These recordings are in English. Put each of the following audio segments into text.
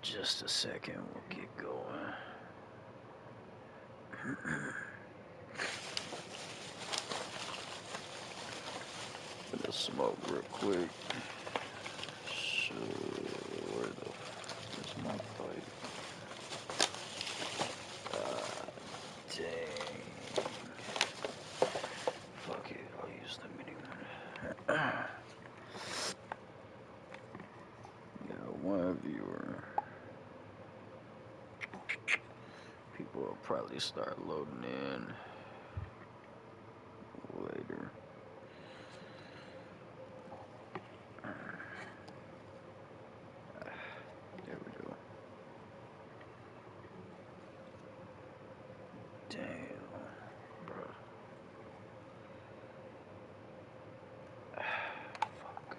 Just a second, we'll get going. Gonna smoke real quick. So, where the is my pipe? Dang. Fuck it, I'll use the mini one. Yeah, one viewer. People will probably start loading in later. There we go. Damn, bro. Fuck.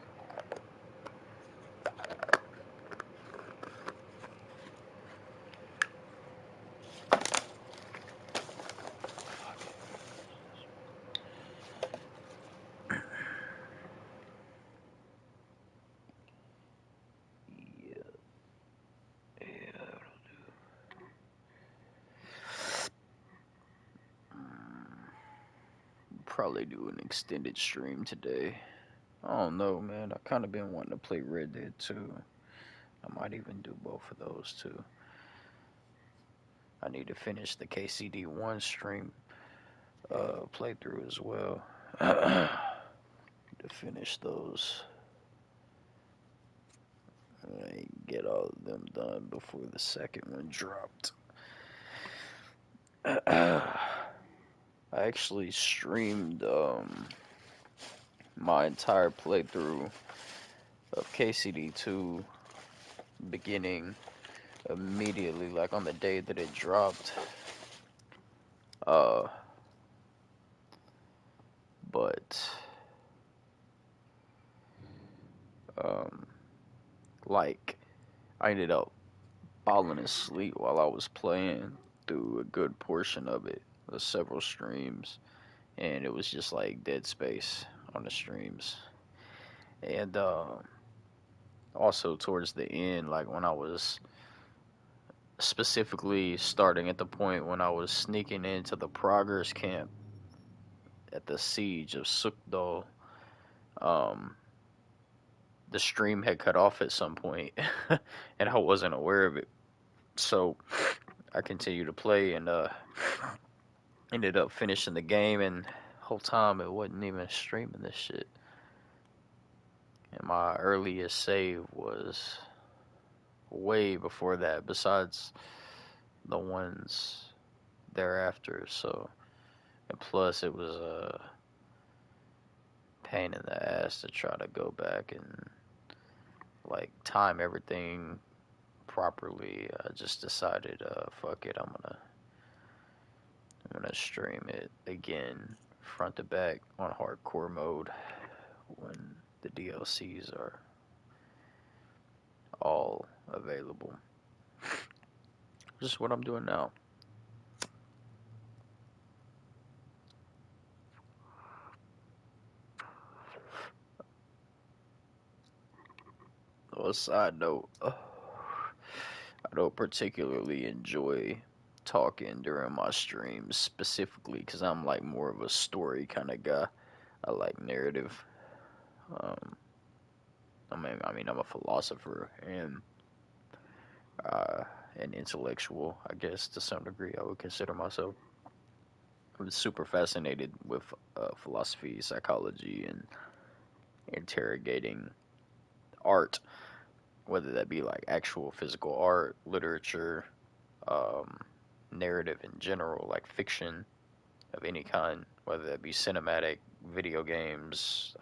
Yeah, that'll do. Probably do an extended stream today. I don't know, man. I kind of been wanting to play Red Dead 2. I might even do both of those too. I need to finish the KCD 1 stream playthrough as well. To finish those. Get all of them done before the second one dropped. I actually streamed my entire playthrough of KCD 2 beginning immediately, like on the day that it dropped. But like I ended up falling asleep while I was playing through a good portion of it, several streams, and it was just like dead space on the streams. And also towards the end, like when I was specifically starting at the point when I was sneaking into the progress camp at the siege of Sukdal, the stream had cut off at some point, and I wasn't aware of it. So I continued to play and ended up finishing the game, and the whole time it wasn't even streaming this shit. And my earliest save was way before that, besides the ones thereafter. So, and plus it was a pain in the ass to try to go back and like time everything properly. I just decided, fuck it, I'm gonna stream it again, front to back on hardcore mode when the DLCs are all available. Just what I'm doing now. On a side note, I don't particularly enjoy talking during my streams specifically because I'm like more of a story kind of guy. I like narrative. Um, I mean, I'm a philosopher and an intellectual, I guess, to some degree. I would consider myself. I'm super fascinated with philosophy, psychology, and interrogating art, whether that be like actual physical art, literature, um, narrative in general, like fiction of any kind, whether that be cinematic, video games,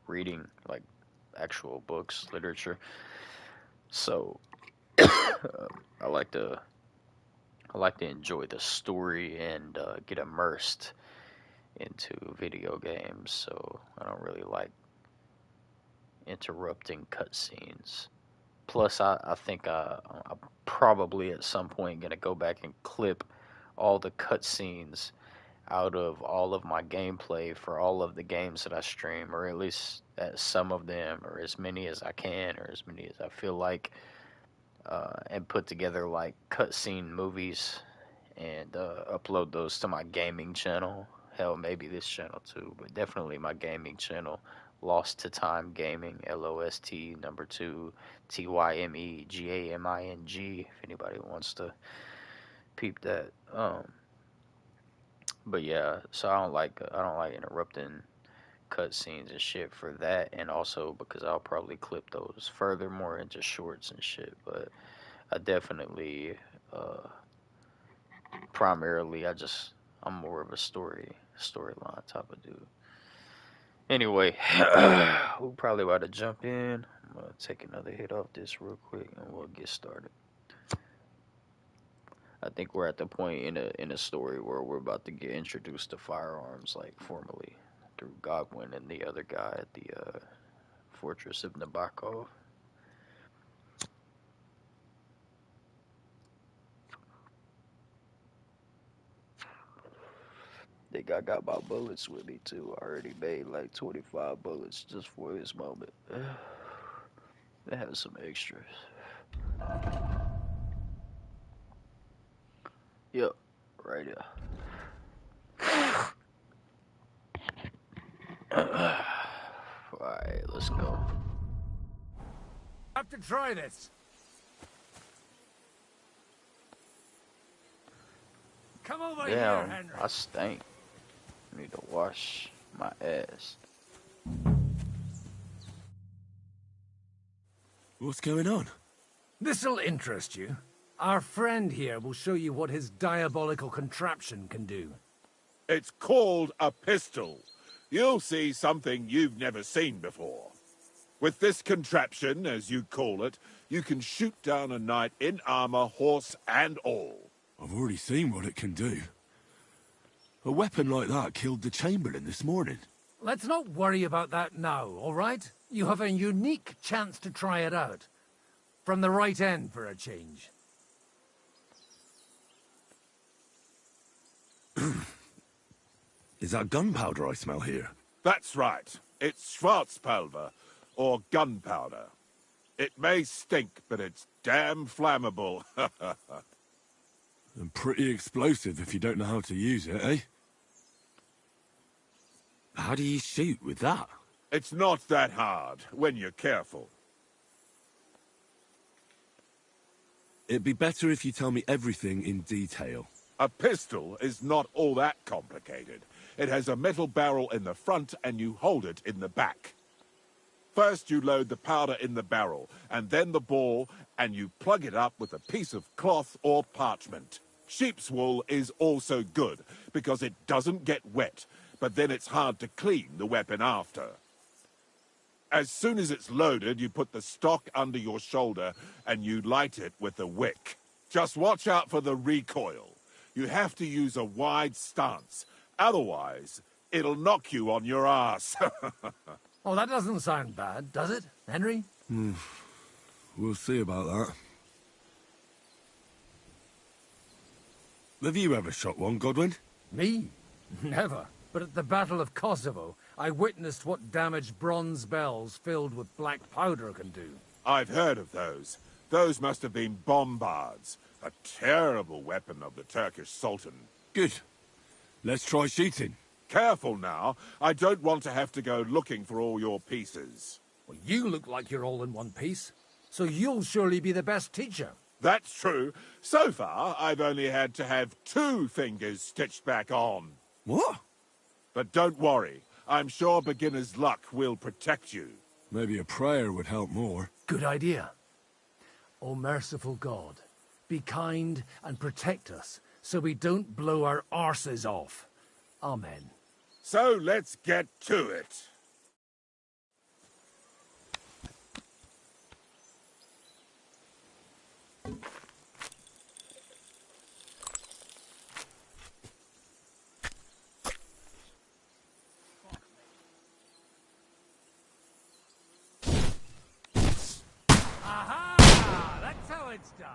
reading like actual books, literature. So I like to enjoy the story and get immersed into video games. So I don't really like interrupting cutscenes. Plus, I think I'm probably at some point gonna go back and clip all the cutscenes out of all of my gameplay for all of the games that I stream, or at least some of them, or as many as I can, or as many as I feel like, and put together like cutscene movies and upload those to my gaming channel. Hell, maybe this channel too, but definitely my gaming channel. Lost to Time Gaming, LOST number 2 TYMEGAMING. If anybody wants to peep that. But yeah, so I don't like interrupting cutscenes and shit for that, and also because I'll probably clip those further more into shorts and shit. But I definitely, primarily, I'm more of a storyline type of dude. Anyway, we're probably about to jump in. I'm gonna take another hit off this real quick, and we'll get started. I think we're at the point in a story where we're about to get introduced to firearms, like formally, through Godwin and the other guy at the Fortress of Nabokov. Think I got my bullets with me too. I already made like 25 bullets just for this moment. They have some extras. Yep, right here. Alright, let's go. Have to try this. Come over here, Damn, Henry. I stink. Need to wash my ass. What's going on? This'll interest you. Our friend here will show you what his diabolical contraption can do. It's called a pistol. You'll see something you've never seen before. With this contraption, as you call it, you can shoot down a knight in armor, horse and all. I've already seen what it can do. A weapon like that killed the Chamberlain this morning. Let's not worry about that now, all right? You have a unique chance to try it out. From the right end for a change. Is that gunpowder I smell here? That's right. It's Schwarzpulver, or gunpowder. It may stink, but it's damn flammable. And pretty explosive if you don't know how to use it, eh? How do you shoot with that? It's not that hard, when you're careful. It'd be better if you tell me everything in detail. A pistol is not all that complicated. It has a metal barrel in the front and you hold it in the back. First you load the powder in the barrel, and then the ball, and you plug it up with a piece of cloth or parchment. Sheep's wool is also good, because it doesn't get wet, but then it's hard to clean the weapon after. As soon as it's loaded, you put the stock under your shoulder, and you light it with a wick. Just watch out for the recoil. You have to use a wide stance. Otherwise, it'll knock you on your ass. Oh, that doesn't sound bad, does it, Henry? We'll see about that. Have you ever shot one, Godwin? Me? Never. But at the Battle of Kosovo, I witnessed what damage bronze bells filled with black powder can do. I've heard of those. Those must have been bombards. A terrible weapon of the Turkish Sultan. Good. Let's try shooting. Careful now. I don't want to have to go looking for all your pieces. Well, you look like you're all in one piece, so you'll surely be the best teacher. That's true. So far, I've only had to have 2 fingers stitched back on. What? But don't worry. I'm sure beginner's luck will protect you. Maybe a prayer would help more. Good idea. O merciful God, be kind and protect us so we don't blow our arses off. Amen. So let's get to it. Aha! That's how it's done.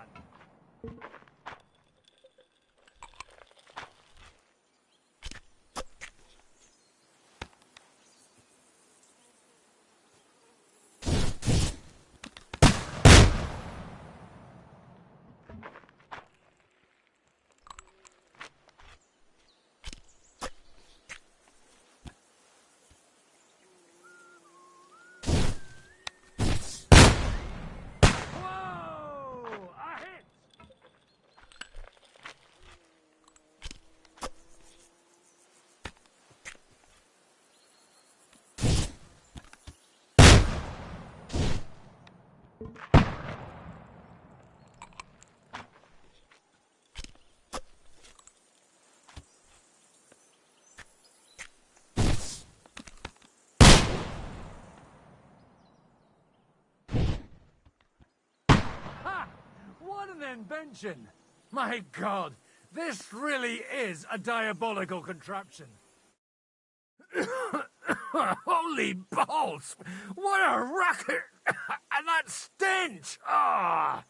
an invention! My God, this really is a diabolical contraption. Holy balls! What a racket! And that stench! Ah!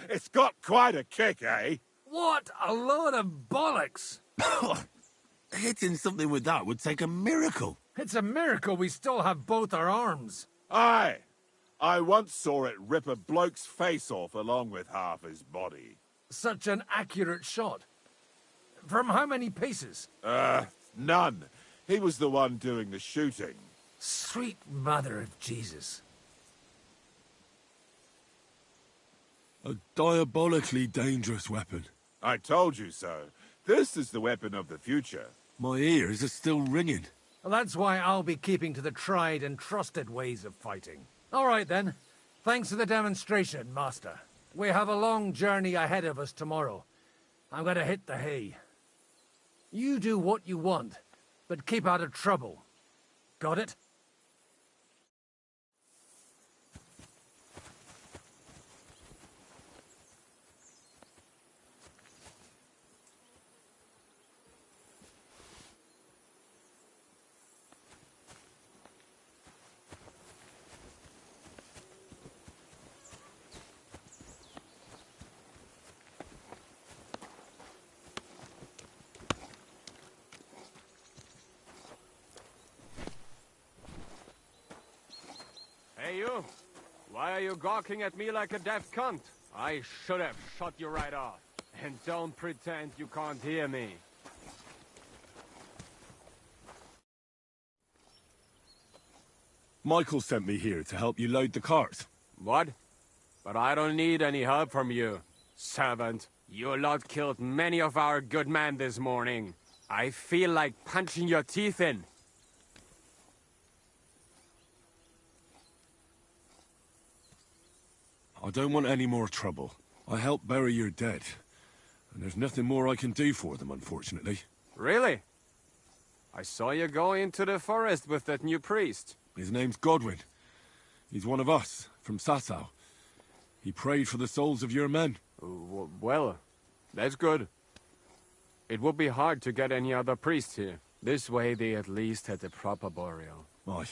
It's got quite a kick, eh? What a load of bollocks! Hitting something with that would take a miracle. It's a miracle we still have both our arms. Aye. I once saw it rip a bloke's face off along with half his body. Such an accurate shot. From how many paces? None. He was the one doing the shooting. Sweet mother of Jesus. A diabolically dangerous weapon. I told you so. This is the weapon of the future. My ears are still ringing. Well, that's why I'll be keeping to the tried and trusted ways of fighting. All right, then. Thanks for the demonstration, Master. We have a long journey ahead of us tomorrow. I'm going to hit the hay. You do what you want, but keep out of trouble. Got it? Hey, you! Why are you gawking at me like a deaf cunt? I should have shot you right off. And don't pretend you can't hear me. Michael sent me here to help you load the cart. What? But I don't need any help from you, servant. You lot killed many of our good men this morning. I feel like punching your teeth in. I don't want any more trouble. I helped bury your dead. And there's nothing more I can do for them, unfortunately. Really? I saw you go into the forest with that new priest. His name's Godwin. He's one of us, from Sasau. He prayed for the souls of your men. Well, that's good. It would be hard to get any other priest here. This way they at least had a proper burial. Aye.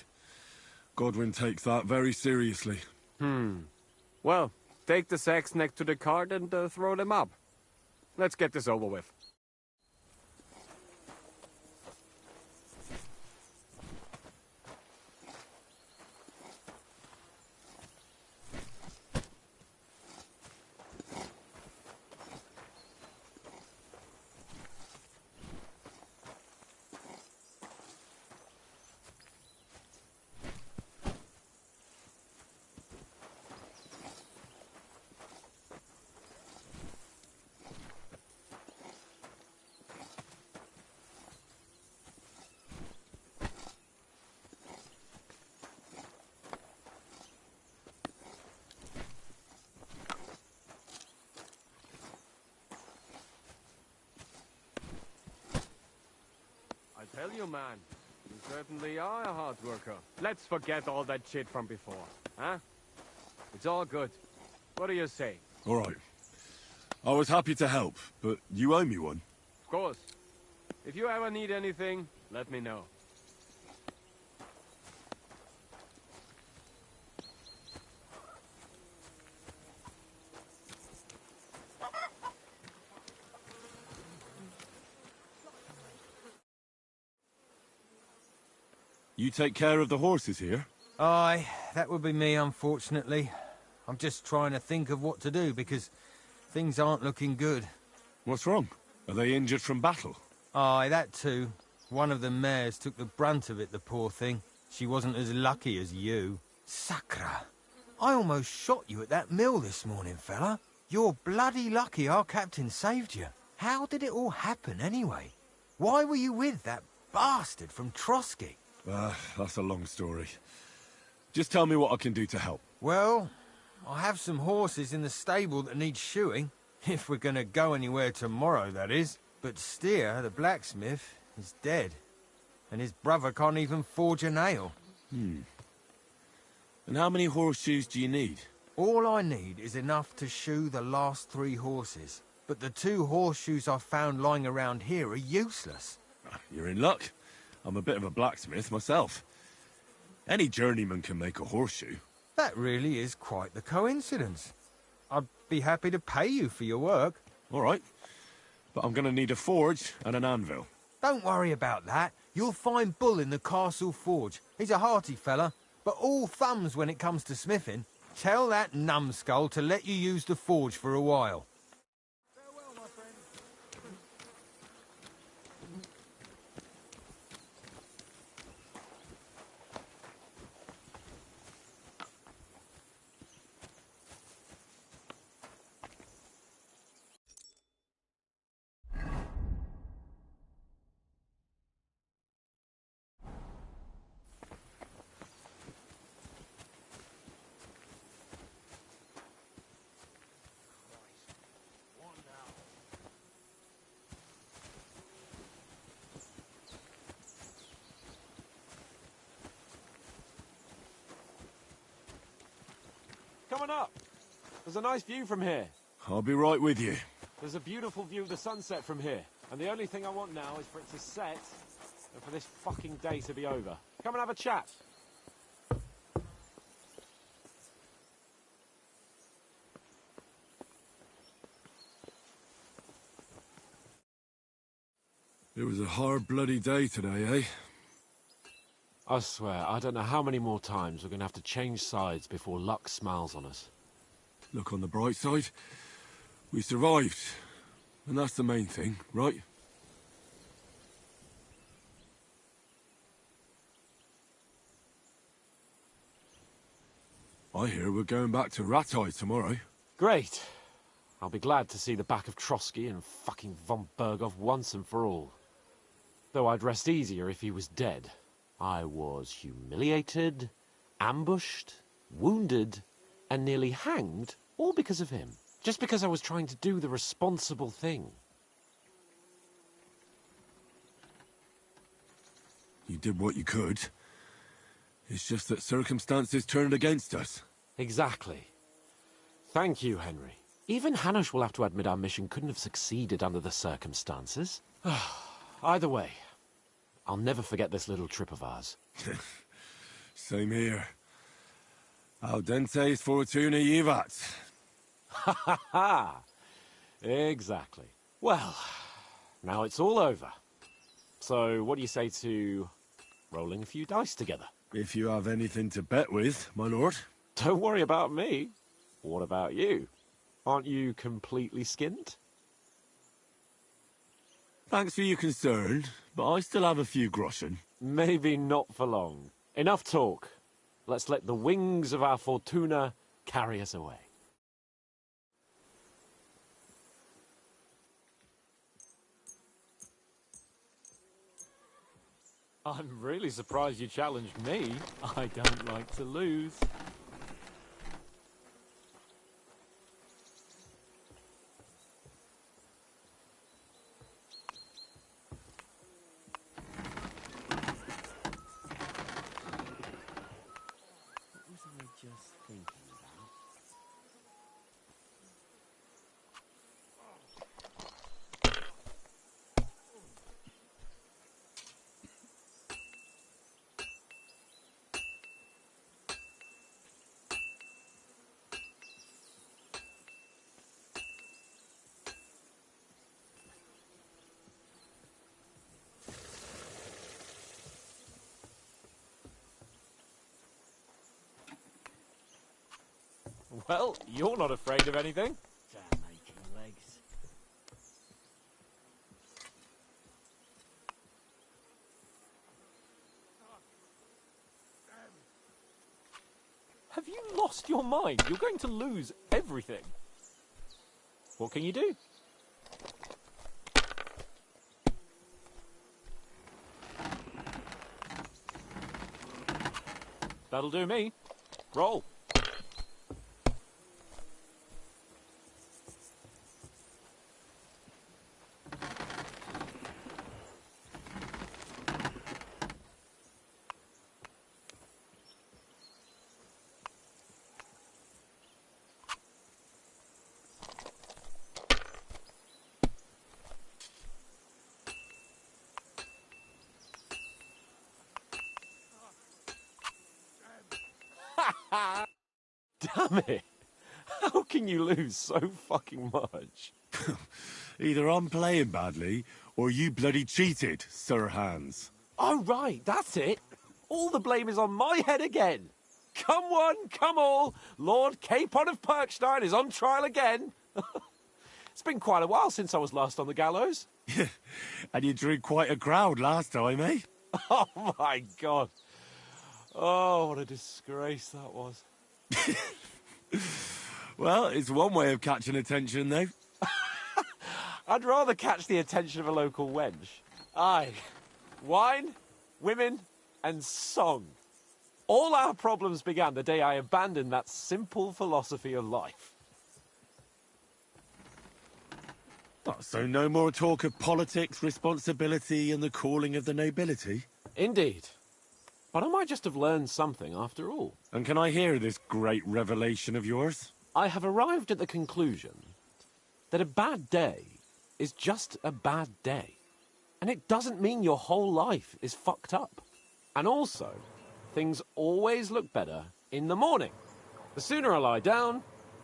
Godwin takes that very seriously. Well, take the sacks next to the cart and throw them up. Let's get this over with. I tell you, man, you certainly are a hard worker. Let's forget all that shit from before, huh? It's all good. What do you say? All right. I was happy to help, but you owe me one. Of course. If you ever need anything, let me know. You take care of the horses here? Aye, that would be me, unfortunately. I'm just trying to think of what to do, because things aren't looking good. What's wrong? Are they injured from battle? Aye, that too. One of the mares took the brunt of it, the poor thing. She wasn't as lucky as you. Sacra! I almost shot you at that mill this morning, fella. You're bloody lucky our captain saved you. How did it all happen, anyway? Why were you with that bastard from Trotsky? That's a long story. Just tell me what I can do to help. Well, I have some horses in the stable that need shoeing. If we're going to go anywhere tomorrow, that is. But Steer, the blacksmith, is dead. and his brother can't even forge a nail. And how many horseshoes do you need? All I need is enough to shoe the last 3 horses. But the 2 horseshoes I found lying around here are useless. You're in luck. I'm a bit of a blacksmith myself. Any journeyman can make a horseshoe. That really is quite the coincidence. I'd be happy to pay you for your work. All right. But I'm going to need a forge and an anvil. Don't worry about that. You'll find Bull in the castle forge. He's a hearty fella, but all thumbs when it comes to smithing. Tell that numbskull to let you use the forge for a while. Farewell, my friend. Coming up. There's a nice view from here. I'll be right with you. There's a beautiful view of the sunset from here. And the only thing I want now is for it to set and for this fucking day to be over. Come and have a chat. It was a hard bloody day today, eh? I swear, I don't know how many more times we're going to have to change sides before luck smiles on us. Look on the bright side. We survived. And that's the main thing, right? I hear we're going back to Rattay tomorrow. Great. I'll be glad to see the back of Trotsky and fucking von Berghoff once and for all. Though I'd rest easier if he was dead. I was humiliated, ambushed, wounded, and nearly hanged, all because of him. Just because I was trying to do the responsible thing. You did what you could. It's just that circumstances turned against us. Exactly. Thank you, Henry. Even Hanush will have to admit our mission couldn't have succeeded under the circumstances. Either way, I'll never forget this little trip of ours. Same here. Audentes fortuna jivat. Ha ha ha! Exactly. Well, now it's all over. So, what do you say to rolling a few dice together? If you have anything to bet with, my lord. Don't worry about me. What about you? Aren't you completely skinned? Thanks for your concern, but I still have a few groschen. Maybe not for long. Enough talk. Let's let the wings of our fortuna carry us away. I'm really surprised you challenged me. I don't like to lose. Just thinking about. Well, you're not afraid of anything. Damn aching legs. Have you lost your mind? You're going to lose everything. What can you do? That'll do me. Roll. Damn it! How can you lose so fucking much? Either I'm playing badly, or you bloody cheated, Sir Hans. Oh, right, that's it. All the blame is on my head again. Come one, come all. Lord Capon of Perkstein is on trial again. It's been quite a while since I was last on the gallows. And you drew quite a crowd last time, eh? Oh, my God. Oh, what a disgrace that was. Well, it's one way of catching attention, though. I'd rather catch the attention of a local wench. Aye. Wine, women, and song. All our problems began the day I abandoned that simple philosophy of life. Oh, so no more talk of politics, responsibility, and the calling of the nobility? Indeed. But I might just have learned something after all. And can I hear this great revelation of yours? I have arrived at the conclusion that a bad day is just a bad day. And it doesn't mean your whole life is fucked up. And also, things always look better in the morning. The sooner I lie down,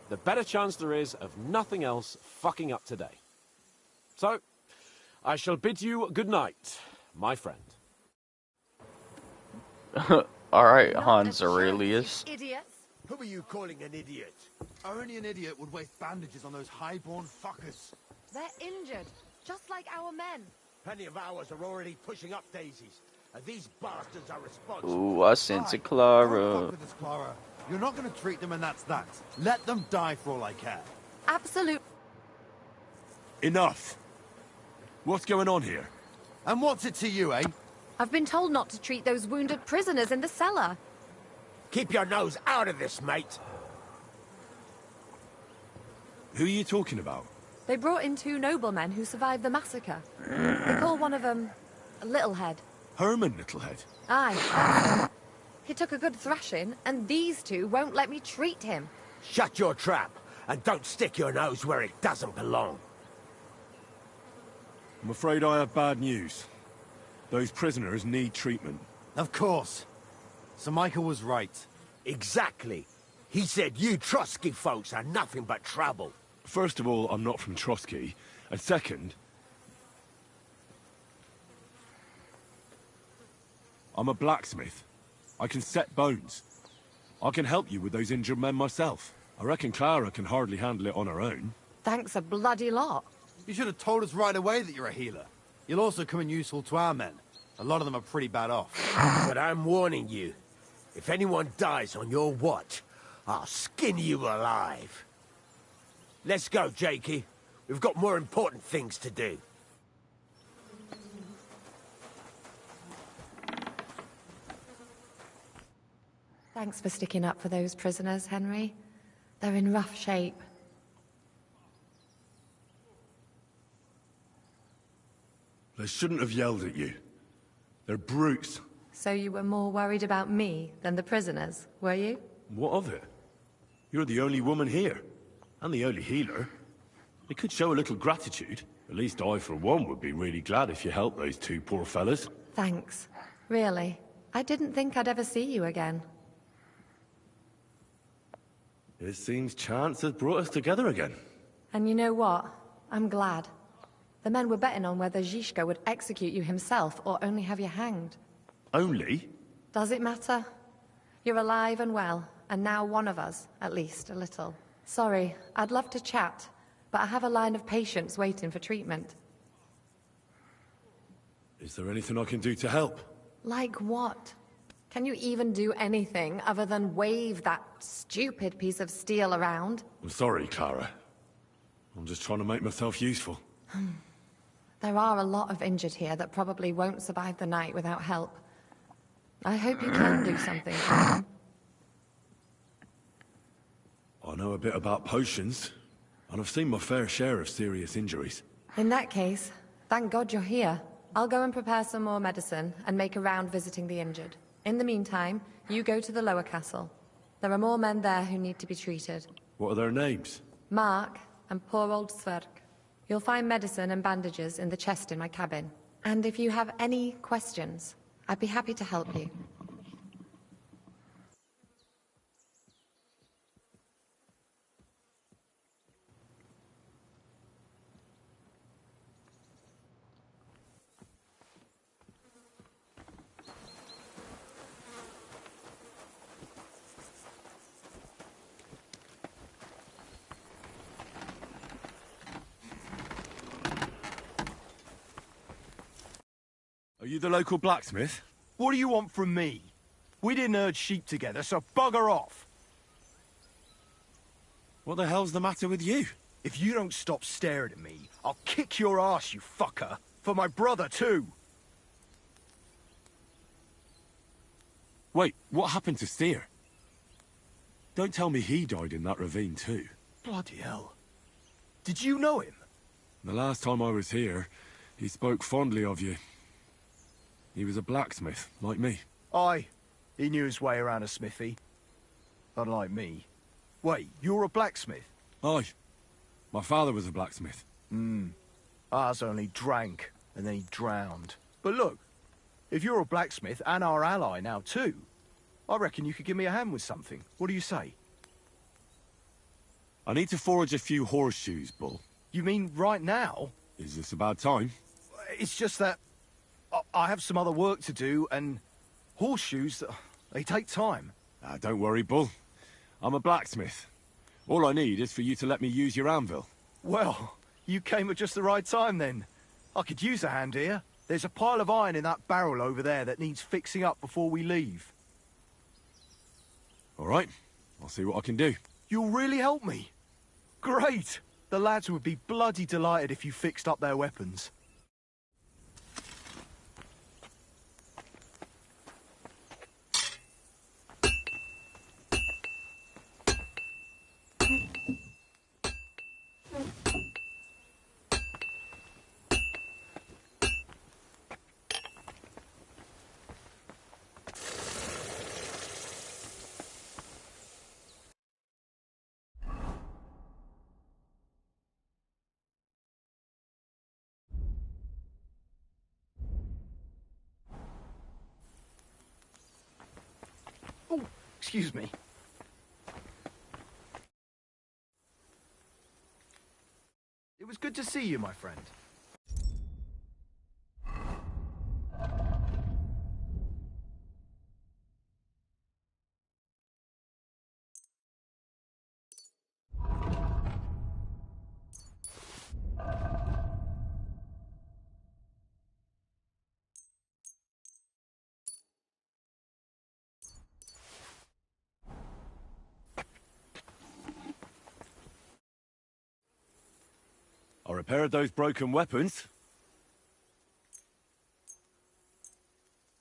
the better chance there is of nothing else fucking up today. So, I shall bid you good night, my friend. Alright, Hans Aurelius. Idiots. Who are you calling an idiot? Only an idiot would waste bandages on those highborn fuckers. They're injured, just like our men. Plenty of ours are already pushing up daisies, and these bastards are responsible. Ooh, I sense a Don't Clara. fuck with us, Clara. You're not going to treat them, and that's that. Let them die for all I care. Absolute. Enough! What's going on here? And what's it to you, eh? I've been told not to treat those wounded prisoners in the cellar. Keep your nose out of this, mate. Who are you talking about? They brought in 2 noblemen who survived the massacre. They call one of them Littlehead. Herman Littlehead. Aye. He took a good thrashing, and these 2 won't let me treat him. Shut your trap, and don't stick your nose where it doesn't belong. I'm afraid I have bad news. Those prisoners need treatment. Of course. Sir Michael was right. Exactly. He said you Trotsky folks are nothing but trouble. First of all, I'm not from Trotsky. And second, I'm a blacksmith. I can set bones. I can help you with those injured men myself. I reckon Clara can hardly handle it on her own. Thanks a bloody lot. You should have told us right away that you're a healer. You'll also come in useful to our men. A lot of them are pretty bad off. But I'm warning you. If anyone dies on your watch, I'll skin you alive. Let's go, Jakey. We've got more important things to do. Thanks for sticking up for those prisoners, Henry. They're in rough shape. They shouldn't have yelled at you. They're brutes. So you were more worried about me than the prisoners, were you? What of it? You're the only woman here. And the only healer. They could show a little gratitude. At least I, for one, would be really glad if you helped those 2 poor fellas. Thanks. Really. I didn't think I'd ever see you again. It seems chance has brought us together again. And you know what? I'm glad. The men were betting on whether Zizka would execute you himself or only have you hanged. Only? Does it matter? You're alive and well, and now one of us, at least, a little. Sorry, I'd love to chat, but I have a line of patients waiting for treatment. Is there anything I can do to help? Like what? Can you even do anything other than wave that stupid piece of steel around? I'm sorry, Clara. I'm just trying to make myself useful. There are a lot of injured here that probably won't survive the night without help. I hope you can do something for them. I know a bit about potions, and I've seen my fair share of serious injuries. In that case, thank God you're here. I'll go and prepare some more medicine and make a round visiting the injured. In the meantime, you go to the lower castle. There are more men there who need to be treated. What are their names? Mark and poor old Sverk. You'll find medicine and bandages in the chest in my cabin. And if you have any questions, I'd be happy to help you. you the local blacksmith? What do you want from me? We didn't herd sheep together, so bugger off. What the hell's the matter with you? If you don't stop staring at me, I'll kick your ass, you fucker. For my brother, too. Wait, what happened to Steer? Don't tell me he died in that ravine too. Bloody hell. Did you know him? The last time I was here, he spoke fondly of you. He was a blacksmith, like me. Aye. He knew his way around a smithy. Unlike me. Wait, you're a blacksmith? Aye. My father was a blacksmith. Ours only drank, and then he drowned. But look, if you're a blacksmith and our ally now too, I reckon you could give me a hand with something. What do you say? I need to forge a few horseshoes, Bull. You mean right now? Is this about time? It's just that I have some other work to do, and horseshoes, they take time. Don't worry, Bull. I'm a blacksmith. All I need is for you to let me use your anvil. Well, you came at just the right time then. I could use a hand here. There's a pile of iron in that barrel over there that needs fixing up before we leave. All right, I'll see what I can do. You'll really help me? Great! The lads would be bloody delighted if you fixed up their weapons. Oh, excuse me. It was good to see you, my friend. I repaired those broken weapons.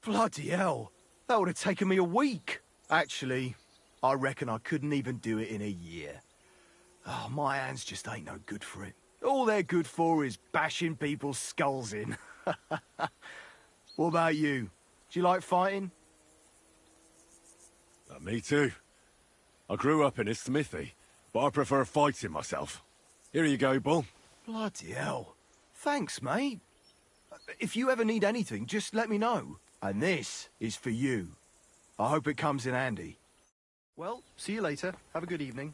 Bloody hell. That would have taken me a week. Actually, I reckon I couldn't even do it in a year. Oh, my hands just ain't no good for it. All they're good for is bashing people's skulls in. What about you? Do you like fighting? Me too. I grew up in a smithy, but I prefer fighting myself. Here you go, Bull. Bloody hell. Thanks, mate. If you ever need anything, just let me know. And this is for you. I hope it comes in handy. Well, see you later. Have a good evening.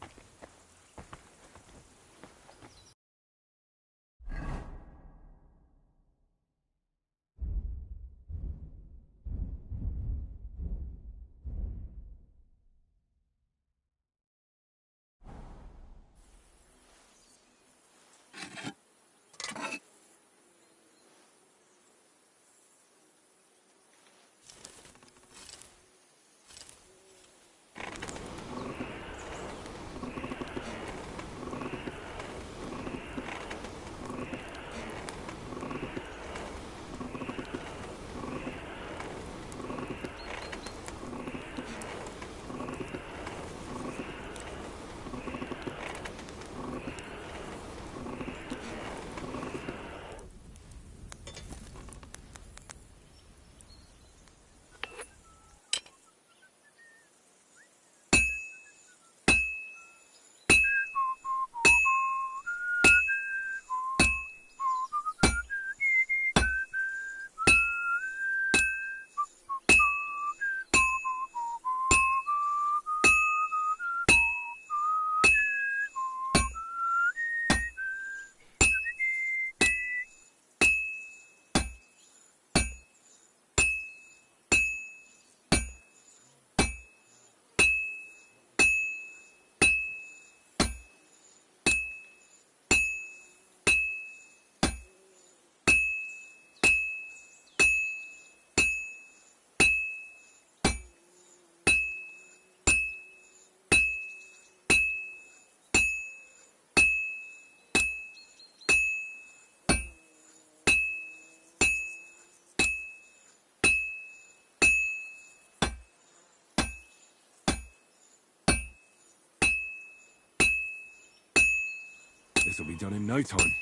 This'll be done in no time.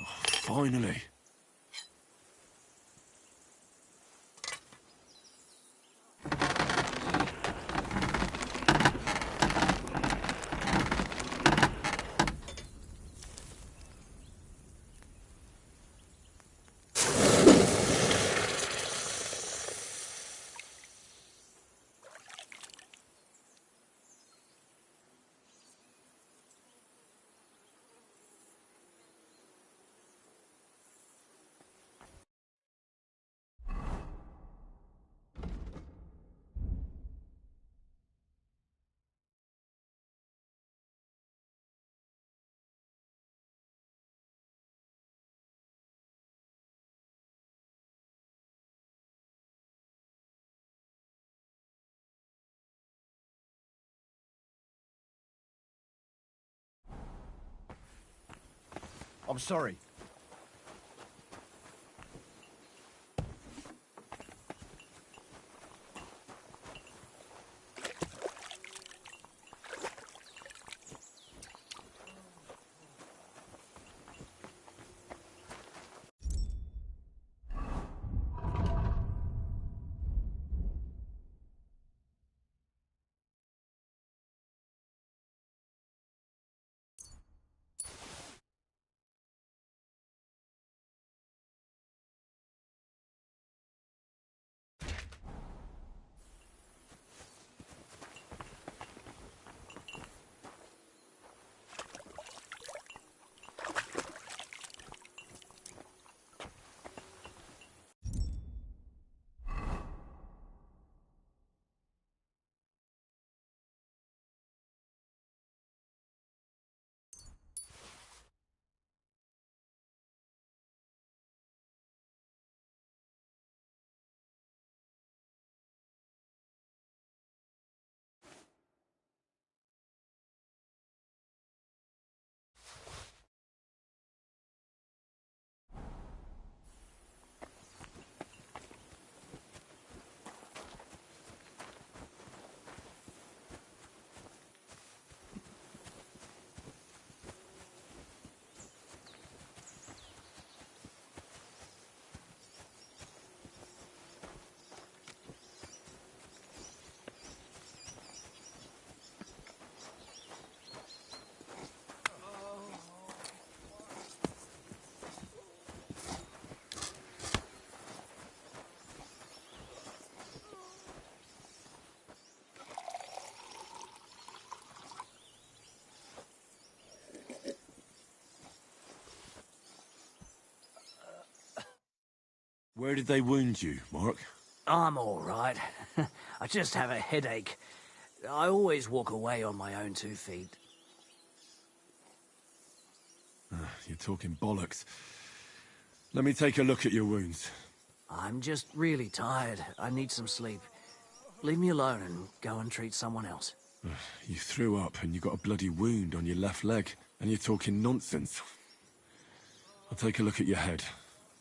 Oh, finally. I'm sorry. Where did they wound you, Mark? I'm all right. I just have a headache. I always walk away on my own 2 feet. You're talking bollocks. Let me take a look at your wounds. I'm just really tired. I need some sleep. Leave me alone and go and treat someone else. You threw up and you got a bloody wound on your left leg, and you're talking nonsense. I'll take a look at your head.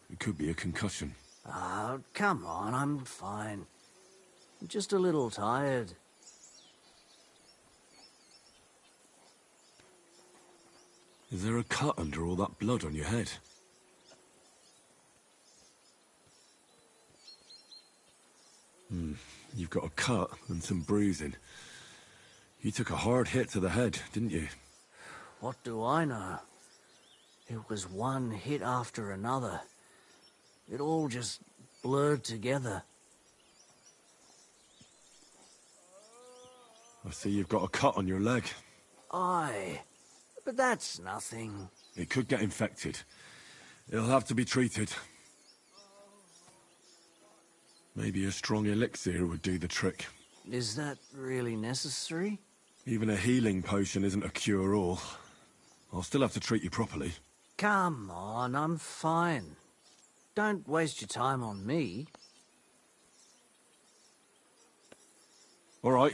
It could be a concussion. Oh, come on, I'm fine. I'm just a little tired. Is there a cut under all that blood on your head? You've got a cut and some bruising. You took a hard hit to the head, didn't you? What do I know? It was one hit after another. It all just blurred together. I see you've got a cut on your leg. Aye, but that's nothing. It could get infected. It'll have to be treated. Maybe a strong elixir would do the trick. Is that really necessary? Even a healing potion isn't a cure-all. I'll still have to treat you properly. Come on, I'm fine. Don't waste your time on me. All right.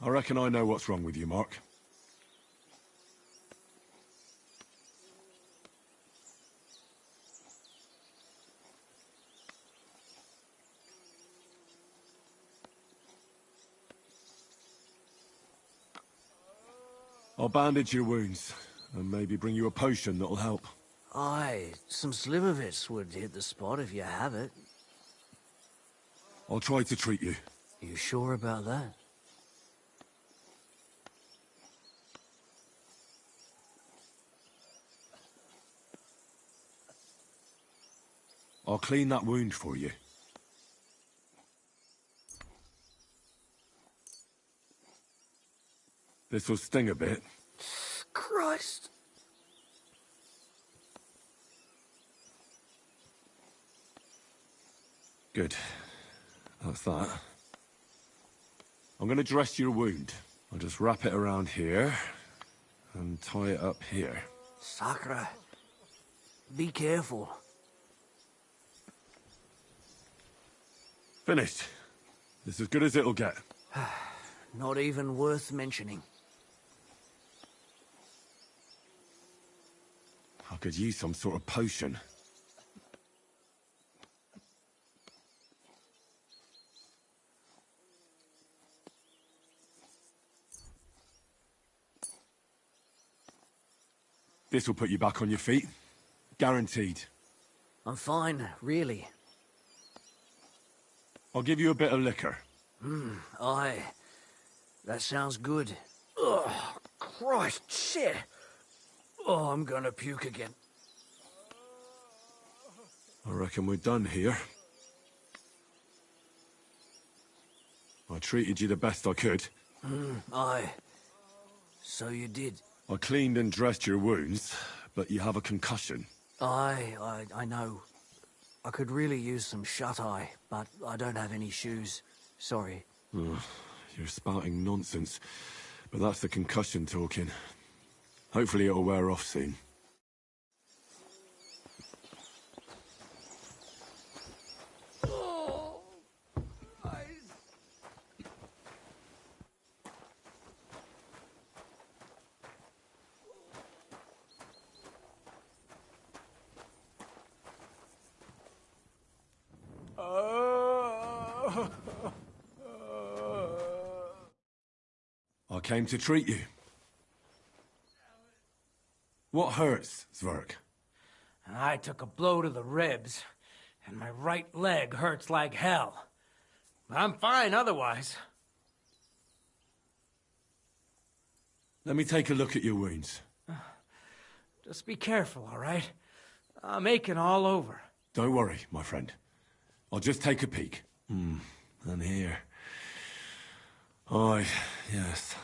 I reckon I know what's wrong with you, Mark. I'll bandage your wounds, and maybe bring you a potion that'll help. Aye, some slivovitz would hit the spot if you have it. I'll try to treat you. You sure about that? I'll clean that wound for you. This'll sting a bit. Christ. Good. That's that. I'm gonna dress your wound. I'll just wrap it around here, and tie it up here. Sakra. Be careful. Finished. It's as good as it'll get. Not even worth mentioning. I could use some sort of potion. This will put you back on your feet. Guaranteed. I'm fine, really. I'll give you a bit of liquor. Aye. That sounds good. Ugh, Christ, shit. Oh, I'm gonna puke again. I reckon we're done here. I treated you the best I could. Aye. So you did. I cleaned and dressed your wounds, but you have a concussion. Aye, I know. I could really use some shut-eye, but I don't have any shoes. Sorry. You're spouting nonsense, but that's the concussion talking. Hopefully it'll wear off soon. I came to treat you. What hurts, Zwerg? I took a blow to the ribs, and my right leg hurts like hell. I'm fine otherwise. Let me take a look at your wounds. Just be careful, all right? I'm aching all over. Don't worry, my friend. I'll just take a peek. And here. Aye, yes.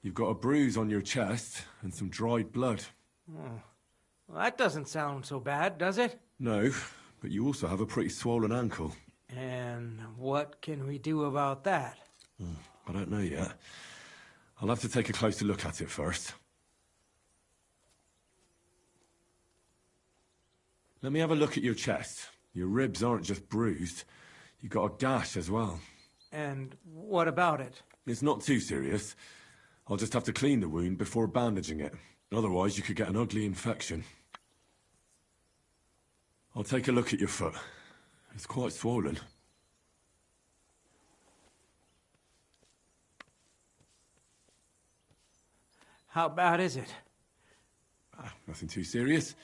You've got a bruise on your chest and some dried blood. Well, that doesn't sound so bad, does it? No, but you also have a pretty swollen ankle. And what can we do about that? I don't know yet. I'll have to take a closer look at it first. Let me have a look at your chest. Your ribs aren't just bruised. You've got a gash as well. And what about it? It's not too serious. I'll just have to clean the wound before bandaging it. Otherwise, you could get an ugly infection. I'll take a look at your foot. It's quite swollen. How bad is it? Nothing too serious.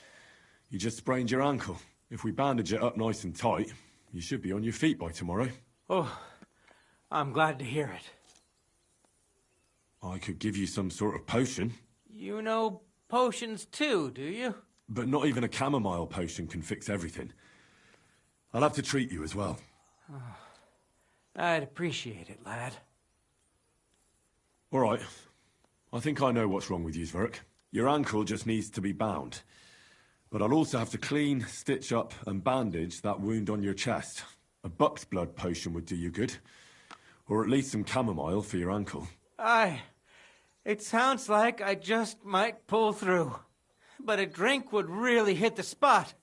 You just sprained your ankle. If we bandage it up nice and tight, you should be on your feet by tomorrow. Oh, I'm glad to hear it. I could give you some sort of potion. You know potions too, do you? But not even a chamomile potion can fix everything. I'll have to treat you as well. I'd appreciate it, lad. All right. I think I know what's wrong with you, Zwerg. Your ankle just needs to be bound. But I'll also have to clean, stitch up, and bandage that wound on your chest. A buck's blood potion would do you good. Or at least some chamomile for your ankle. Aye. It sounds like I just might pull through. But a drink would really hit the spot.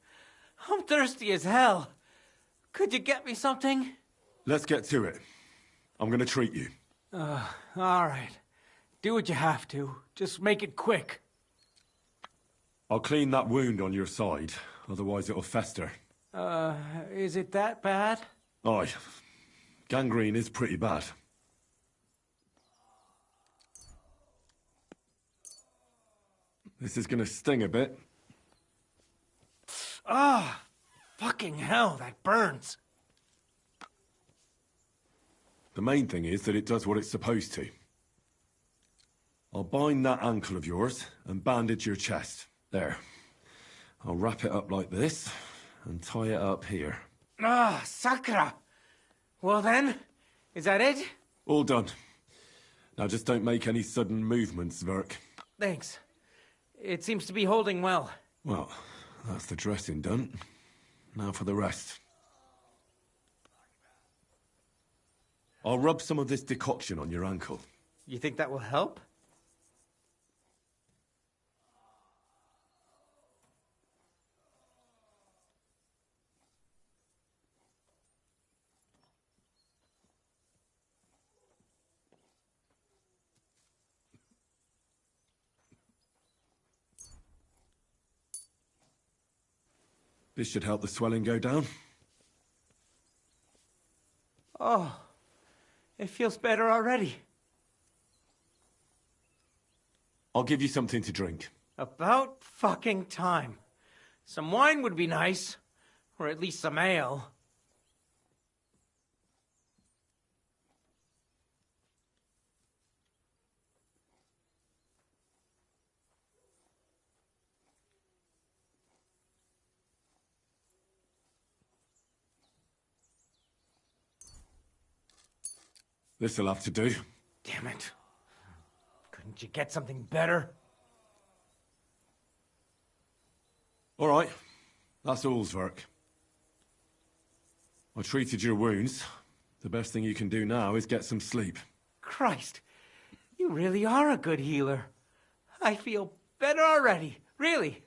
I'm thirsty as hell. Could you get me something? Let's get to it. I'm gonna treat you. All right. Do what you have to. Just make it quick. I'll clean that wound on your side, otherwise it'll fester. Is it that bad? Aye. Gangrene is pretty bad. This is gonna sting a bit. Ah, fucking hell, that burns. The main thing is that it does what it's supposed to. I'll bind that ankle of yours and bandage your chest. There. I'll wrap it up like this and tie it up here. Ah, Sakra. Well then, is that it? All done. Now just don't make any sudden movements, Verk. Thanks. It seems to be holding well. Well, that's the dressing done. Now for the rest. I'll rub some of this decoction on your ankle. You think that will help? This should help the swelling go down. Oh, it feels better already. I'll give you something to drink. About fucking time. Some wine would be nice. Or at least some ale. This'll have to do. Damn it. Couldn't you get something better? All right. That's all's work. I treated your wounds. The best thing you can do now is get some sleep. Christ, you really are a good healer. I feel better already, really.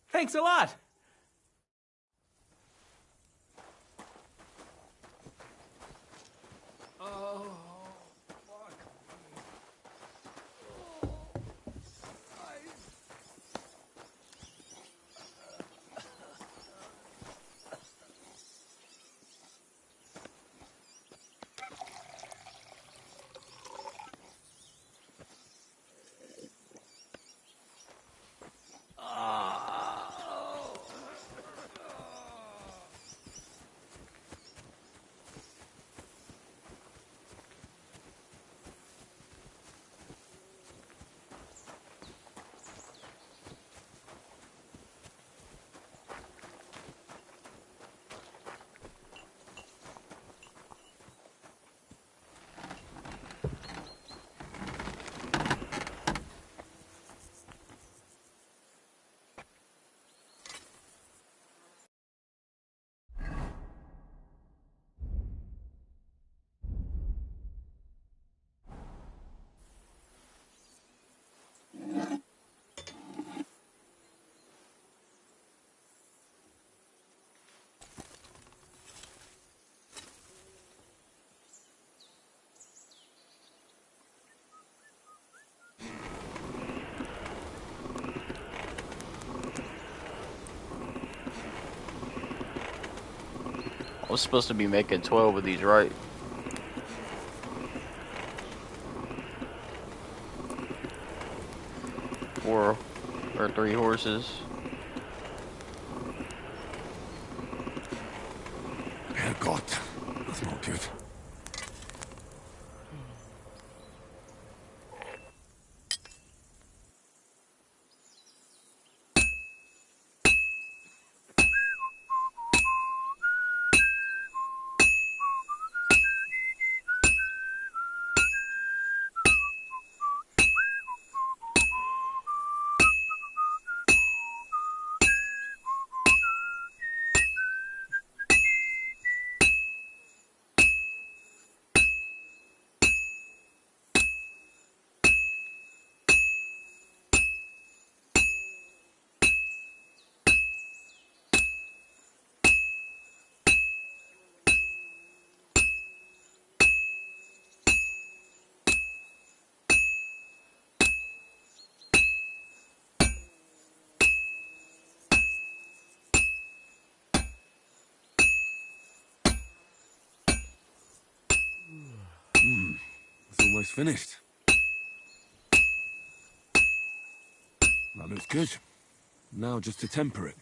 Thanks a lot. I was supposed to be making 12 of these, right? Four or 3 horses. Herrgott, that's not good. It's almost finished. That looks good. Now just to temper it.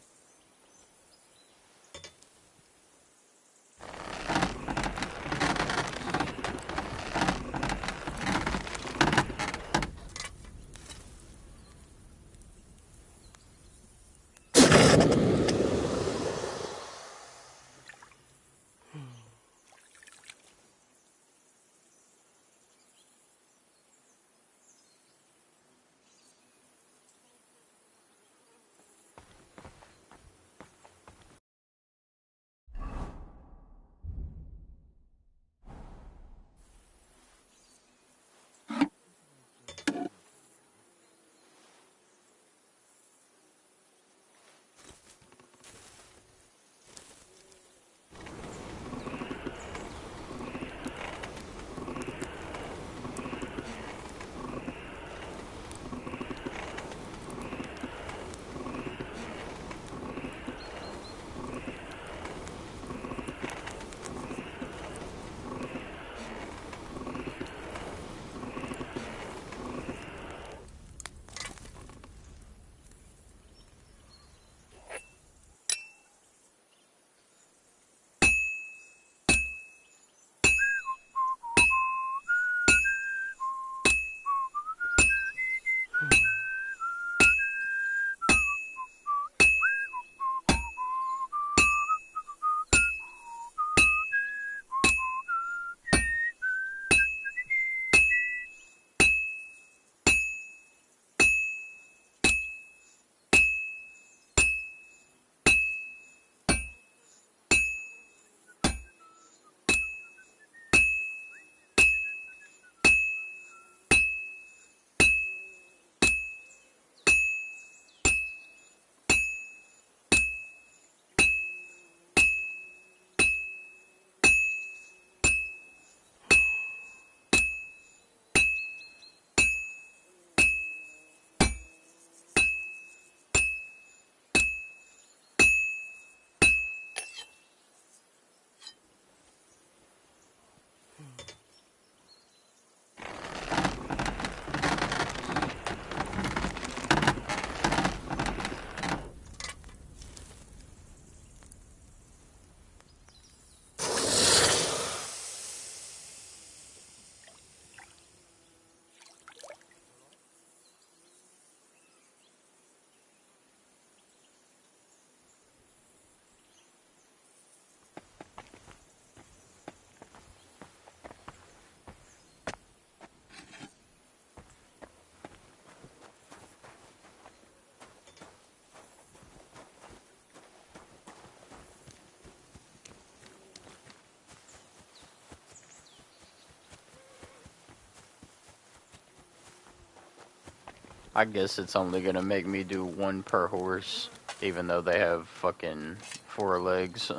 I guess it's only gonna make me do one per horse, even though they have fucking 4 legs.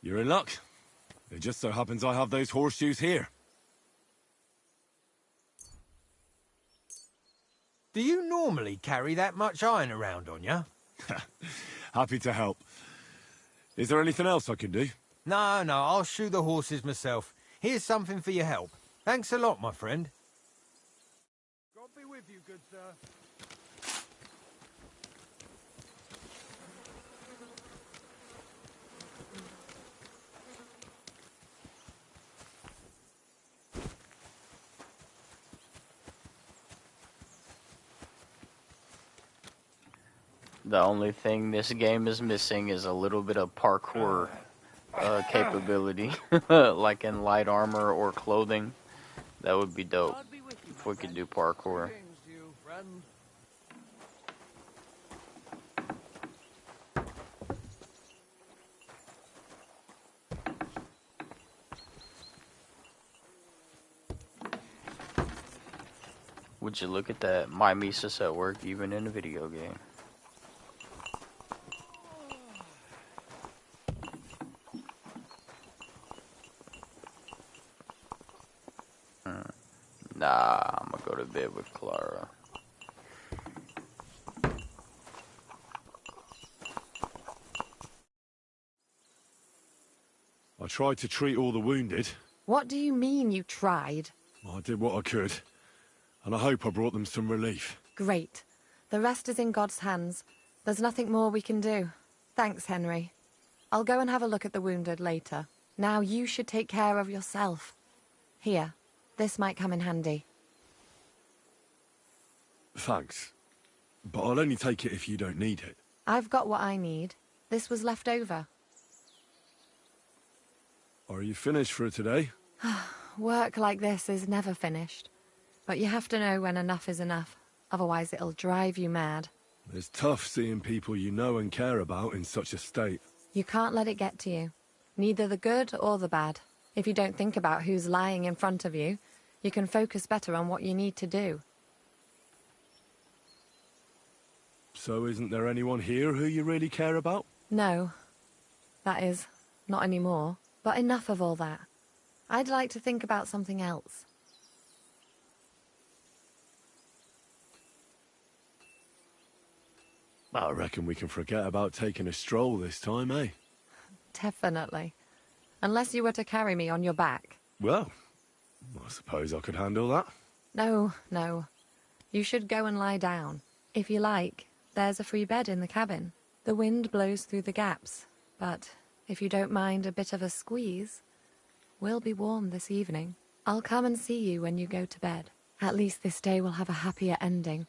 You're in luck. It just so happens I have those horseshoes here. Do you normally carry that much iron around on you? Happy to help. Is there anything else I can do? No, I'll shoe the horses myself. Here's something for your help. Thanks a lot, my friend. God be with you, good sir. The only thing this game is missing is a little bit of parkour capability, like in light armor or clothing. That would be dope if we could do parkour. Would you look at that? Mimesis at work, even in a video game. Nah, I'm gonna go to bed with Clara. I tried to treat all the wounded. What do you mean you tried? I did what I could, and I hope I brought them some relief. Great. The rest is in God's hands. There's nothing more we can do. Thanks, Henry. I'll go and have a look at the wounded later. Now you should take care of yourself. Here, this might come in handy. Thanks. But I'll only take it if you don't need it. I've got what I need. This was left over. Are you finished for today? Work like this is never finished. But you have to know when enough is enough. Otherwise it'll drive you mad. It's tough seeing people you know and care about in such a state. You can't let it get to you. Neither the good or the bad. If you don't think about who's lying in front of you, you can focus better on what you need to do. So isn't there anyone here who you really care about? No. That is, not anymore. But enough of all that. I'd like to think about something else. I reckon we can forget about taking a stroll this time, eh? Definitely. Unless you were to carry me on your back. Well, I suppose I could handle that. No, no. You should go and lie down. If you like, there's a free bed in the cabin. The wind blows through the gaps, but if you don't mind a bit of a squeeze, we'll be warm this evening. I'll come and see you when you go to bed. At least this day will have a happier ending.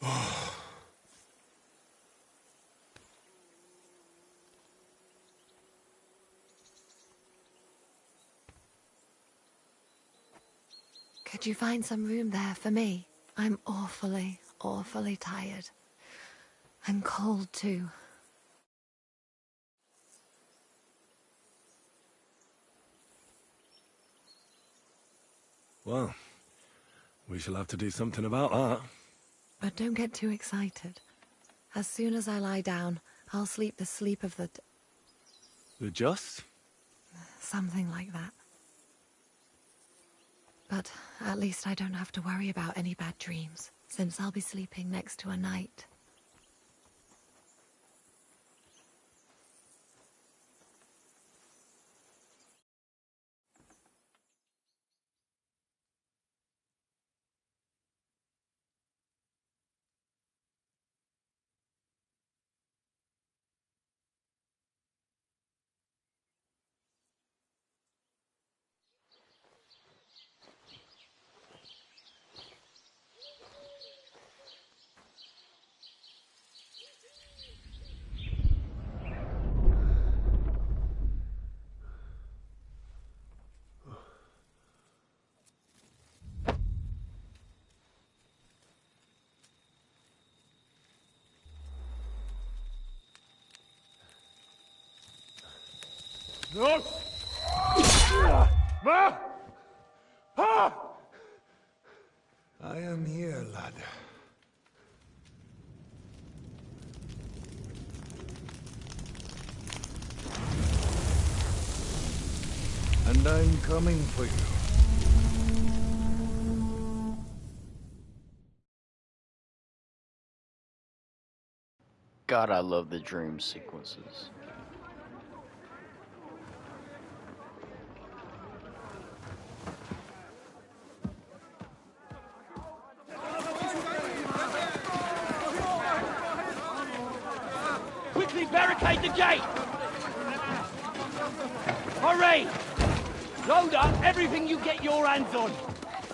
Could you find some room there for me? I'm awfully, awfully tired. And cold, too. Well, we shall have to do something about that. But don't get too excited. As soon as I lie down, I'll sleep the sleep of the... The just? something like that. But at least I don't have to worry about any bad dreams, since I'll be sleeping next to a knight. No! I am here, lad. And I'm coming for you. God, I love the dream sequences. Quickly barricade the gate! Hurry! Load up everything you get your hands on.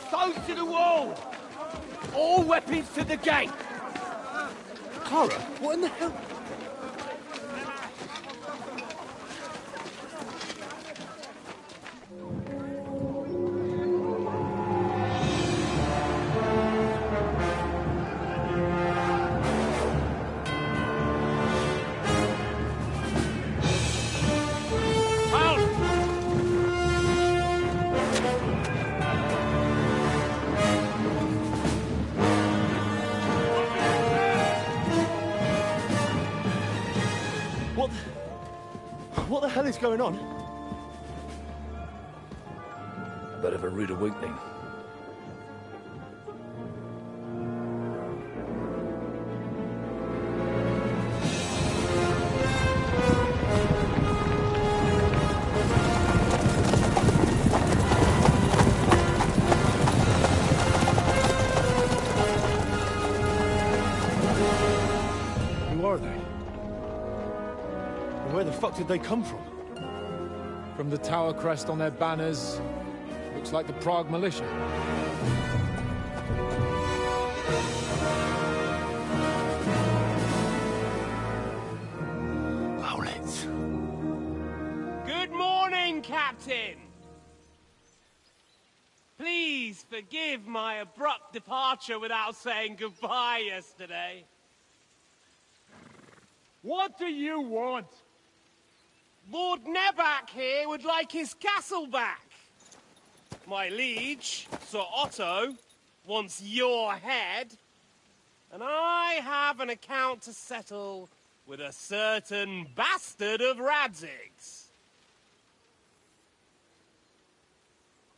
Stones to the wall! All weapons to the gate! Clara, what in the hell? What the hell is going on? A bit of a rude awakening. Who are they? And where the fuck did they come from? From the tower crest on their banners, looks like the Prague militia. Owlets. Good morning, Captain! Please forgive my abrupt departure without saying goodbye yesterday. What do you want? Lord Nebak here would like his castle back. My liege, Sir Otto, wants your head. And I have an account to settle with a certain bastard of Radzig's.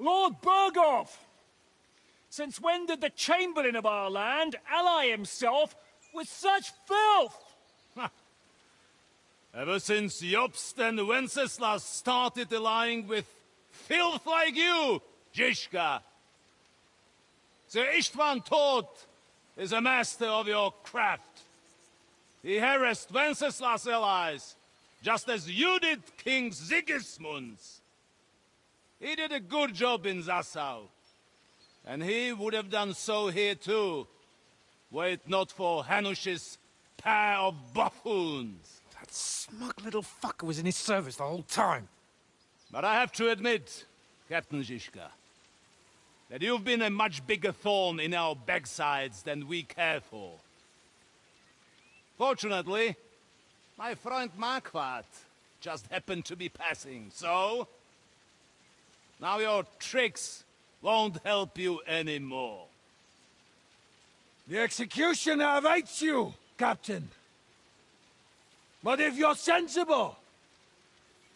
Lord Berghoff! Since when did the Chamberlain of our land ally himself with such filth? Ever since Jobst and Wenceslas started allying with filth like you, Zizka. Sir Istvan Tod is a master of your craft. He harassed Wenceslas' allies, just as you did King Sigismund's. He did a good job in Zassau, and he would have done so here too, Were it not for Hanush's pair of buffoons. That smug little fucker was in his service the whole time. But I have to admit, Captain Zizka, that you've been a much bigger thorn in our backsides than we care for. Fortunately, my friend Marquardt just happened to be passing, so... now your tricks won't help you anymore. The executioner awaits you, Captain. But if you're sensible,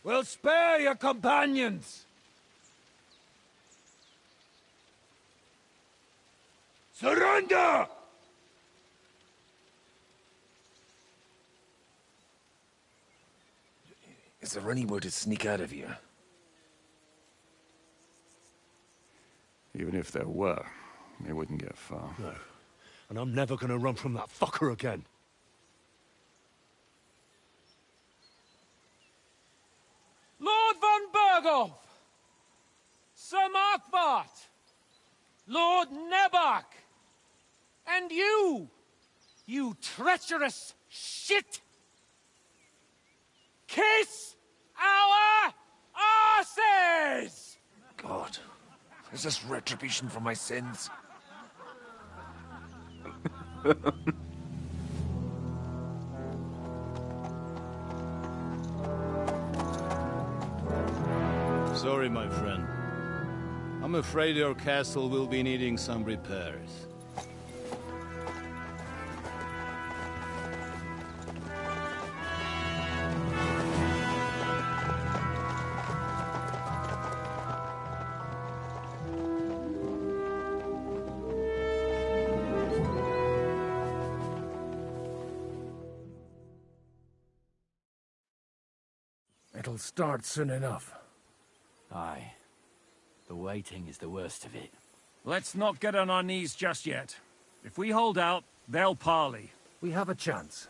we'll spare your companions. Surrender! Is there any way to sneak out of here? Even if there were, it wouldn't get far. No. And I'm never gonna run from that fucker again. Lord von Berghoff! Sir Markwart! Lord Nebach! And you! You treacherous shit! Kiss our asses! God, is this retribution for my sins? Sorry, my friend. I'm afraid your castle will be needing some repairs. It'll start soon enough. Aye. The waiting is the worst of it. Let's not get on our knees just yet. If we hold out, they'll parley. We have a chance.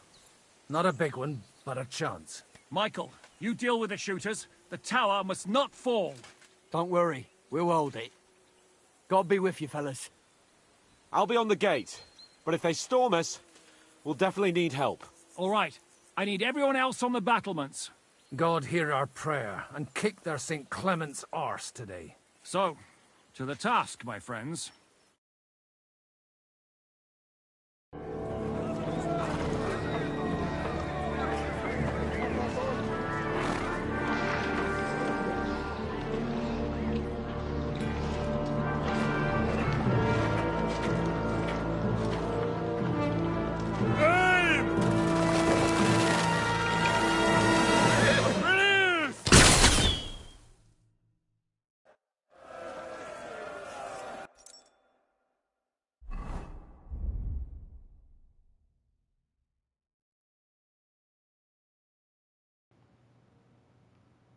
Not a big one, but a chance. Michael, you deal with the shooters. The tower must not fall. Don't worry. We'll hold it. God be with you, fellas. I'll be on the gate. But if they storm us, we'll definitely need help. All right. I need everyone else on the battlements. God hear our prayer, and kick their St. Clement's arse today. So, to the task, my friends.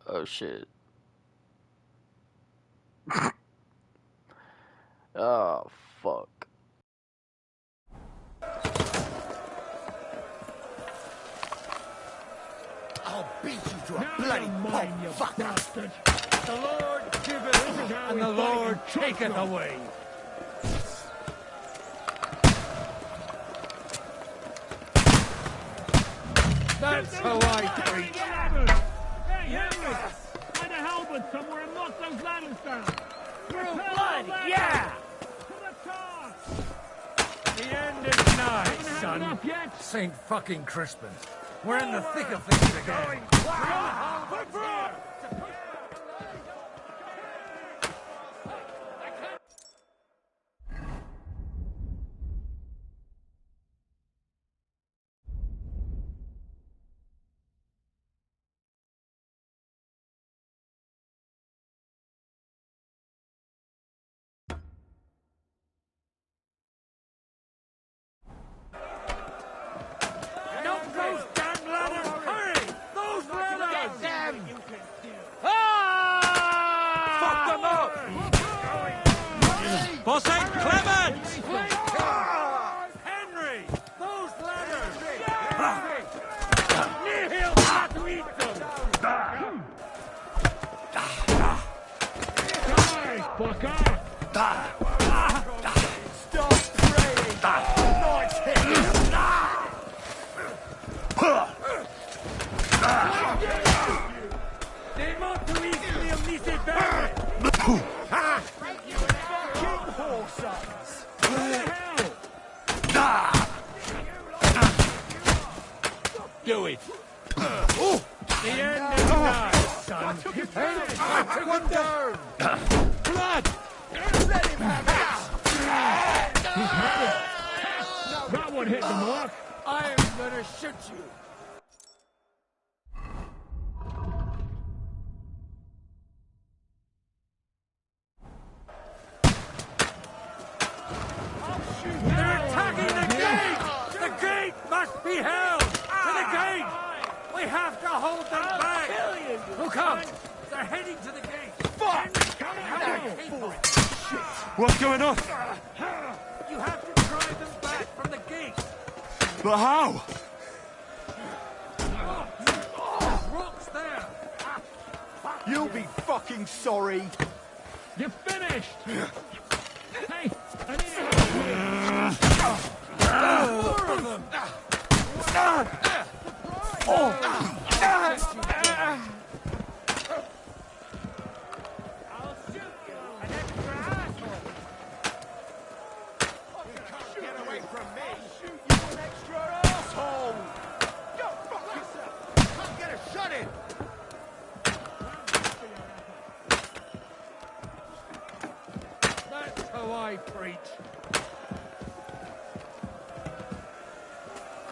Oh shit. Oh fuck. I'll beat you to a bloody pulp, fucker! The Lord giveth, and the Lord taketh away. That's how I preach. Hey, Henry! Find a halberd somewhere and knock those ladders down. Through blood, yeah! To the task! The end is nigh, Haven't had son. enough yet? Saint fucking Crispin. We're in the thick of things again. Do it. The end is nigh, son. You finished. One down. Blood! Let him have it! That one hit the mark. I am gonna shoot you. They're attacking the gate! The gate must be held! To the gate! We have to hold them back! Who comes? They're heading to the gate! Fuck! What's going on? You have to drive them back from the gate! But how? Rocks there! You'll be fucking sorry. You're finished. Hey, I need More of them! I'll shoot you, an extra asshole! Get away from me! Shoot you, an extra asshole! Go fuck yourself! Can't get a shot in! That's how I preach.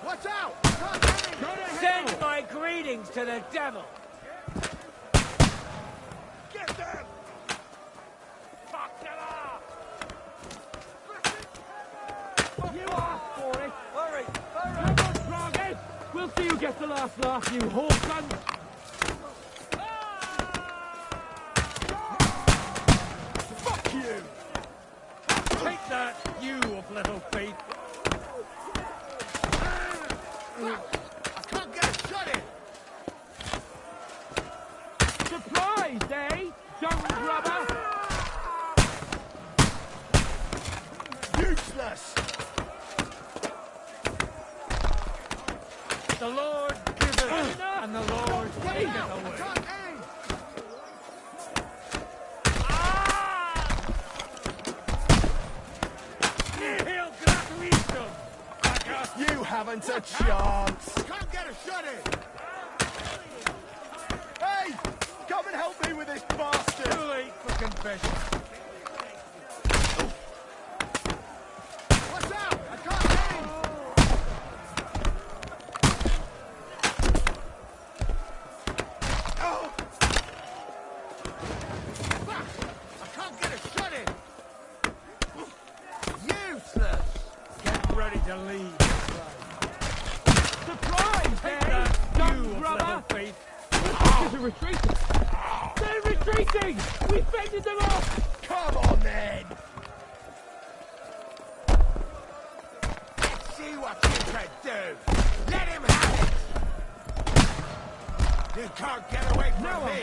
Watch out! Can't aim! Send my greetings to the devil! Get them! Fuck them up! You asked for it! Hurry! Hurry! Come on, Froggy. We'll see who gets the last laugh, you whoreson. Fuck you! Take that, you of little faith! I can't get a shot in! Surprised, eh? Dung rubber. Useless! The Lord giveth, and the Lord taketh away. Can't aim! He'll gratuito! You haven't a chance! Can't get a shot in! Hey! Come and help me with this bastard! Too late for confession. Watch out! I can't aim! Oh! Fuck! I can't get a shot in! Useless! Get ready to leave. Surprised, Take eh? that, you Dung of rubber. little faith. They're retreating. They're retreating. We fended them off. Come on, then! Let's see what you can do! Let him have it! You can't get away from me!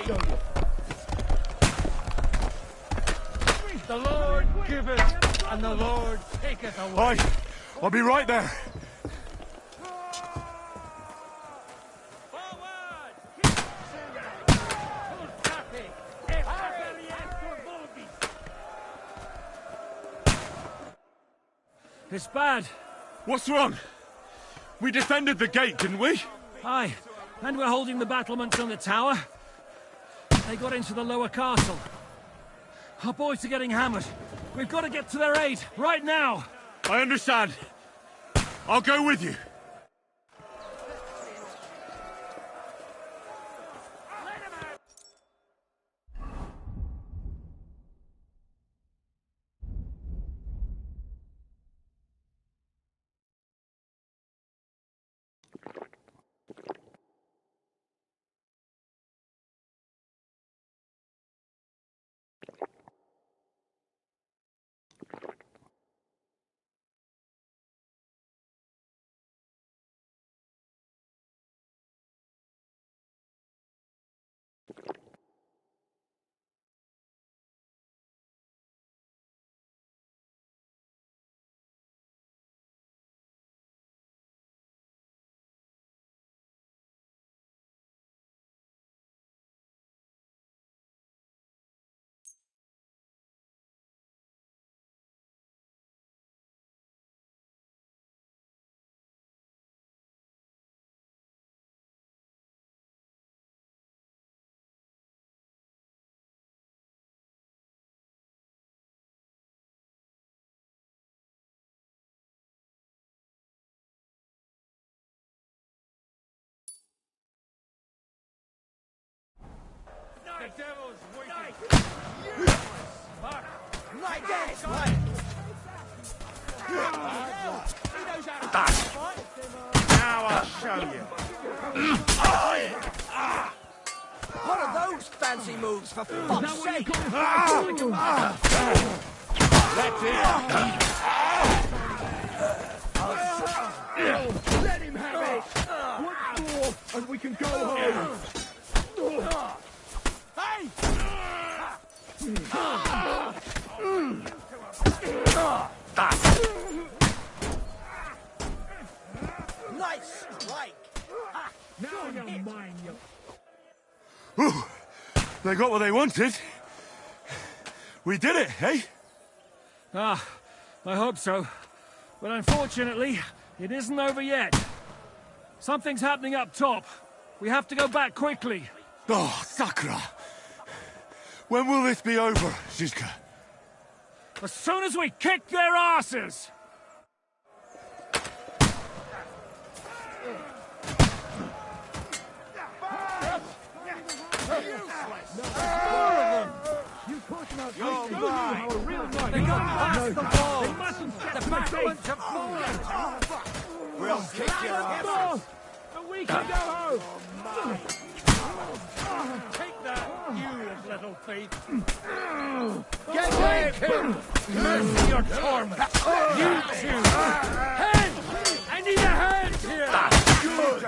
The Lord giveth, and the Lord taketh away. Aye, I'll be right there. It's bad. What's wrong? We defended the gate, didn't we? Aye, and we're holding the battlements on the tower. They got into the lower castle. Our boys are getting hammered. We've got to get to their aid, right now. I understand. I'll go with you. devil's wicked. Like this, like. He knows how to fight. Now I'll show you. What are those fancy moves, for fuck's sake? That's it. Let him have it. One more, and we can go home. Hey! Nice strike. Now you're mine, you. Ooh, they got what they wanted. We did it, eh? Ah, I hope so. But unfortunately, it isn't over yet. Something's happening up top. We have to go back quickly. Oh, Sakra! When will this be over, Zizka? As soon as we kick their asses! They got past the walls. The battlements have fallen. We'll kick your ass. And we can go home. Take that, you little thief. Get away, kid. Mercy your torment. You two. Hands! I need a hand here. Good.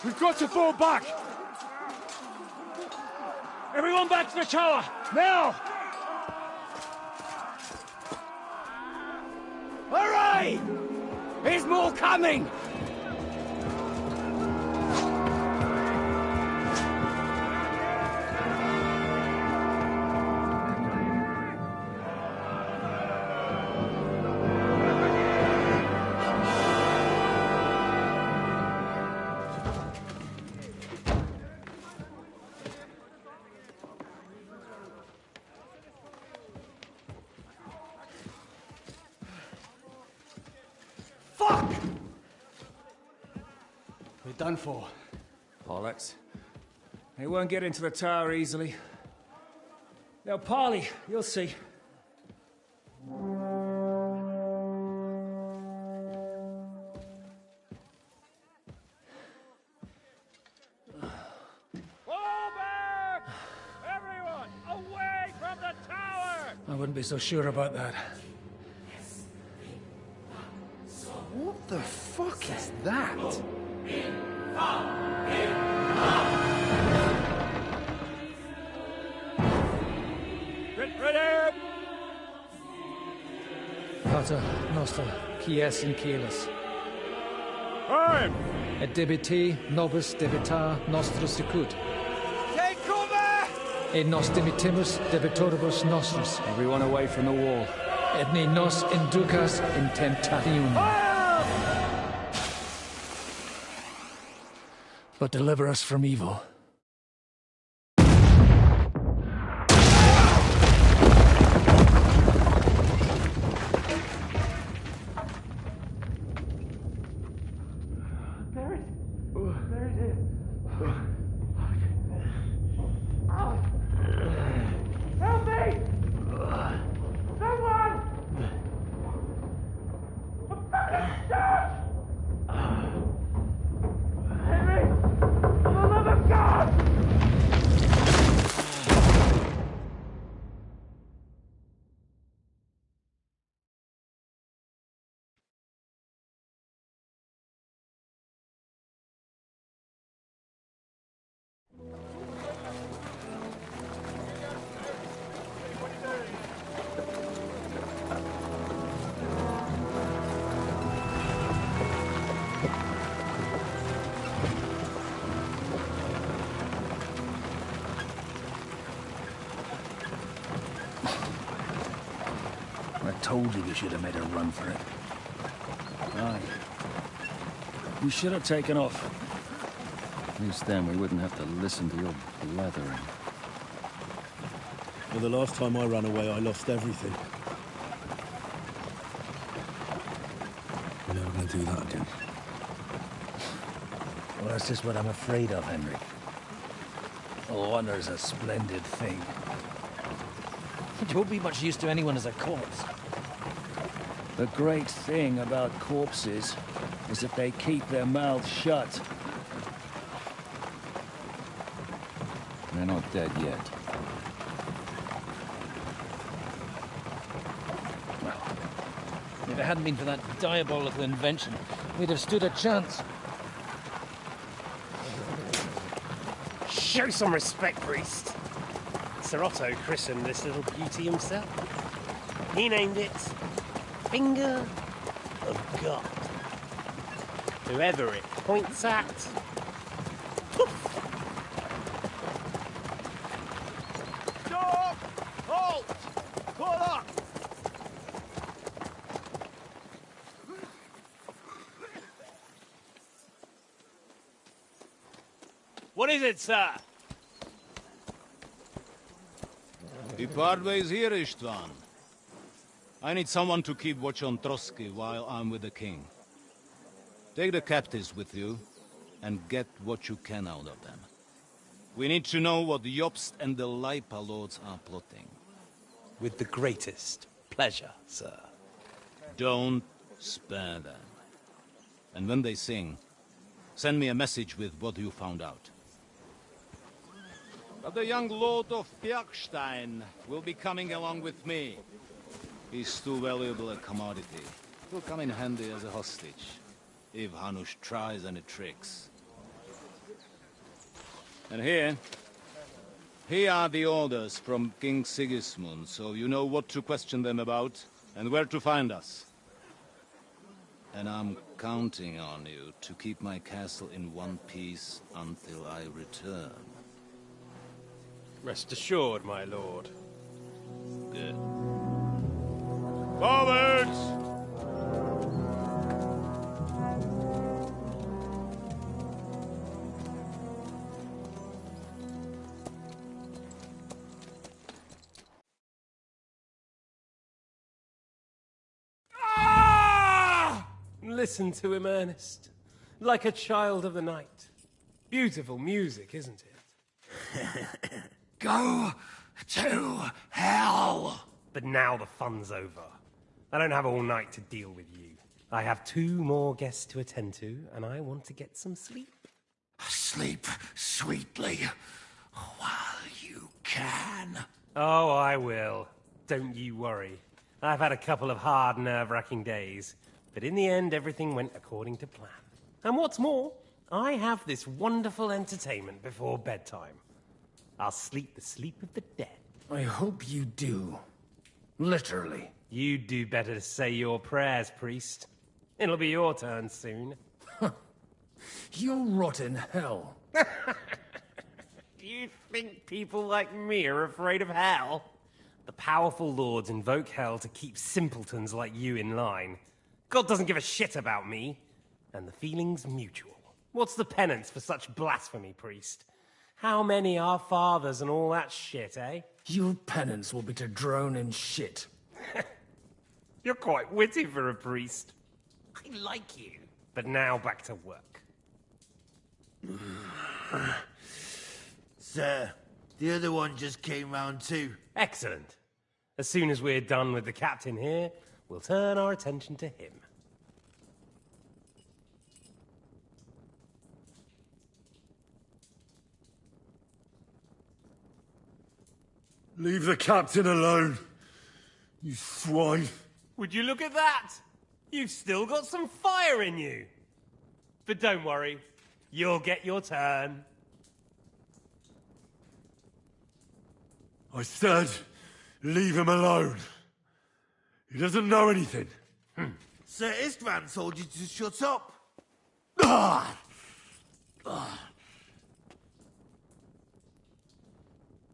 We've got to fall back! Everyone back to the tower! Now! Hooray! There's more coming! We're done for. Bollocks. They won't get into the tower easily. They'll parley, you'll see. I wouldn't be so sure about that. What the fuck is that? Ready! Pater Noster, Kies in Kelis. Time! Et debiti nobis debitar nostros sicut. Take cover! Et nos dimitimus debitoribus nostris. Everyone away from the wall. Et ne nos inducas in temptationem. But deliver us from evil. I told you we should have made a run for it. Aye. We should have taken off. At least then we wouldn't have to listen to your blathering. Well, the last time I ran away, I lost everything. We're never gonna do that again. Well, that's just what I'm afraid of, Henry. Honor's a splendid thing. It won't be much use to anyone as a corpse. The great thing about corpses is that they keep their mouths shut. They're not dead yet. Well, if it hadn't been for that diabolical invention, we'd have stood a chance. Show some respect, priest. Sir Otto christened this little beauty himself. He named it Finger of God. Whoever it points at, poof. Stop! Halt! Pull up! What is it, sir? We part ways here, Istvan. I need someone to keep watch on Trotsky while I'm with the king. Take the captives with you, and get what you can out of them. We need to know what Jobst and the Leipa lords are plotting. With the greatest pleasure, sir. Don't spare them. And when they sing, send me a message with what you found out. But the young lord of Bjergstein will be coming along with me. He's too valuable a commodity. He'll come in handy as a hostage, if Hanush tries any tricks. And here are the orders from King Sigismund, so you know what to question them about, and where to find us. And I'm counting on you to keep my castle in one piece until I return. Rest assured, my lord. Good. Forwards! Listen to him, Ernest. Like a child of the night. Beautiful music, isn't it? Go to hell! But now the fun's over. I don't have all night to deal with you. I have 2 more guests to attend to, and I want to get some sleep. Sleep sweetly while you can. Oh, I will. Don't you worry. I've had a couple of hard, nerve-wracking days, but in the end, everything went according to plan. And what's more, I have this wonderful entertainment before bedtime. I'll sleep the sleep of the dead. I hope you do. Literally. You'd do better to say your prayers, priest. It'll be your turn soon. You'll rot in hell. Do you think people like me are afraid of hell? The powerful lords invoke hell to keep simpletons like you in line. God doesn't give a shit about me, and the feeling's mutual. What's the penance for such blasphemy, priest? How many are fathers and all that shit, eh? Your penance will be to drown in shit. You're quite witty for a priest. I like you. But now back to work. Sir, the other one just came round too. Excellent. As soon as we're done with the captain here, we'll turn our attention to him. Leave the captain alone, you swine. Would you look at that? You've still got some fire in you. But don't worry, you'll get your turn. I said, leave him alone. He doesn't know anything. Sir Istvan told you to shut up.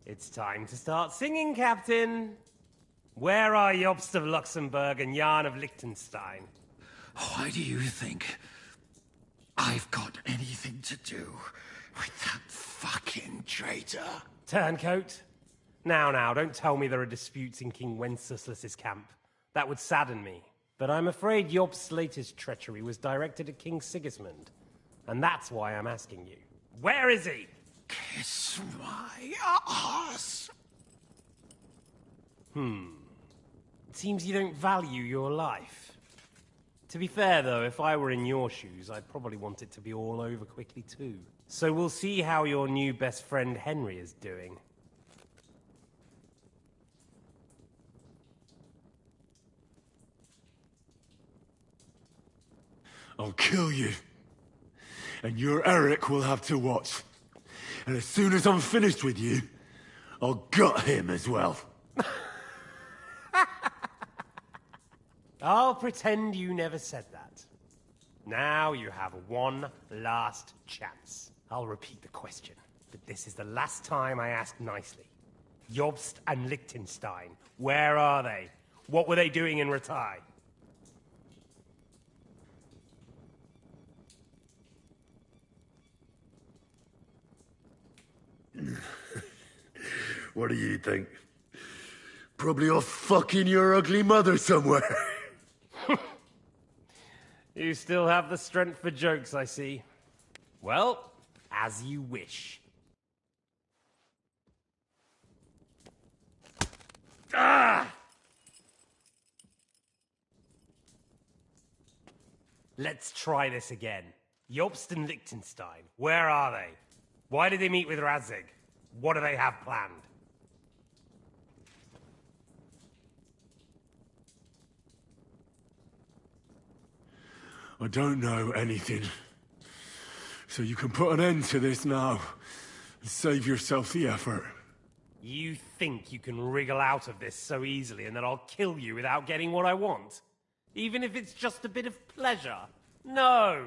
It's time to start singing, Captain. Where are Jobst of Luxembourg and Jan of Liechtenstein? Why do you think I've got anything to do with that fucking traitor? Turncoat, Now, don't tell me there are disputes in King Wenceslas's camp. That would sadden me. But I'm afraid Jobst's latest treachery was directed at King Sigismund. And that's why I'm asking you. Where is he? Kiss my ass. It seems you don't value your life. To be fair, though, if I were in your shoes, I'd probably want it to be all over quickly, too. So we'll see how your new best friend Henry is doing. I'll kill you. And your Eric will have to watch. And as soon as I'm finished with you, I'll gut him as well. I'll pretend you never said that. Now you have one last chance. I'll repeat the question, but this is the last time I ask nicely. Jobst and Liechtenstein, where are they? What were they doing in Ratai? What do you think? Probably off fucking your ugly mother somewhere. You still have the strength for jokes, I see. Well, as you wish. Ah! Let's try this again. Jobst and Liechtenstein, where are they? Why did they meet with Radzig? What do they have planned? I don't know anything. So you can put an end to this now and save yourself the effort. You think you can wriggle out of this so easily and that I'll kill you without getting what I want? Even if it's just a bit of pleasure? No.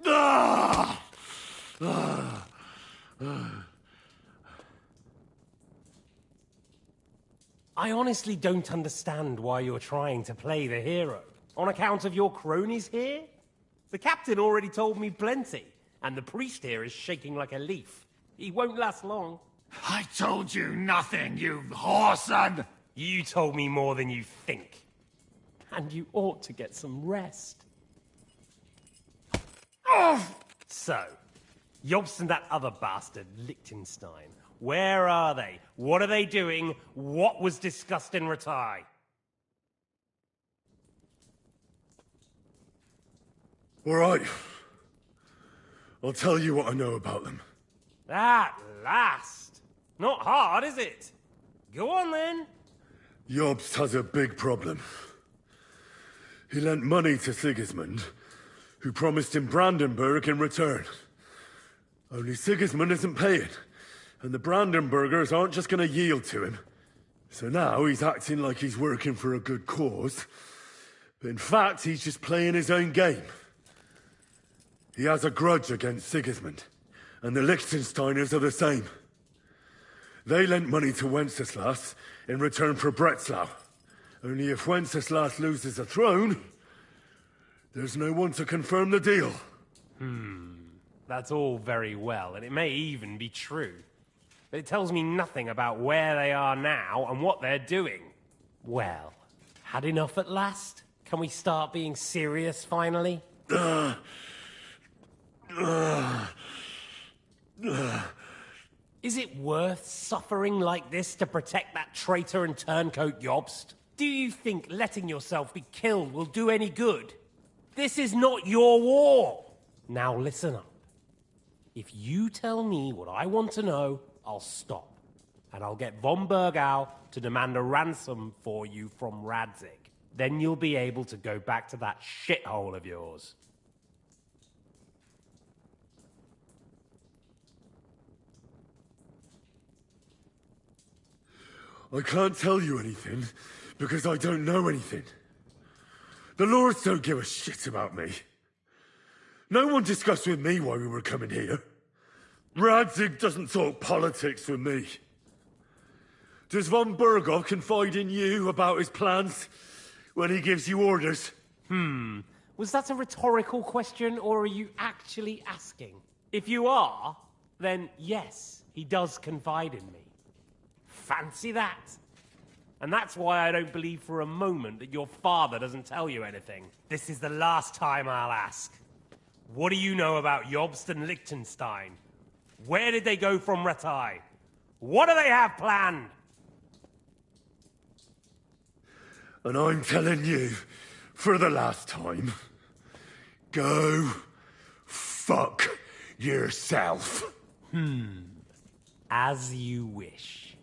Ah! I honestly don't understand why you're trying to play the hero. On account of your cronies here? The captain already told me plenty, and the priest here is shaking like a leaf. He won't last long. I told you nothing, you whoreson! You told me more than you think. And you ought to get some rest. So, Jobst and that other bastard, Liechtenstein, where are they? What are they doing? What was discussed in Ratai? All right. I'll tell you what I know about them. At last! Not hard, is it? Go on, then. Jobst has a big problem. He lent money to Sigismund, who promised him Brandenburg in return. Only Sigismund isn't paying, and the Brandenburgers aren't just going to yield to him. So now he's acting like he's working for a good cause, but in fact he's just playing his own game. He has a grudge against Sigismund, and the Liechtensteiners are the same. They lent money to Wenceslas in return for Breslau. Only if Wenceslas loses the throne, there's no one to confirm the deal. That's all very well, and it may even be true. But it tells me nothing about where they are now and what they're doing. Well, had enough at last? Can we start being serious finally? Is it worth suffering like this to protect that traitor and turncoat Jobst? Do you think letting yourself be killed will do any good? This is not your war! Now listen up. If you tell me what I want to know, I'll stop. And I'll get von Bergau to demand a ransom for you from Radzig. Then you'll be able to go back to that shithole of yours. I can't tell you anything, because I don't know anything. The Lords don't give a shit about me. No one discussed with me why we were coming here. Radzig doesn't talk politics with me. Does von Bergov confide in you about his plans when he gives you orders? Was that a rhetorical question, or are you actually asking? If you are, then yes, he does confide in me. Fancy that. And that's why I don't believe for a moment that your father doesn't tell you anything. This is the last time I'll ask. What do you know about Jobst and Liechtenstein? Where did they go from Ratai? What do they have planned? And I'm telling you, for the last time, go fuck yourself. As you wish.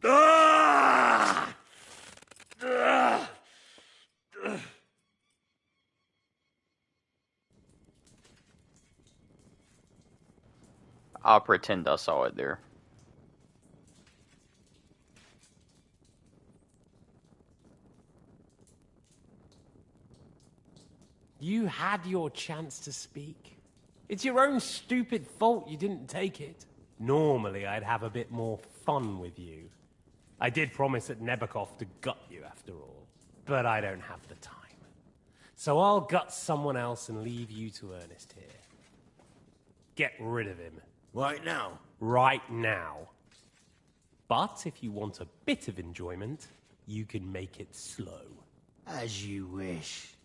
Ah! Ah! I'll pretend I saw it there. You had your chance to speak. It's your own stupid fault you didn't take it. Normally, I'd have a bit more fun with you. I did promise at Nebakov to gut you after all, but I don't have the time. So I'll gut someone else and leave you to Ernest here. Get rid of him. Right now? Right now. But if you want a bit of enjoyment, you can make it slow. As you wish.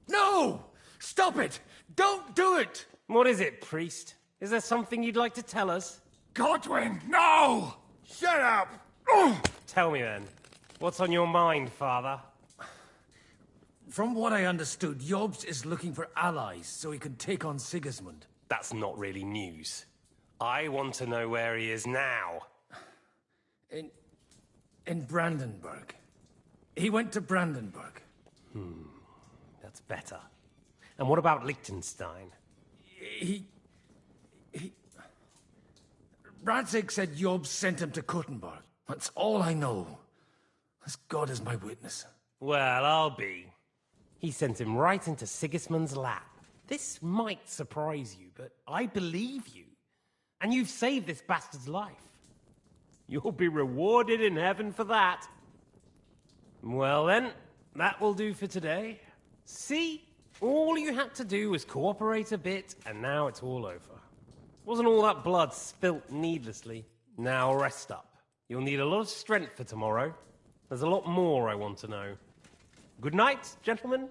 No! Stop it! Don't do it! What is it, priest? Is there something you'd like to tell us? Godwin, no! Shut up! Tell me then. What's on your mind, father? From what I understood, Jobst is looking for allies so he can take on Sigismund. That's not really news. I want to know where he is now. In Brandenburg. He went to Brandenburg. That's better. And what about Liechtenstein? Radzig said Jobst sent him to Kuttenberg. That's all I know. As God is my witness. Well, I'll be. He sent him right into Sigismund's lap. This might surprise you, but I believe you. And you've saved this bastard's life. You'll be rewarded in heaven for that. Well then, that will do for today. See? All you had to do was cooperate a bit, and now it's all over. Wasn't all that blood spilt needlessly. Now rest up. You'll need a lot of strength for tomorrow. There's a lot more I want to know. Good night, gentlemen.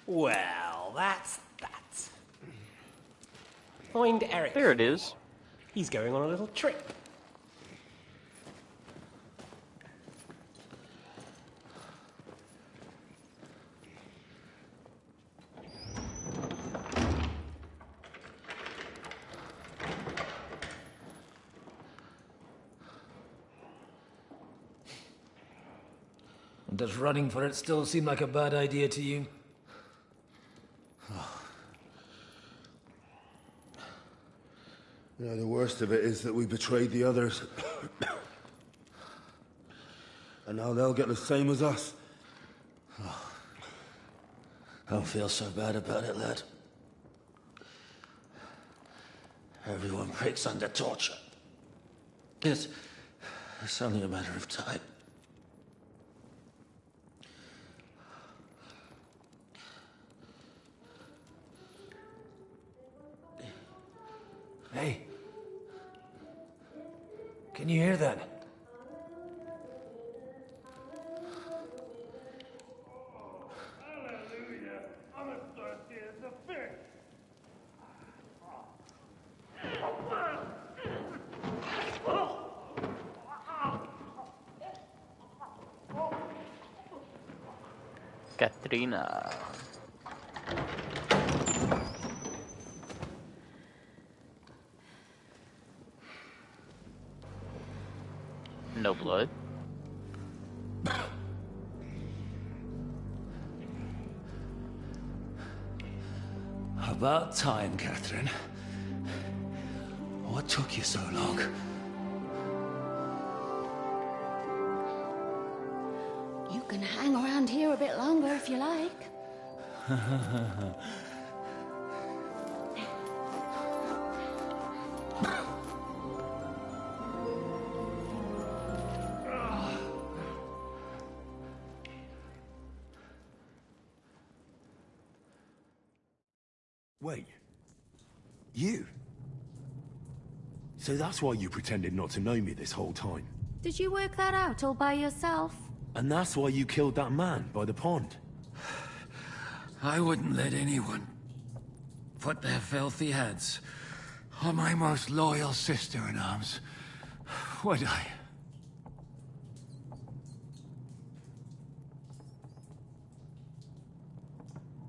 Well, that's that. Find Eric. There it is. He's going on a little trip. Does running for it still seem like a bad idea to you? You know, the worst of it is that we betrayed the others. And now they'll get the same as us. Don't feel so bad about it, lad. Everyone breaks under torture. It's only a matter of time. Hey. Can you hear that? Hallelujah. I'm as thirsty as a fish. Katrina. No blood. About time, Catherine. What What took you so long? You can hang around here a bit longer if you like. Wait. You? So that's why you pretended not to know me this whole time? Did you work that out all by yourself? And that's why you killed that man by the pond? I wouldn't let anyone put their filthy hands on my most loyal sister-in-arms, would I?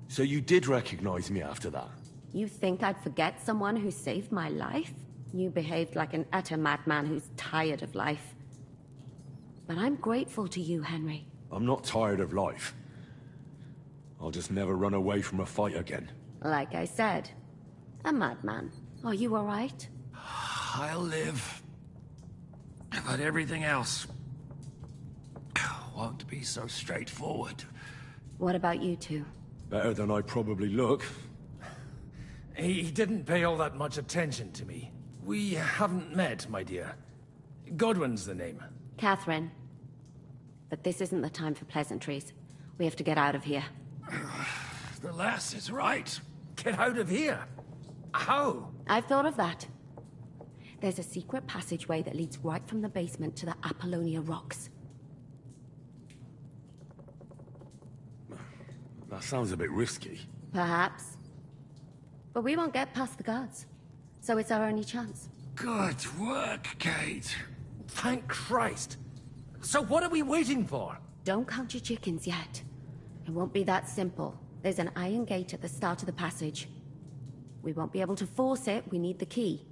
So you did recognize me after that? You think I'd forget someone who saved my life? You behaved like an utter madman who's tired of life. But I'm grateful to you, Henry. I'm not tired of life. I'll just never run away from a fight again. Like I said, a madman. Are you all right? I'll live. But everything else won't be so straightforward. What about you two? Better than I probably look. He didn't pay all that much attention to me. We haven't met, my dear. Godwin's the name. Catherine. But this isn't the time for pleasantries. We have to get out of here. The lass is right. Get out of here? How? I've thought of that. There's a secret passageway that leads right from the basement to the Apollonia Rocks. That sounds a bit risky. Perhaps. But we won't get past the guards. So it's our only chance. Good work, Kate. Thank Christ. So what are we waiting for? Don't count your chickens yet. It won't be that simple. There's an iron gate at the start of the passage. We won't be able to force it. We need the key.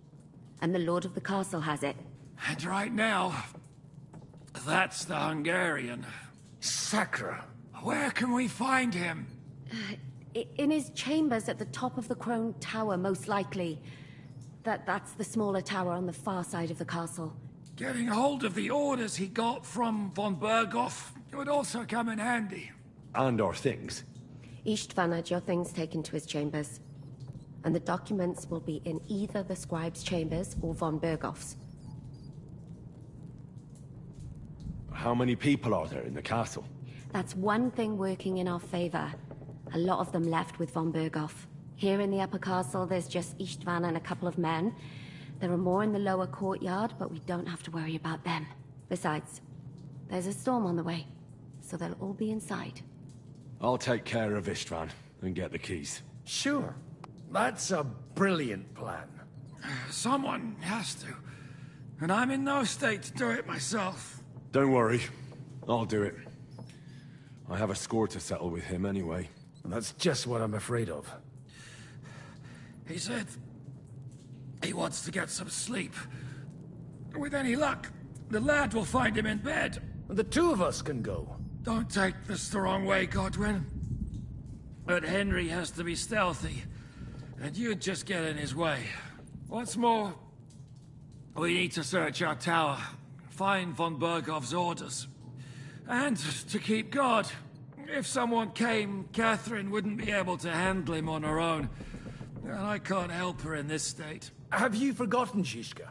And the Lord of the Castle has it. And right now, that's the Hungarian. Sacra. Where can we find him? In his chambers at the top of the Crone Tower, most likely. That's the smaller tower on the far side of the castle. Getting hold of the orders he got from von Berghoff would also come in handy. And our things. Istvan had your things taken to his chambers. And the documents will be in either the scribe's chambers or von Berghoff's. How many people are there in the castle? That's one thing working in our favor. A lot of them left with von Berghoff. Here in the upper castle, there's just Istvan and a couple of men. There are more in the lower courtyard, but we don't have to worry about them. Besides, there's a storm on the way, so they'll all be inside. I'll take care of Istvan and get the keys. Sure. That's a brilliant plan. Someone has to. And I'm in no state to do it myself. Don't worry. I'll do it. I have a score to settle with him anyway. And that's just what I'm afraid of. He said he wants to get some sleep. With any luck, the lad will find him in bed. The two of us can go. Don't take this the wrong way, Godwin. But Henry has to be stealthy, and you'd just get in his way. What's more, we need to search our tower, find von Berghoff's orders, and to keep guard. If someone came, Catherine wouldn't be able to handle him on her own. And I can't help her in this state. Have you forgotten, Zizka?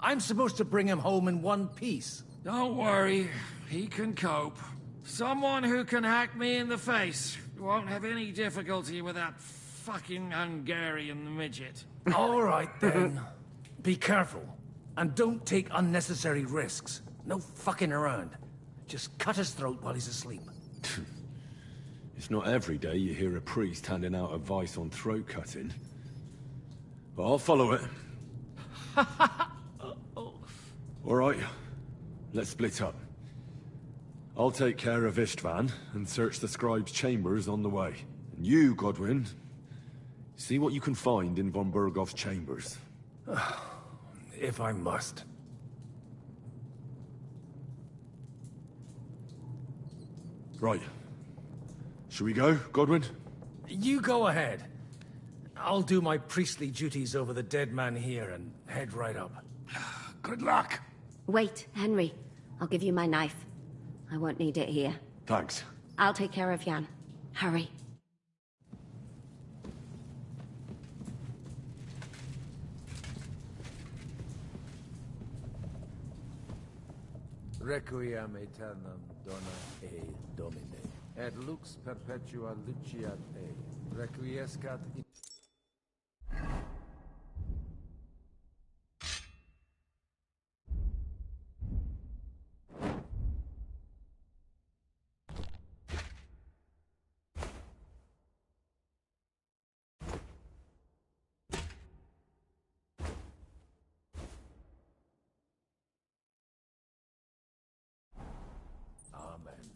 I'm supposed to bring him home in one piece. Don't worry, he can cope. Someone who can hack me in the face won't have any difficulty with that fucking Hungarian midget. All right, then. Be careful. And don't take unnecessary risks. No fucking around. Just cut his throat while he's asleep. It's not every day you hear a priest handing out advice on throat cutting. But I'll follow it. All right, let's split up. I'll take care of Istvan and search the scribe's chambers on the way. And you, Godwin, see what you can find in von Berghoff's chambers. If I must. Right. Should we go, Godwin? You go ahead. I'll do my priestly duties over the dead man here and head right up. Good luck. Wait, Henry. I'll give you my knife. I won't need it here. Thanks. I'll take care of Jan. Hurry. Requiem aeternam dona e domine, et lux perpetua luciat e, requiescat in... Amen.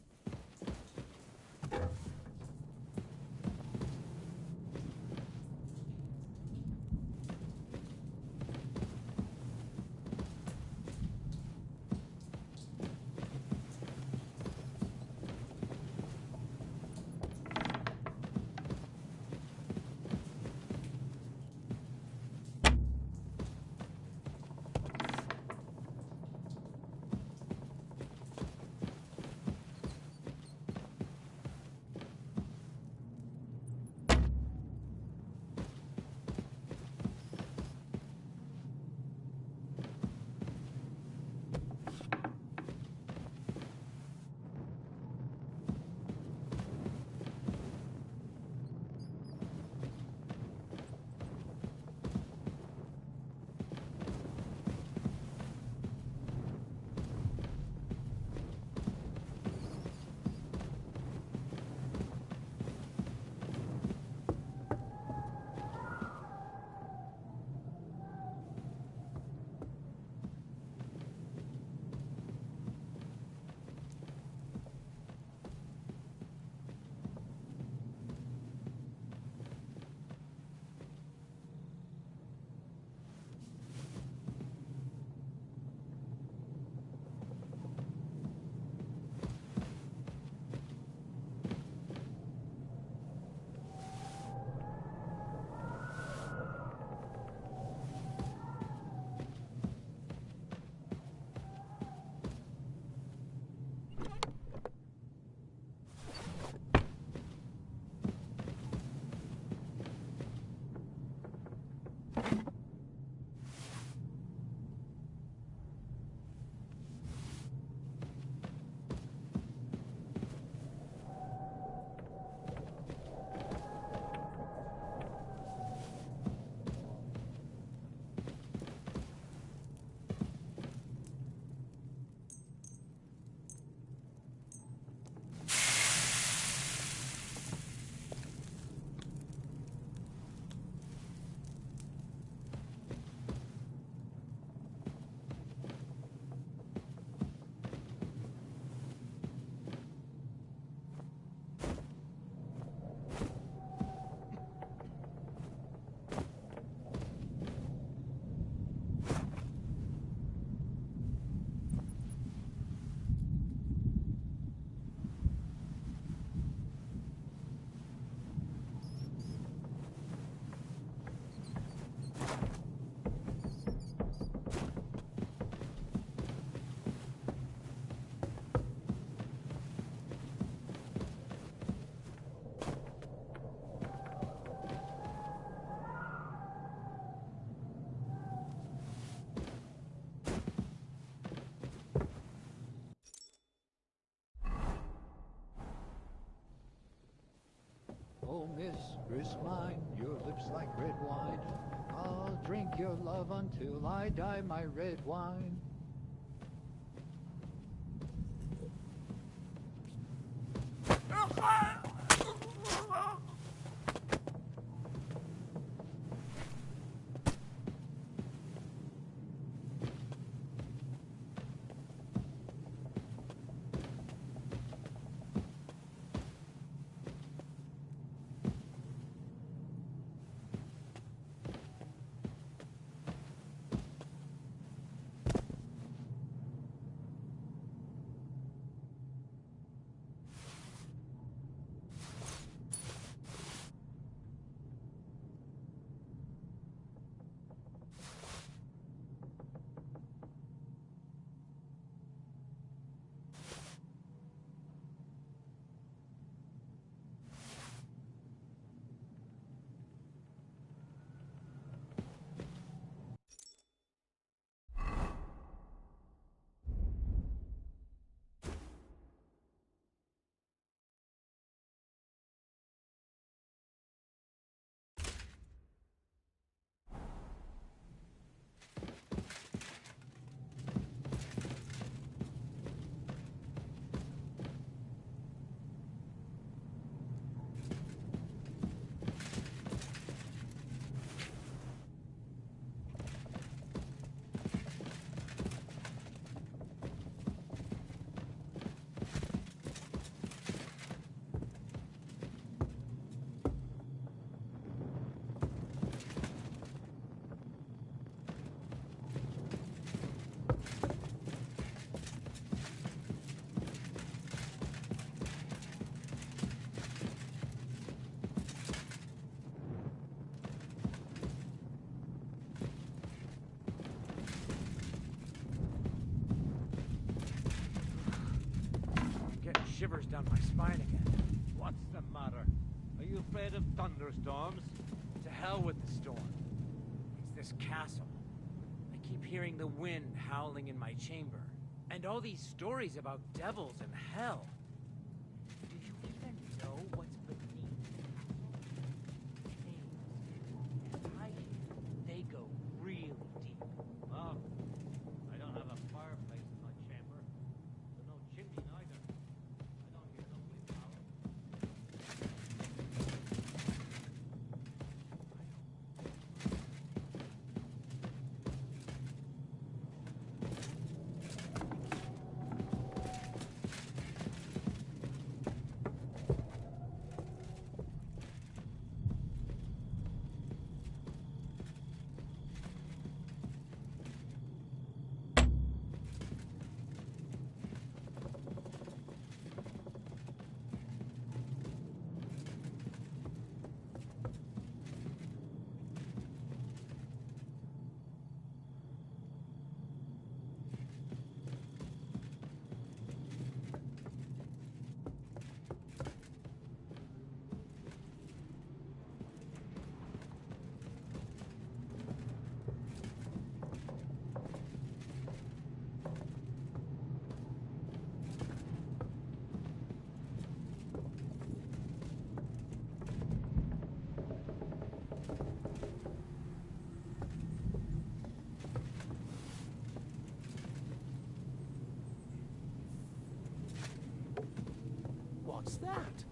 Oh, mistress mine, your lips like red wine. I'll drink your love until I die, my red wine. shivers down my spine again. What's the matter? Are you afraid of thunderstorms? To hell with the storm. It's this castle. I keep hearing the wind howling in my chamber. And all these stories about devils and hell. Do you even know what's beneath? I hear they go really deep. Well, I don't have a fireplace in my chamber. There's no chimney either. I don't hear no wind howling. What's that?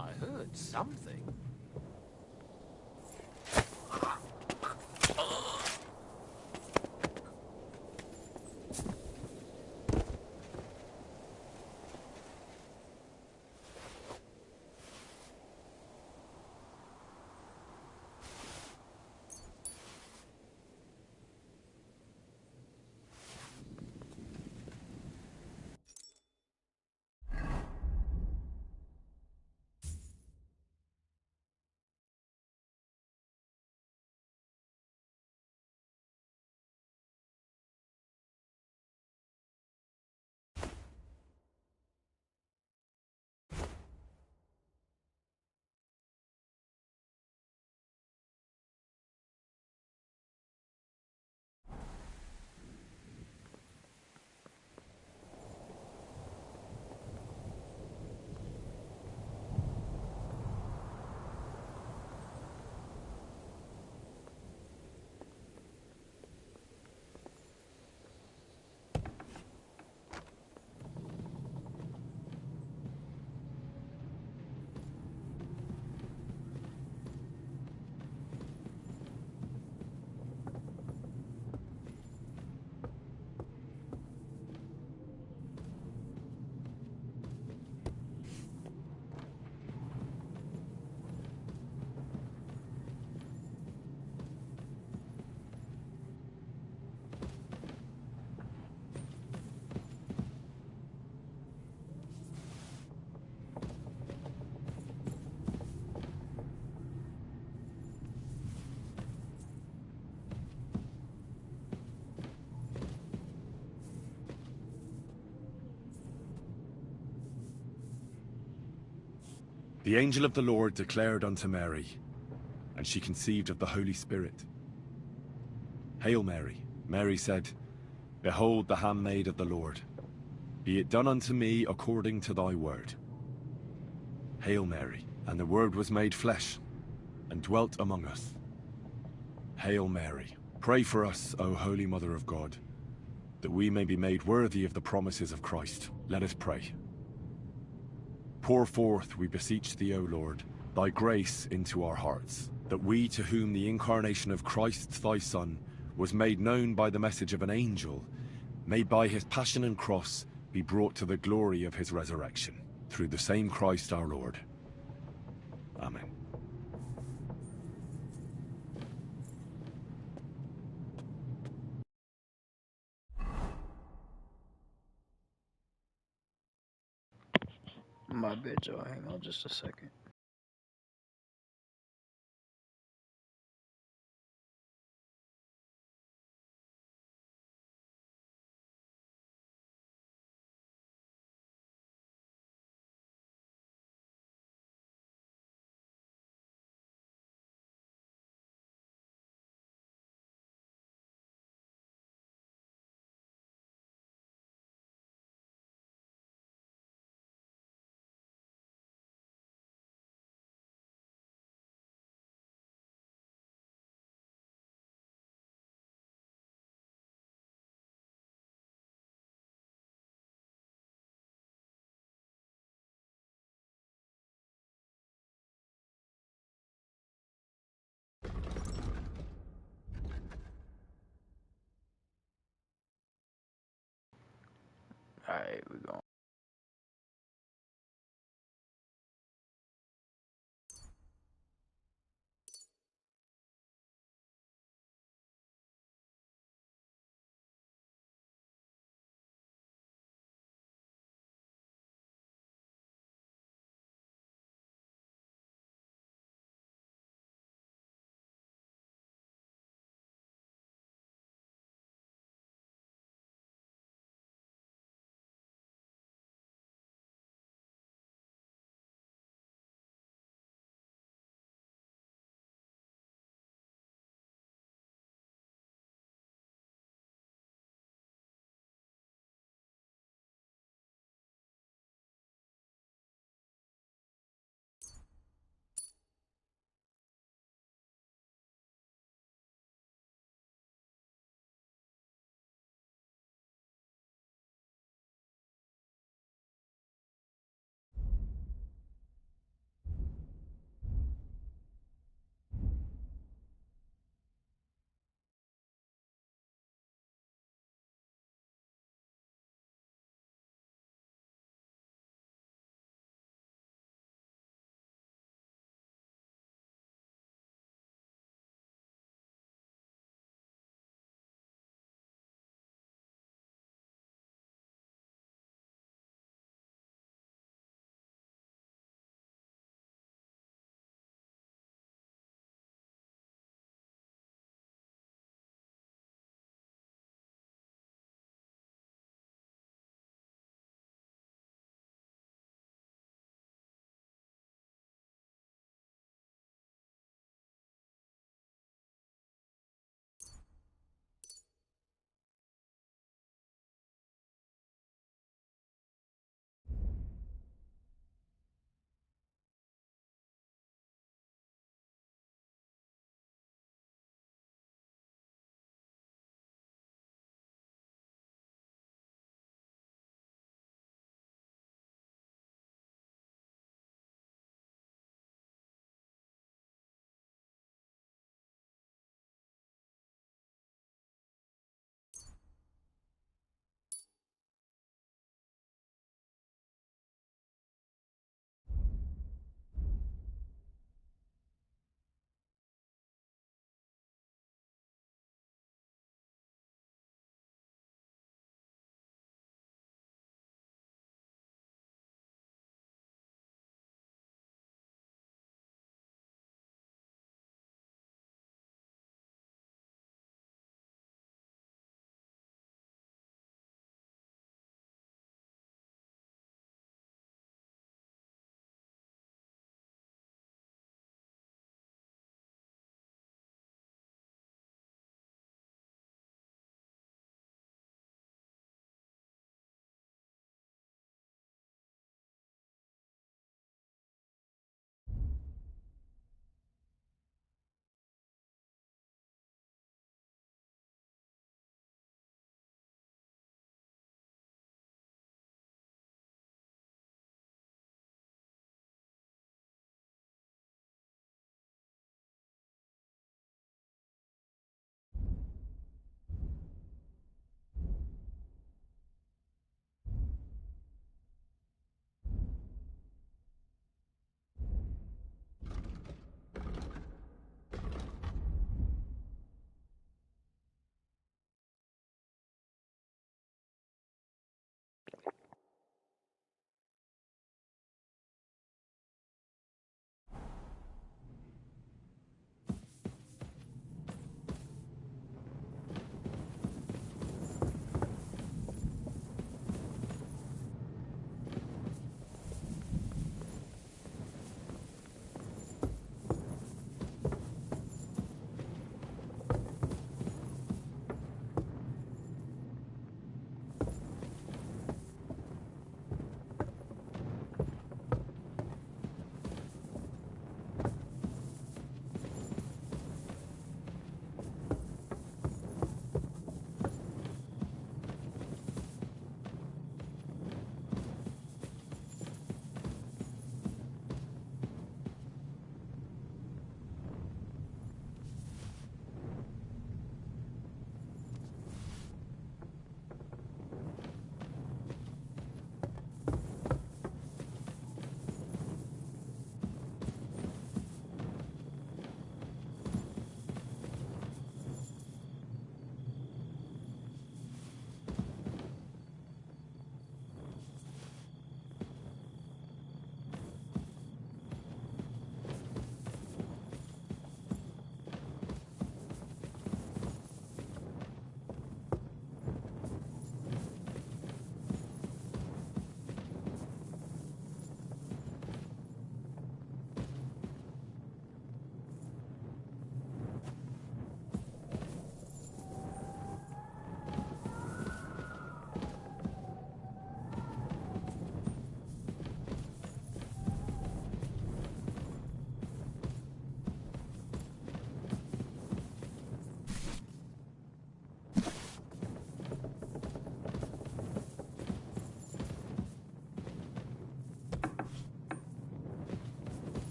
I heard something. The angel of the Lord declared unto Mary, and she conceived of the Holy Spirit. Hail Mary, Mary said, Behold the handmaid of the Lord. Be it done unto me according to thy word. Hail Mary, and the Word was made flesh, and dwelt among us. Hail Mary, pray for us, O Holy Mother of God, that we may be made worthy of the promises of Christ. Let us pray. Pour forth, we beseech thee, O Lord, thy grace into our hearts, that we, to whom the incarnation of Christ thy Son was made known by the message of an angel, may by his passion and cross be brought to the glory of his resurrection, through the same Christ our Lord. Amen. My bad, y'all. Hang on just a second. Alright, we going.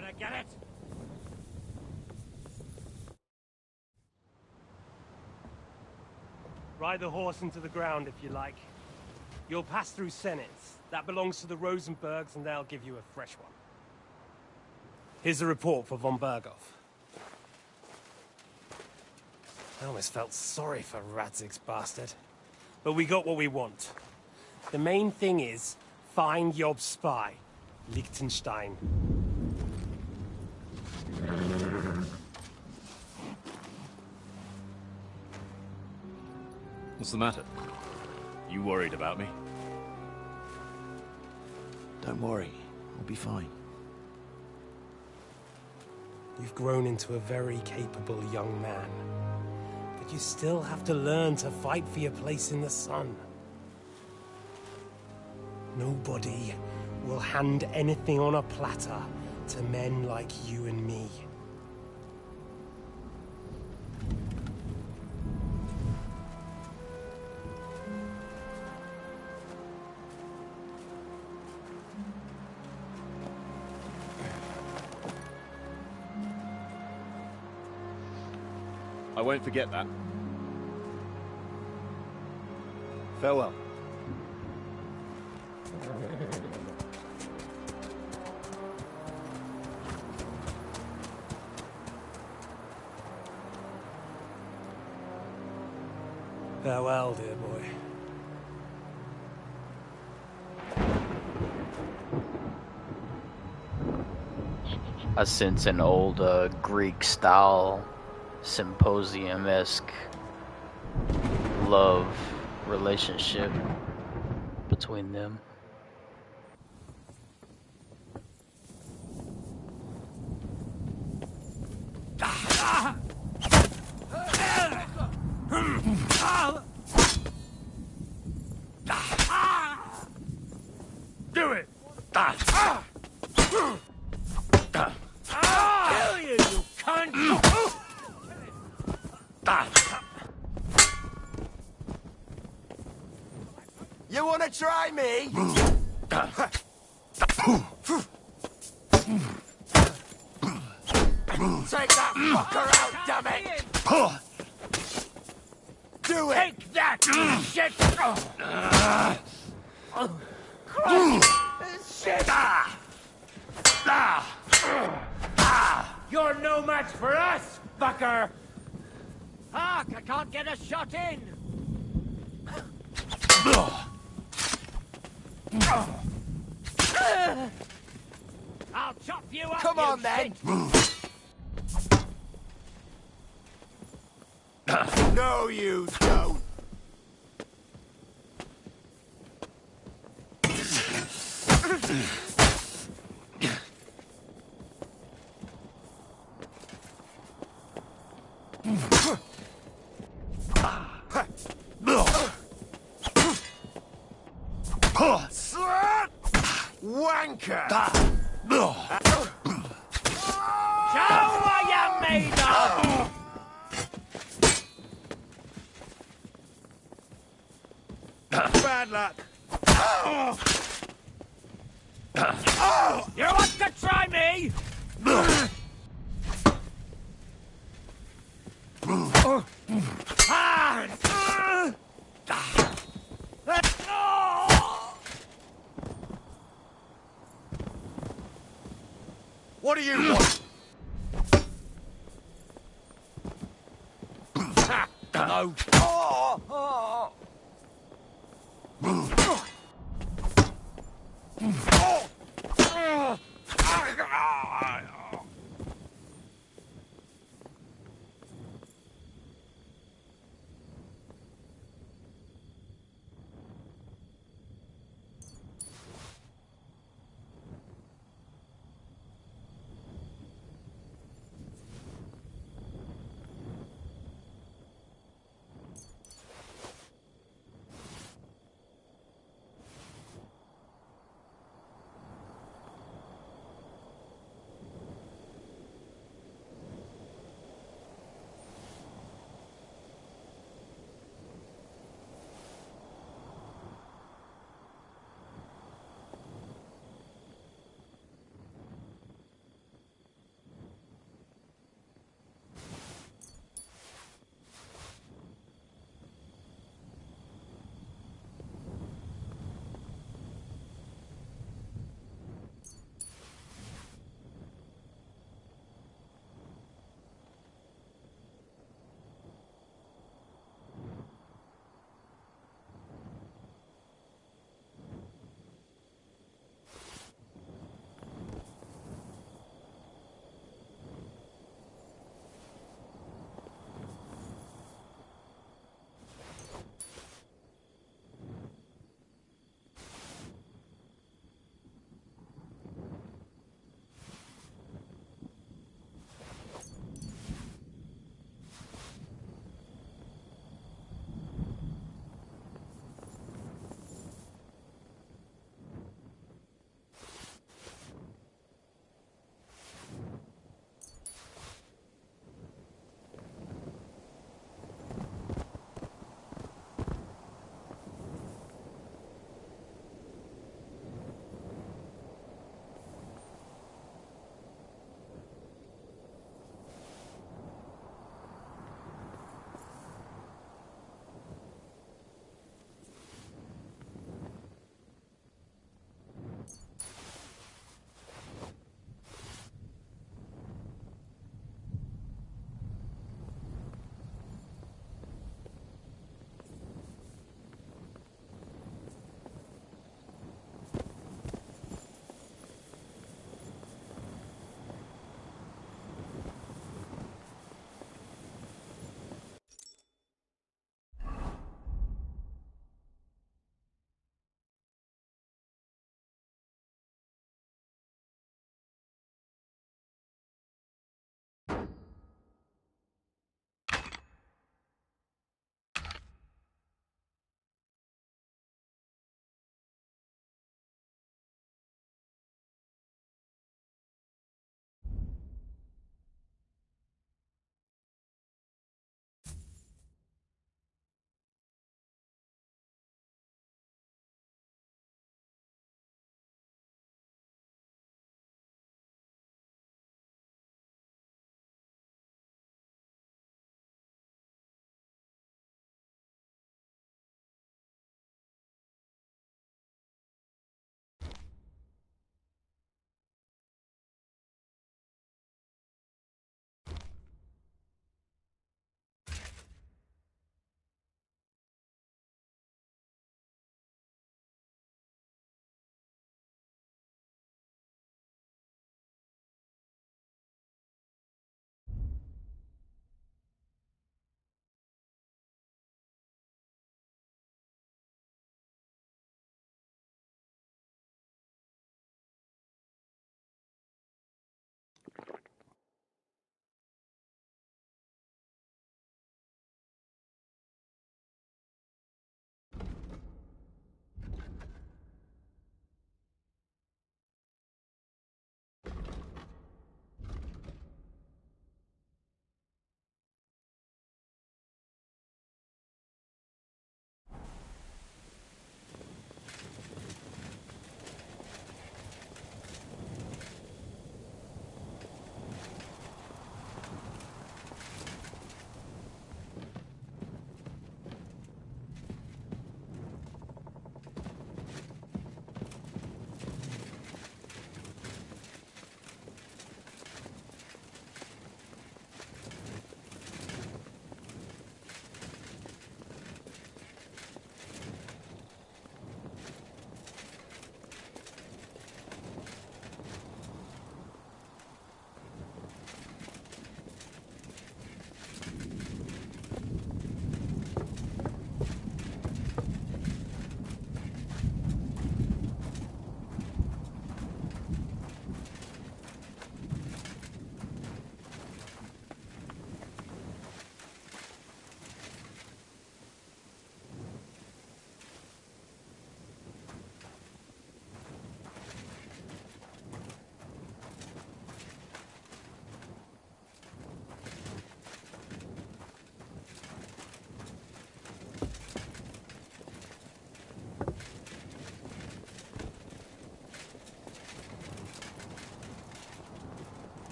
Gonna get it? Ride the horse into the ground if you like. You'll pass through Senates. That belongs to the Rosenbergs, and they'll give you a fresh one. Here's the report for von Berghoff. I almost felt sorry for Radzig's bastard. But we got what we want. The main thing is, find Job's spy, Liechtenstein. What's the matter? You worried about me? Don't worry, I'll be fine. You've grown into a very capable young man. But you still have to learn to fight for your place in the sun. Nobody will hand anything on a platter to men like you and me. I won't forget that. Farewell. Farewell, dear boy. I sense an old Greek-style symposium-esque love relationship between them. Do it! Kill you, you cunt! You wanna try me? Take that fucker out, damn it! Do it! Take that, you shit! Christ! Shit! You're no match for us, fucker! Hark! I can't get a shot in! I'll chop you up, Come on, then! No, you don't! Wanker! Show what you're made of! Bad luck! You want to try me? What do you want? No.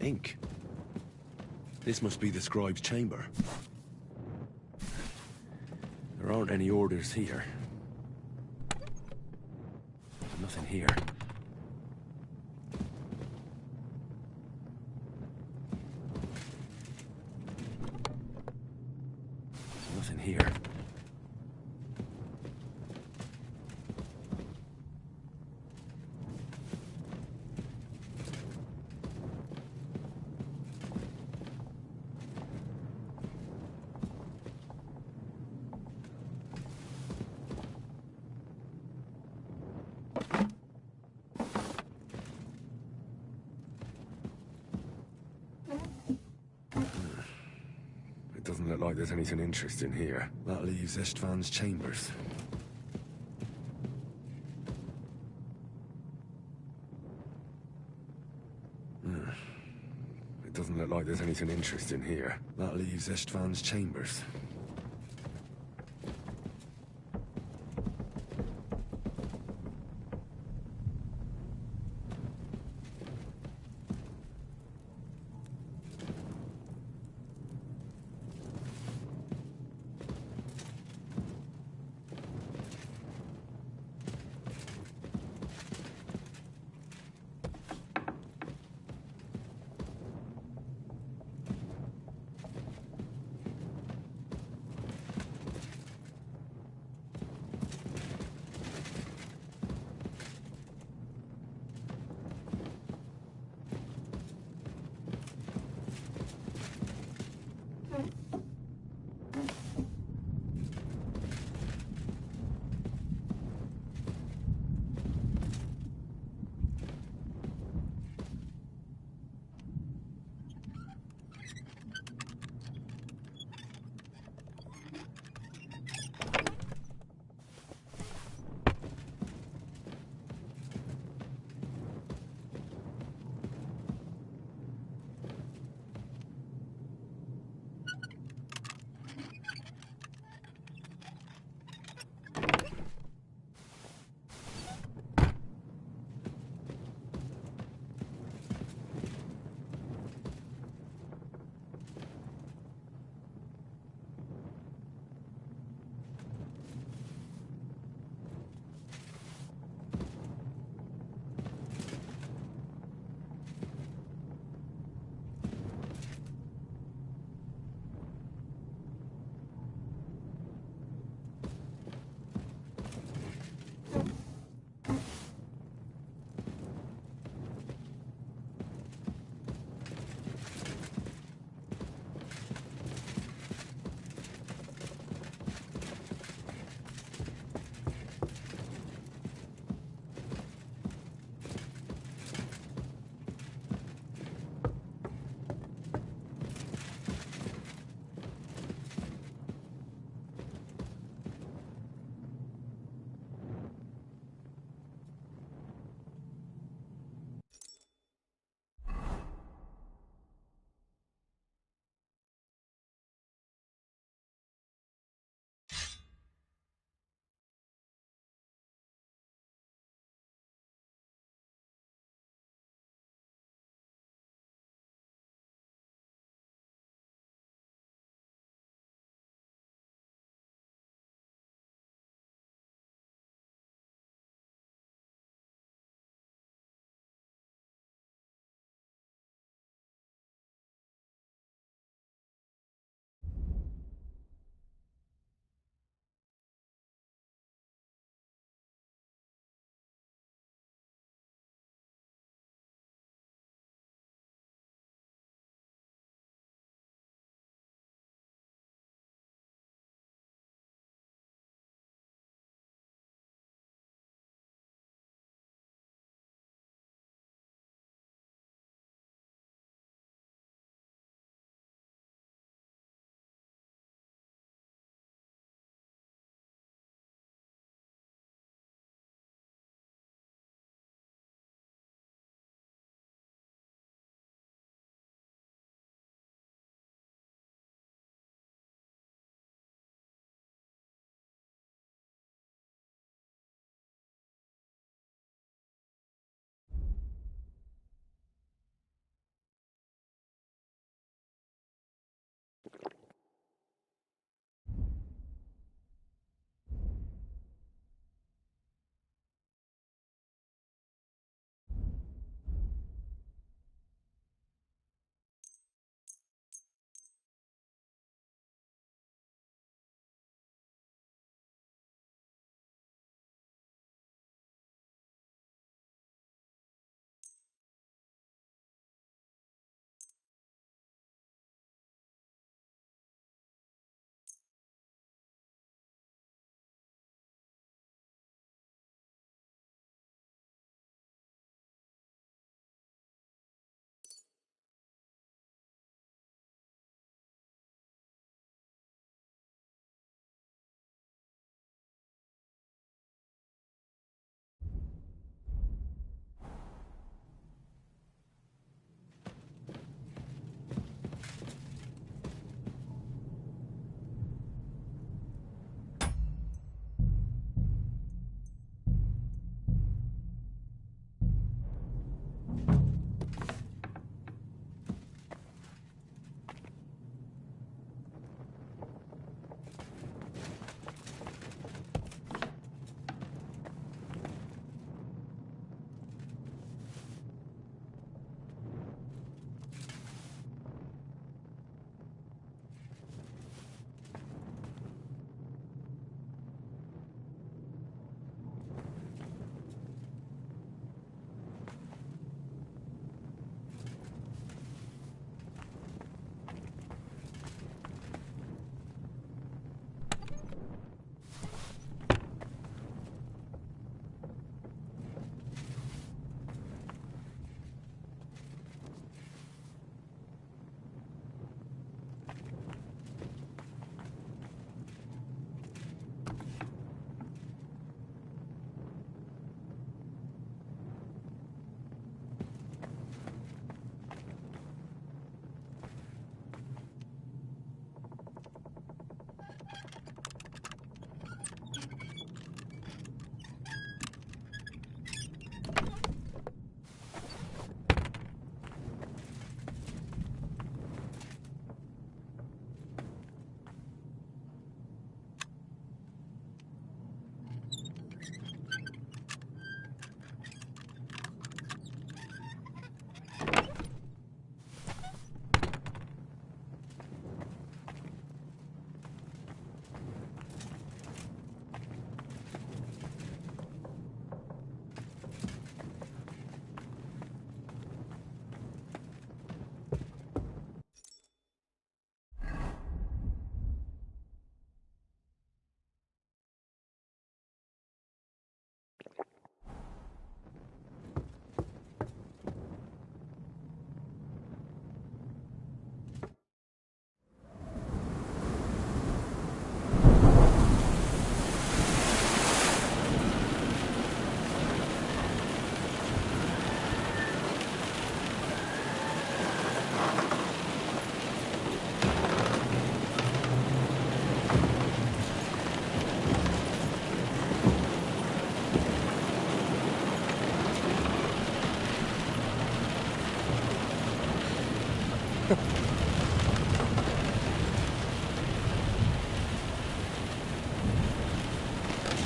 ink. This must be the scribe's chamber. There aren't any orders here. Nothing here. Nothing here. Doesn't look like there's anything interesting here. That leaves Istvan's chambers. It doesn't look like there's anything interesting here. That leaves Istvan's chambers.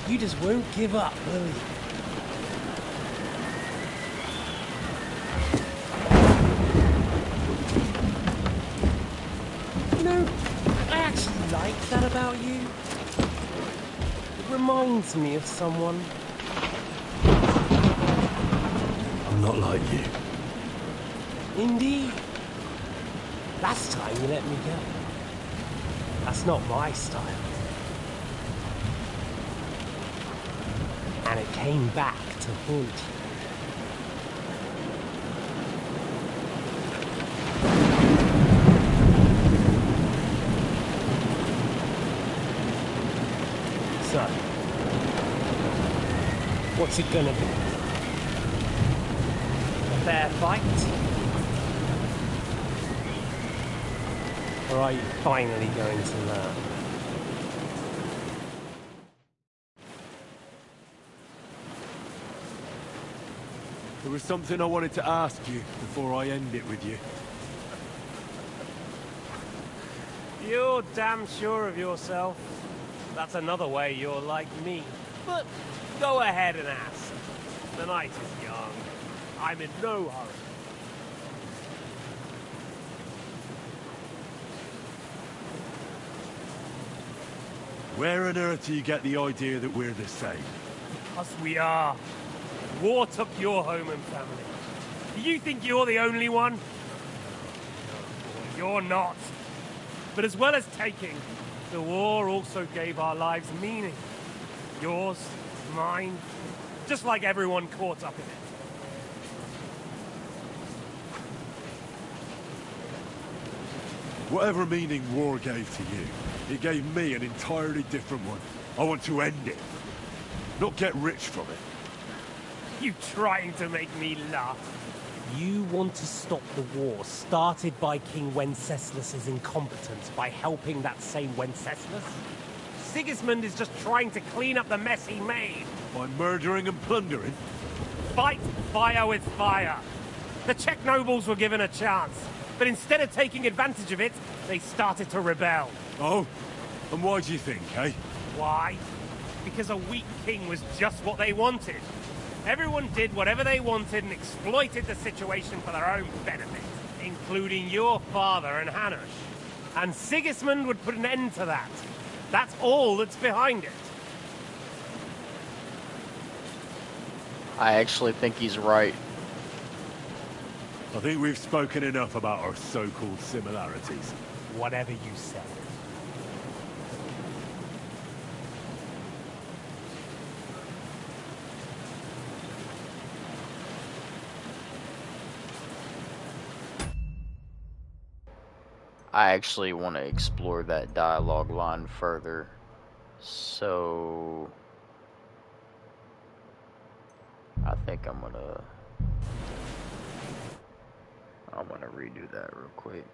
You just won't give up, will you? You know, I actually like that about you. It reminds me of someone. I'm not like you. Indeed. Last time you let me go. That's not my style. And it came back to haunt you. So, what's it gonna be? A fair fight? Or are you finally going to learn? There was something I wanted to ask you before I end it with you. You're damn sure of yourself. That's another way you're like me. But go ahead and ask. The night is young. I'm in no hurry. Where on earth do you get the idea that we're the same? Because we are. War took your home and family. Do you think you're the only one? No, you're not. But as well as taking, the war also gave our lives meaning. Yours, mine, just like everyone caught up in it. Whatever meaning war gave to you, it gave me an entirely different one. I want to end it, not get rich from it. You trying to make me laugh? You want to stop the war started by King Wenceslas's incompetence by helping that same Wenceslas? Sigismund is just trying to clean up the mess he made. By murdering and plundering? Fight fire with fire. The Czech nobles were given a chance, but instead of taking advantage of it, they started to rebel. Oh? And why do you think, eh? Why? Because a weak king was just what they wanted. Everyone did whatever they wanted and exploited the situation for their own benefit, including your father and Hanush. And Sigismund would put an end to that. That's all that's behind it. I actually think he's right. I think we've spoken enough about our so-called similarities. Whatever you say. I actually want to explore that dialogue line further. So I think I'm gonna redo that real quick.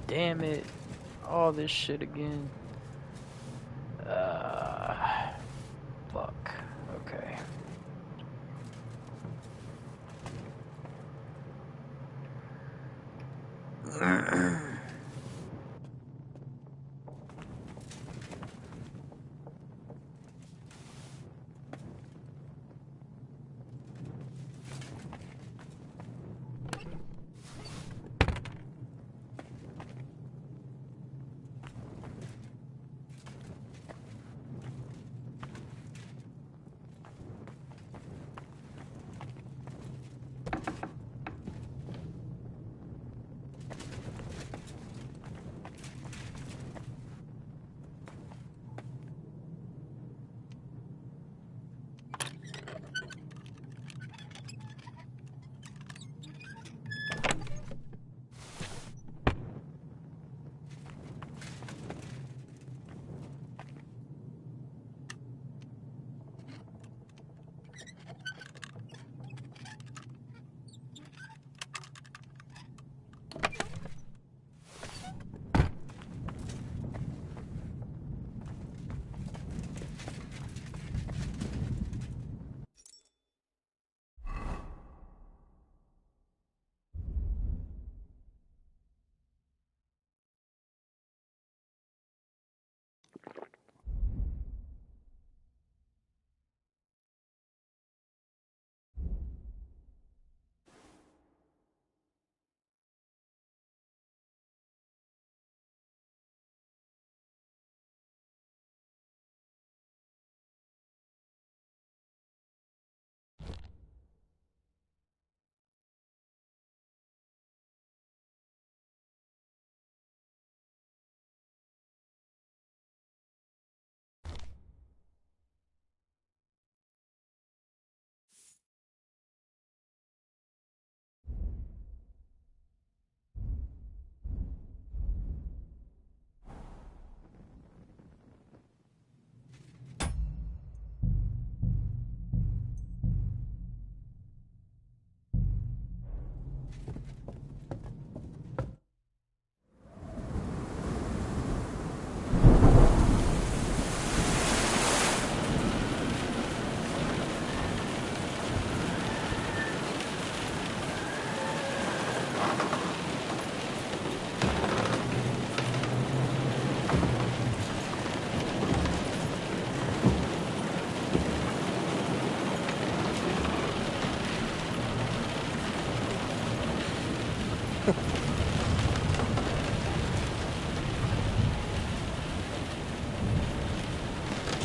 Damn it. All this shit again. Fuck. Okay.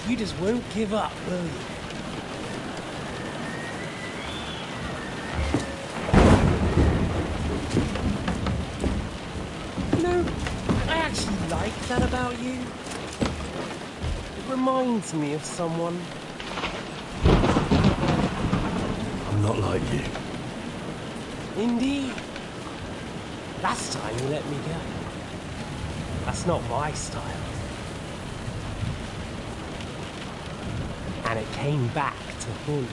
You just won't give up, will you? You know, I actually like that about you. It reminds me of someone. I'm not like you. Indeed. Last time you let me go. That's not my style. And it came back to haunt you.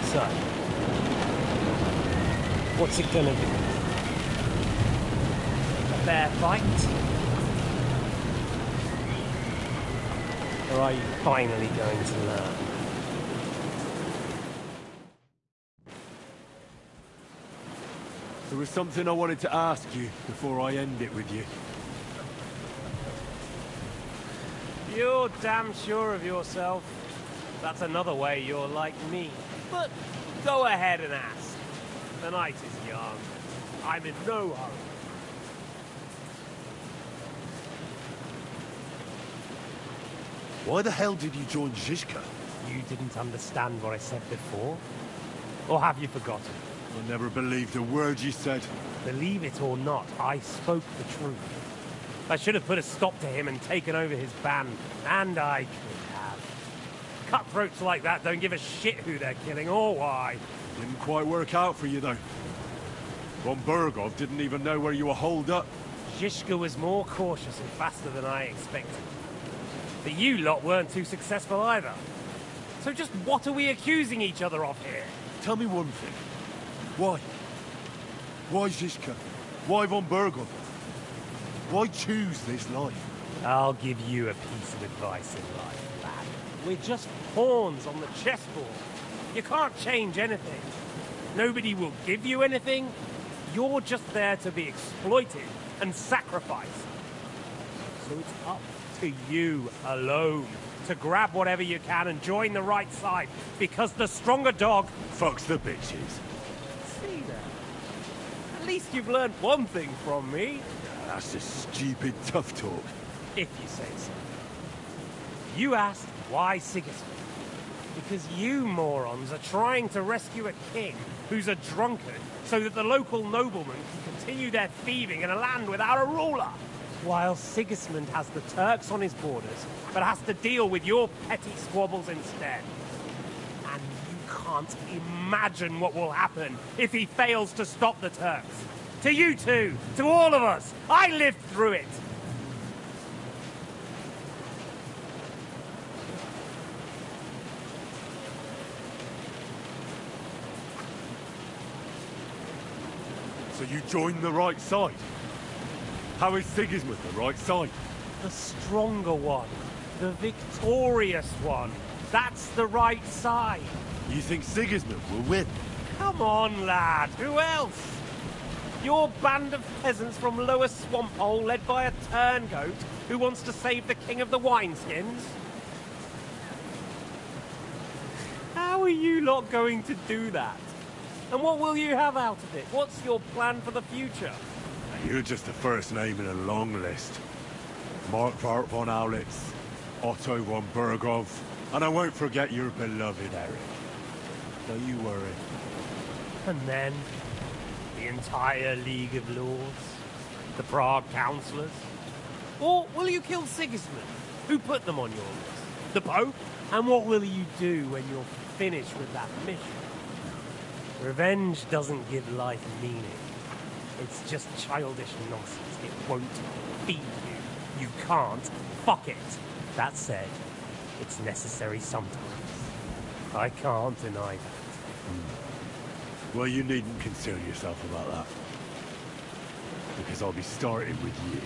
So, what's it gonna be? A fair fight? Or are you finally going to learn? There was something I wanted to ask you before I end it with you. You're damn sure of yourself. That's another way you're like me. But go ahead and ask. The night is young. I'm in no hurry. Why the hell did you join Zizka? You didn't understand what I said before? Or have you forgotten? I never believed a word you said. Believe it or not, I spoke the truth. I should have put a stop to him and taken over his band, and I could have. Cutthroats like that don't give a shit who they're killing or why. Didn't quite work out for you, though. Von Bergov didn't even know where you were holed up. Zizka was more cautious and faster than I expected. But you lot weren't too successful either. So just what are we accusing each other of here? Tell me one thing. Why? Why Zizka? Why Von Bergov? Why choose this life? I'll give you a piece of advice in life, lad. We're just pawns on the chessboard. You can't change anything. Nobody will give you anything. You're just there to be exploited and sacrificed. So it's up to you alone to grab whatever you can and join the right side, because the stronger dog fucks the bitches. See that? At least you've learned one thing from me. That's just stupid tough talk. If you say so. You asked why Sigismund. Because you morons are trying to rescue a king who's a drunkard so that the local noblemen can continue their thieving in a land without a ruler. While Sigismund has the Turks on his borders, but has to deal with your petty squabbles instead. And you can't imagine what will happen if he fails to stop the Turks. To you two, to all of us, I lived through it. So you joined the right side? How is Sigismund the right side? The stronger one. The victorious one. That's the right side. You think Sigismund will win? Come on, lad. Who else? Your band of peasants from Lower Swamphole led by a turngoat who wants to save the king of the wineskins? How are you lot going to do that? And what will you have out of it? What's your plan for the future? You're just the first name in a long list. Mark Vart von Aulitz, Otto von Bergov, and I won't forget your beloved Eric. Don't you worry. And then, the entire League of Lords? The Prague Councillors? Or will you kill Sigismund? Who put them on your list? The Pope? And what will you do when you're finished with that mission? Revenge doesn't give life meaning. It's just childish nonsense. It won't feed you. You can't fuck it. That said, it's necessary sometimes. I can't deny that. Well, you needn't concern yourself about that. Because I'll be starting with you.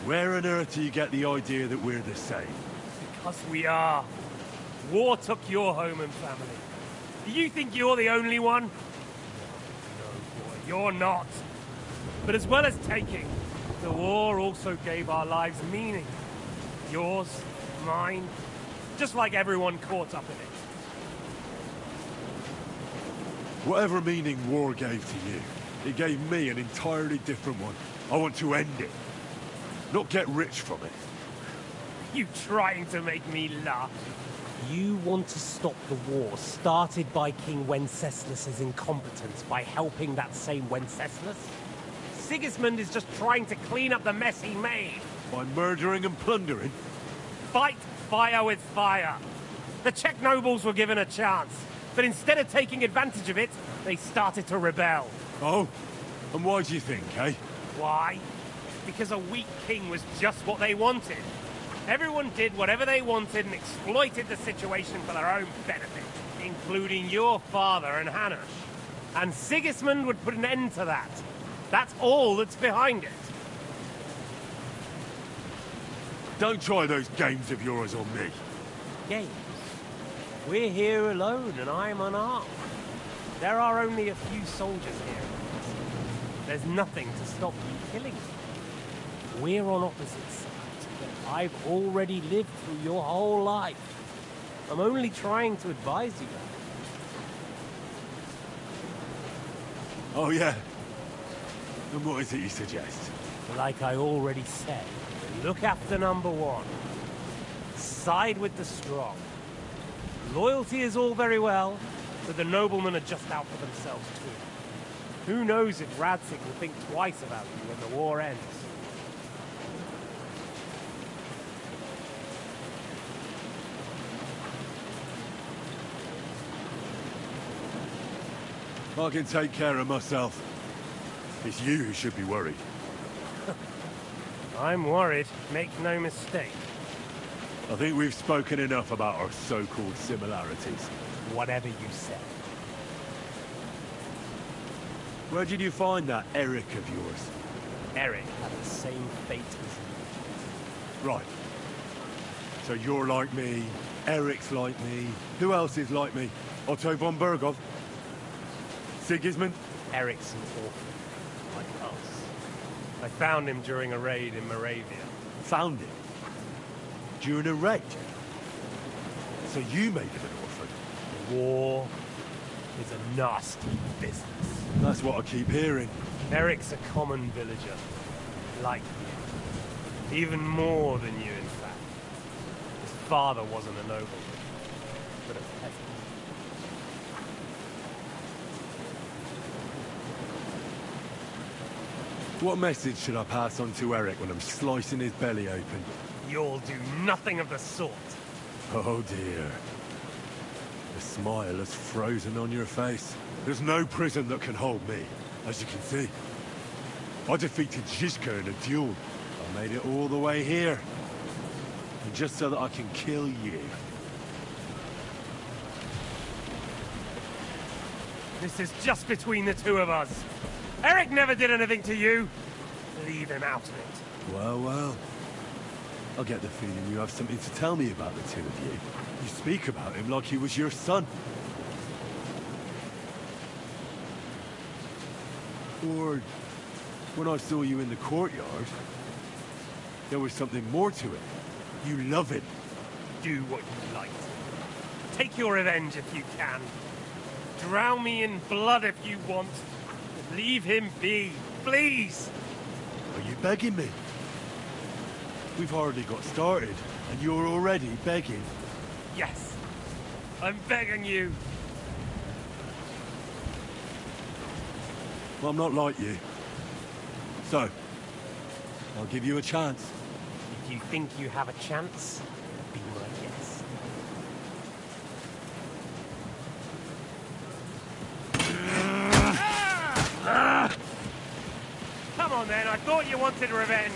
Where on earth do you get the idea that we're the same? Because we are. War took your home and family. Do you think you're the only one? No, boy, you're not. But as well as taking, the war also gave our lives meaning. Yours, mine, just like everyone caught up in it. Whatever meaning war gave to you, it gave me an entirely different one. I want to end it. Not get rich from it. You trying to make me laugh? You want to stop the war started by King Wenceslas's incompetence by helping that same Wenceslas? Sigismund is just trying to clean up the mess he made. By murdering and plundering? Fight fire with fire. The Czech nobles were given a chance, but instead of taking advantage of it, they started to rebel. Oh? And why do you think, eh? Why? Because a weak king was just what they wanted. Everyone did whatever they wanted and exploited the situation for their own benefit, including your father and Hanush. And Sigismund would put an end to that. That's all that's behind it. Don't try those games of yours on me. Games? We're here alone and I'm unarmed. There are only a few soldiers here. There's nothing to stop you killing me. We're on opposite sides, but I've already lived through your whole life. I'm only trying to advise you. Oh, yeah? And what is it you suggest? Like I already said, look after number one. Side with the strong. Loyalty is all very well, but the noblemen are just out for themselves too. Who knows if Radzig will think twice about you when the war ends. I can take care of myself. It's you who should be worried. I'm worried, make no mistake. I think we've spoken enough about our so-called similarities. Whatever you said. Where did you find that Eric of yours? Eric had the same fate as you. Right. So you're like me, Eric's like me. Who else is like me? Otto von Berghoff? Sigismund? Eric's an orphan, like us. I found him during a raid in Moravia. Found him? During a raid? So you made him an orphan? War is a nasty business. That's what I keep hearing. Eric's a common villager, like you. Even more than you, in fact. His father wasn't a nobleman, but a peasant. What message should I pass on to Eric when I'm slicing his belly open? You'll do nothing of the sort. Oh dear. The smile has frozen on your face. There's no prison that can hold me, as you can see. I defeated Zizka in a duel. I made it all the way here. And just so that I can kill you. This is just between the two of us. Eric never did anything to you. Leave him out of it. Well, well. I get the feeling you have something to tell me about the two of you. You speak about him like he was your son. Or when I saw you in the courtyard, there was something more to it. You love him. Do what you like. Take your revenge if you can. Drown me in blood if you want. Leave him be, please! Are you begging me? We've hardly got started, and you're already begging. Yes, I'm begging you. Well, I'm not like you. So, I'll give you a chance. If you think you have a chance, be my guest. Come on then, I thought you wanted revenge.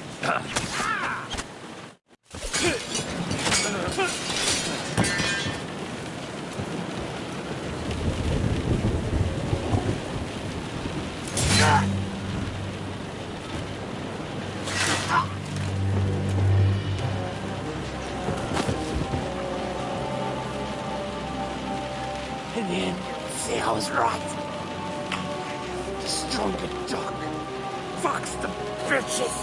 In the end, see, I was right. The stronger dog. Fucks the bitches.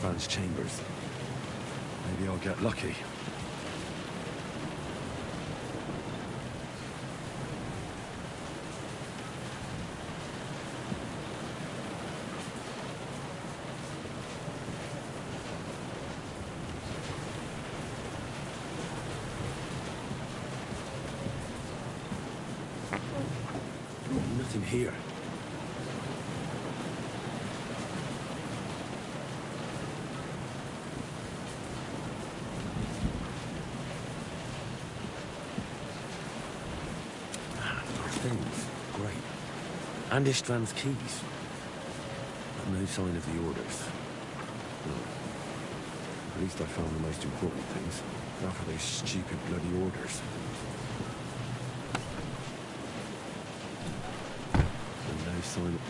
Ishtvan's chambers. Maybe I'll get lucky. Nothing here. Things. Great. And Ishtvan's keys. But no sign of the orders. No. At least I found the most important things. Now for those stupid bloody orders. And no sign of...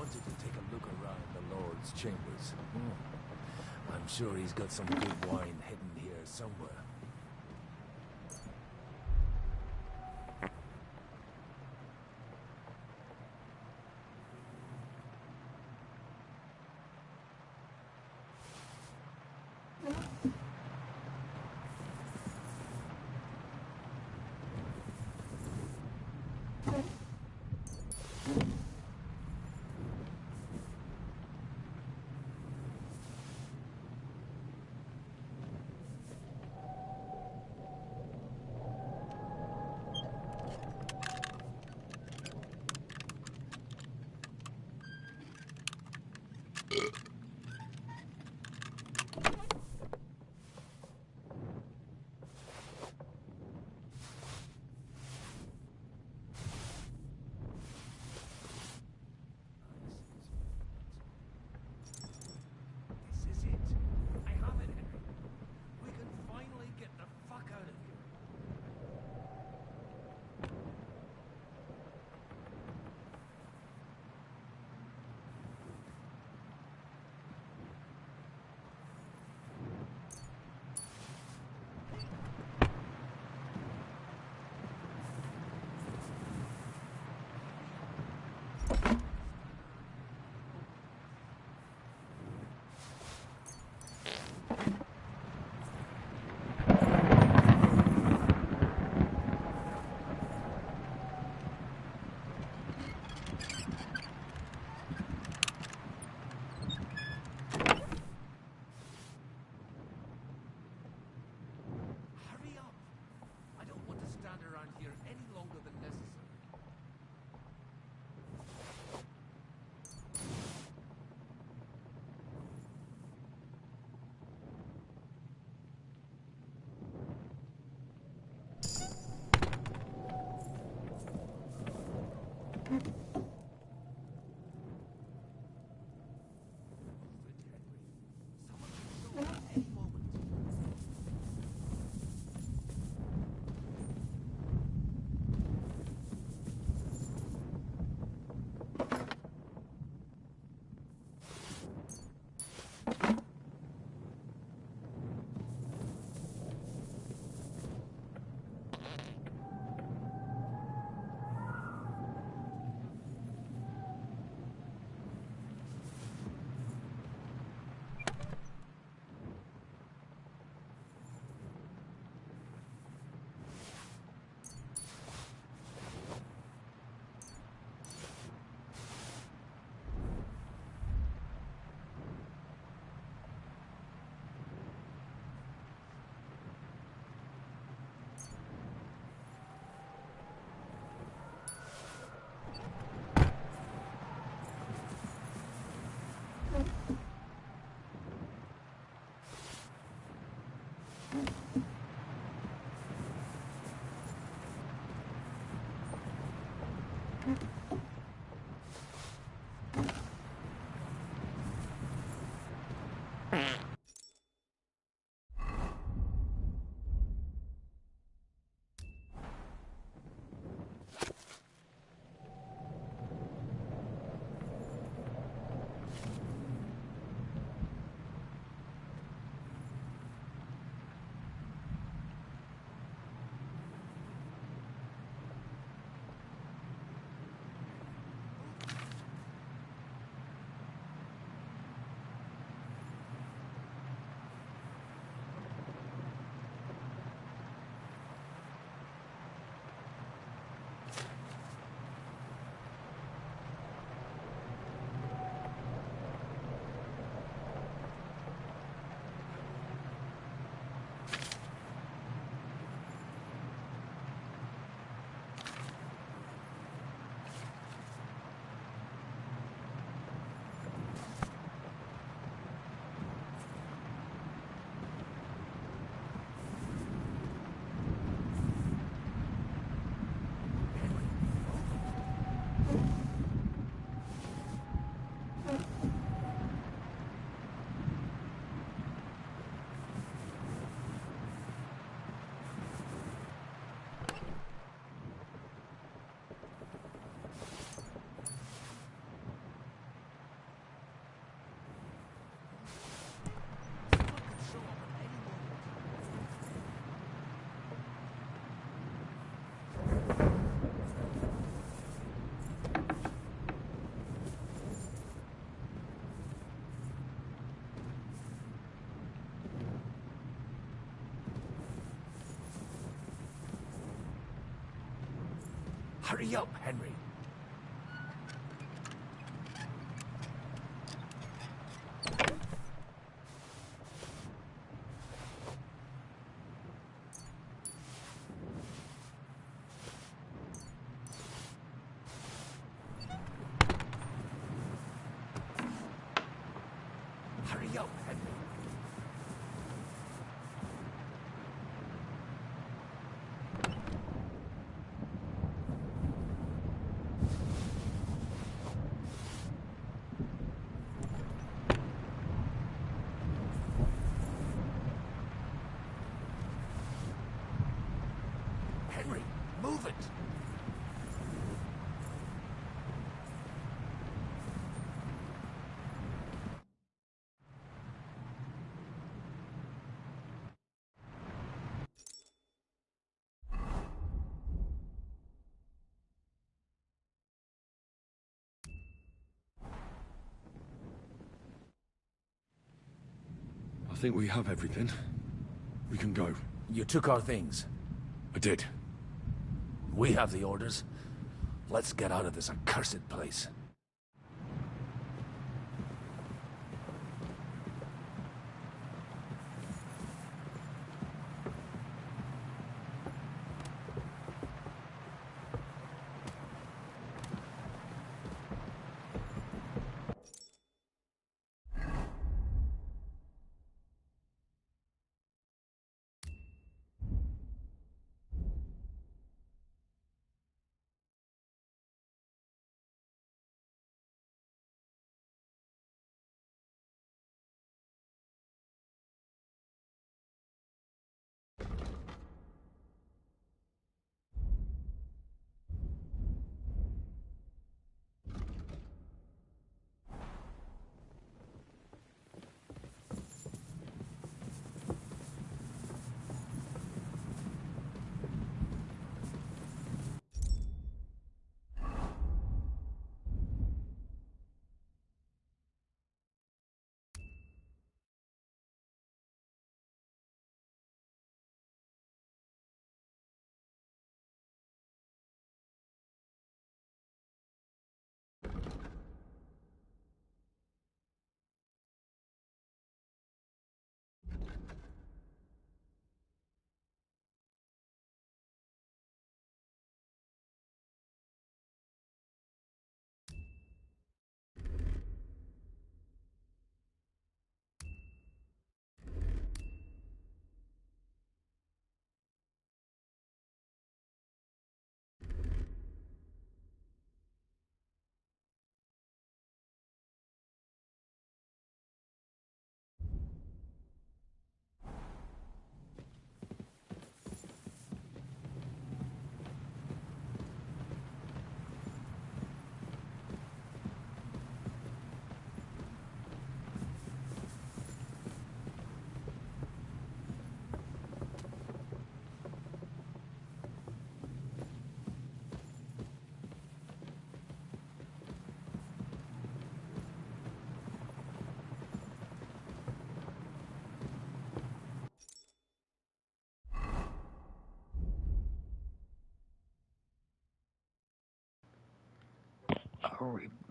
wanted to take a look around the Lord's chambers. I'm sure he's got some good wine hidden here somewhere. Hurry up, Henry. Hurry up, Henry. Henry, move it! I think we have everything. We can go. You took our things. I did. We have the orders. Let's get out of this accursed place.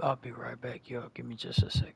I'll be right back, yo. Give me just a second.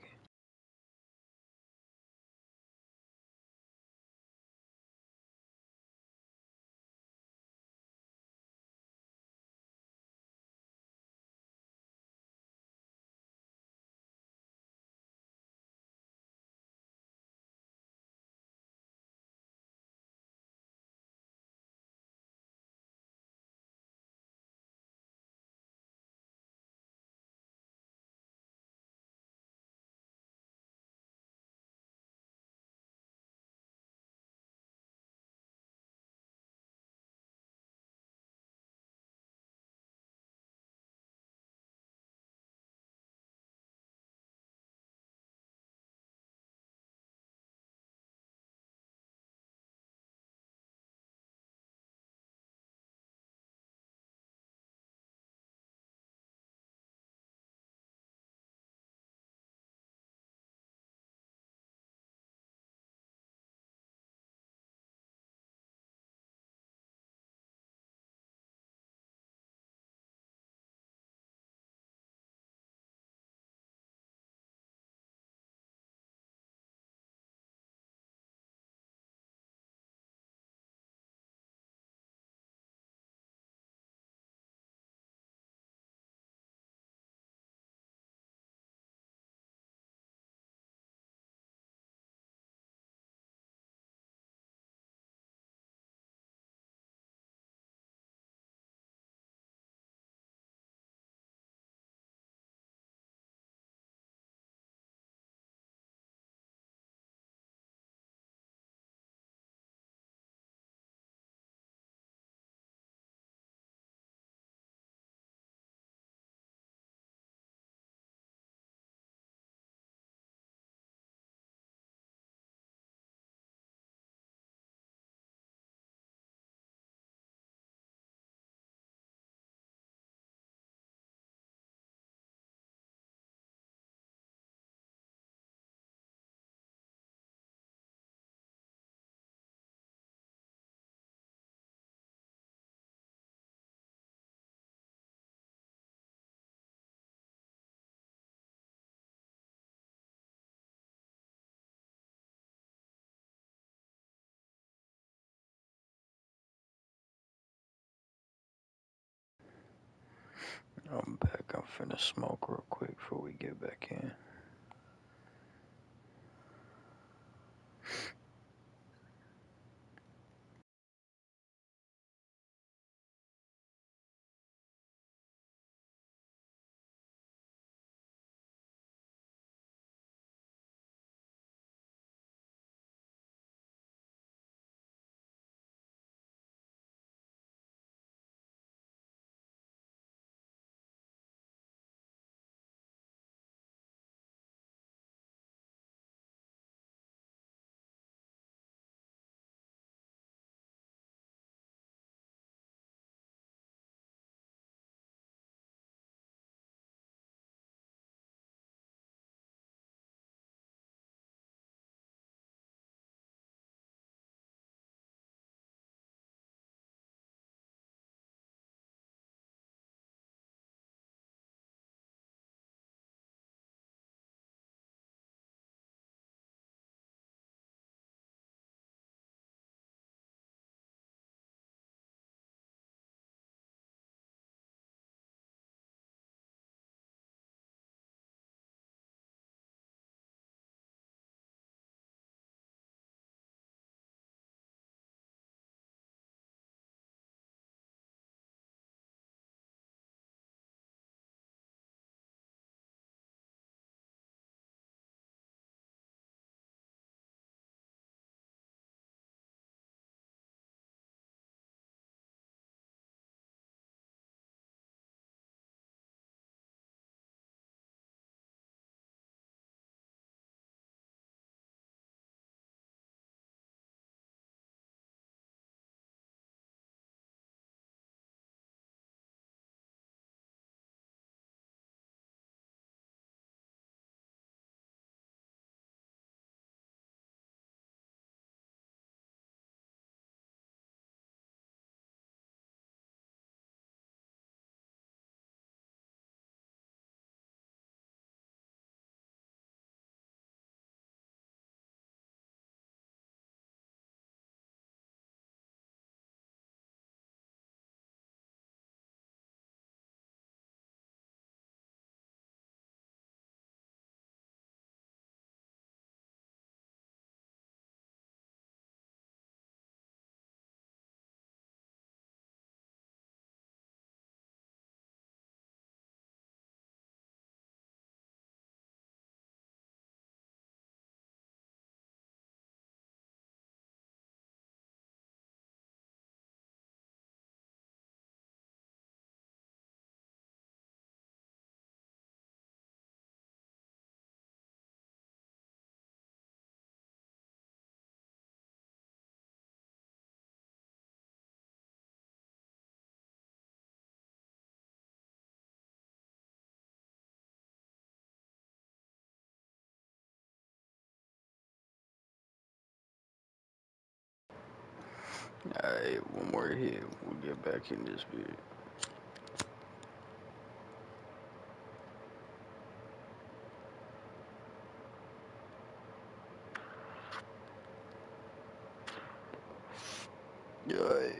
I'm back. I'm finna smoke real quick before we get back in. Alright, one more hit. We'll get back in this bit. Alright.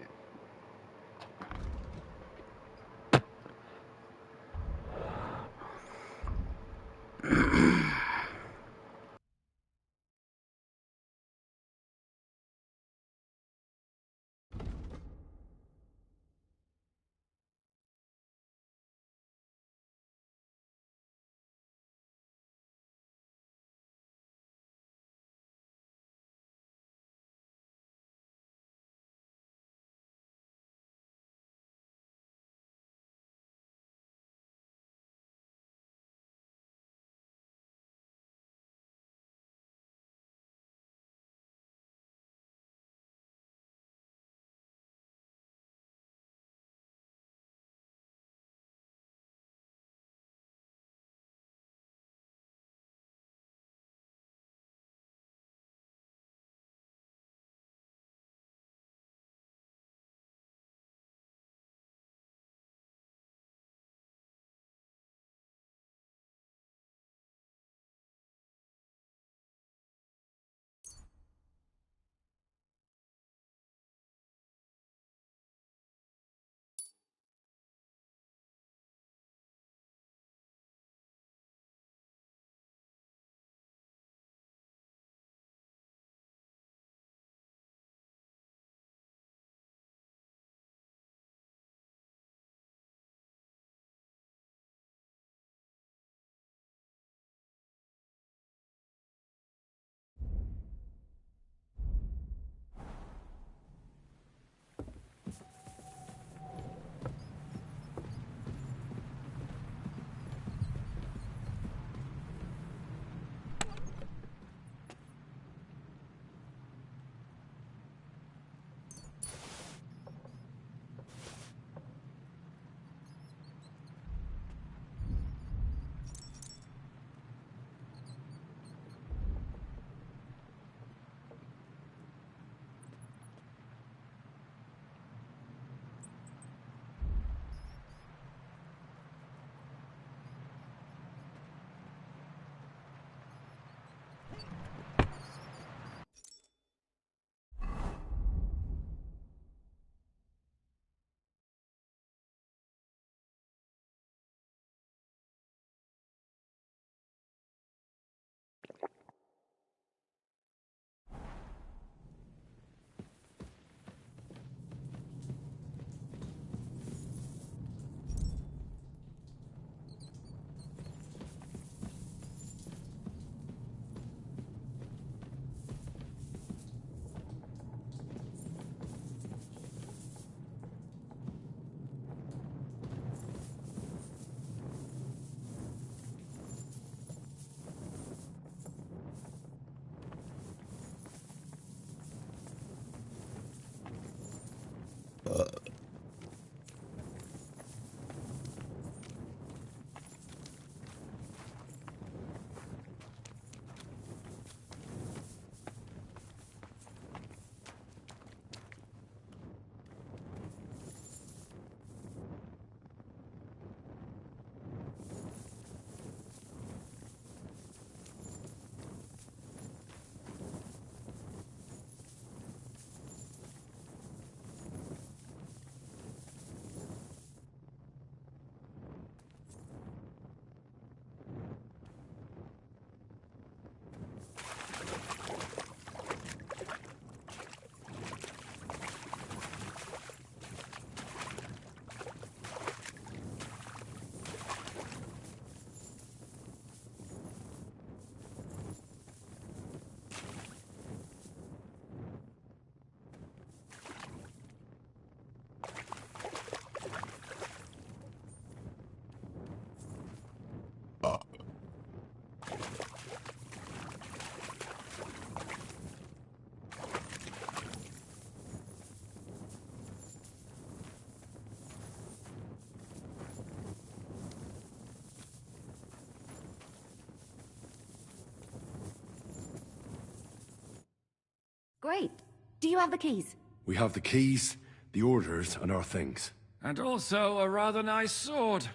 Great. Do you have the keys? We have the keys, the orders, and our things. And also a rather nice sword.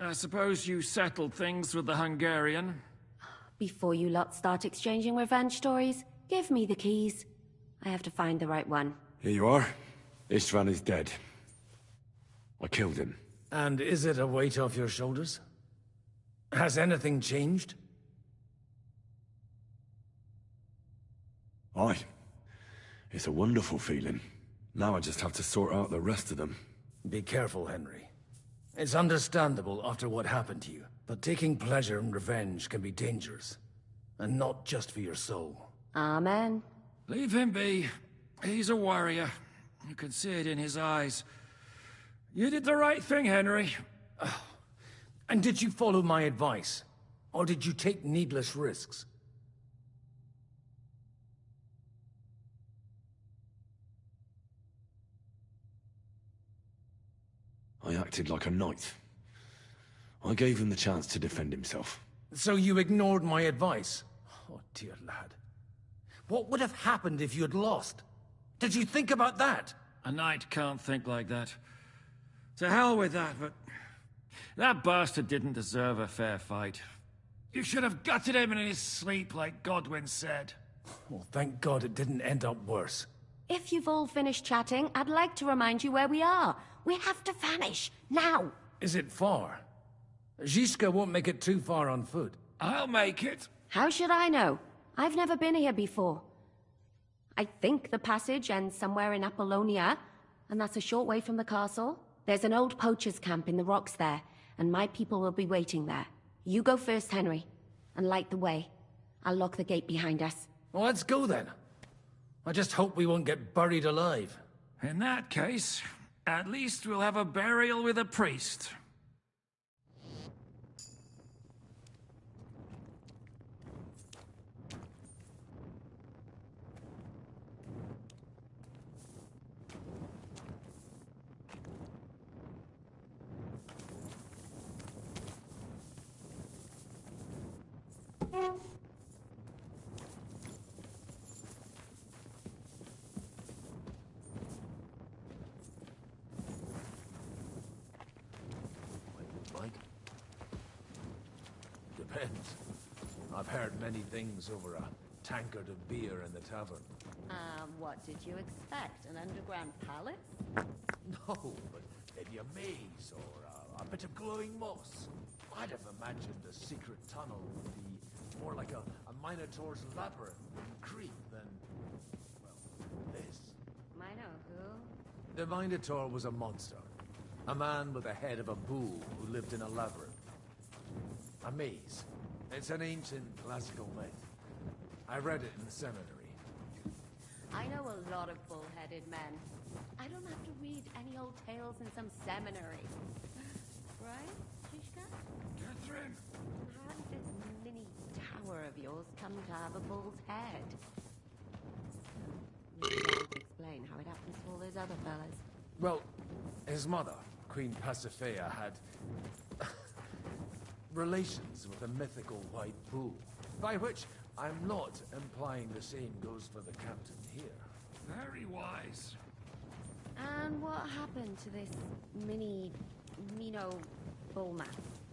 I suppose you settled things with the Hungarian? Before you lot start exchanging revenge stories, give me the keys. I have to find the right one. Here you are. Istvan is dead. I killed him. And is it a weight off your shoulders? Has anything changed? Aye. It's a wonderful feeling. Now I just have to sort out the rest of them. Be careful, Henry. It's understandable after what happened to you, but taking pleasure in revenge can be dangerous. And not just for your soul. Amen. Leave him be. He's a warrior. You can see it in his eyes. You did the right thing, Henry. And did you follow my advice? Or did you take needless risks? I acted like a knight. I gave him the chance to defend himself. So you ignored my advice? Oh, dear lad. What would have happened if you had lost? Did you think about that? A knight can't think like that. To hell with that, but... that bastard didn't deserve a fair fight. You should have gutted him in his sleep, like Godwin said. Well, thank God it didn't end up worse. If you've all finished chatting, I'd like to remind you where we are. We have to vanish, now! Is it far? Zizka won't make it too far on foot. I'll make it. How should I know? I've never been here before. I think the passage ends somewhere in Apollonia, and that's a short way from the castle. There's an old poacher's camp in the rocks there, and my people will be waiting there. You go first, Henry, and light the way. I'll lock the gate behind us. Well, let's go then. I just hope we won't get buried alive. In that case, at least we'll have a burial with a priest. Depends. I've heard many things over a tankard of beer in the tavern. What did you expect? An underground palace? No, but maybe a maze or a bit of glowing moss. I'd have imagined a secret tunnel would be more like a Minotaur's labyrinth in Crete than, well, this. Mino who? The Minotaur was a monster. A man with the head of a bull who lived in a labyrinth. A maze. It's an ancient classical myth. I read it in the seminary. I know a lot of bull-headed men. I don't have to read any old tales in some seminary. Right, Shishka? Catherine! How did this mini tower of yours come to have a bull's head? You can't explain how it happens to all those other fellas. Well, his mother, Queen Pasiphae, had relations with a mythical white bull, by which I'm not implying the same goes for the captain here. Very wise. And what happened to this Mino bullman?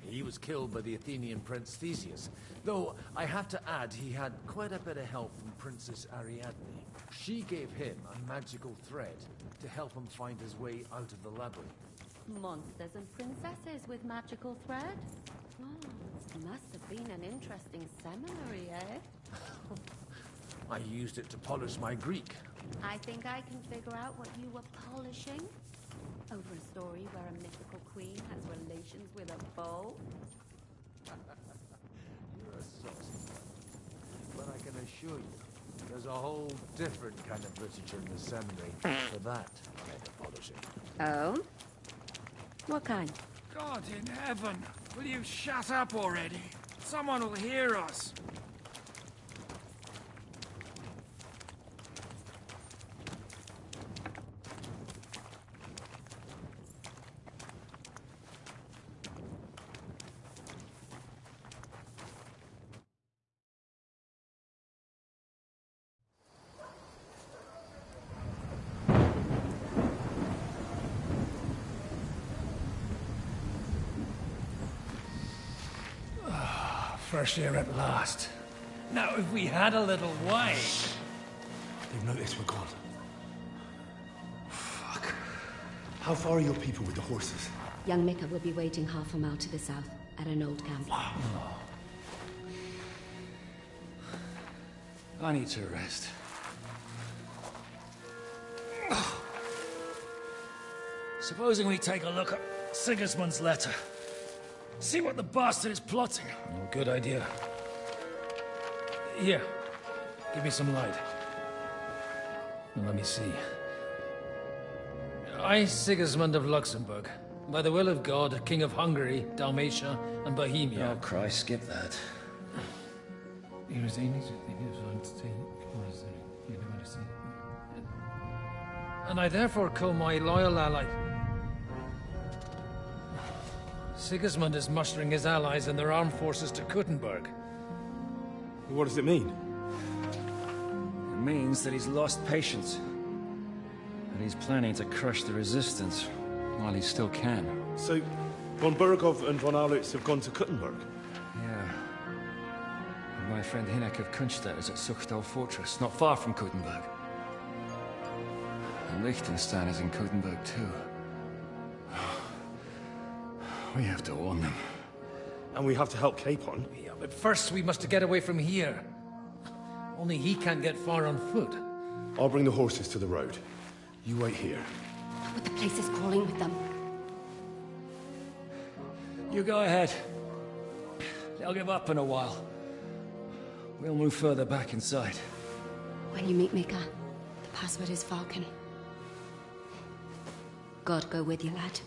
He was killed by the Athenian prince Theseus, though I have to add he had quite a bit of help from Princess Ariadne. She gave him a magical thread to help him find his way out of the labyrinth. Monsters and princesses with magical thread? Oh, must have been an interesting seminary, eh? I used it to polish my Greek. I think I can figure out what you were polishing. Over a story where a mythical queen has relations with a bull? You're a saucy one. But I can assure you, there's a whole different kind of literature in the seminary for that kind of polishing. Oh? What kind? God in heaven! Will you shut up already? Someone will hear us. Fresh air at last. Now, if we had a little wine... They've noticed we're gone. Fuck. How far are your people with the horses? Young Mika will be waiting half a mile to the south, at an old camp. I need to rest. Supposing we take a look at Sigismund's letter. See what the bastard is plotting. Oh, good idea. Here, give me some light. Now, let me see. I, Sigismund of Luxembourg, by the will of God, King of Hungary, Dalmatia, and Bohemia. Oh, Christ, skip that. And I therefore call my loyal ally... Sigismund is mustering his allies and their armed forces to Kuttenberg. What does it mean? It means that he's lost patience. That he's planning to crush the resistance while he still can. So, von Burgov and von Aulitz have gone to Kuttenberg? Yeah. And my friend Hinek of Kunstadt is at Suchdal Fortress, not far from Kuttenberg. And Liechtenstein is in Kuttenberg too. We have to warn them. And we have to help Capon? Yeah, but first we must get away from here. Only he can't get far on foot. I'll bring the horses to the road. You wait here. But the place is crawling with them. You go ahead. They'll give up in a while. We'll move further back inside. When you meet Mika, the password is Falcon. God go with you, lad.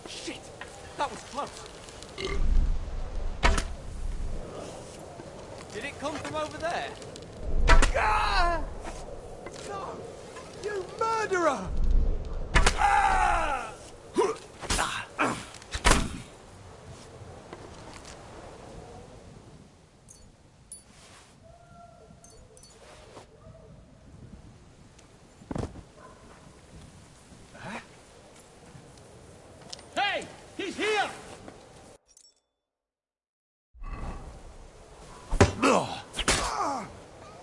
Shit! That was close. Did it come from over there? Ah! No! You murderer! Ah! Hey! He's here!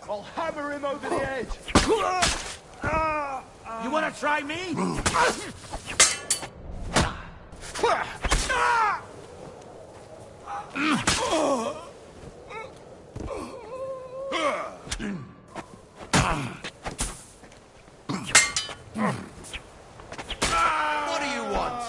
I'll hammer him over the head! You wanna try me? What do you want?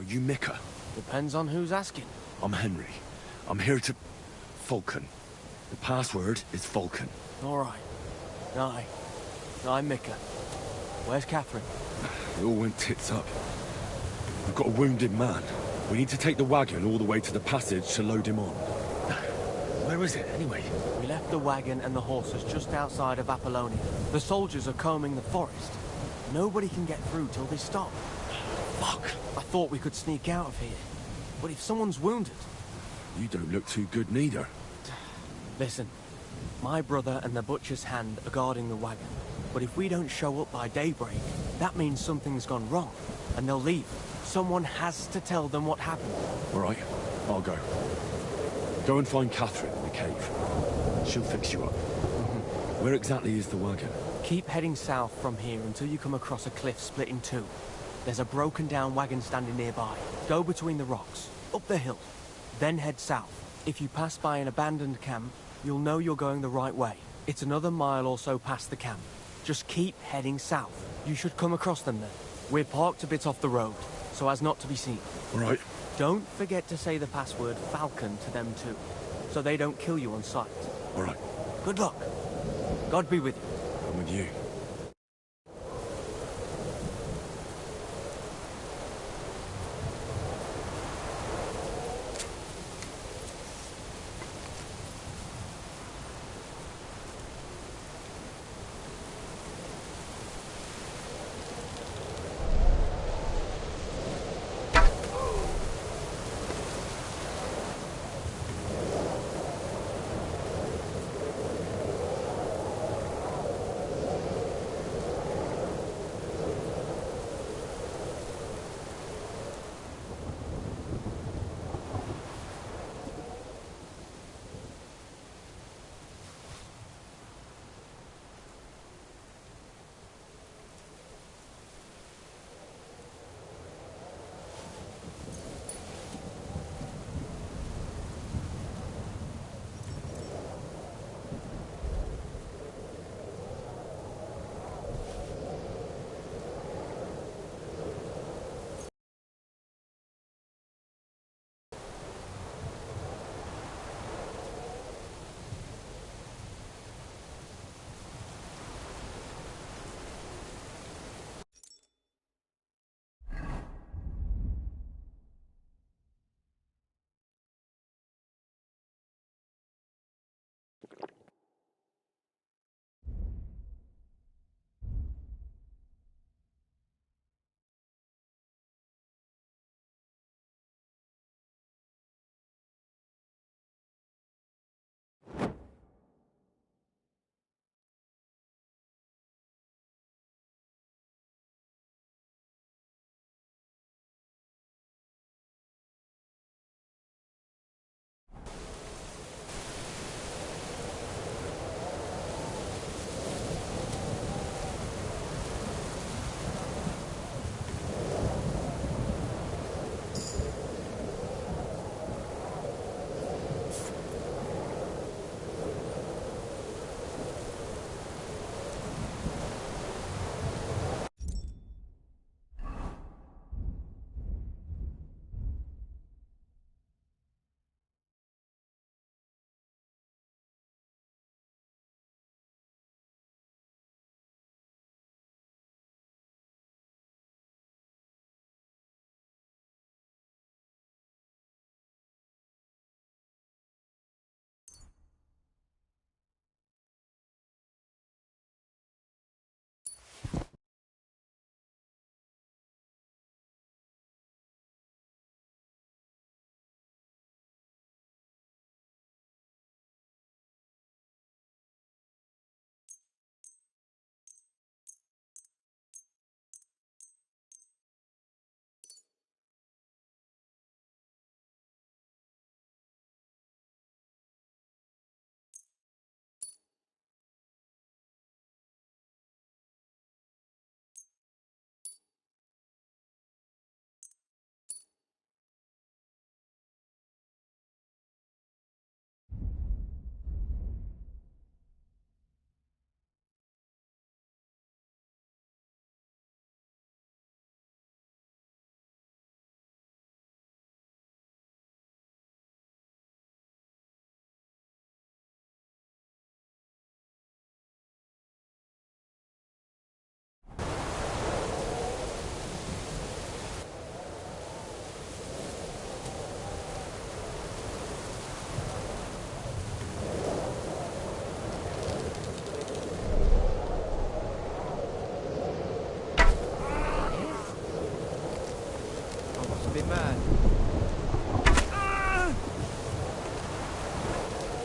You Mika? Depends on who's asking. I'm Henry. I'm here to... Falcon. The password is Falcon. All right. I'm Mika. Where's Catherine? It all went tits up. We've got a wounded man. We need to take the wagon all the way to the passage to load him on. Where is it, anyway? We left the wagon and the horses just outside of Apollonia. The soldiers are combing the forest. Nobody can get through till they stop. Fuck! I thought we could sneak out of here. But if someone's wounded... You don't look too good neither. Listen, my brother and the butcher's hand are guarding the wagon. But if we don't show up by daybreak, that means something's gone wrong. And they'll leave. Someone has to tell them what happened. All right, I'll go. Go and find Catherine in the cave. She'll fix you up. Where exactly is the wagon? Keep heading south from here until you come across a cliff split in two. There's a broken down wagon standing nearby. Go between the rocks, up the hill, then head south. If you pass by an abandoned camp, you'll know you're going the right way. It's another mile or so past the camp. Just keep heading south. You should come across them then. We're parked a bit off the road, so as not to be seen. All right. Don't forget to say the password Falcon to them too, so they don't kill you on sight. All right. Good luck. God be with you. I'm with you.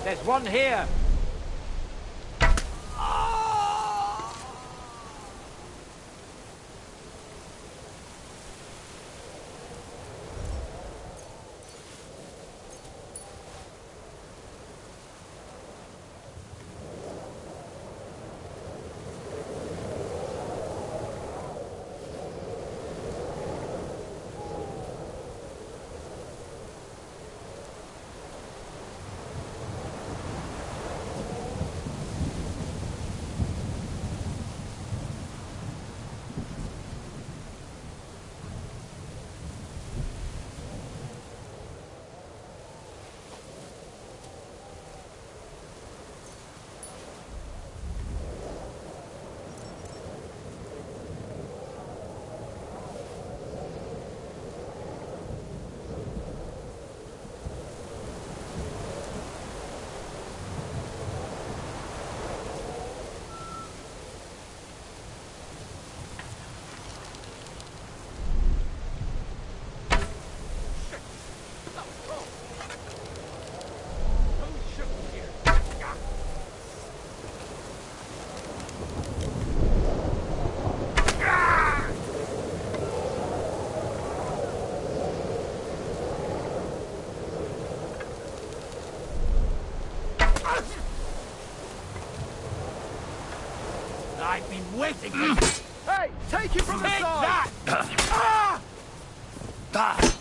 There's one here! I've been waiting for... Hey, take it from the side! That!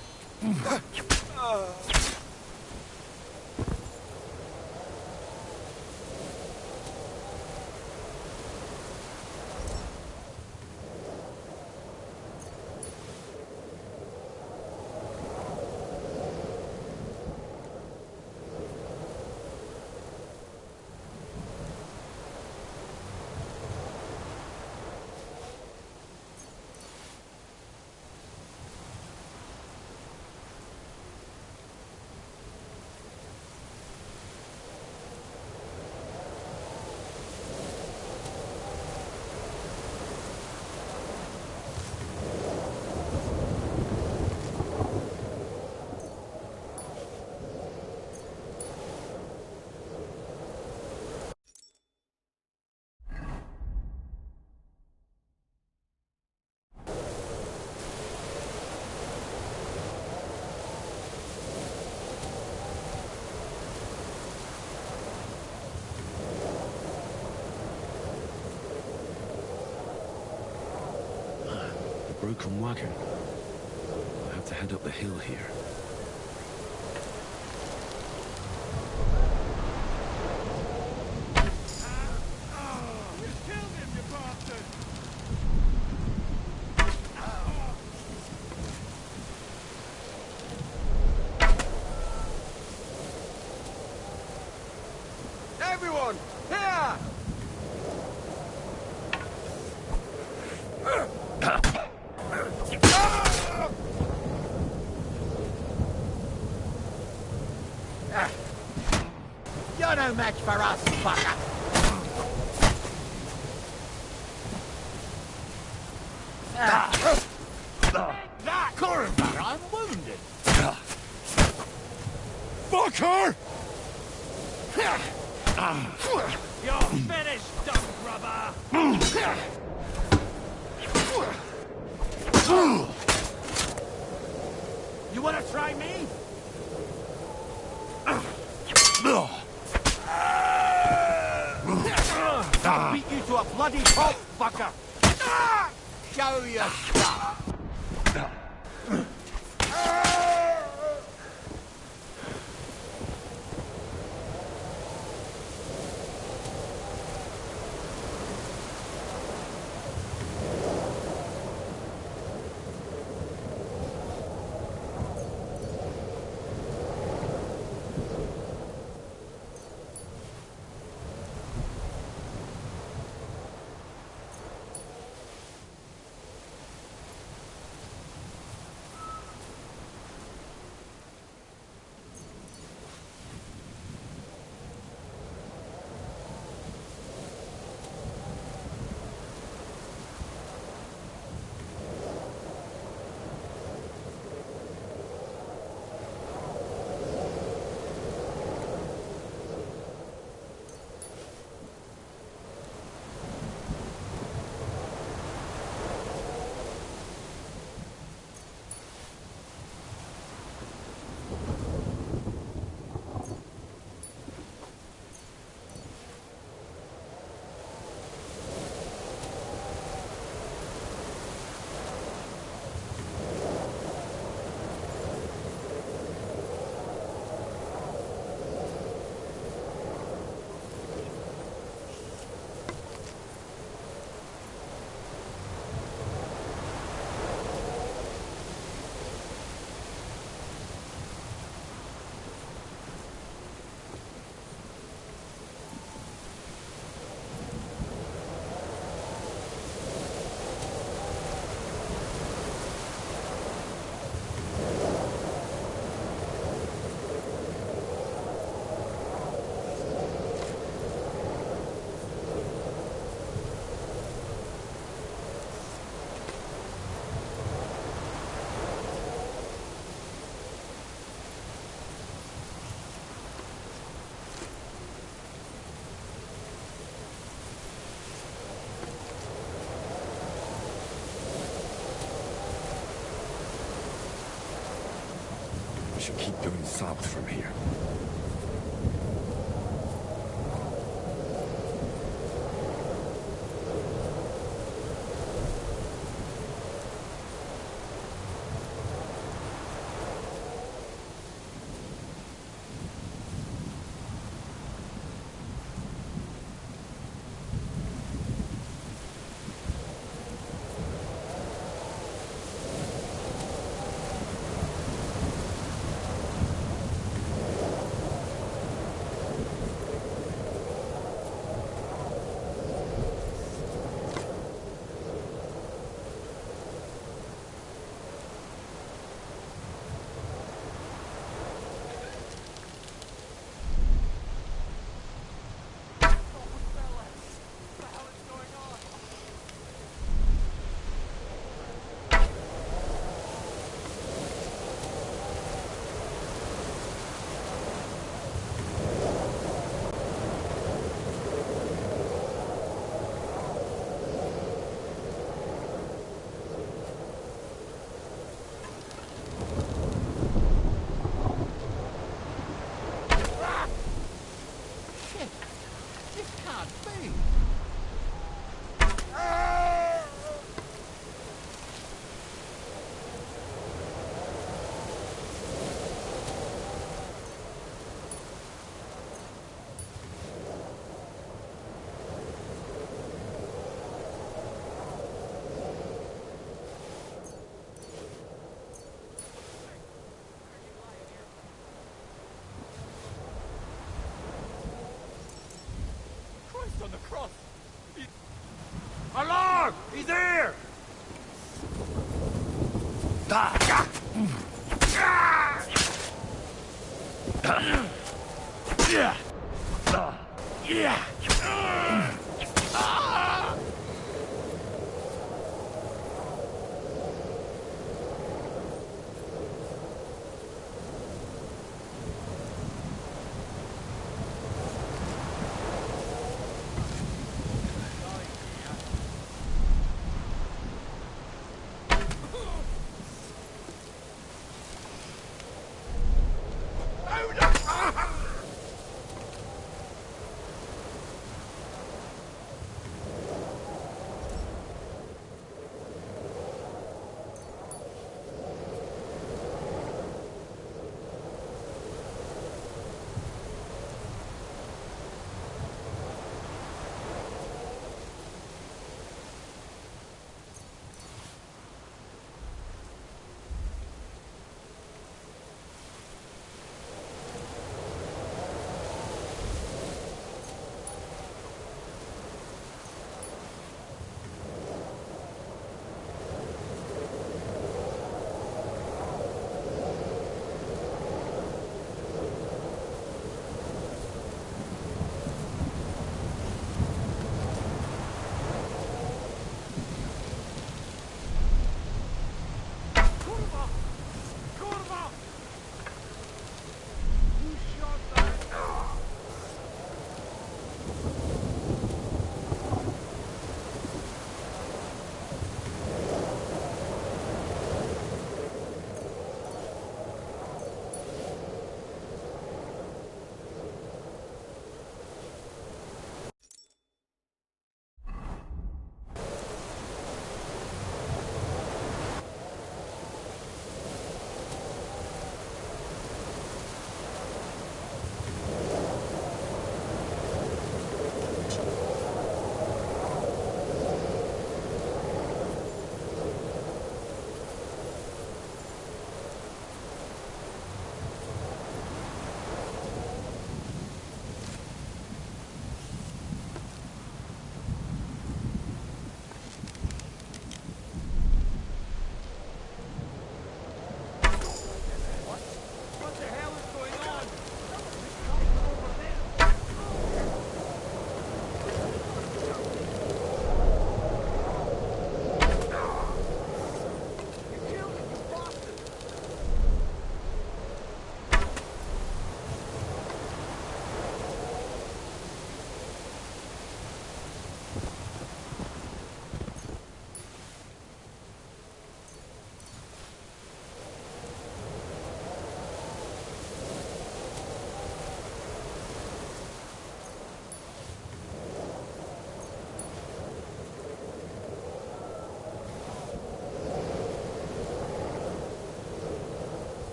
Broken wagon. I have to head up the hill here. Everyone, here! You're no match for us, fucker! That! Cornbar, I'm wounded! Fucker! You're finished, dumb grubber! You wanna try me? I'll beat you to a bloody pulp, fucker! Show your stuff! should keep going south from here. On the cross! My lord! He's there!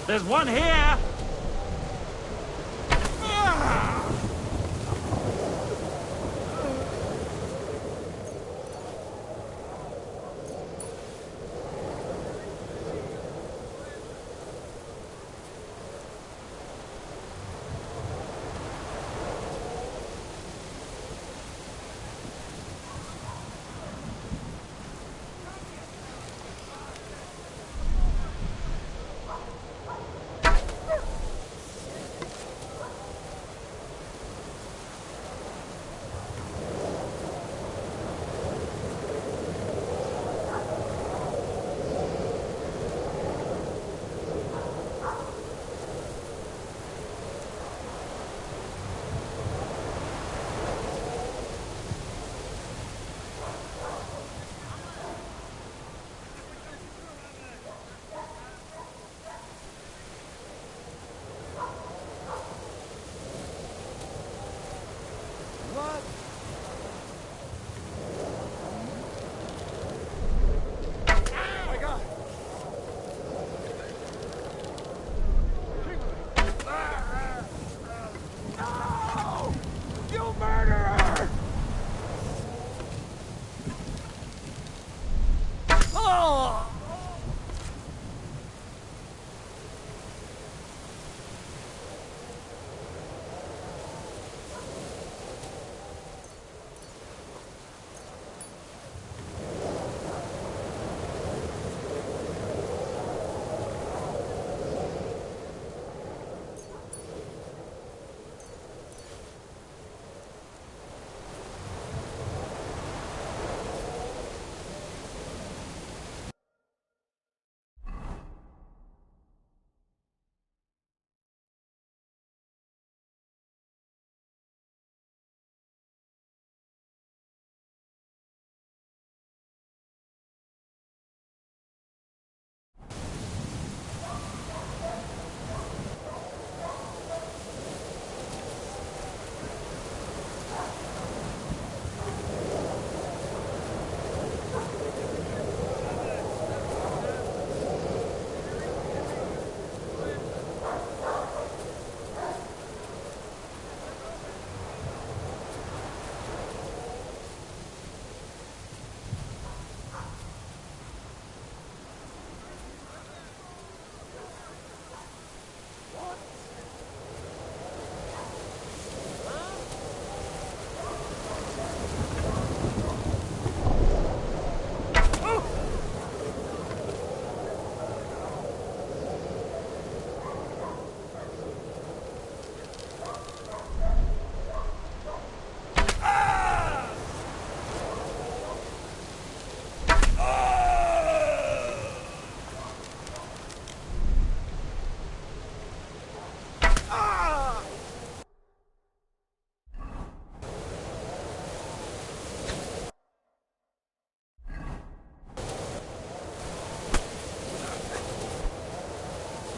There's one here!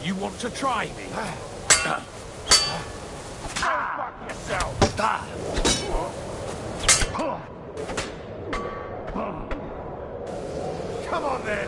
You want to try me? Fuck yourself! Come on then!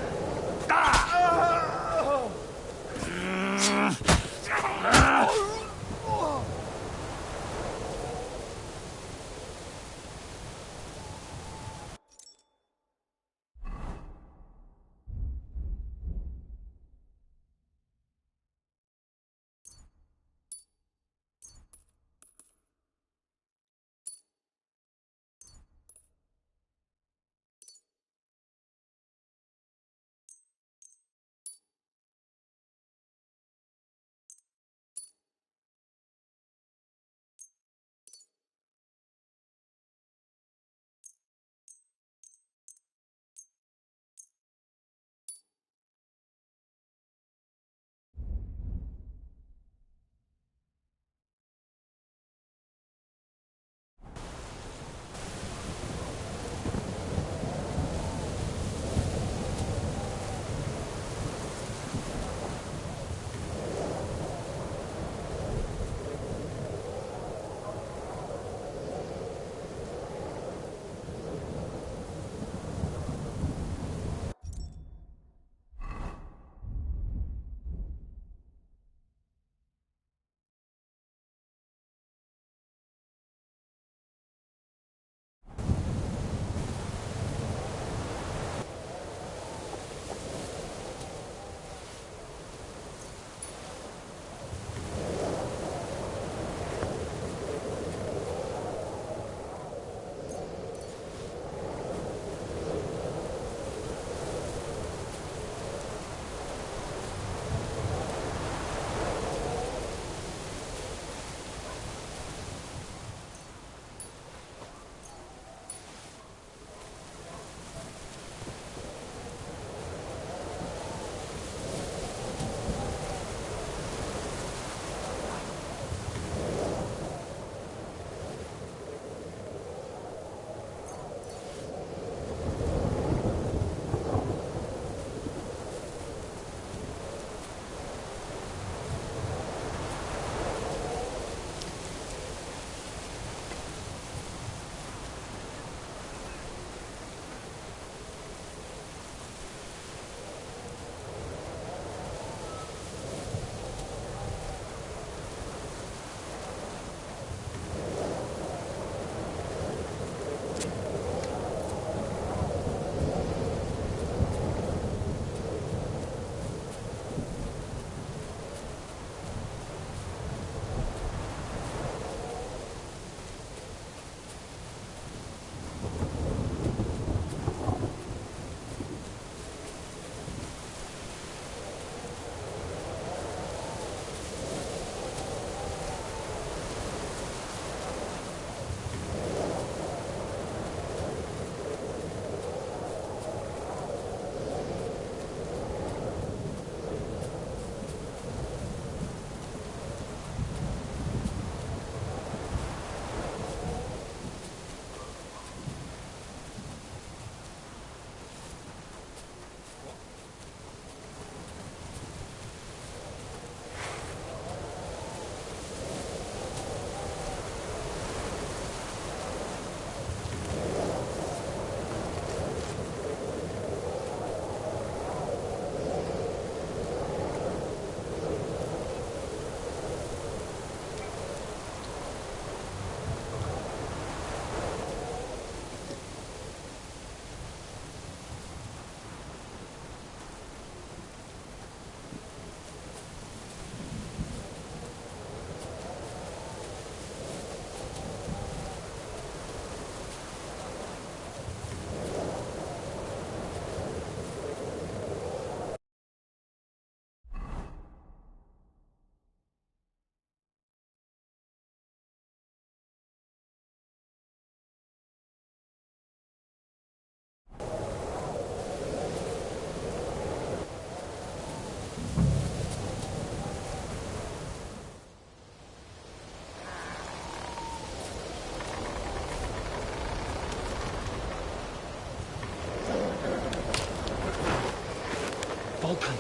Vulcan.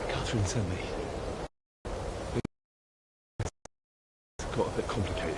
Catherine sent me. It's got a bit complicated.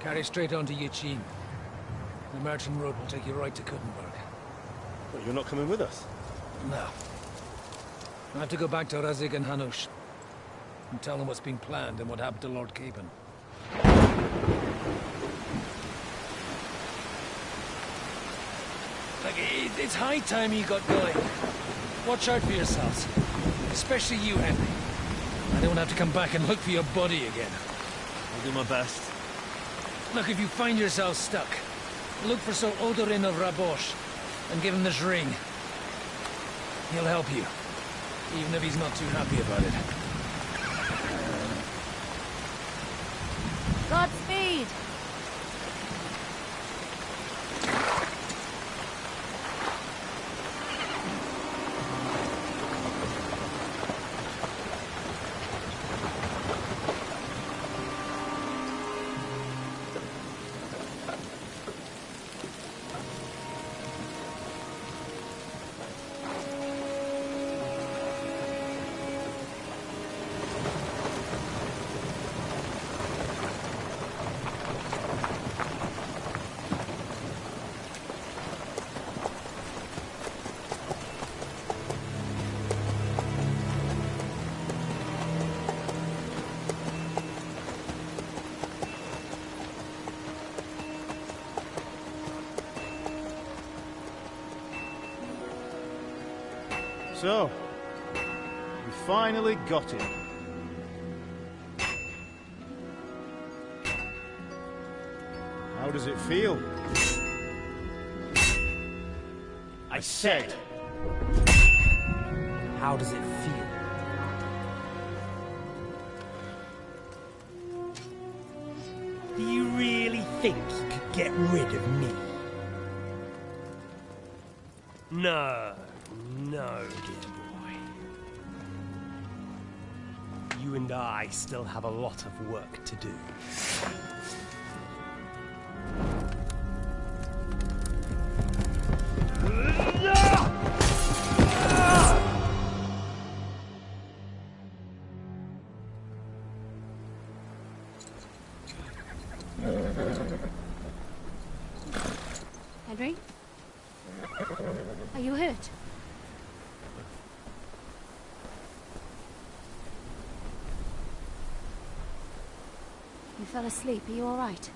Carry straight on to Yichin. The merchant road will take you right to Kuttenberg. But you're not coming with us? No. I have to go back to Razik and Hanush and tell them what's been planned and what happened to Lord Capen. Like, it's high time you got going. Watch out for yourselves. Especially you, Henry. I don't have to come back and look for your body again. I'll do my best. Look, if you find yourself stuck, look for Sir Odorin of Rabosh and give him this ring. He'll help you, even if he's not too happy about it. Godspeed! So, we finally got him. How does it feel? I said. How does it feel? Do you really think you could get rid of me? No, no, dear boy. You and I still have a lot of work to do. Henry? Are you hurt? You fell asleep. Are you all right?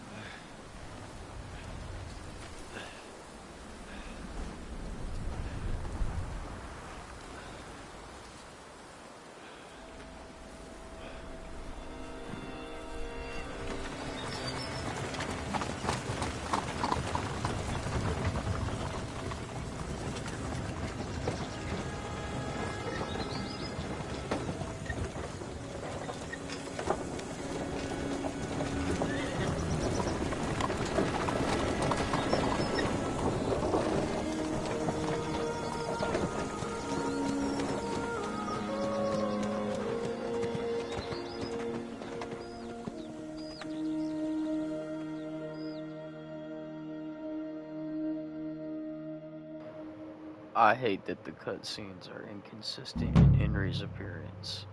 I hate that the cutscenes are inconsistent in Henry's appearance.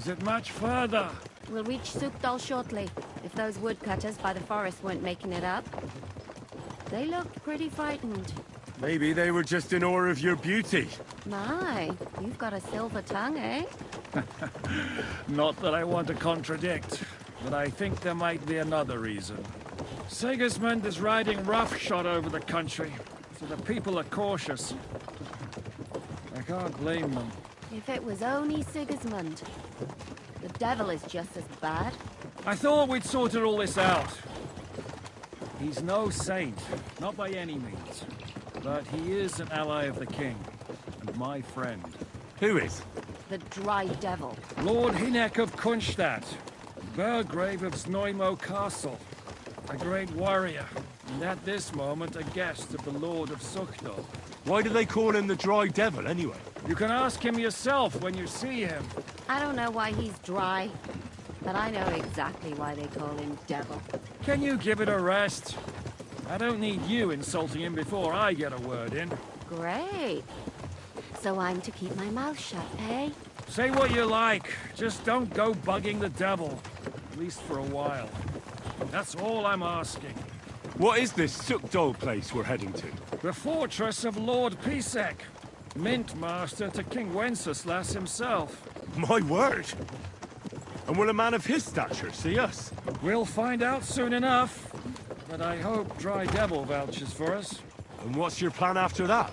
Is it much further? We'll reach Sukdal shortly, if those woodcutters by the forest weren't making it up. They looked pretty frightened. Maybe they were just in awe of your beauty. My, you've got a silver tongue, eh? Not that I want to contradict, but I think there might be another reason. Sigismund is riding roughshod over the country, so the people are cautious. I can't blame them. If it was only Sigismund. The devil is just as bad. I thought we'd sorted all this out. He's no saint, not by any means. But he is an ally of the king, and my friend. Who is? The Dry Devil. Lord Hynek of Kunstadt, Burgrave of Znojmo Castle. A great warrior, and at this moment a guest of the Lord of Sukdal. Why do they call him the Dry Devil, anyway? You can ask him yourself when you see him. I don't know why he's dry, but I know exactly why they call him Devil. Can you give it a rest? I don't need you insulting him before I get a word in. Great. So I'm to keep my mouth shut, eh? Say what you like, just don't go bugging the devil. At least for a while. That's all I'm asking. What is this Sukdal place we're heading to? The fortress of Lord Pisek, Mint Master to King Wenceslas himself. My word! And will a man of his stature see us? We'll find out soon enough. But I hope Dry Devil vouches for us. And what's your plan after that?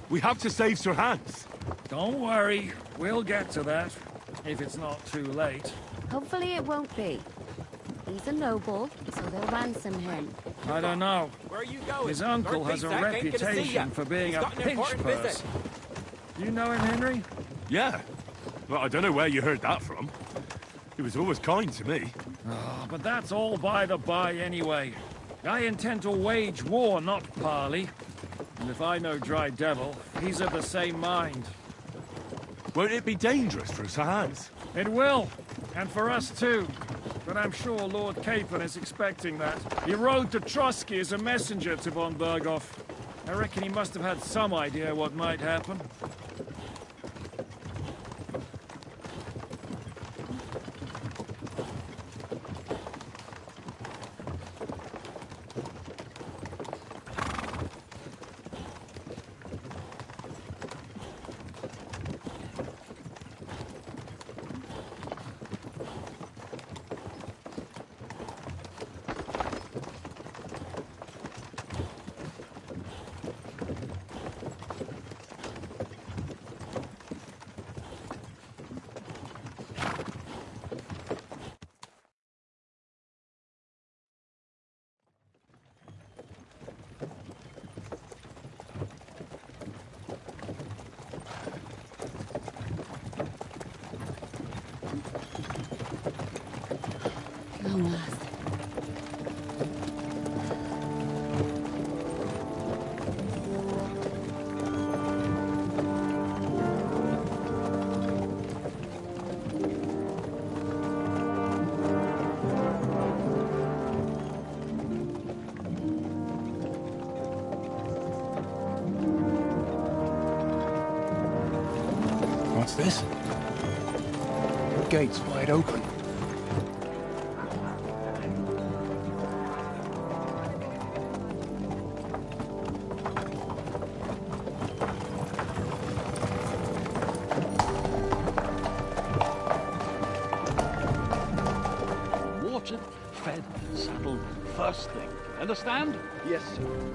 We have to save Sir Hans. Don't worry, we'll get to that, if it's not too late. Hopefully it won't be. He's a noble, so they'll ransom him. I don't know. Where are you going? His uncle Lord has a Pisek ain't gonna see reputation ya. for being He's a got an pinch important purse. visit. You know him, Henry? Yeah. Well, I don't know where you heard that from. He was always kind to me. Oh, but that's all by the by anyway. I intend to wage war, not parley. And if I know Dry Devil, he's of the same mind. Won't it be dangerous for Sir Hans? It will, and for us too. But I'm sure Lord Capon is expecting that. He rode to Trotsky as a messenger to von Berghoff. I reckon he must have had some idea what might happen. What's this? The gate's wide open. Watered, fed, saddled, first thing. Understand? Yes, sir.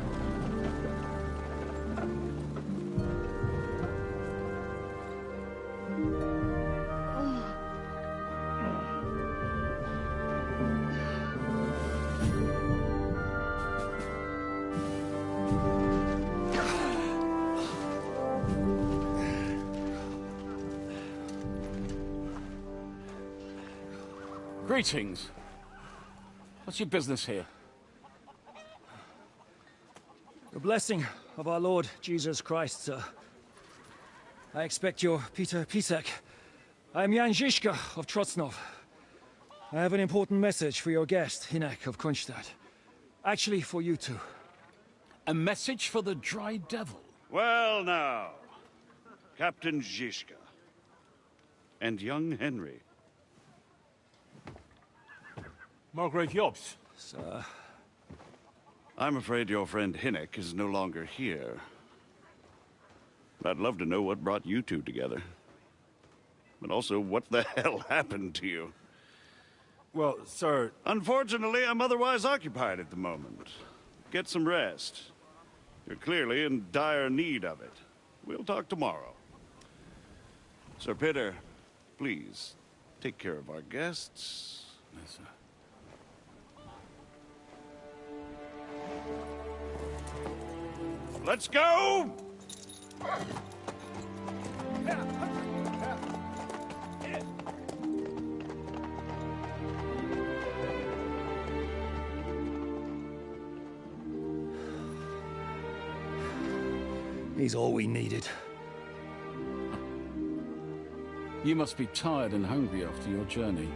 Greetings. What's your business here? The blessing of our Lord Jesus Christ, sir. I expect you're Peter Pisek. I'm Jan Žižka of Trocnov. I have an important message for your guest, Hynek of Kunstadt. Actually, for you two. A message for the Dry Devil? Well now, Captain Žižka. and young Henry. Margrave Jobs. Sir. I'm afraid your friend Hinnock is no longer here. But I'd love to know what brought you two together. But also, what the hell happened to you? Well, sir... Unfortunately, I'm otherwise occupied at the moment. Get some rest. You're clearly in dire need of it. We'll talk tomorrow. Sir Pitter, please, take care of our guests. Yes, sir. Let's go! He's all we needed. You must be tired and hungry after your journey.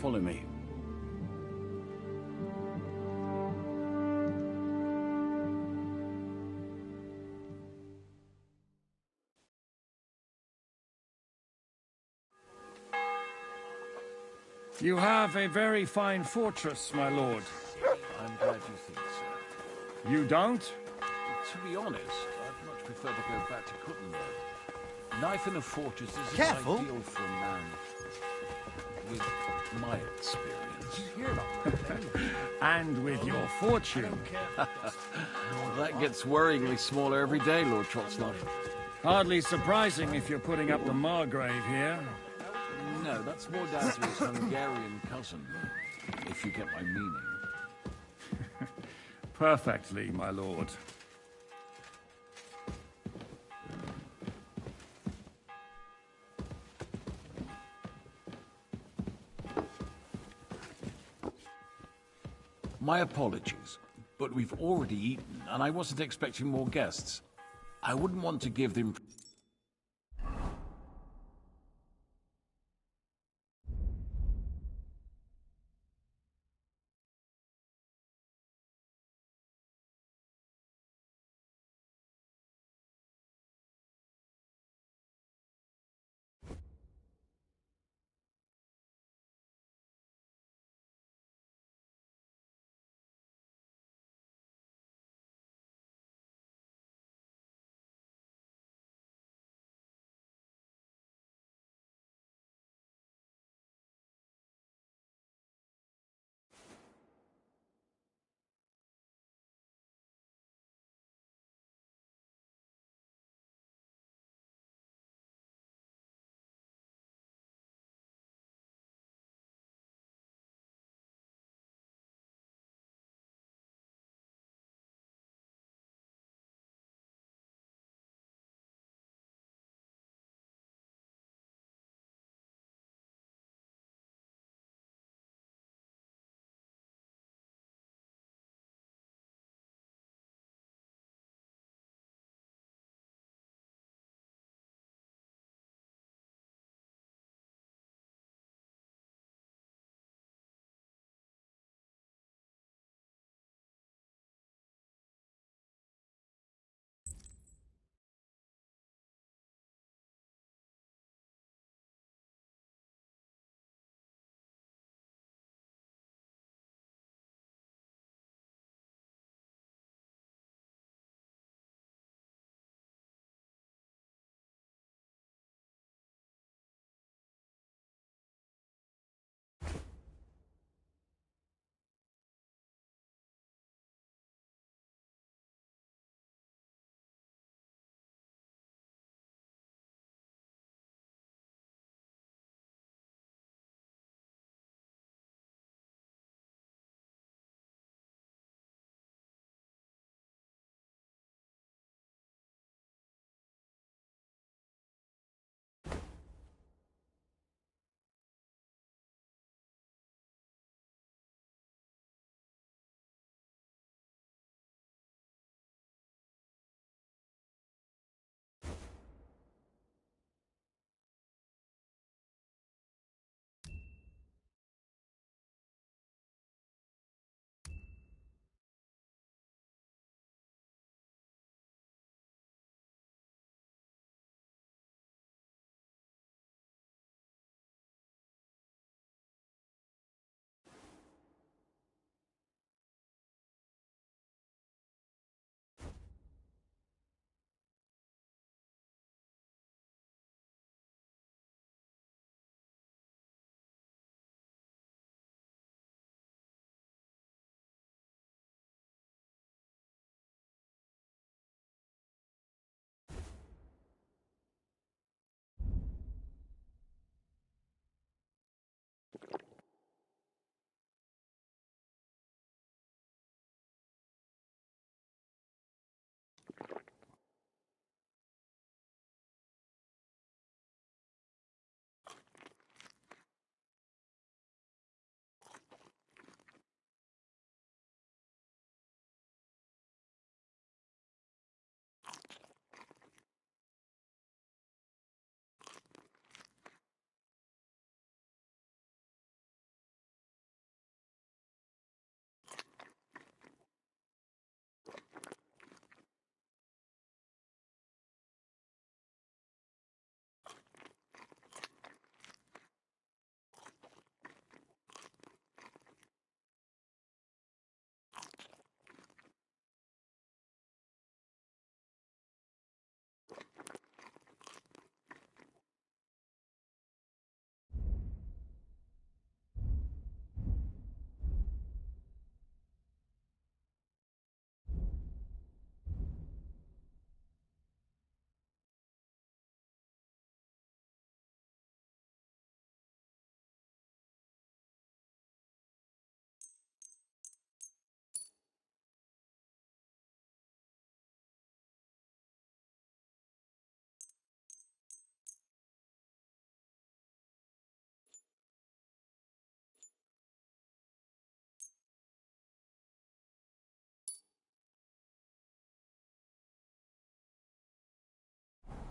Follow me. You have a very fine fortress, my lord. I'm glad you think so. You don't? To be honest, I'd much prefer to go back to Kuttenberg. Life in a fortress isn't Careful. ideal for a man with my experience. You hear that? And with your fortune. That gets worryingly smaller every day, Lord Trotsnott. Hardly surprising if you're putting up the Margrave here. No, that's more down to his Hungarian cousin, if you get my meaning. Perfectly, my lord. My apologies, but we've already eaten, and I wasn't expecting more guests. I wouldn't want to give them...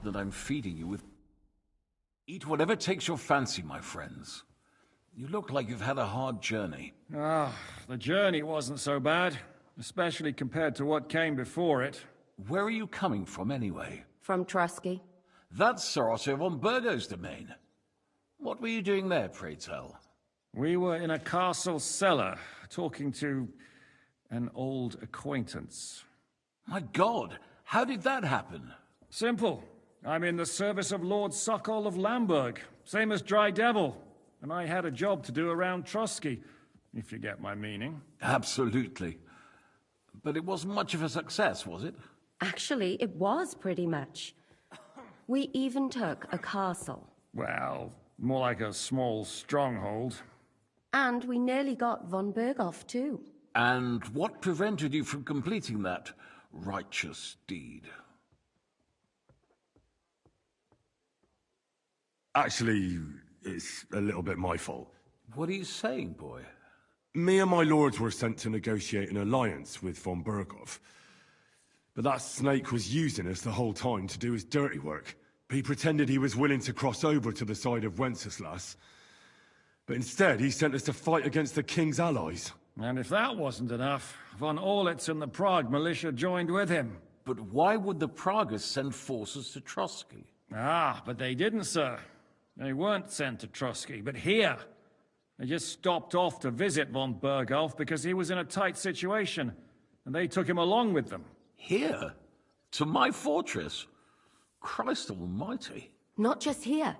that I'm feeding you with. Eat whatever takes your fancy, my friends. You look like you've had a hard journey. Ah, the journey wasn't so bad, especially compared to what came before it. Where are you coming from, anyway? From Trusky. That's Sir Otto von Burgo's domain. What were you doing there, pray tell? We were in a castle cellar, talking to an old acquaintance. My God, how did that happen? Simple. I'm in the service of Lord Sokol of Lamberg, same as Dry Devil, and I had a job to do around Trusky, if you get my meaning. Absolutely. But it wasn't much of a success, was it? Actually, it was pretty much. We even took a castle. Well, more like a small stronghold. And we nearly got von Berghoff, too. And what prevented you from completing that righteous deed? Actually, it's a little bit my fault. What are you saying, boy? Me and my lords were sent to negotiate an alliance with von Berghoff. But that snake was using us the whole time to do his dirty work. He pretended he was willing to cross over to the side of Wenceslas. But instead, he sent us to fight against the king's allies. And if that wasn't enough, von Orlitz and the Prague militia joined with him. But why would the Praguers send forces to Trusky? Ah, but they didn't, sir. They weren't sent to Trusky, but here. They just stopped off to visit von Berghoff because he was in a tight situation, and they took him along with them. Here? To my fortress? Christ almighty. Not just here,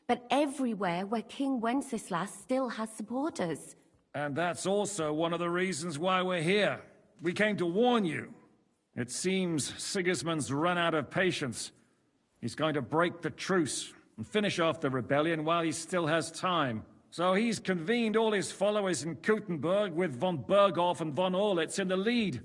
but everywhere where King Wenceslas still has supporters. And that's also one of the reasons why we're here. We came to warn you. It seems Sigismund's run out of patience. He's going to break the truce and finish off the rebellion while he still has time. So he's convened all his followers in Kuttenberg with von Berghoff and von Orlitz in the lead.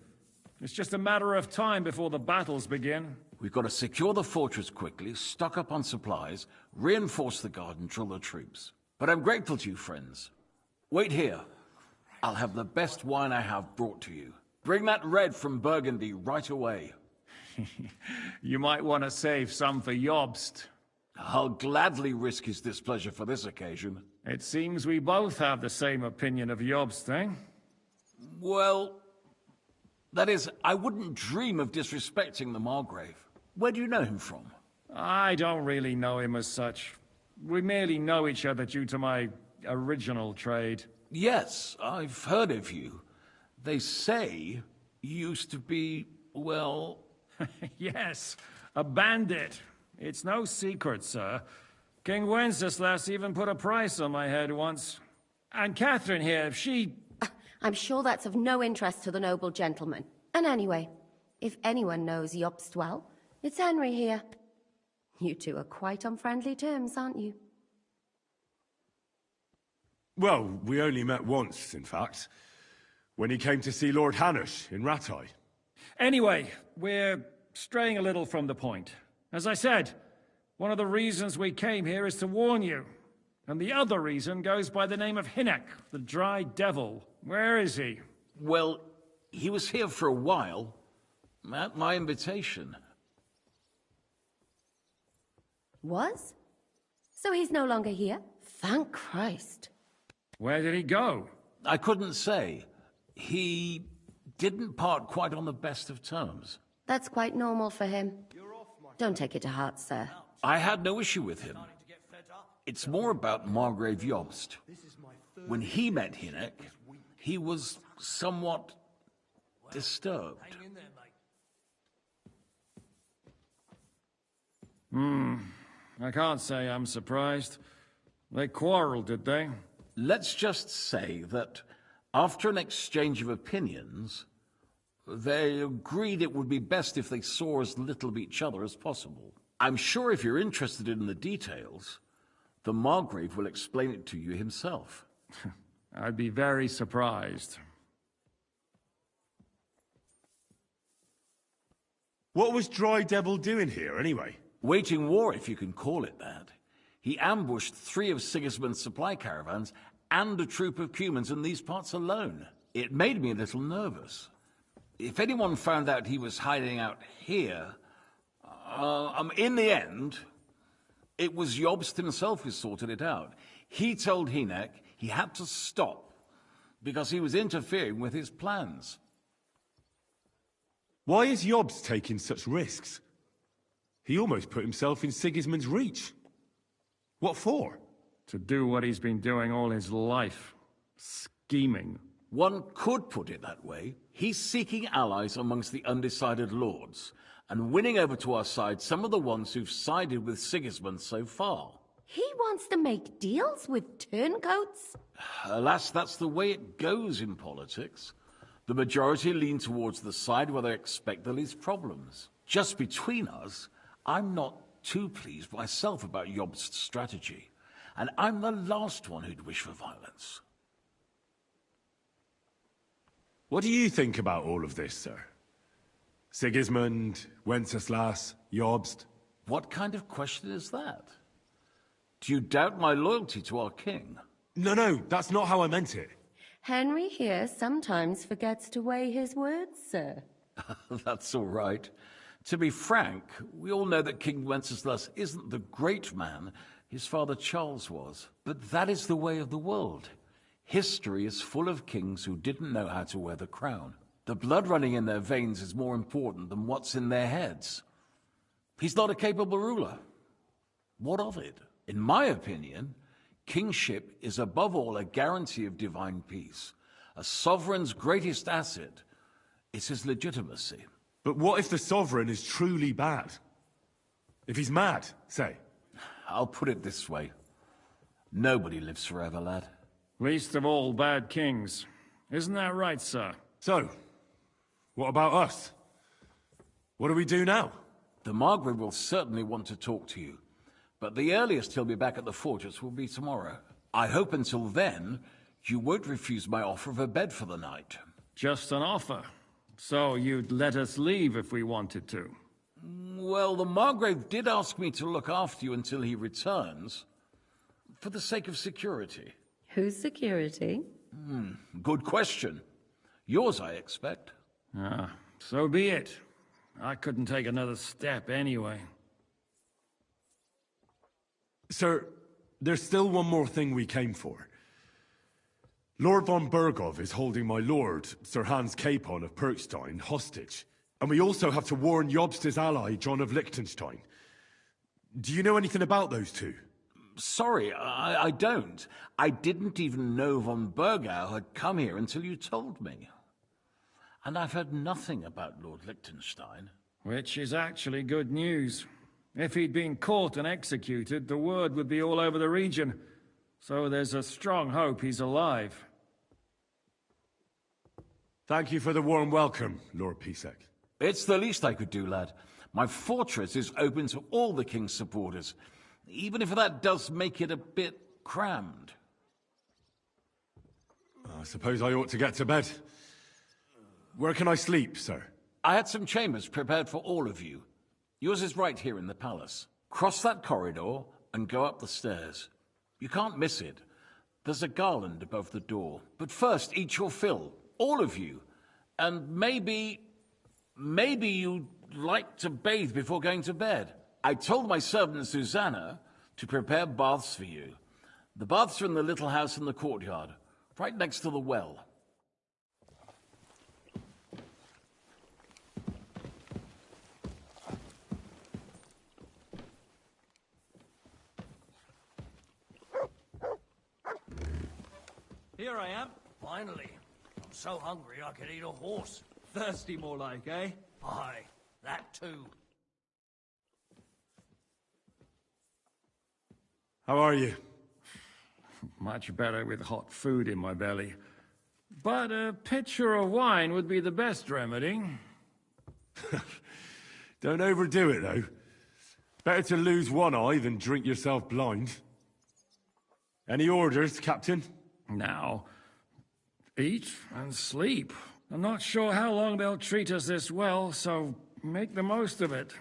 It's just a matter of time before the battles begin. We've got to secure the fortress quickly, stock up on supplies, reinforce the guard and drill the troops. But I'm grateful to you, friends. Wait here. I'll have the best wine I have brought to you. Bring that red from Burgundy right away. You might want to save some for Jobst. I'll gladly risk his displeasure for this occasion. It seems we both have the same opinion of Jobst, eh? Well, that is, I wouldn't dream of disrespecting the Margrave. Where do you know him from? I don't really know him as such. We merely know each other due to my original trade. Yes, I've heard of you. They say you used to be, well... Yes, a bandit. It's no secret, sir. King Wenceslas even put a price on my head once. And Catherine here, she... I'm sure that's of no interest to the noble gentleman. And anyway, if anyone knows Jobst well, it's Henry here. You two are quite on friendly terms, aren't you? Well, we only met once, in fact. When he came to see Lord Hanush in Rattay. Anyway, we're straying a little from the point. As I said, one of the reasons we came here is to warn you. And the other reason goes by the name of Hinek, the Dry Devil. Where is he? Well, he was here for a while, at my invitation. Was? So he's no longer here? Thank Christ. Where did he go? I couldn't say. He didn't part quite on the best of terms. That's quite normal for him. Don't take it to heart, sir. I had no issue with him. It's more about Margrave Jobst. When he met Hinek, he was somewhat disturbed. I can't say I'm surprised. They quarreled, did they? Let's just say that after an exchange of opinions, they agreed it would be best if they saw as little of each other as possible. I'm sure if you're interested in the details, the Margrave will explain it to you himself. I'd be very surprised. What was Dry Devil doing here, anyway? Waging war, if you can call it that. He ambushed 3 of Sigismund's supply caravans and a troop of Cumans in these parts alone. It made me a little nervous. If anyone found out he was hiding out here, In the end, it was Jobst himself who sorted it out. He told Hynek he had to stop because he was interfering with his plans. Why is Jobst taking such risks? He almost put himself in Sigismund's reach. What for? To do what he's been doing all his life. Scheming. One could put it that way. He's seeking allies amongst the undecided lords, and winning over to our side some of the ones who've sided with Sigismund so far. He wants to make deals with turncoats? Alas, that's the way it goes in politics. The majority lean towards the side where they expect the least problems. Just between us, I'm not too pleased myself about Jobst's strategy, and I'm the last one who'd wish for violence. What do you think about all of this, sir? Sigismund, Wenceslas, Jobst? What kind of question is that? Do you doubt my loyalty to our king? No, that's not how I meant it. Henry here sometimes forgets to weigh his words, sir. That's all right. To be frank, we all know that King Wenceslas isn't the great man his father Charles was. But that is the way of the world. History is full of kings who didn't know how to wear the crown. The blood running in their veins is more important than what's in their heads. He's not a capable ruler. What of it? In my opinion, kingship is above all a guarantee of divine peace. A sovereign's greatest asset is his legitimacy. But what if the sovereign is truly bad? If he's mad, say? I'll put it this way. Nobody lives forever, lad. Least of all bad kings. Isn't that right, sir? So, what about us? What do we do now? The Margrave will certainly want to talk to you, but the earliest he'll be back at the fortress will be tomorrow. I hope until then, you won't refuse my offer of a bed for the night. Just an offer. So you'd let us leave if we wanted to? Well, the Margrave did ask me to look after you until he returns, for the sake of security. Whose security? Good question. Yours, I expect. So be it. I couldn't take another step anyway. Sir, there's still one more thing we came for. Lord von Bergov is holding my lord, Sir Hans Capon of Perkstein, hostage. And we also have to warn Jobst's ally, John of Liechtenstein. Do you know anything about those two? Sorry, I don't. I didn't even know von Bergau had come here until you told me. And I've heard nothing about Lord Liechtenstein. Which is actually good news. If he'd been caught and executed, the word would be all over the region. So there's a strong hope he's alive. Thank you for the warm welcome, Lord Pisek. It's the least I could do, lad. My fortress is open to all the king's supporters, even if that does make it a bit crammed. I suppose I ought to get to bed. Where can I sleep, sir? I had some chambers prepared for all of you. Yours is right here in the palace. Cross that corridor and go up the stairs. You can't miss it. There's a garland above the door. But first, eat your fill, all of you. And maybe you'd like to bathe before going to bed. I told my servant Susanna to prepare baths for you. The baths are in the little house in the courtyard, right next to the well. Here I am, finally. I'm so hungry I could eat a horse. Thirsty more like, eh? Aye, that too. How are you? Much better with hot food in my belly. But a pitcher of wine would be the best remedy. Don't overdo it, though. Better to lose one eye than drink yourself blind. Any orders, Captain? Now, eat and sleep. I'm not sure how long they'll treat us this well, so make the most of it.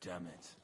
damn it.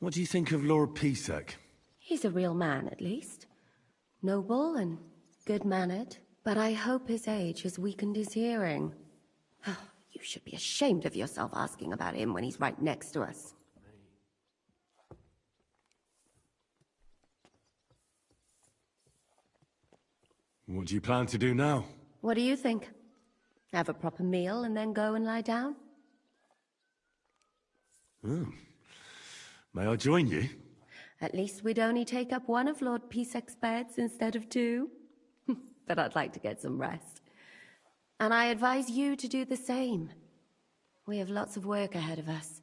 What do you think of Lord Pisek? He's a real man, at least. Noble and good-mannered, but I hope his age has weakened his hearing. You should be ashamed of yourself asking about him when he's right next to us. What do you plan to do now? What do you think? Have a proper meal and then go and lie down? Oh. May I join you? At least we'd only take up one of Lord Pisek's beds instead of two. But I'd like to get some rest. And I advise you to do the same. We have lots of work ahead of us.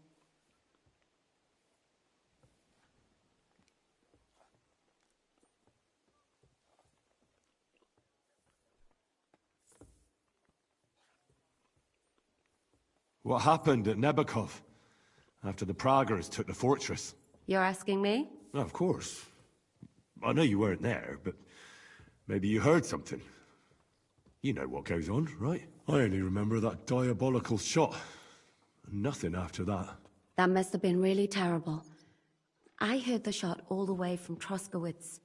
What happened at Nebakov after the Praguers took the fortress? You're asking me? No, of course. I know you weren't there, but maybe you heard something. You know what goes on, right? I only remember that diabolical shot. Nothing after that. That must have been really terrible. I heard the shot all the way from Troskowitz.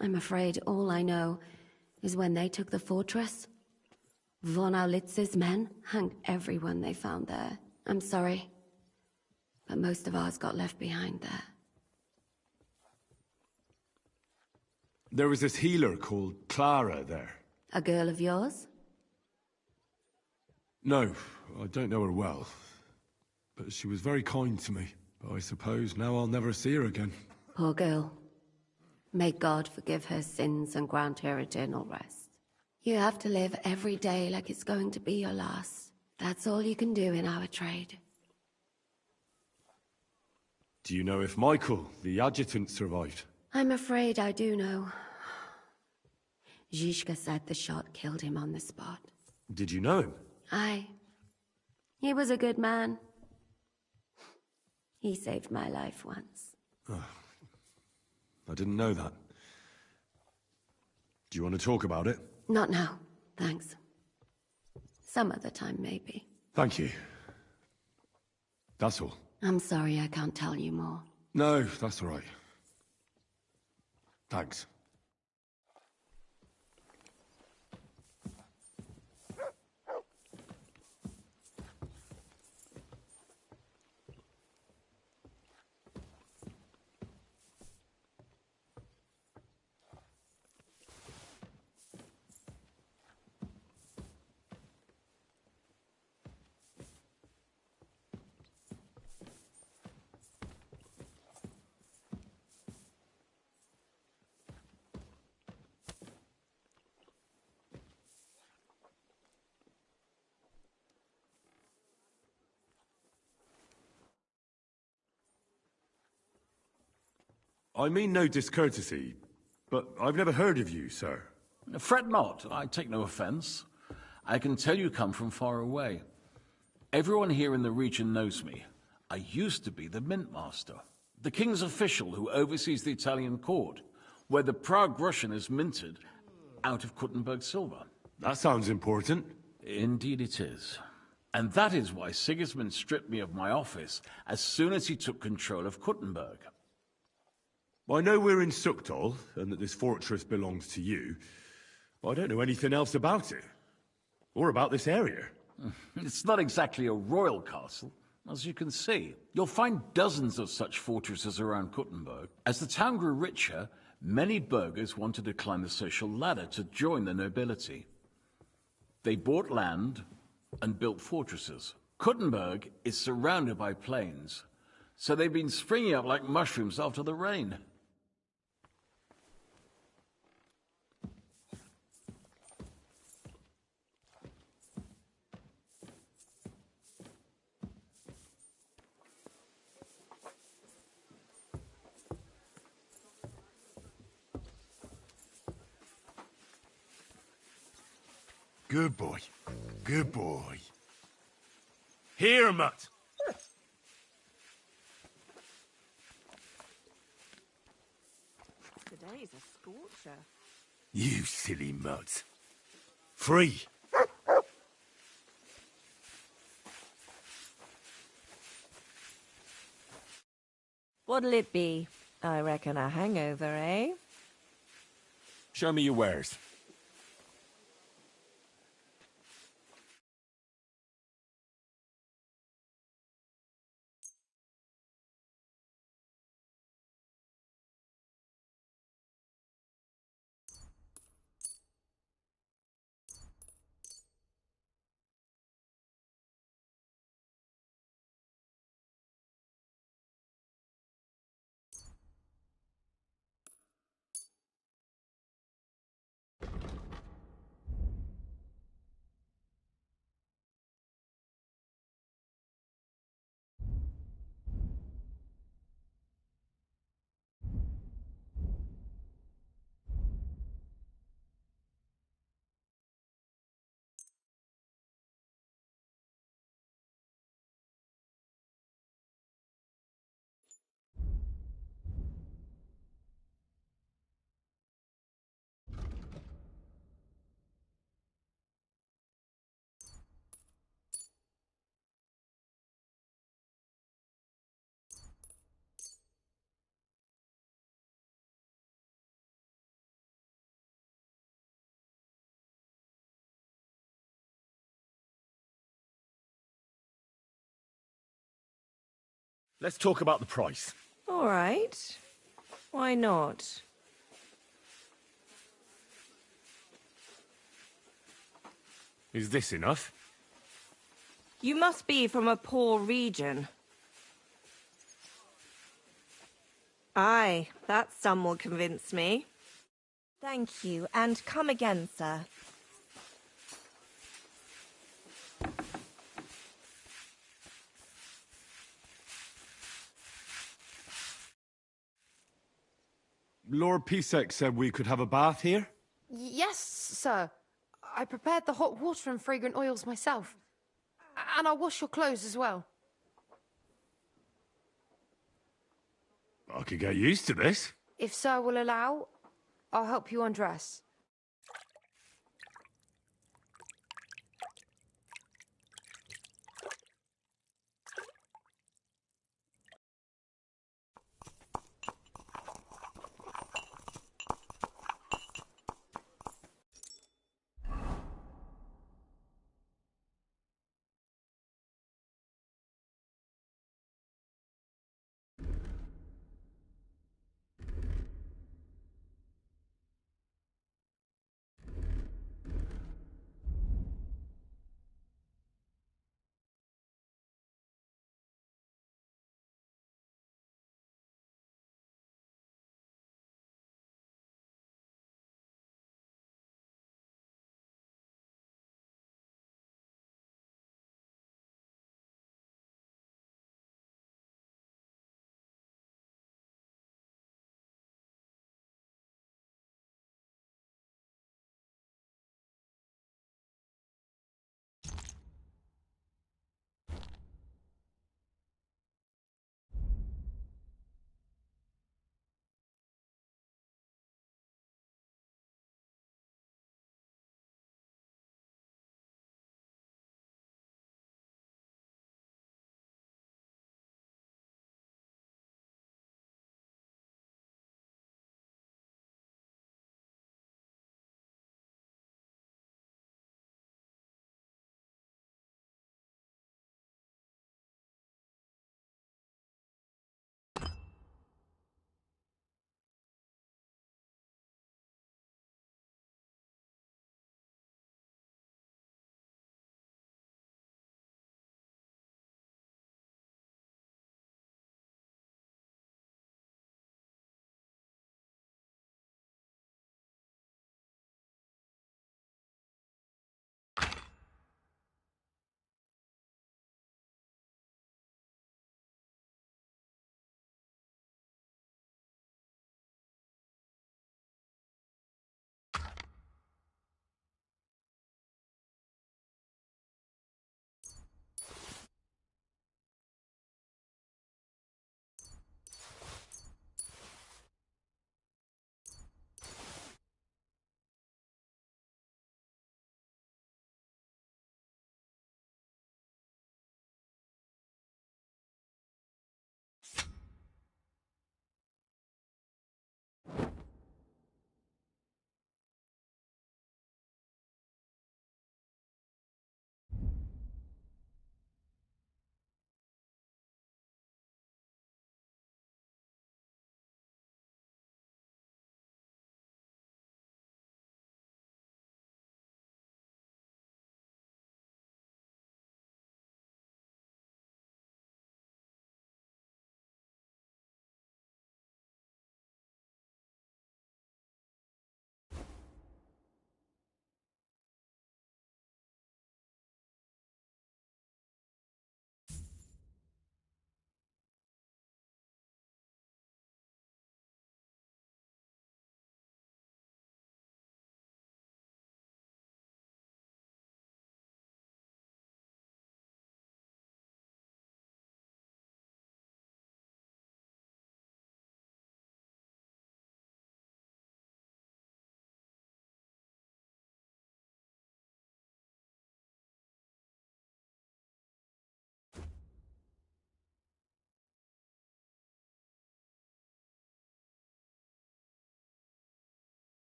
I'm afraid all I know is when they took the fortress, von Aulitz's men hanged everyone they found there. I'm sorry, but most of ours got left behind there. There was this healer called Clara there. A girl of yours? No, I don't know her well. But she was very kind to me. But I suppose now I'll never see her again. Poor girl. May God forgive her sins and grant her eternal rest. You have to live every day like it's going to be your last. That's all you can do in our trade. Do you know if Michael, the adjutant, survived? I'm afraid I do know. Zizka said the shot killed him on the spot. Did you know him? Aye. He was a good man. He saved my life once. Oh, I didn't know that. Do you want to talk about it? Not now, thanks. Some other time, maybe. Thank you. That's all. I'm sorry I can't tell you more. No, that's all right. Thanks. I mean no discourtesy, but I've never heard of you, sir. Fret not, I take no offense. I can tell you come from far away. Everyone here in the region knows me. I used to be the mint master, the king's official who oversees the Italian court, where the Prague Russian is minted out of Kuttenberg silver. That sounds important. Indeed it is. And that is why Sigismund stripped me of my office as soon as he took control of Kuttenberg. I know we're in Sukdal, and that this fortress belongs to you, but I don't know anything else about it. Or about this area. It's not exactly a royal castle, as you can see. You'll find dozens of such fortresses around Kuttenberg. As the town grew richer, many burghers wanted to climb the social ladder to join the nobility. They bought land and built fortresses. Kuttenberg is surrounded by plains, so they've been springing up like mushrooms after the rain. Good boy. Good boy. Here, Mutt. Today's a scorcher. You silly Mutt. Free. What'll it be? I reckon a hangover, eh? Show me your wares. Let's talk about the price. All right. Why not? Is this enough? You must be from a poor region. Aye, that sum will convince me. Thank you, and come again, sir. Lord Pisek said we could have a bath here? Yes, sir. I prepared the hot water and fragrant oils myself. And I'll wash your clothes as well. I could get used to this. If sir will allow, I'll help you undress.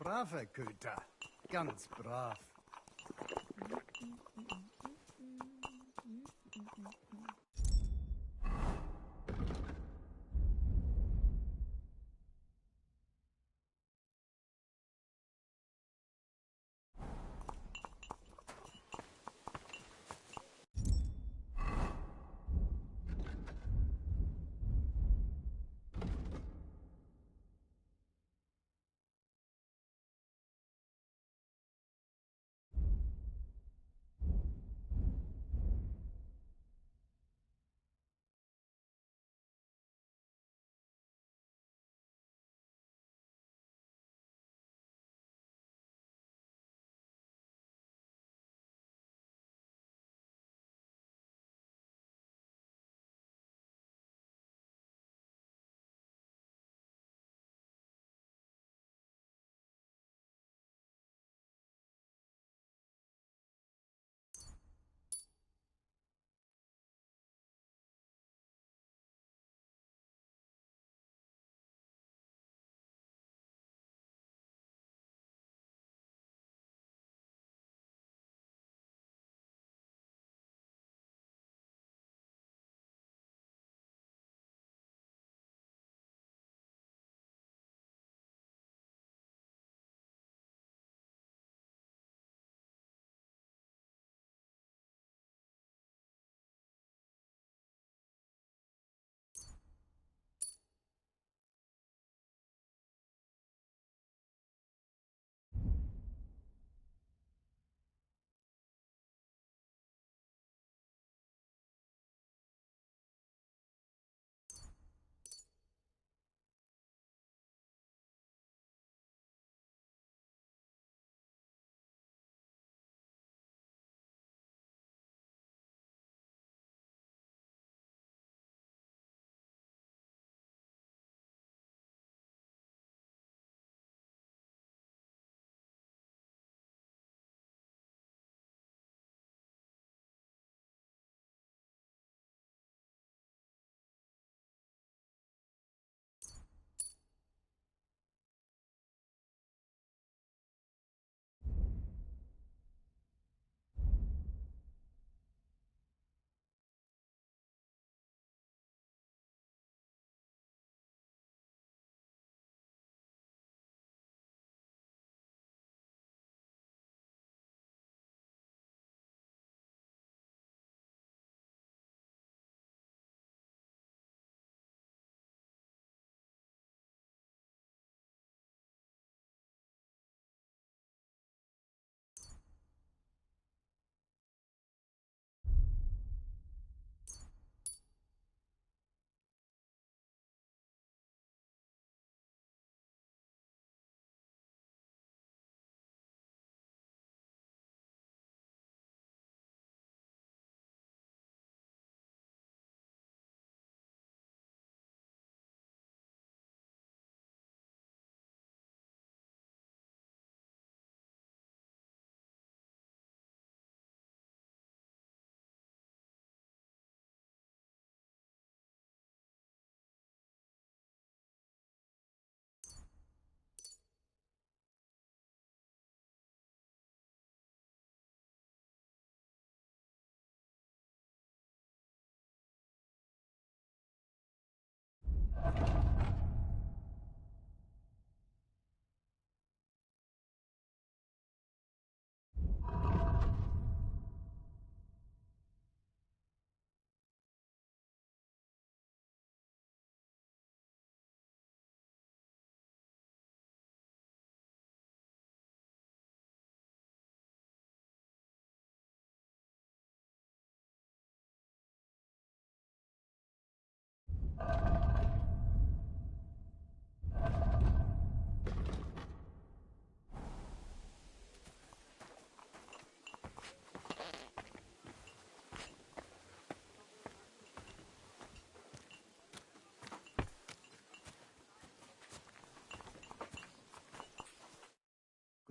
braver Köter. Ganz brav.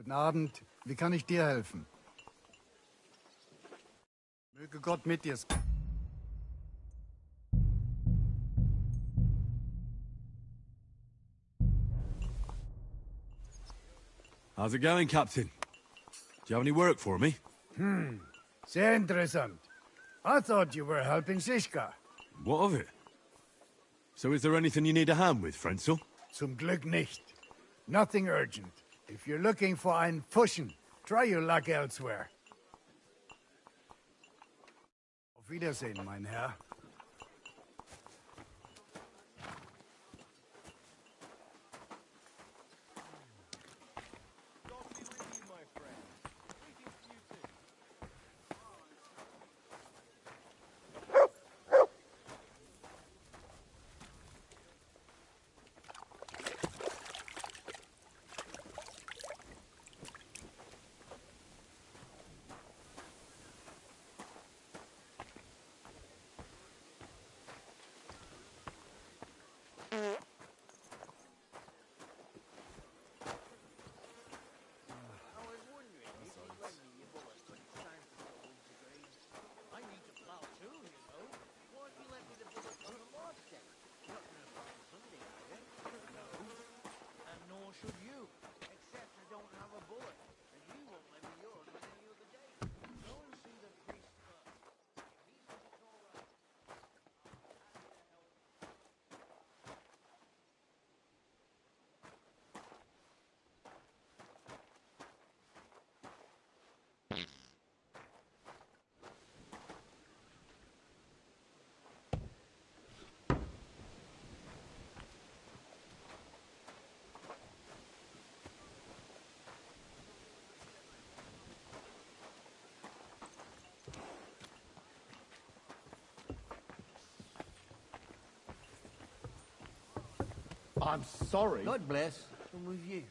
Guten Abend. Wie kann ich dir helfen? Möge Gott mit dir sein. How's it going, Captain? Do you have any work for me? Sehr interessant. I thought you were helping Siska. What of it? So is there anything you need a hand with, Frenzel? Zum Glück nicht. Nothing urgent. If you're looking for einen Fuschen, try your luck elsewhere. Auf Wiedersehen, mein Herr. I'm sorry. God bless. I'm with you.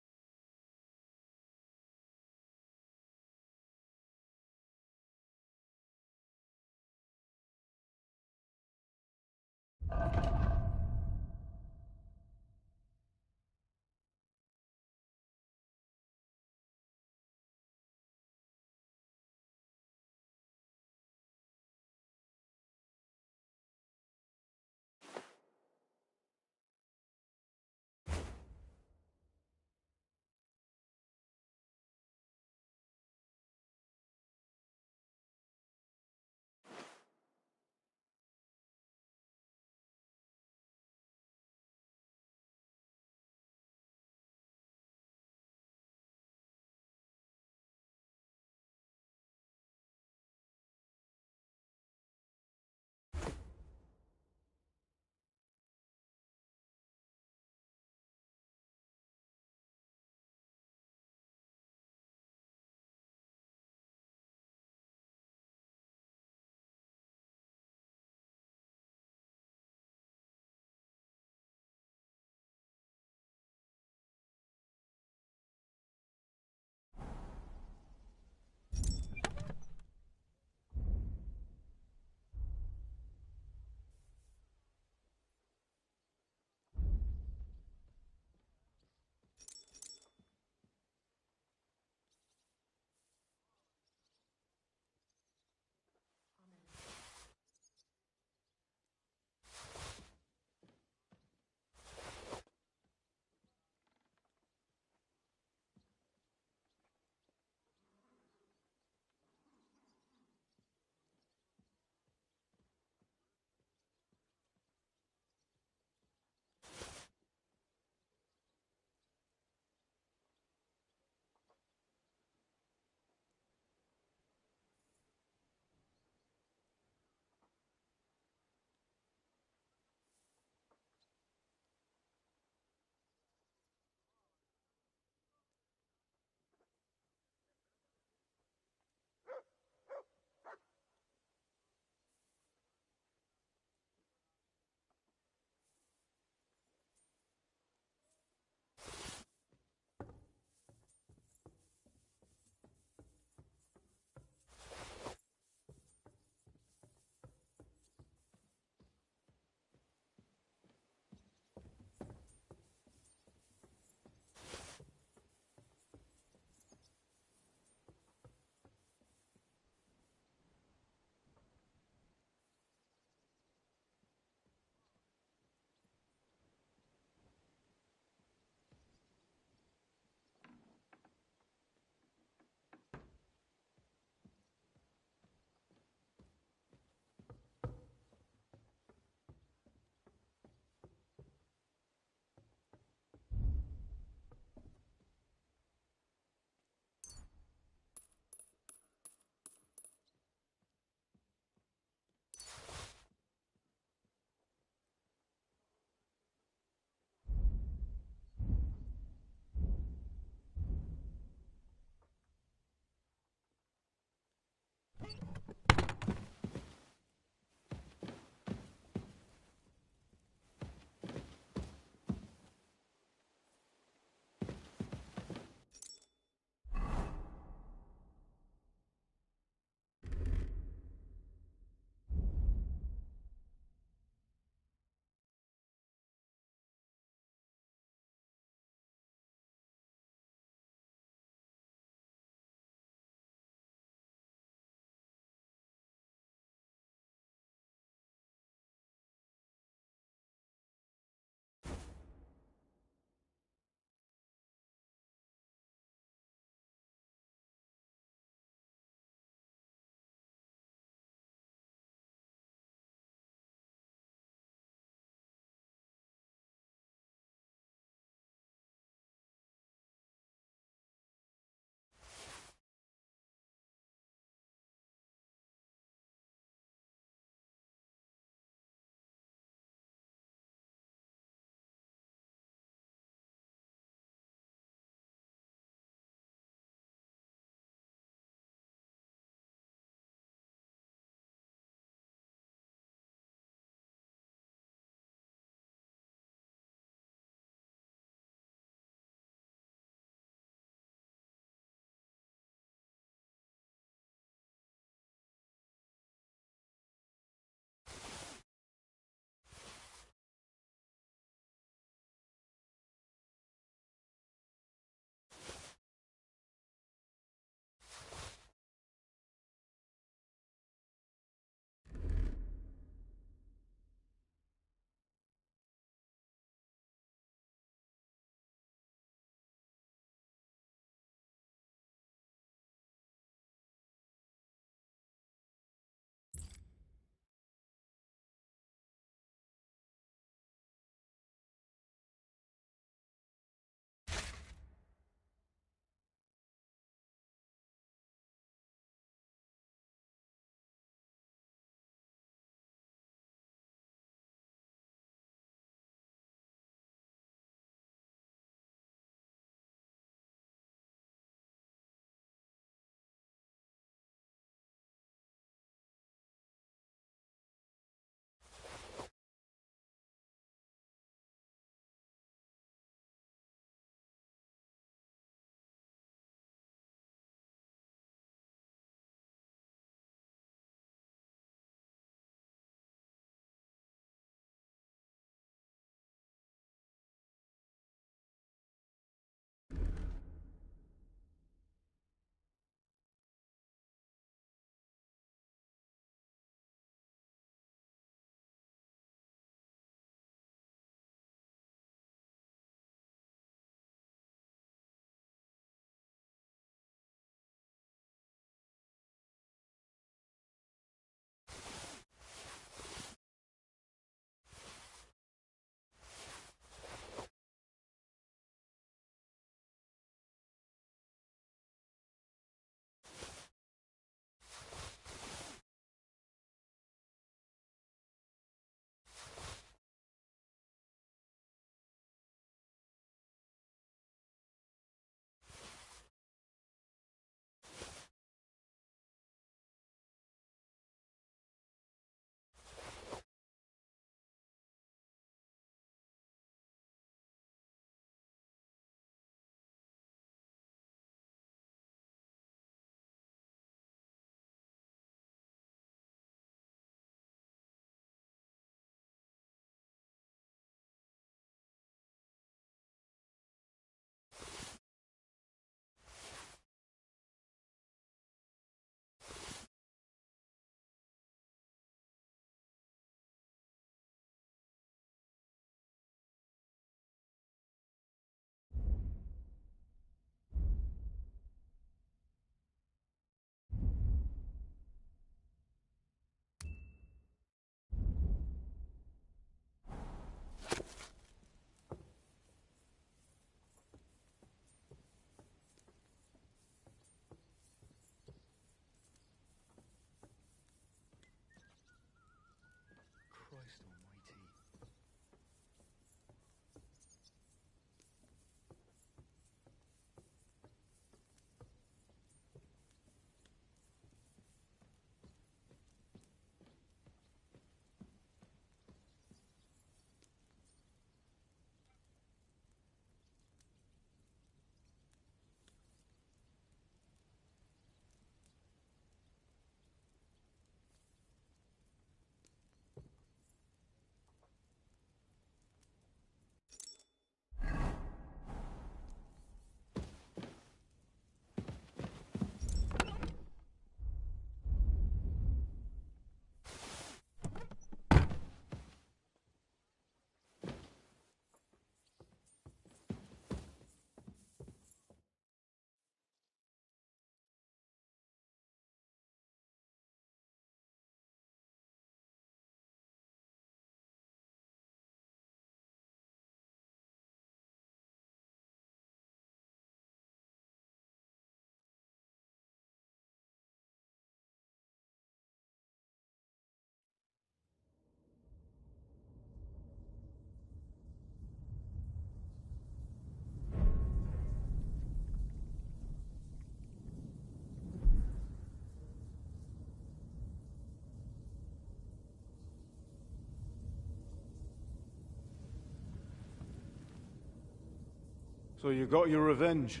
So you got your revenge?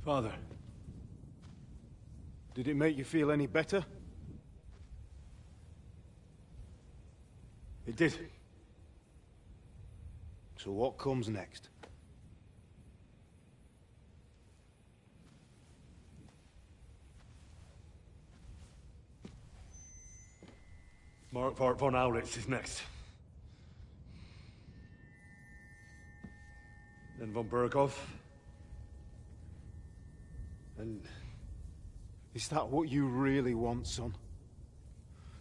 Father, did it make you feel any better? It did. So what comes next? Mark von Aulitz is next. Then von Berghoff. And is that what you really want, son?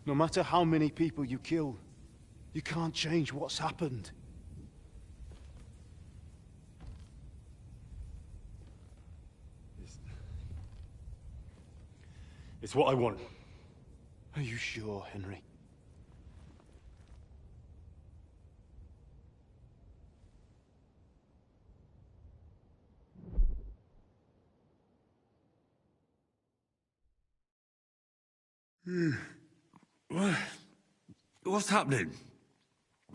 No matter how many people you kill, you can't change what's happened. It's what I want. Are you sure, Henry? What's happening?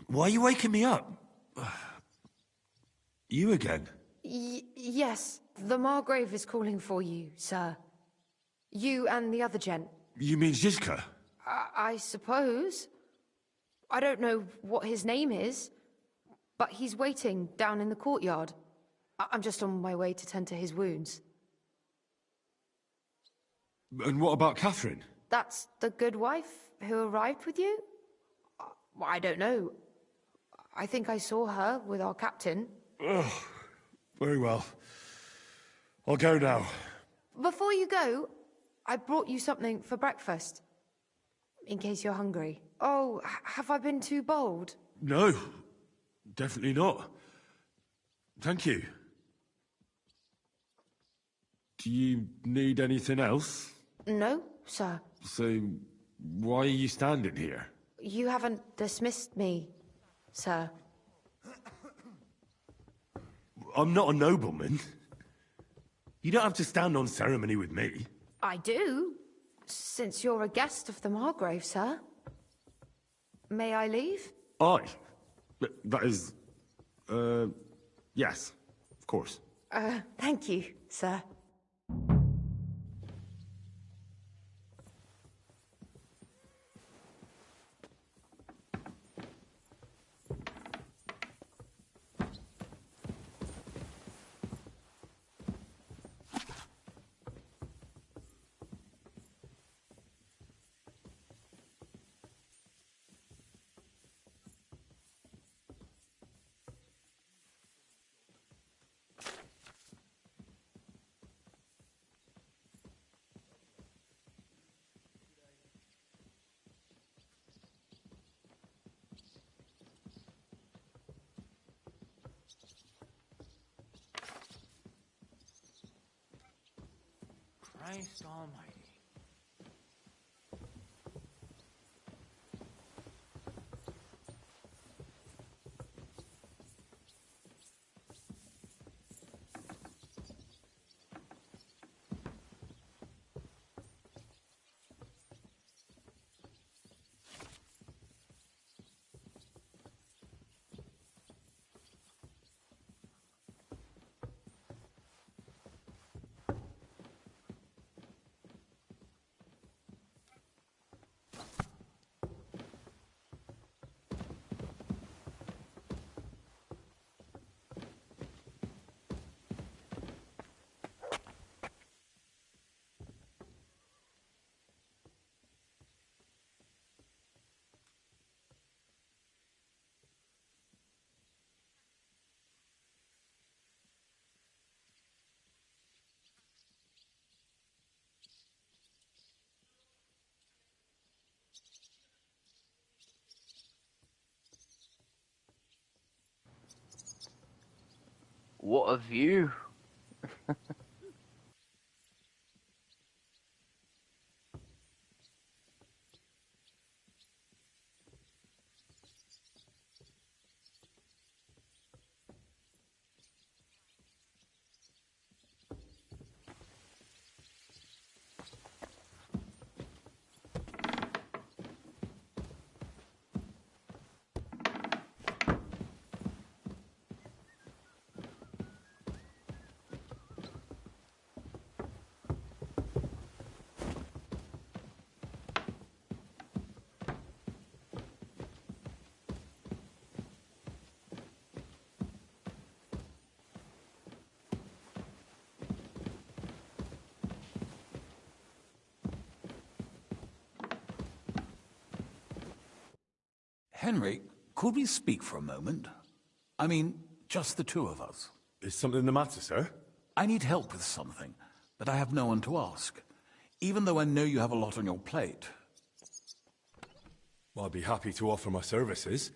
Why are you waking me up? You again? Yes, the Margrave is calling for you, sir. You and the other gent. You mean Zizka? I suppose. I don't know what his name is, but he's waiting down in the courtyard. I'm just on my way to tend to his wounds. And what about Catherine? That's the good wife who arrived with you? I don't know. I think I saw her with our captain. Ugh. Very well. I'll go now. Before you go, I brought you something for breakfast. In case you're hungry. Oh, have I been too bold? No, definitely not. Thank you. Do you need anything else? No, sir. So, why are you standing here? You haven't dismissed me, sir. I'm not a nobleman. You don't have to stand on ceremony with me. I do, since you're a guest of the Margrave, sir. May I leave? That is... yes, of course. Thank you, sir. Christ almighty. What a view! Henry, could we speak for a moment? I mean, just the two of us. Is something the matter, sir? I need help with something, but I have no one to ask. Even though I know you have a lot on your plate. Well, I'd be happy to offer my services.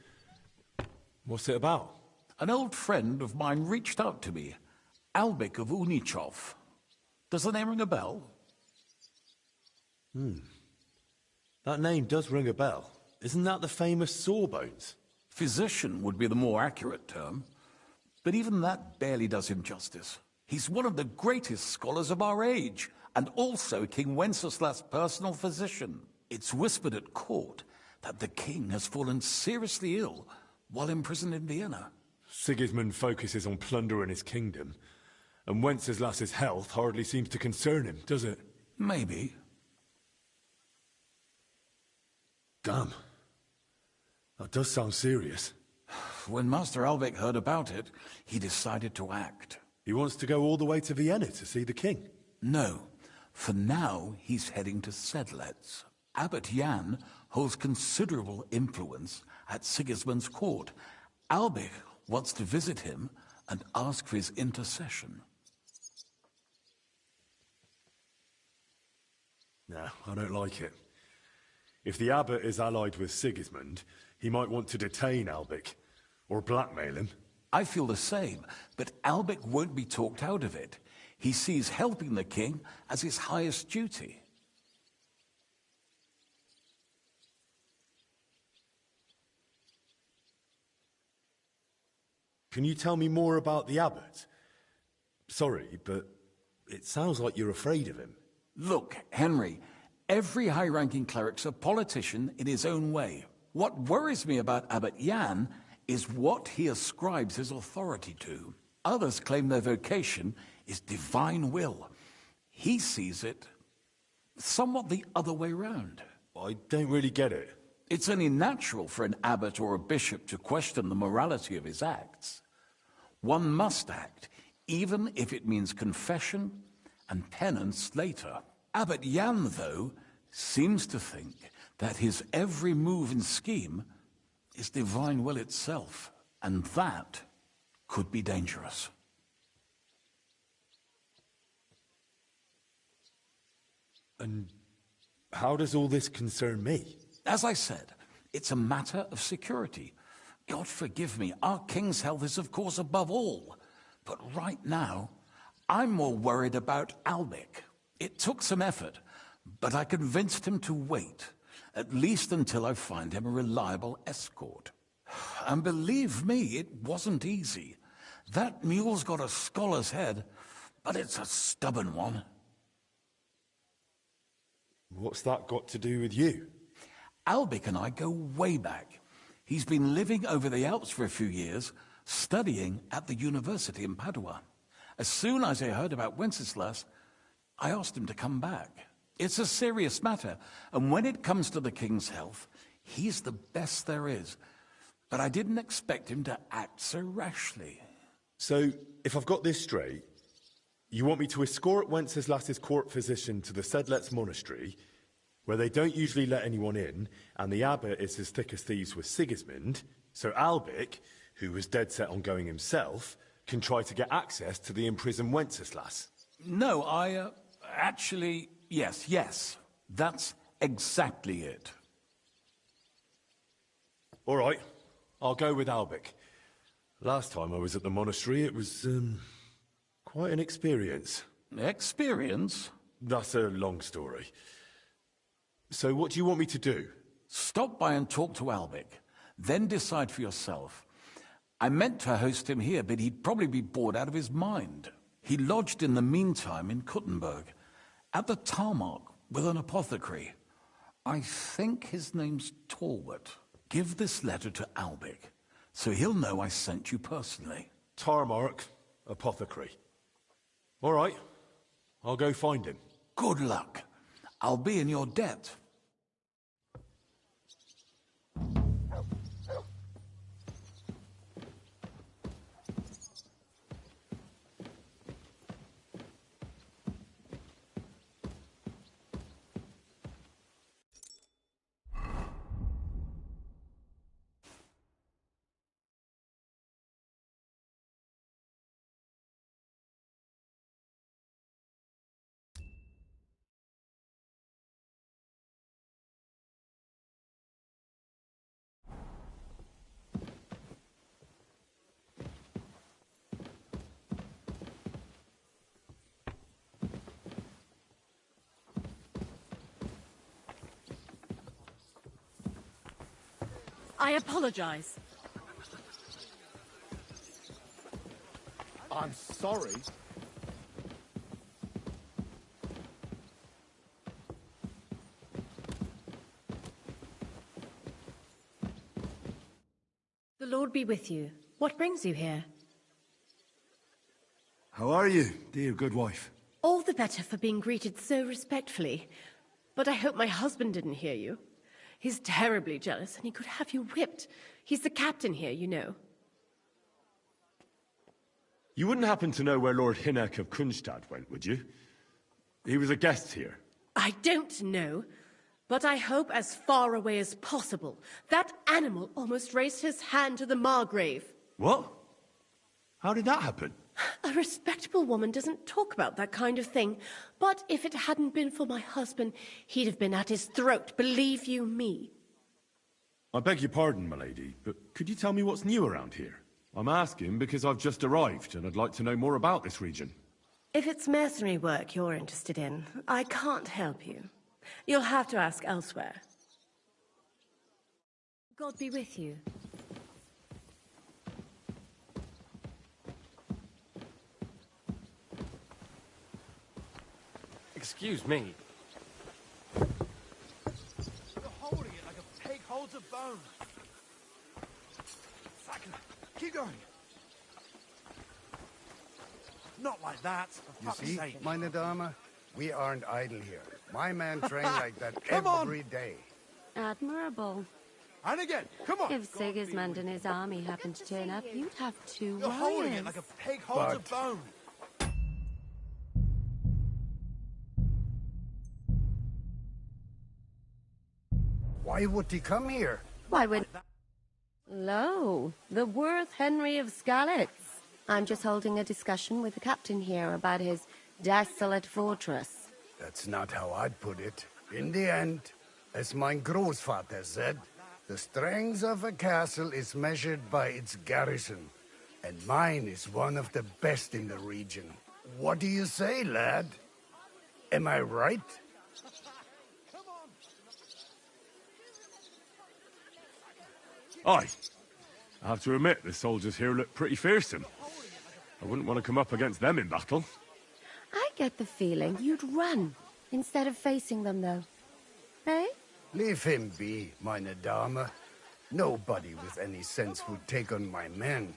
What's it about? An old friend of mine reached out to me, Albik of Unichov. Does the name ring a bell? That name does ring a bell. Isn't that the famous Sawbones? Physician would be the more accurate term. But even that barely does him justice. He's one of the greatest scholars of our age, and also King Wenceslas' personal physician. It's whispered at court that the king has fallen seriously ill while imprisoned in Vienna. Sigismund focuses on plundering his kingdom, and Wenceslas's health hardly seems to concern him, does it? Maybe. Damn. That does sound serious. When Master Albik heard about it, he decided to act. He wants to go all the way to Vienna to see the king? No. For now, he's heading to Sedlec. Abbot Jan holds considerable influence at Sigismund's court. Albik wants to visit him and ask for his intercession. No, I don't like it. If the abbot is allied with Sigismund, he might want to detain Albik, or blackmail him. I feel the same, but Albik won't be talked out of it. He sees helping the king as his highest duty. Can you tell me more about the abbot? Sorry, but it sounds like you're afraid of him. Look, Henry, every high-ranking cleric's a politician in his own way. What worries me about Abbot Jan is what he ascribes his authority to. Others claim their vocation is divine will. He sees it somewhat the other way round. I don't really get it. It's only natural for an abbot or a bishop to question the morality of his acts. One must act, even if it means confession and penance later. Abbot Jan, though, seems to think that his every move and scheme is divine will itself, and that could be dangerous. And how does all this concern me? As I said, it's a matter of security. God forgive me, our king's health is of course above all. But right now, I'm more worried about Albik. It took some effort, but I convinced him to wait, at least until I find him a reliable escort. And believe me, it wasn't easy. That mule's got a scholar's head, but it's a stubborn one. What's that got to do with you? Albic and I go way back. He's been living over the Alps for a few years, studying at the university in Padua. As soon as I heard about Wenceslas, I asked him to come back. It's a serious matter, and when it comes to the king's health, he's the best there is. But I didn't expect him to act so rashly. So, if I've got this straight, you want me to escort Wenceslas's court physician to the Sedlets monastery, where they don't usually let anyone in, and the abbot is as thick as thieves with Sigismund, so Albic, who was dead set on going himself, can try to get access to the imprisoned Wenceslas? No, actually, yes. That's exactly it. All right, I'll go with Albic. Last time I was at the monastery, it was, quite an experience. Experience? That's a long story. So what do you want me to do? Stop by and talk to Albic, then decide for yourself. I meant to host him here, but he'd probably be bored out of his mind. He lodged in the meantime in Kuttenberg, at the tarmac with an apothecary. I think his name's Talbot. Give this letter to Albic, so he'll know I sent you personally. Tarmac, apothecary. All right, I'll go find him. Good luck. I'll be in your debt. I apologize. I'm sorry. The Lord be with you. What brings you here? How are you, dear good wife? All the better for being greeted so respectfully. But I hope my husband didn't hear you. He's terribly jealous, and he could have you whipped. He's the captain here, you know. You wouldn't happen to know where Lord Hinnek of Kunstad went, would you? He was a guest here. I don't know, but I hope as far away as possible. That animal almost raised his hand to the Margrave. What? How did that happen? A respectable woman doesn't talk about that kind of thing. But if it hadn't been for my husband, he'd have been at his throat, believe you me. I beg your pardon, milady, but could you tell me what's new around here? I'm asking because I've just arrived, and I'd like to know more about this region. If it's mercenary work you're interested in, I can't help you. You'll have to ask elsewhere. God be with you. Excuse me. You're holding it like a pig holds a bone. Second. Keep going. Not like that, for You fuck's see, sake. meine Dame, we aren't idle here. My men train like that Come on. every day. Admirable. And again, come on. If Sigismund and his army happened to turn up, you'd have two You're holding it warriors. like a pig holds a But- bone. Why would he come here? Why would... Lo, the worth Henry of Skalitz. I'm just holding a discussion with the captain here about his desolate fortress. That's not how I'd put it. In the end, as my Großvater said, the strength of a castle is measured by its garrison, and mine is one of the best in the region. What do you say, lad? Am I right? Aye. I have to admit, the soldiers here look pretty fearsome. I wouldn't want to come up against them in battle. I get the feeling you'd run instead of facing them, though. Hey? Leave him be, meine Dame. Nobody with any sense would take on my men.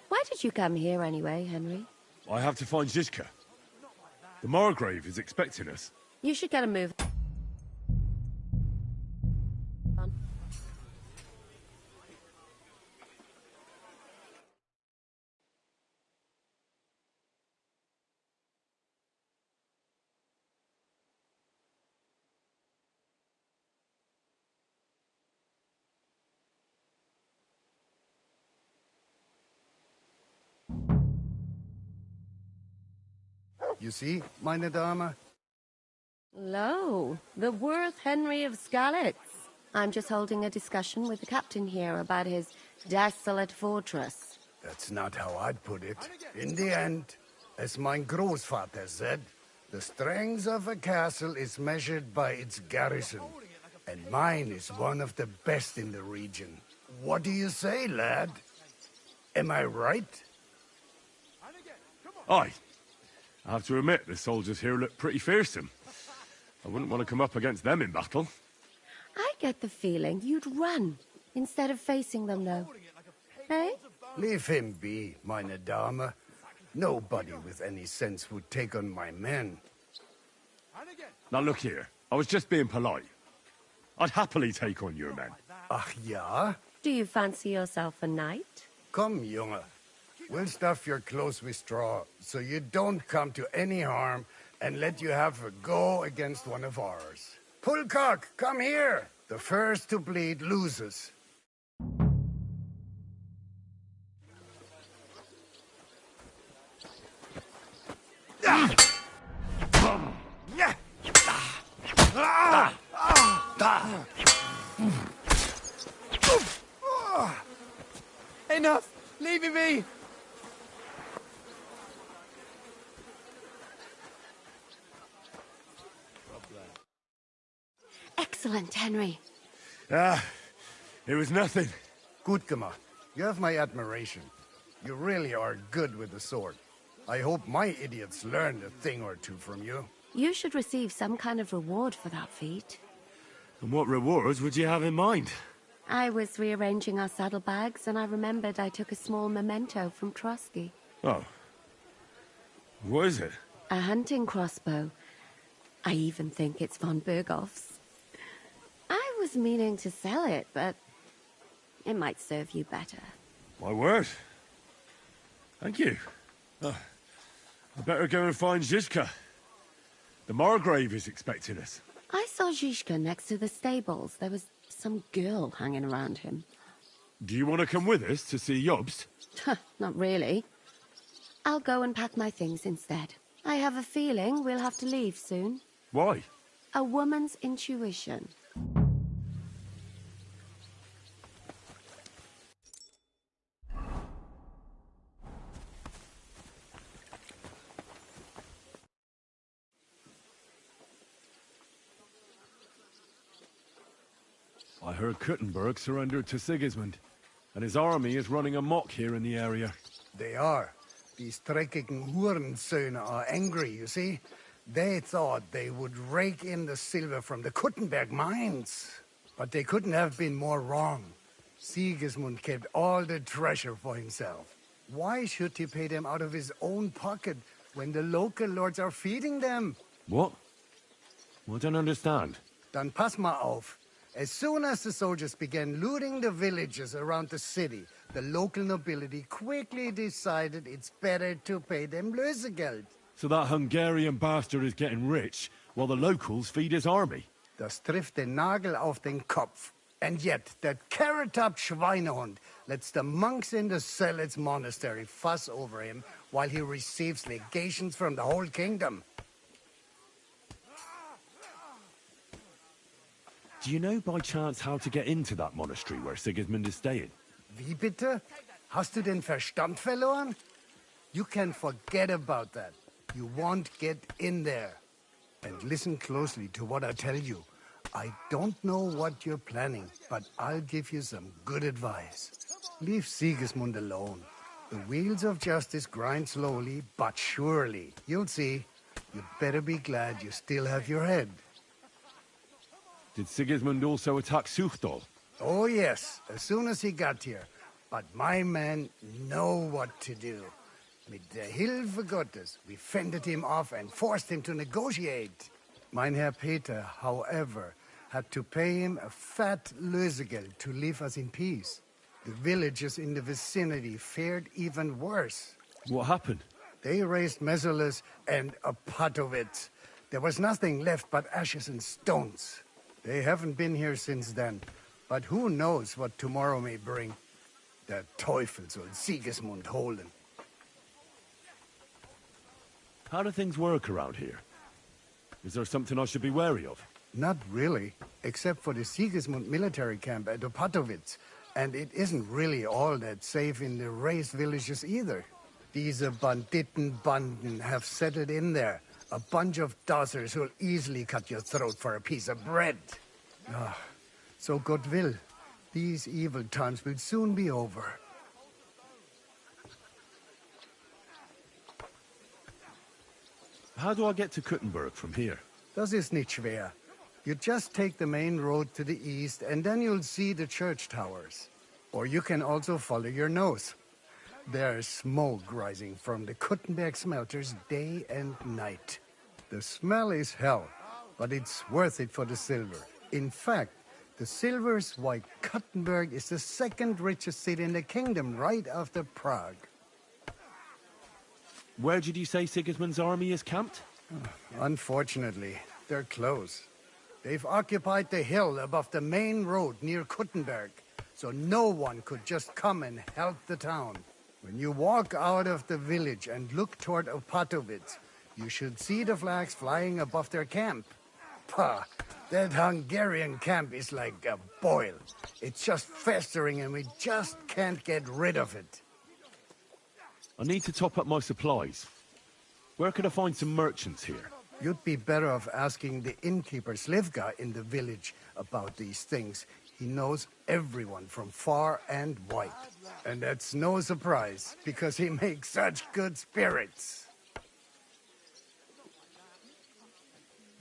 Why did you come here anyway, Henry? I have to find Zizka. The Margrave is expecting us. You should get a move. You see, meine Dame? Lo, the worth Henry of Skalitz. I'm just holding a discussion with the captain here about his desolate fortress. That's not how I'd put it. In the end, as mein Großvater said, the strength of a castle is measured by its garrison. And mine is one of the best in the region. What do you say, lad? Am I right? Aye. I have to admit, the soldiers here look pretty fearsome. I wouldn't want to come up against them in battle. I get the feeling you'd run instead of facing them, though. Hey? Leave him be, meine Dame. Nobody with any sense would take on my men. Now look here, I was just being polite. I'd happily take on your men. Ach ja? Do you fancy yourself a knight? Come, Junge. We'll stuff your clothes with straw, so you don't come to any harm, and let you have a go against one of ours. Pulcock, come here! The first to bleed loses. Enough! Leave me be! Excellent, Henry. It was nothing. Gut gemacht. You have my admiration. You really are good with the sword. I hope my idiots learned a thing or two from you. You should receive some kind of reward for that feat. And what rewards would you have in mind? I was rearranging our saddlebags, and I remembered I took a small memento from Trotsky. Oh. What is it? A hunting crossbow. I even think it's von Berghoff's. I was meaning to sell it, but it might serve you better. My word. Thank you. I better go and find Zizka. The Margrave is expecting us. I saw Zizka next to the stables. There was some girl hanging around him. Do you want to come with us to see Jobst? Not really. I'll go and pack my things instead. I have a feeling we'll have to leave soon. Why? A woman's intuition. I heard Kuttenberg surrendered to Sigismund, and his army is running amok here in the area. They are. These dreckigen Hurensöhne are angry, you see? They thought they would rake in the silver from the Kuttenberg mines. But they couldn't have been more wrong. Sigismund kept all the treasure for himself. Why should he pay them out of his own pocket when the local lords are feeding them? What? I don't understand. Dann pass mal auf. As soon as the soldiers began looting the villages around the city, the local nobility quickly decided it's better to pay them Lösegeld. So that Hungarian bastard is getting rich, while the locals feed his army? Das trifft den Nagel auf den Kopf. And yet, that carrot-top Schweinehund lets the monks in the Skalitz monastery fuss over him while he receives legations from the whole kingdom. Do you know by chance how to get into that monastery where Sigismund is staying? Wie bitte? Hast du den Verstand verloren? You can forget about that. You won't get in there. And listen closely to what I tell you. I don't know what you're planning, but I'll give you some good advice. Leave Sigismund alone. The wheels of justice grind slowly, but surely. You'll see. You'd better be glad you still have your head. Did Sigismund also attack Suchdol? Oh yes, as soon as he got here. But my men know what to do. With the Hilfe Gottes, we fended him off and forced him to negotiate. Mein Herr Peter, however, had to pay him a fat Lösegeld to leave us in peace. The villagers in the vicinity fared even worse. What happened? They raised Mesolis and Opatowitz. There was nothing left but ashes and stones. They haven't been here since then, but who knows what tomorrow may bring. Der Teufel soll Sigismund holen. How do things work around here? Is there something I should be wary of? Not really, except for the Sigismund military camp at Opatowitz. And it isn't really all that safe in the raised villages either. These Banditenbanden have settled in there. A bunch of dossers who'll easily cut your throat for a piece of bread. Ah, so God will. These evil times will soon be over. How do I get to Kuttenberg from here? Das ist nicht schwer. You just take the main road to the east, and then you'll see the church towers. Or you can also follow your nose. There's smoke rising from the Kuttenberg smelters day and night. The smell is hell, but it's worth it for the silver. In fact, the silver's why Kuttenberg is the second richest city in the kingdom, right after Prague. Where did you say Sigismund's army is camped? Unfortunately, they're close. They've occupied the hill above the main road near Kuttenberg, so no one could just come and help the town. When you walk out of the village and look toward Opatowitz, you should see the flags flying above their camp. Pah, that Hungarian camp is like a boil. It's just festering and we just can't get rid of it. I need to top up my supplies. Where could I find some merchants here? You'd be better off asking the innkeeper Slivka in the village about these things. He knows everyone from far and wide. And that's no surprise, because he makes such good spirits.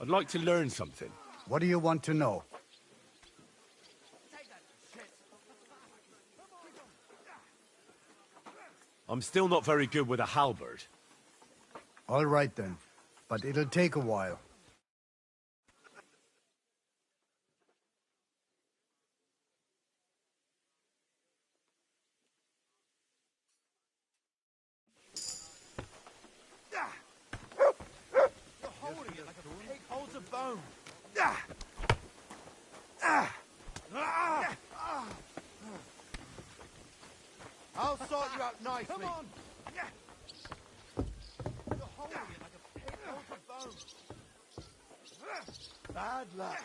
I'd like to learn something. What do you want to know? I'm still not very good with a halberd. All right then, but it'll take a while. I'll sort you out nicely. Come on. You're holding it like a pig holds a bone. Bad luck.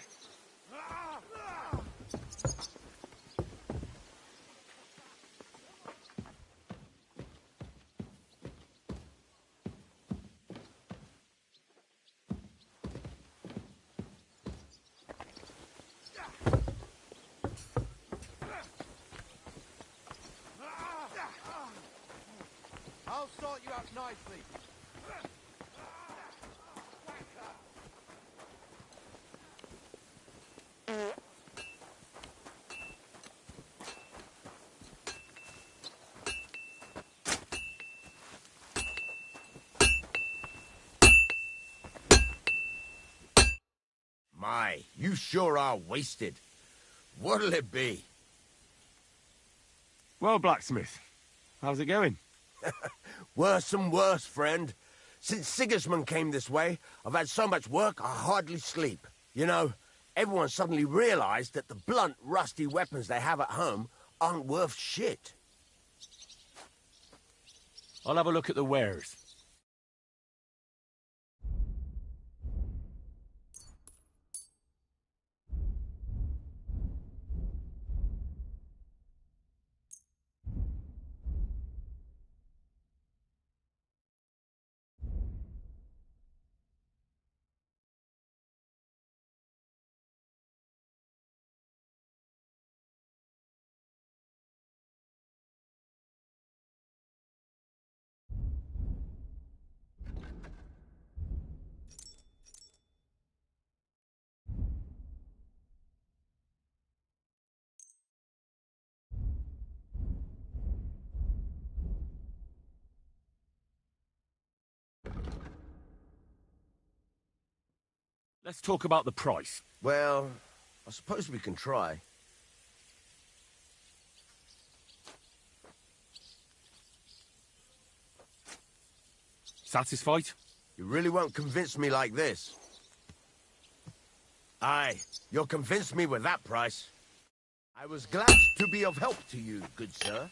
I'll sort you out nicely. My, you sure are wasted. What'll it be? Well, blacksmith, how's it going? Worse and worse, friend. Since Sigismund came this way, I've had so much work I hardly sleep. You know, everyone suddenly realized that the blunt, rusty weapons they have at home aren't worth shit. I'll have a look at the wares. Let's talk about the price. Well, I suppose we can try. Satisfied? You really won't convince me like this. Aye, you'll convince me with that price. I was glad to be of help to you, good sir.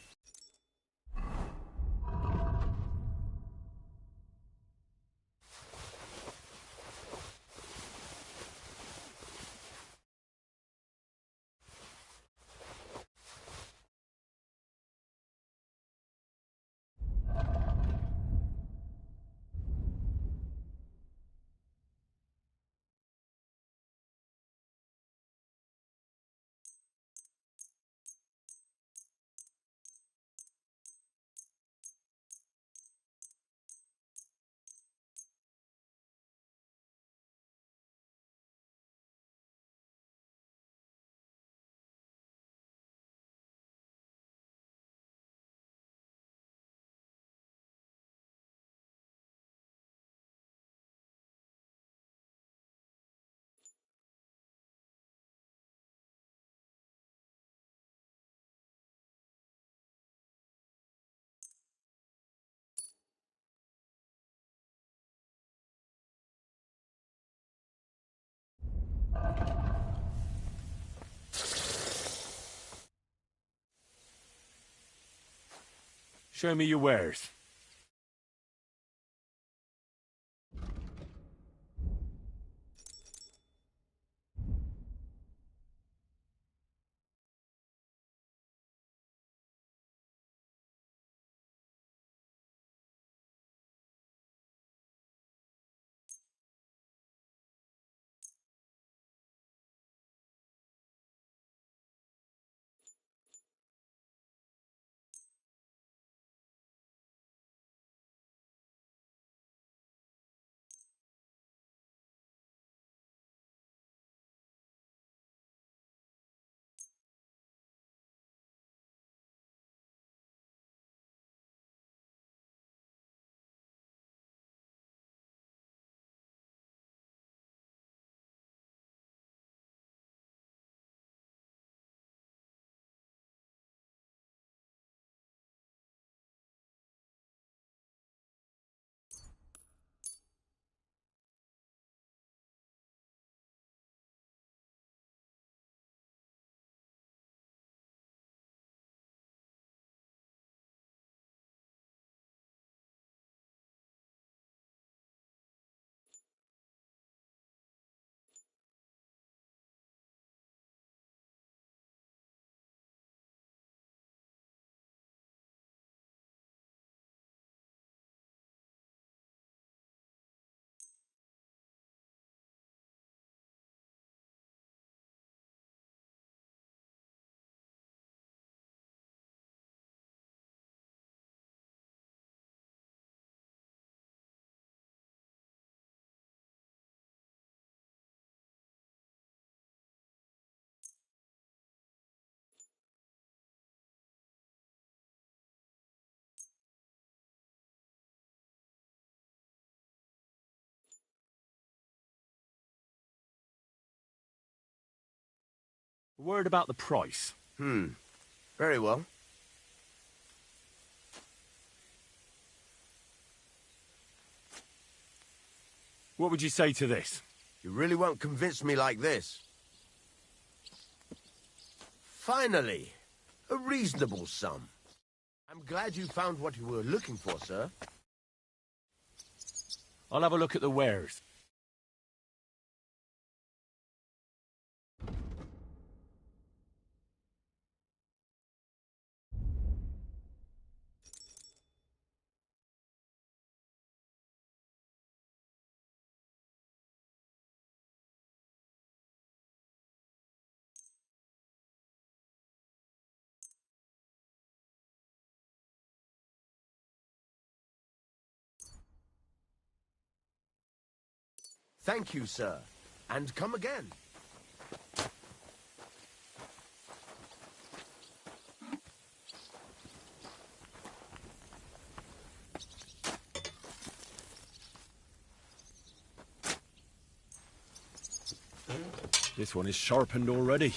Show me your wares. A word about the price. Very well. What would you say to this? You really won't convince me like this. Finally, a reasonable sum. I'm glad you found what you were looking for, sir. I'll have a look at the wares. Thank you, sir. And come again. This one is sharpened already.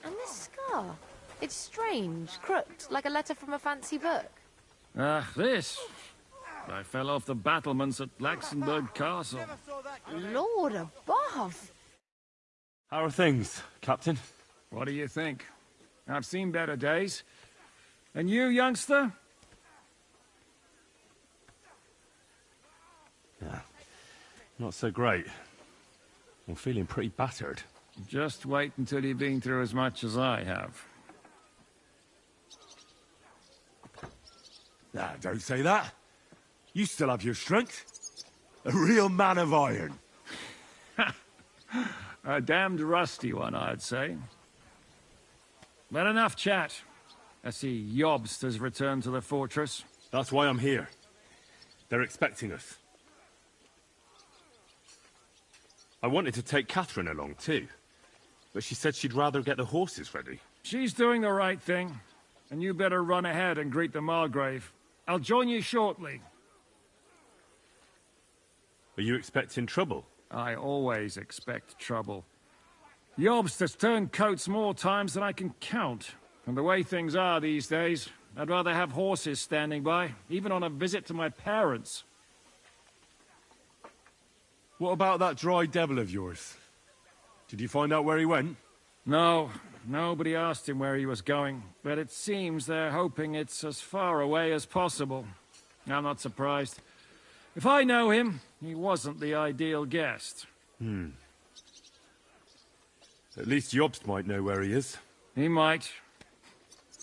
And this scar? It's strange, crooked, like a letter from a fancy book. Ah, this. I fell off the battlements at Laxenburg Castle. Lord above! How are things, Captain? What do you think? I've seen better days. And you, youngster? Yeah, not so great. I'm feeling pretty battered. Just wait until you've been through as much as I have. Nah, don't say that. You still have your strength. A real man of iron. A damned rusty one, I'd say. But enough chat. I see Jobst has returned to the fortress. That's why I'm here. They're expecting us. I wanted to take Catherine along too, but she said she'd rather get the horses ready. She's doing the right thing, and you better run ahead and greet the Margrave. I'll join you shortly. Are you expecting trouble? I always expect trouble. Jobst has turned coats more times than I can count. And the way things are these days, I'd rather have horses standing by, even on a visit to my parents. What about that dry devil of yours? Did you find out where he went? No, nobody asked him where he was going, but it seems they're hoping it's as far away as possible. I'm not surprised. If I know him, he wasn't the ideal guest. At least Jobst might know where he is. He might.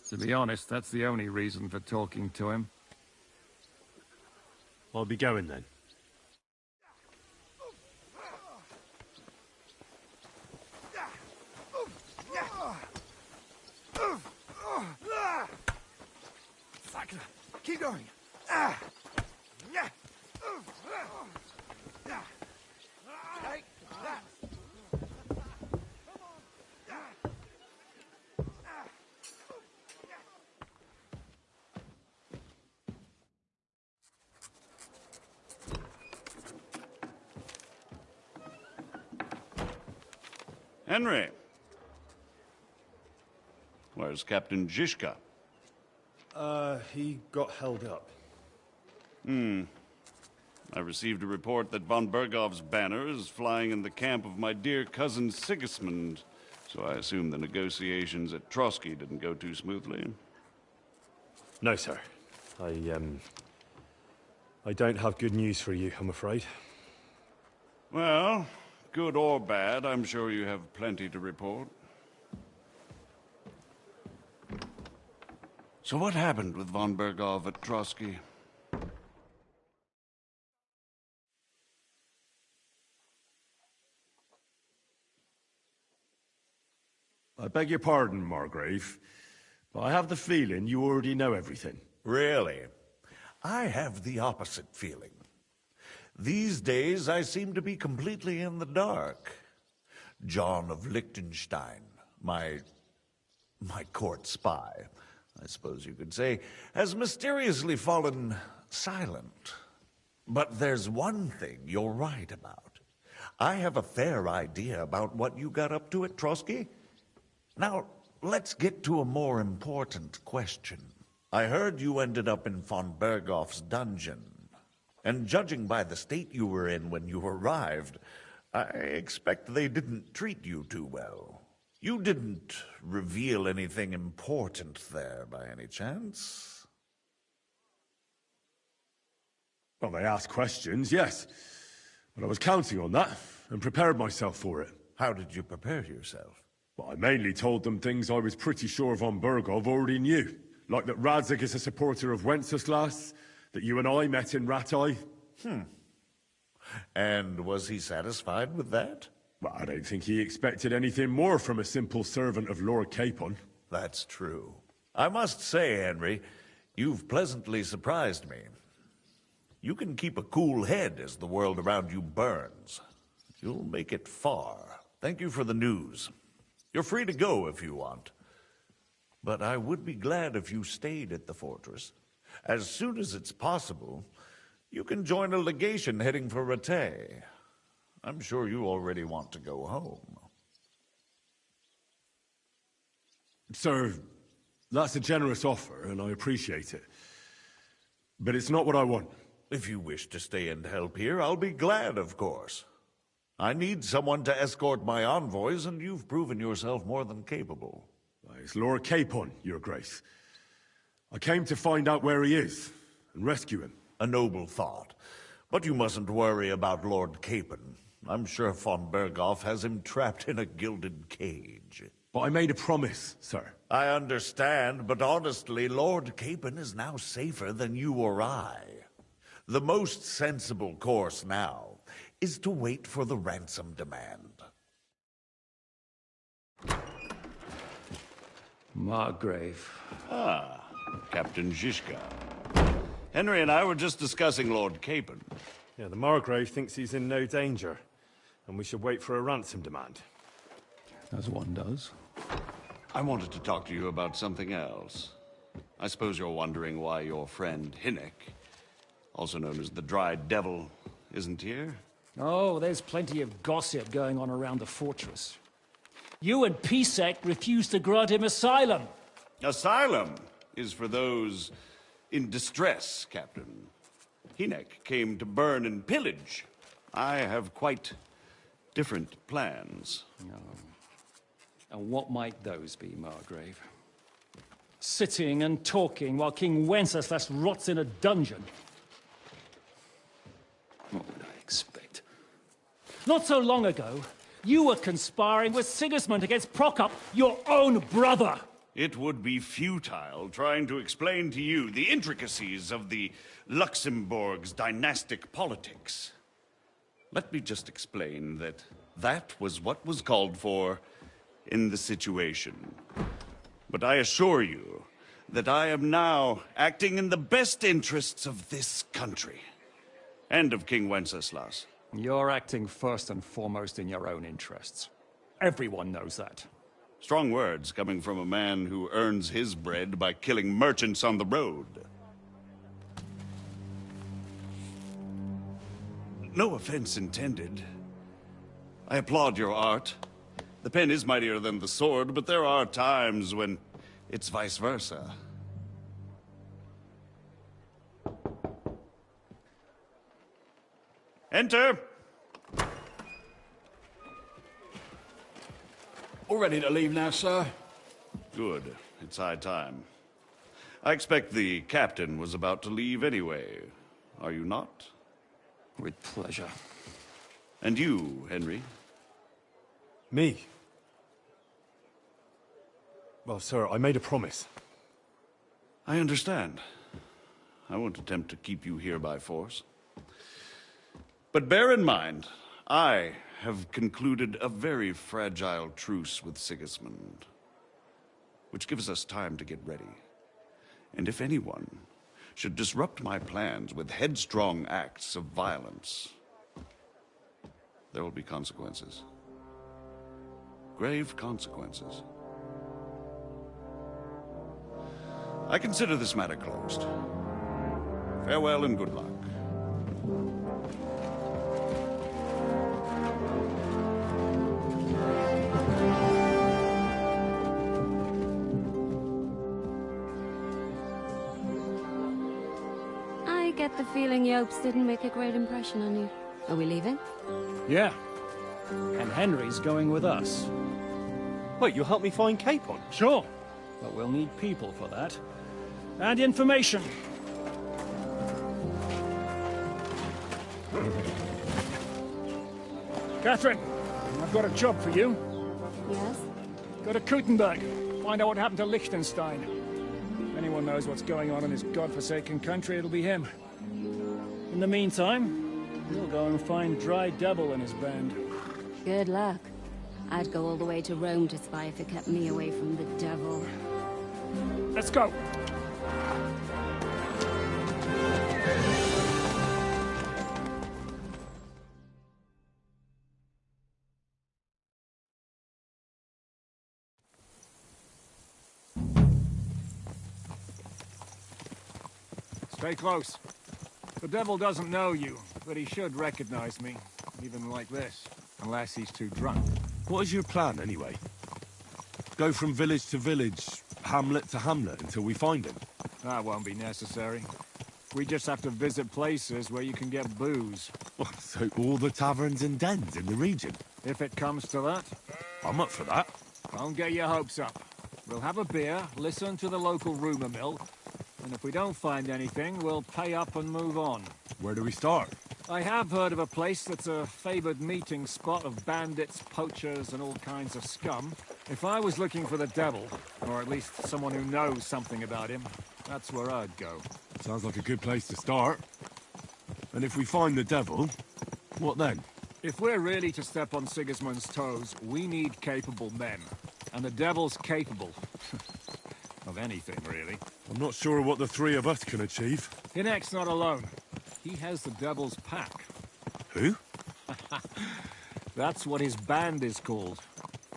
To be honest, that's the only reason for talking to him. I'll be going then. Keep going. Henry. Where's Captain Zizka? He got held up. I received a report that von Bergov's banner is flying in the camp of my dear cousin Sigismund, so I assume the negotiations at Trotsky didn't go too smoothly. No, sir. I don't have good news for you, I'm afraid. Well, good or bad, I'm sure you have plenty to report. So what happened with von Bergov at Trotsky? I beg your pardon, Margrave, but I have the feeling you already know everything. Really? I have the opposite feeling. These days, I seem to be completely in the dark. John of Liechtenstein, my court spy, I suppose you could say, has mysteriously fallen silent. But there's one thing you're right about. I have a fair idea about what you got up to at Trotsky. Now, let's get to a more important question. I heard you ended up in von Bergov's dungeon. And judging by the state you were in when you arrived, I expect they didn't treat you too well. You didn't reveal anything important there by any chance? Well, they asked questions, yes. But I was counting on that, and prepared myself for it. How did you prepare yourself? Well, I mainly told them things I was pretty sure von Bergov already knew. Like that Radzig is a supporter of Wenceslas, that you and I met in Ratai. And was he satisfied with that? Well, I don't think he expected anything more from a simple servant of Lord Capon. That's true. I must say, Henry, you've pleasantly surprised me. You can keep a cool head as the world around you burns. You'll make it far. Thank you for the news. You're free to go if you want. But I would be glad if you stayed at the fortress. As soon as it's possible, you can join a legation heading for Rattay. I'm sure you already want to go home. Sir, that's a generous offer, and I appreciate it. But it's not what I want. If you wish to stay and help here, I'll be glad, of course. I need someone to escort my envoys, and you've proven yourself more than capable. It's Lord Capon, Your Grace. I came to find out where he is, and rescue him. A noble thought. But you mustn't worry about Lord Capon. I'm sure von Berghoff has him trapped in a gilded cage. But I made a promise, sir. I understand, but honestly, Lord Capon is now safer than you or I. The most sensible course now is to wait for the ransom demand. Margrave. Ah, Captain Zizka. Henry and I were just discussing Lord Capon. Yeah, the Margrave thinks he's in no danger, and we should wait for a ransom demand. As one does. I wanted to talk to you about something else. I suppose you're wondering why your friend Hinnek, also known as the Dried Devil, isn't here? Oh, there's plenty of gossip going on around the fortress. You and Pisek refused to grant him asylum. Asylum is for those in distress, Captain. Hinnek came to burn and pillage. I have quite different plans. No. And what might those be, Margrave? Sitting and talking while King Wenceslas rots in a dungeon. What would I expect? Not so long ago, you were conspiring with Sigismund against Prokop, your own brother. It would be futile trying to explain to you the intricacies of the Luxembourg's dynastic politics. Let me just explain that that was what was called for in the situation. But I assure you that I am now acting in the best interests of this country and of King Wenceslas. You're acting first and foremost in your own interests. Everyone knows that. Strong words coming from a man who earns his bread by killing merchants on the road. No offense intended. I applaud your art. The pen is mightier than the sword, but there are times when it's vice versa. Enter! All ready to leave now, sir? Good. It's high time. I expect the captain was about to leave anyway. Are you not? With pleasure. And you, Henry? Me? Well, sir, I made a promise. I understand. I won't attempt to keep you here by force. But bear in mind, I have concluded a very fragile truce with Sigismund, which gives us time to get ready. And if anyone should disrupt my plans with headstrong acts of violence, there will be consequences. Grave consequences. I consider this matter closed. Farewell and good luck. I get the feeling Yopes didn't make a great impression on you. Are we leaving? Yeah. And Henry's going with us. Wait, you'll help me find Capon? Sure. But we'll need people for that. And information. Catherine, I've got a job for you. Yes? Go to Kuttenberg. Find out what happened to Liechtenstein. If anyone knows what's going on in this godforsaken country, it'll be him. In the meantime, we'll go and find Dry Devil and his band. Good luck. I'd go all the way to Rome to spy if it kept me away from the devil. Let's go! Stay close. The devil doesn't know you, but he should recognize me, even like this. Unless he's too drunk. What is your plan, anyway? Go from village to village, hamlet to hamlet, until we find him? That won't be necessary. We just have to visit places where you can get booze. Oh, so all the taverns and dens in the region? If it comes to that. I'm up for that. Don't get your hopes up. We'll have a beer, listen to the local rumor mill, and if we don't find anything, we'll pay up and move on. Where do we start? I have heard of a place that's a favored meeting spot of bandits, poachers, and all kinds of scum. If I was looking for the devil, or at least someone who knows something about him, that's where I'd go. Sounds like a good place to start. And if we find the devil, what then? If we're really to step on Sigismund's toes, we need capable men. And the devil's capable. Of anything, really. I'm not sure what the three of us can achieve. Hinek's not alone. He has the devil's pack. Who? That's what his band is called.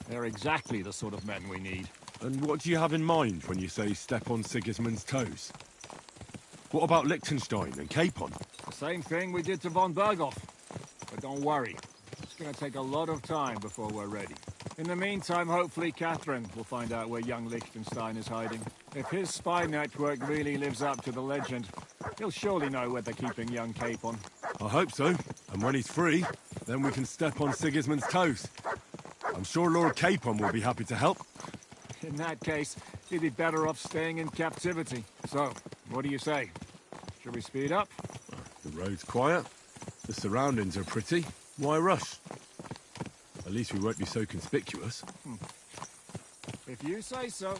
They're exactly the sort of men we need. And what do you have in mind when you say step on Sigismund's toes? What about Liechtenstein and Capon? The same thing we did to von Berghoff. But don't worry. It's gonna take a lot of time before we're ready. In the meantime, hopefully Catherine will find out where young Liechtenstein is hiding. If his spy network really lives up to the legend, he'll surely know where they're keeping young Capon. I hope so. And when he's free, then we can step on Sigismund's toes. I'm sure Lord Capon will be happy to help. In that case, he'd be better off staying in captivity. So, what do you say? Should we speed up? The road's quiet. The surroundings are pretty. Why rush? At least we won't be so conspicuous. If you say so.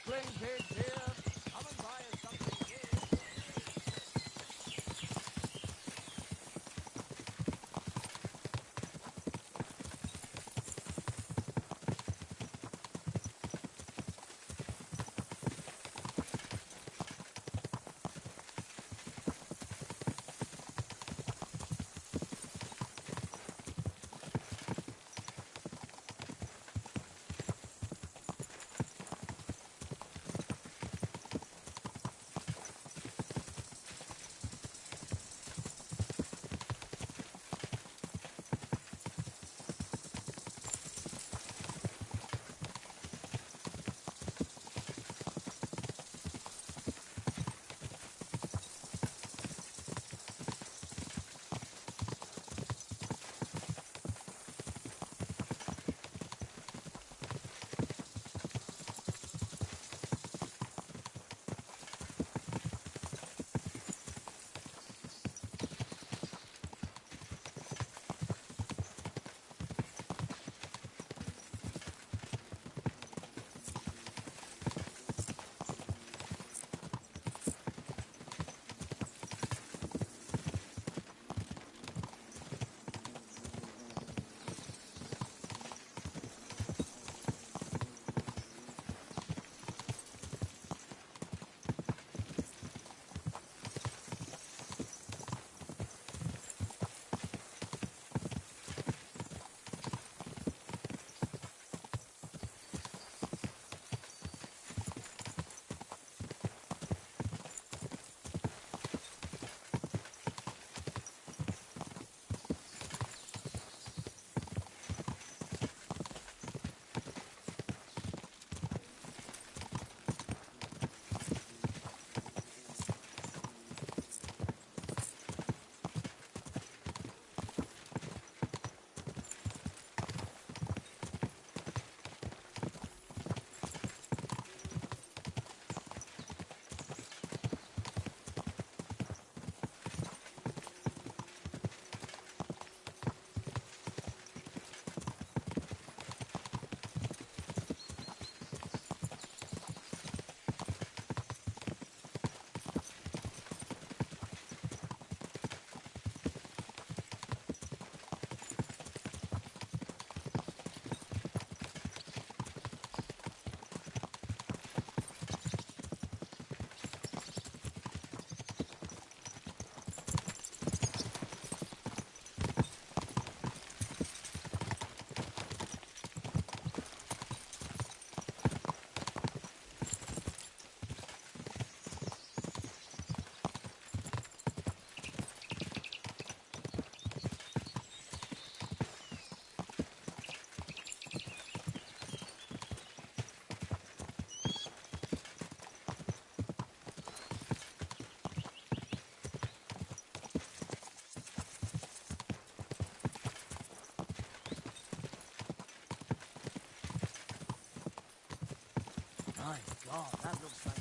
Dumpling pigs here. Come and buy us something here. My God, that looks like...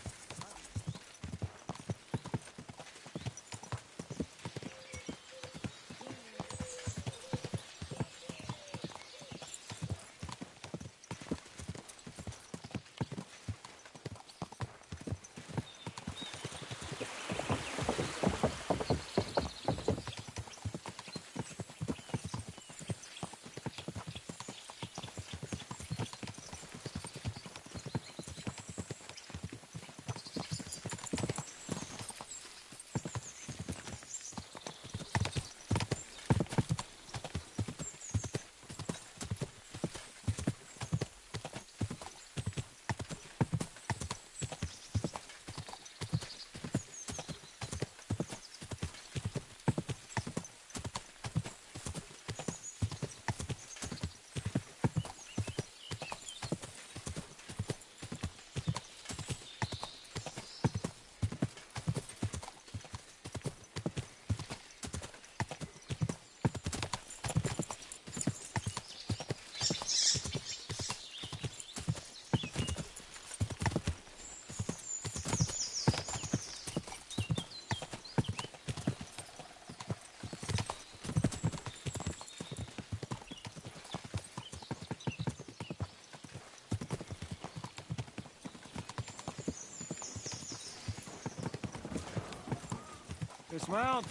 Dismount!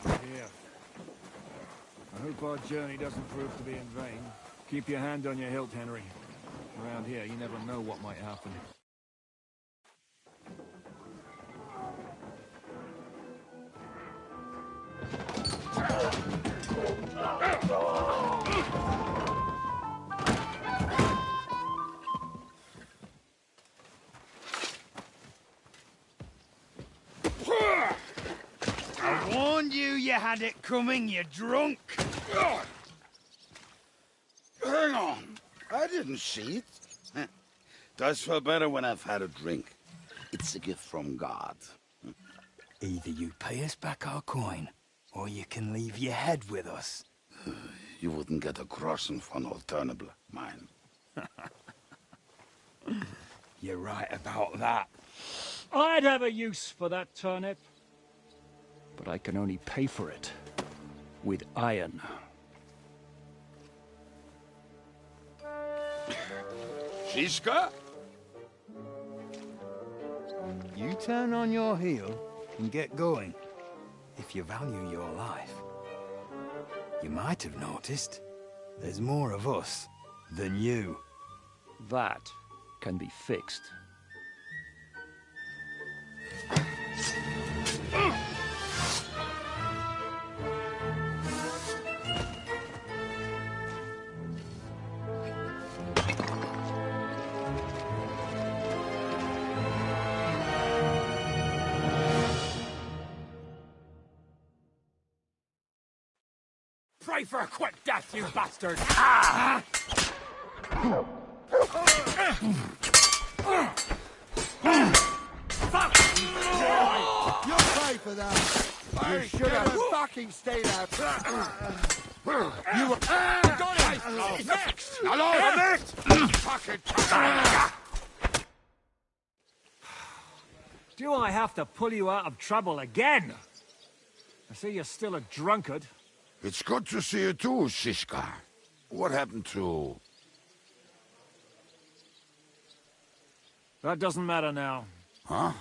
Here. I hope our journey doesn't prove to be in vain. Keep your hand on your hilt, Henry. Around here, you never know what might happen. I warned you you had it coming, you drunk! Hang on. I didn't see it. Does feel better when I've had a drink. It's a gift from God. Either you pay us back our coin, or you can leave your head with us. You wouldn't get a crossing for an alternative, mine. You're right about that. I'd have a use for that turnip. But I can only pay for it with iron. Shiska? You turn on your heel and get going, if you value your life. You might have noticed there's more of us than you. That can be fixed. Pray for a quick death, you bastard! You'll pay for that! You should have fucking stayed out! You were... Got him! Next! Hello, Next! Fucking... Do I have to pull you out of trouble again? I see you're still a drunkard. It's good to see you too, Shiska. What happened to... That doesn't matter now. Huh?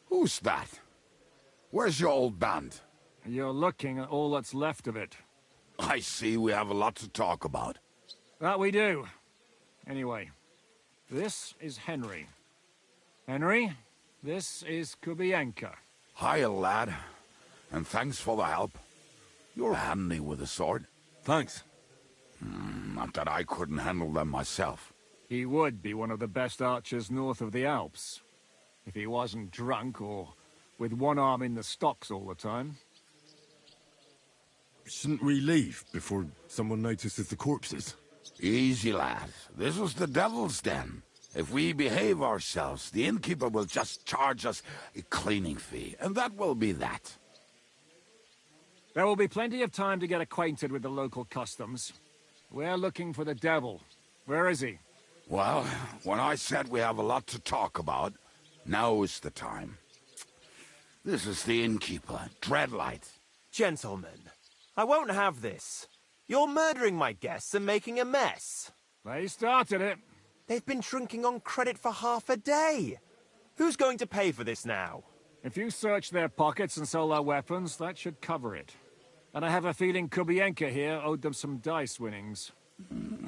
Who's that? Where's your old band? You're looking at all that's left of it. I see we have a lot to talk about. That we do. Anyway, this is Henry. Henry, this is Kubienka. Hiya, lad. And thanks for the help. You're handy with a sword. Thanks. Not that I couldn't handle them myself. He would be one of the best archers north of the Alps. If he wasn't drunk or with one arm in the stocks all the time. Shouldn't we leave before someone notices the corpses? Easy, lad. This was the devil's den. If we behave ourselves, the innkeeper will just charge us a cleaning fee, and that will be that. There will be plenty of time to get acquainted with the local customs. We're looking for the devil. Where is he? Well, when I said we have a lot to talk about, now is the time. This is the innkeeper, Dreadlight. Gentlemen, I won't have this. You're murdering my guests and making a mess. They started it. They've been drinking on credit for half a day. Who's going to pay for this now? If you search their pockets and sell their weapons, that should cover it. And I have a feeling Kubienka here owed them some dice winnings.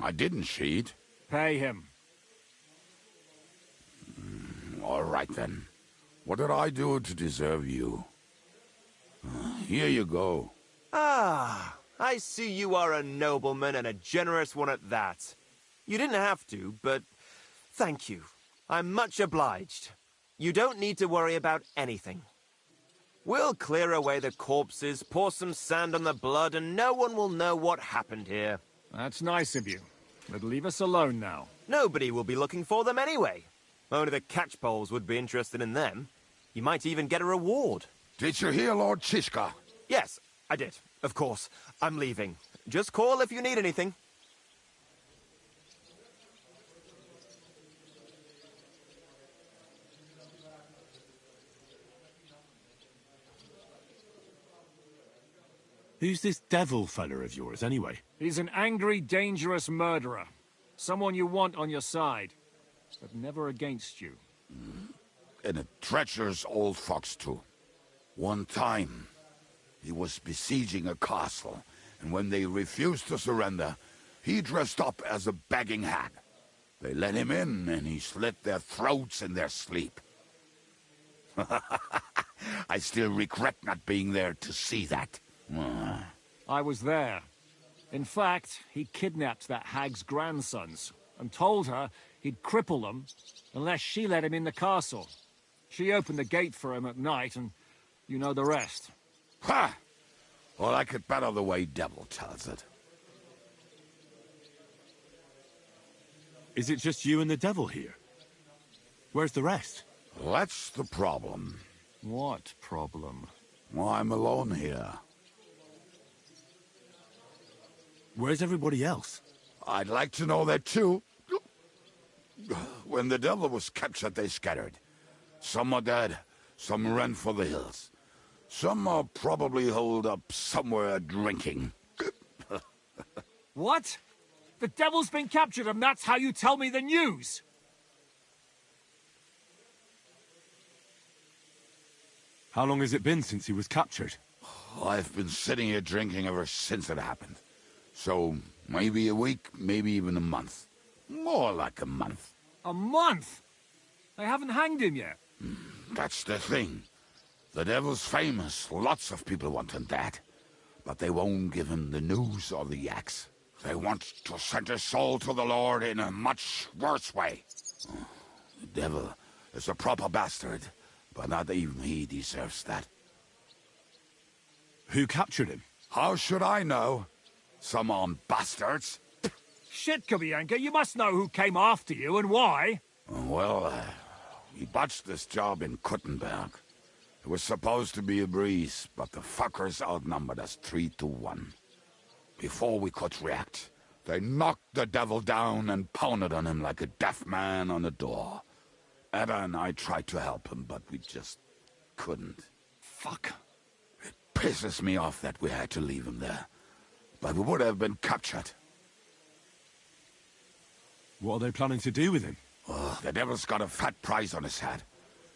I didn't cheat. Pay him. All right, then. What did I do to deserve you? Here you go. Ah, I see you are a nobleman and a generous one at that. You didn't have to, but thank you. I'm much obliged. You don't need to worry about anything. We'll clear away the corpses, pour some sand on the blood, and no one will know what happened here. That's nice of you. But leave us alone now. Nobody will be looking for them anyway. Only the catchpoles would be interested in them. You might even get a reward. Did you hear Lord Chiska? Yes, I did. Of course. I'm leaving. Just call if you need anything. Who's this devil fella of yours, anyway? He's an angry, dangerous murderer. Someone you want on your side, but never against you. and a treacherous old fox, too. One time, he was besieging a castle, and when they refused to surrender, he dressed up as a begging hag. They let him in, and he slit their throats in their sleep. I still regret not being there to see that. I was there. In fact, he kidnapped that hag's grandsons and told her he'd cripple them unless she let him in the castle. She opened the gate for him at night, and you know the rest. Ha! Well, I could better the way Devil tells it. Is it just you and the devil here? Where's the rest? That's the problem. What problem? Well, I'm alone here. Where's everybody else? I'd like to know that too. When the devil was captured, they scattered. Some are dead, some ran for the hills. Some are probably holed up somewhere drinking. What? The devil's been captured and that's how you tell me the news? How long has it been since he was captured? I've been sitting here drinking ever since it happened. So, maybe a week, maybe even a month. More like a month. A month? They haven't hanged him yet. That's the thing. The devil's famous. Lots of people want him that. But they won't give him the news or the axe. They want to send his soul to the Lord in a much worse way. The devil is a proper bastard, but not even he deserves that. Who captured him? How should I know? Some armed bastards. Shit, Kubianka, you must know who came after you and why. Well, we botched this job in Kuttenberg. It was supposed to be a breeze, but the fuckers outnumbered us 3-1. Before we could react, they knocked the devil down and pounded on him like a deaf man on a door. Etta and I tried to help him, but we just couldn't. Fuck. It pisses me off that we had to leave him there. But we would have been captured. What are they planning to do with him? The devil's got a fat price on his head.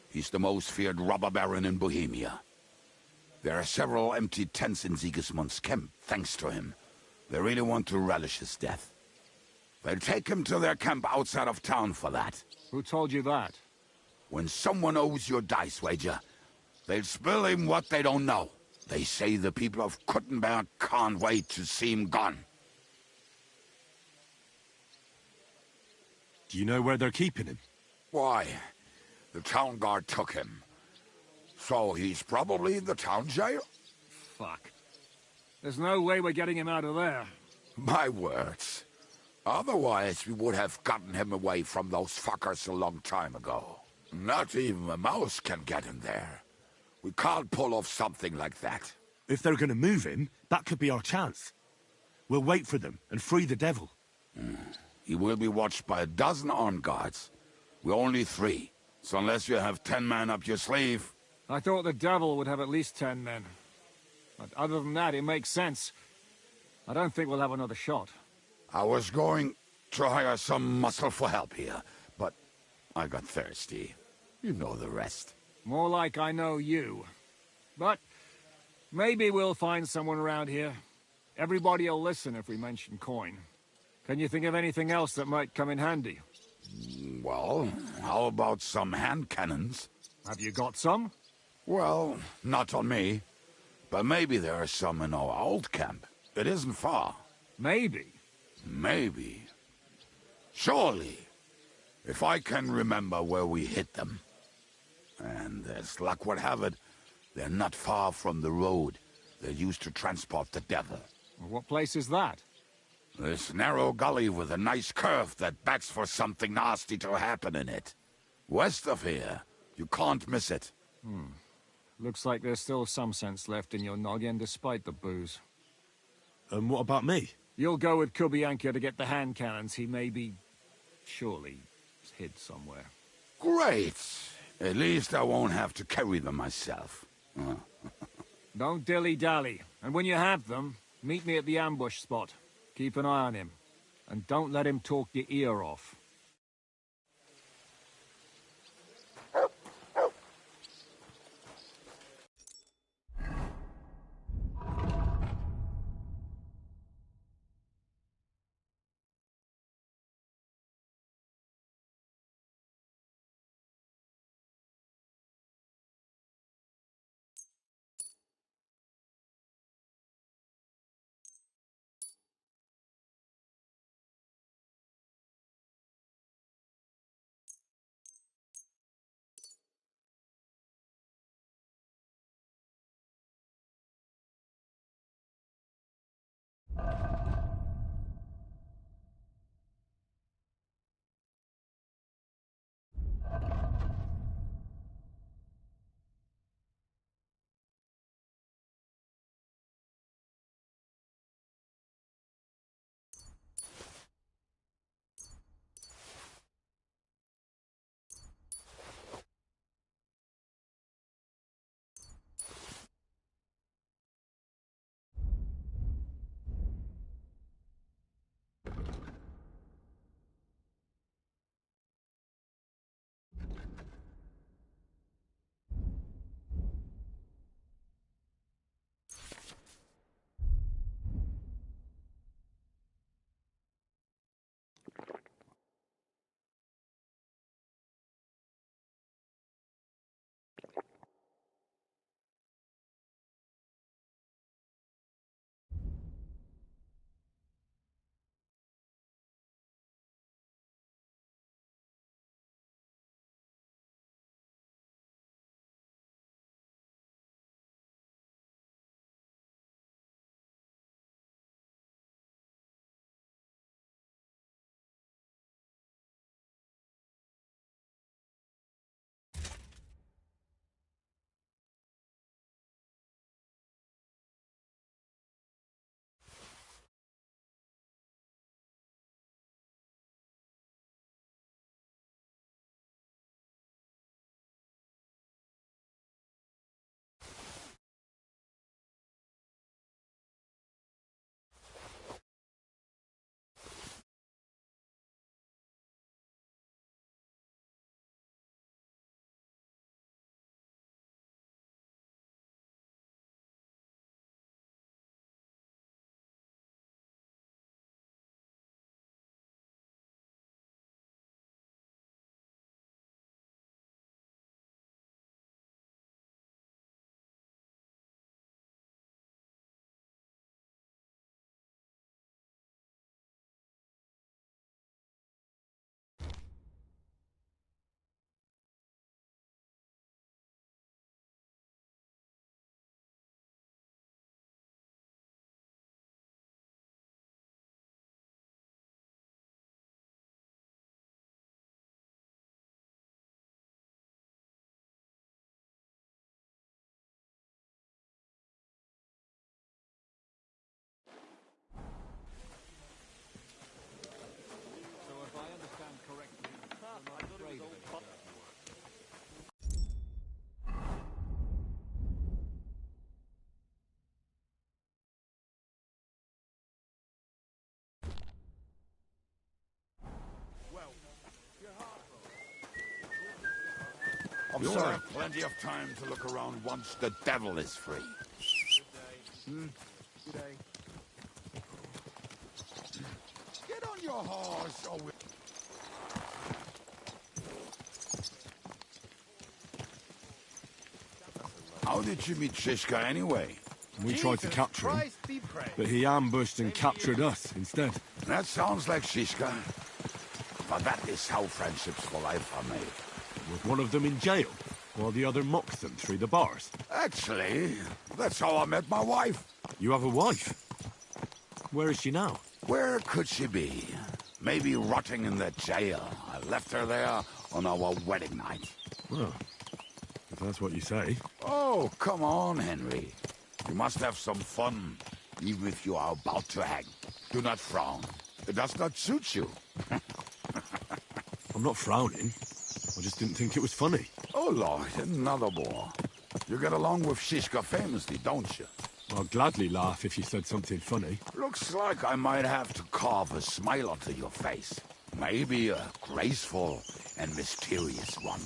He's the most feared robber baron in Bohemia. There are several empty tents in Sigismund's camp, thanks to him. They really want to relish his death. They'll take him to their camp outside of town for that. Who told you that? When someone owes you a dice wager, they'll spill him what they don't know. They say the people of Kuttenberg can't wait to see him gone. Do you know where they're keeping him? Why? The town guard took him. So he's probably in the town jail? Fuck. There's no way we're getting him out of there. My words. Otherwise, we would have gotten him away from those fuckers a long time ago. Not even a mouse can get him there. We can't pull off something like that. If they're going to move him, that could be our chance. We'll wait for them and free the devil. He will be watched by a dozen armed guards. We're only 3. So unless you have 10 men up your sleeve... I thought the devil would have at least 10 men. But other than that, it makes sense. I don't think we'll have another shot. I was going to hire some muscle for help here, but I got thirsty. You know the rest. More like I know you. But maybe we'll find someone around here. Everybody will listen if we mention coin. Can you think of anything else that might come in handy? Well, how about some hand cannons? Have you got some? Well, not on me. But maybe there are some in our old camp. It isn't far. Maybe? Maybe. Surely. If I can remember where we hid them. And as luck would have it, they're not far from the road they used to transport the devil. What place is that? This narrow gully with a nice curve that begs for something nasty to happen in it. West of here. You can't miss it. Looks like there's still some sense left in your noggin despite the booze. And what about me? You'll go with Kubianka to get the hand cannons. He may be... surely hid somewhere. Great! At least I won't have to carry them myself. Don't dilly-dally. And when you have them, meet me at the ambush spot. Keep an eye on him. And don't let him talk your ear off. You'll have plenty of time to look around once the devil is free. Good day. Get on your horse, or How did you meet Shishka anyway? We tried to capture him, but he ambushed and captured us instead. That sounds like Shishka. But that is how friendships for life are made. Was one of them in jail, while the other mocks them through the bars? Actually, that's how I met my wife. You have a wife? Where is she now? Where could she be? Maybe rotting in the jail. I left her there on our wedding night. Well, if that's what you say. Oh, come on, Henry. You must have some fun, even if you are about to hang. Do not frown. It does not suit you. I'm not frowning. I just didn't think it was funny. Oh, Lord, another bore. You get along with Shishka famously, don't you? I'll gladly laugh if you said something funny. Looks like I might have to carve a smile onto your face. Maybe a graceful and mysterious one.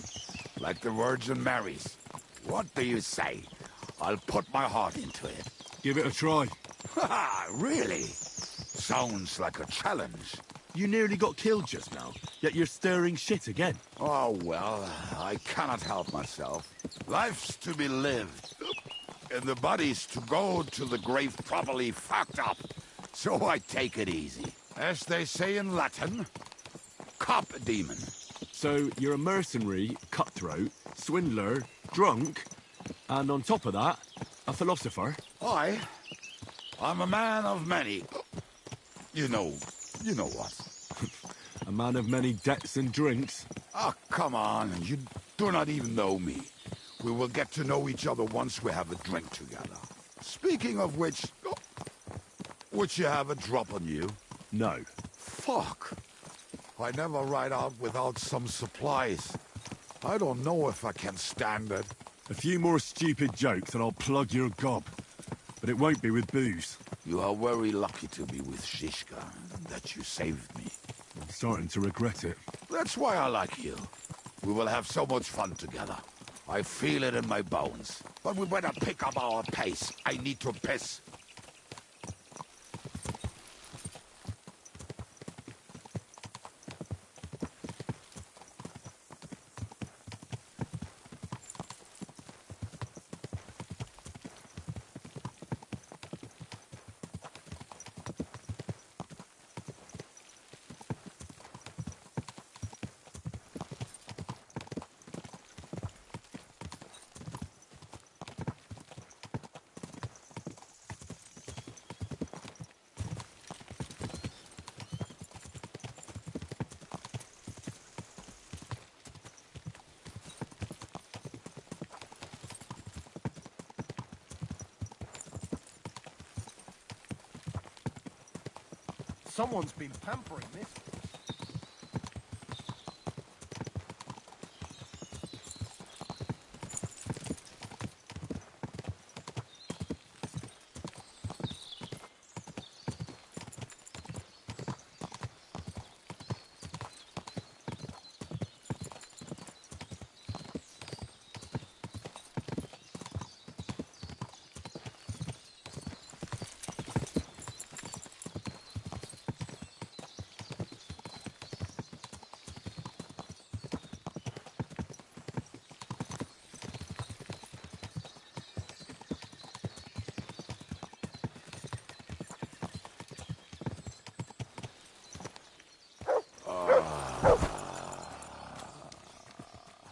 Like the Virgin Mary's. What do you say? I'll put my heart into it. Give it a try. Ha! Really? Sounds like a challenge. You nearly got killed just now, yet you're stirring shit again. Oh, well, I cannot help myself. Life's to be lived. And the body's to go to the grave properly fucked up. So I take it easy. As they say in Latin, cop a demon. So you're a mercenary, cutthroat, swindler, drunk, and on top of that, a philosopher? I'm a man of many... You know what. A man of many debts and drinks? Oh, come on. You do not even know me. We will get to know each other once we have a drink together. Speaking of which... Would you have a drop on you? No. Fuck. I never ride out without some supplies. I don't know if I can stand it. A few more stupid jokes and I'll plug your gob. But it won't be with booze. You are very lucky to be with Shishka, that you saved me. I'm starting to regret it. That's why I like you. We will have so much fun together. I feel it in my bones. But we better pick up our pace. I need to piss. Someone's been pampering this.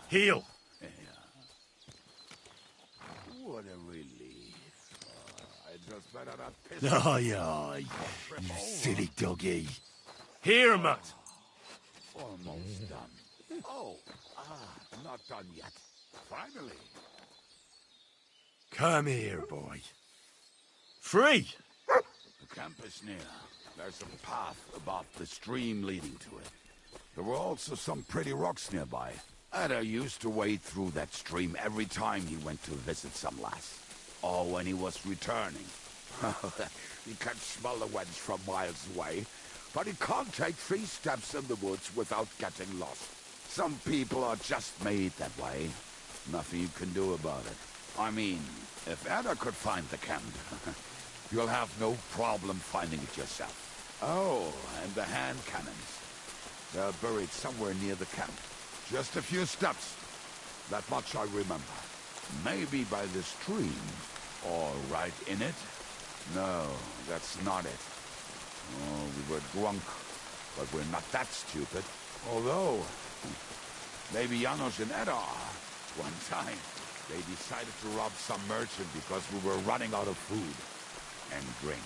Heal. What a relief. I just better not piss. Aye, aye. You silly doggy. Here, Mutt. Almost done. Oh, not done yet. Finally. Come here, boy. Free! The camp is near. There's a path above the stream leading to it. There were also some pretty rocks nearby. Ada used to wade through that stream every time he went to visit some lass. Or when he was returning. He can smell the wench from miles away, but he can't take 3 steps in the woods without getting lost. Some people are just made that way. Nothing you can do about it. I mean, if Ada could find the camp, you'll have no problem finding it yourself. Oh, and the hand cannons. They're buried somewhere near the camp. Just a few steps. That much I remember. Maybe by the stream. Or right in it? No, that's not it. Oh, we were drunk. But we're not that stupid. Although, maybe Janos and Edda are. One time, they decided to rob some merchant because we were running out of food and drink.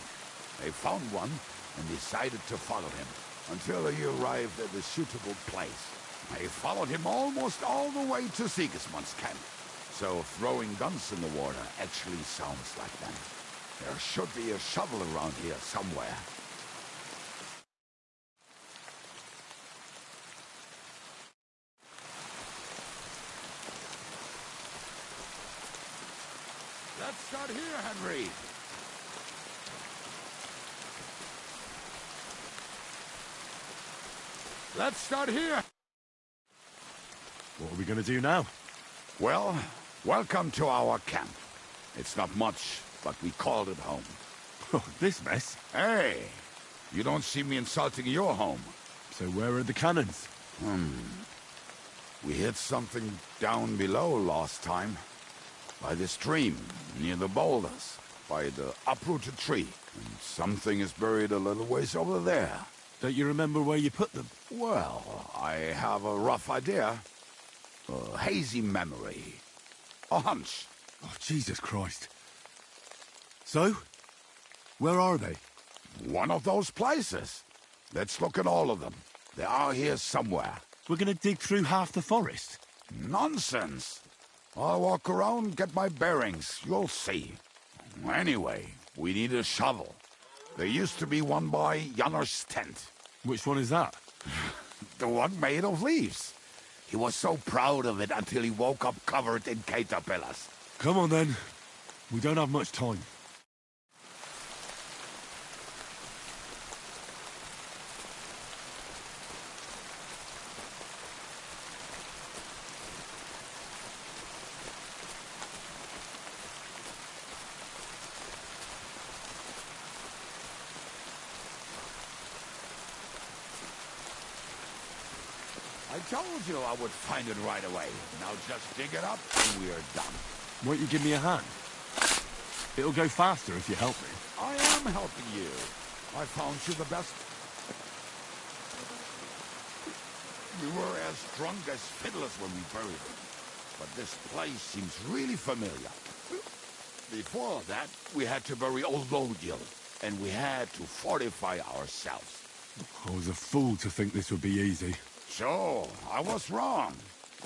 They found one and decided to follow him until he arrived at a suitable place. They followed him almost all the way to Sigismund's camp. So throwing guns in the water actually sounds like them. There should be a shovel around here somewhere. Let's start here, Henry. Let's start here. What are we going to do now? Well, welcome to our camp. It's not much, but we called it home. Oh, this mess? Hey, you don't see me insulting your home. So where are the cannons? We hit something down below last time. By the stream, near the boulders, by the uprooted tree. And something is buried a little ways over there. Don't you remember where you put them? Well, I have a rough idea. A hazy memory. A hunch. Oh, Jesus Christ. So? Where are they? One of those places. Let's look at all of them. They are here somewhere. We're gonna dig through half the forest. Nonsense. I'll walk around, get my bearings. You'll see. Anyway, we need a shovel. There used to be one by Janner's tent. Which one is that? The one made of leaves. He was so proud of it until he woke up covered in caterpillars. Come on then. We don't have much time. I told you I would find it right away. Now just dig it up and we are done. Won't you give me a hand? It'll go faster if you help me. I am helping you. I found you the best. We were as drunk as fiddlers when we buried him. But this place seems really familiar. Before that, we had to bury old Lodil, and we had to fortify ourselves. I was a fool to think this would be easy. So, I was wrong.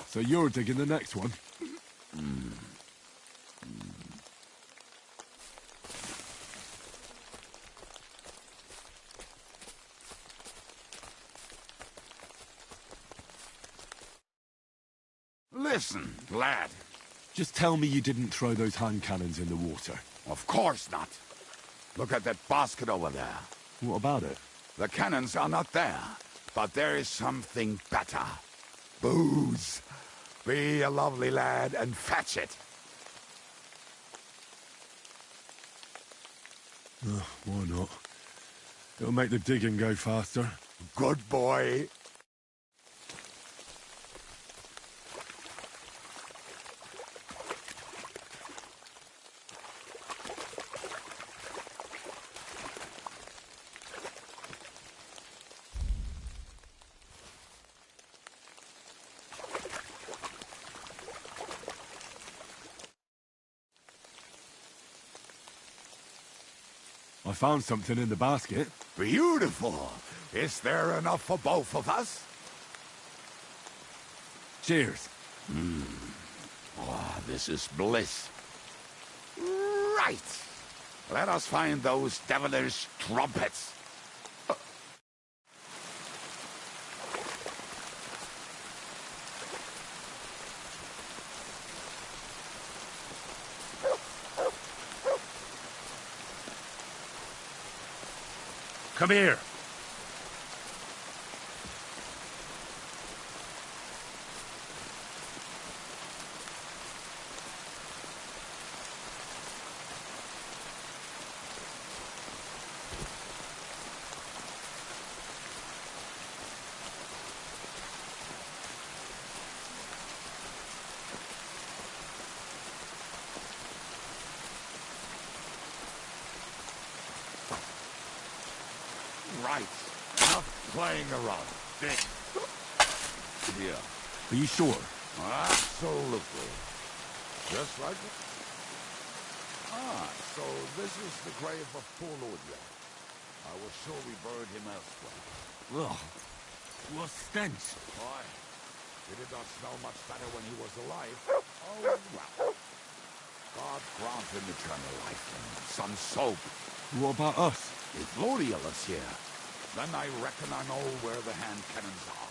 So you're digging the next one? Listen, lad. Just tell me you didn't throw those hand cannons in the water. Of course not. Look at that basket over there. What about it? The cannons are not there, but there is something better. Booze. Be a lovely lad and fetch it. Why not? It'll make the digging go faster. Good boy. I found something in the basket. Beautiful. Is there enough for both of us? Cheers. Oh, this is bliss. Right. Let us find those devilish trumpets. Come here. right. Enough playing around. Dick. Here. Are you sure? Absolutely. Just like it. So this is the grave of poor Lord York. I was sure we buried him elsewhere. Ugh. What stench. Why? He did not smell much better when he was alive. Oh, well. God grant him eternal life and some soap. What about us? If Lodiel is here, then I reckon I know where the hand cannons are.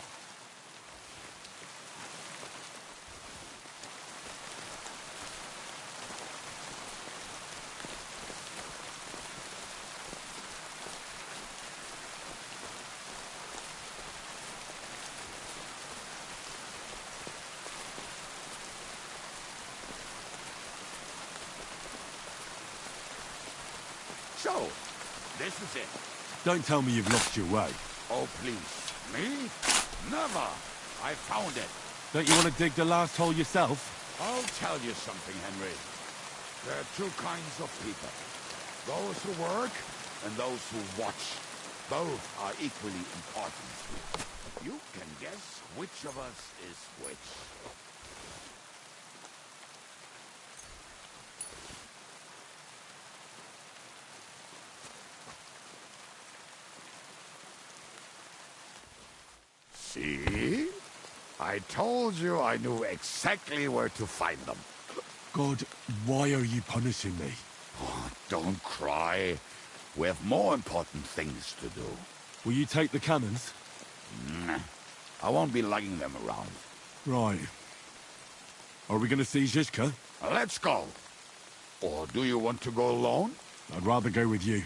So, this is it. Don't tell me you've lost your way. Oh, please. Me? Never. I found it. Don't you want to dig the last hole yourself? I'll tell you something, Henry. There are two kinds of people. Those who work and those who watch. Both are equally important. You can guess which of us is which. See? I told you I knew exactly where to find them. God, why are you punishing me? Oh, don't cry. We have more important things to do. Will you take the cannons? Nah, I won't be lugging them around. Right. Are we going to see Zizka? Let's go. Or do you want to go alone? I'd rather go with you.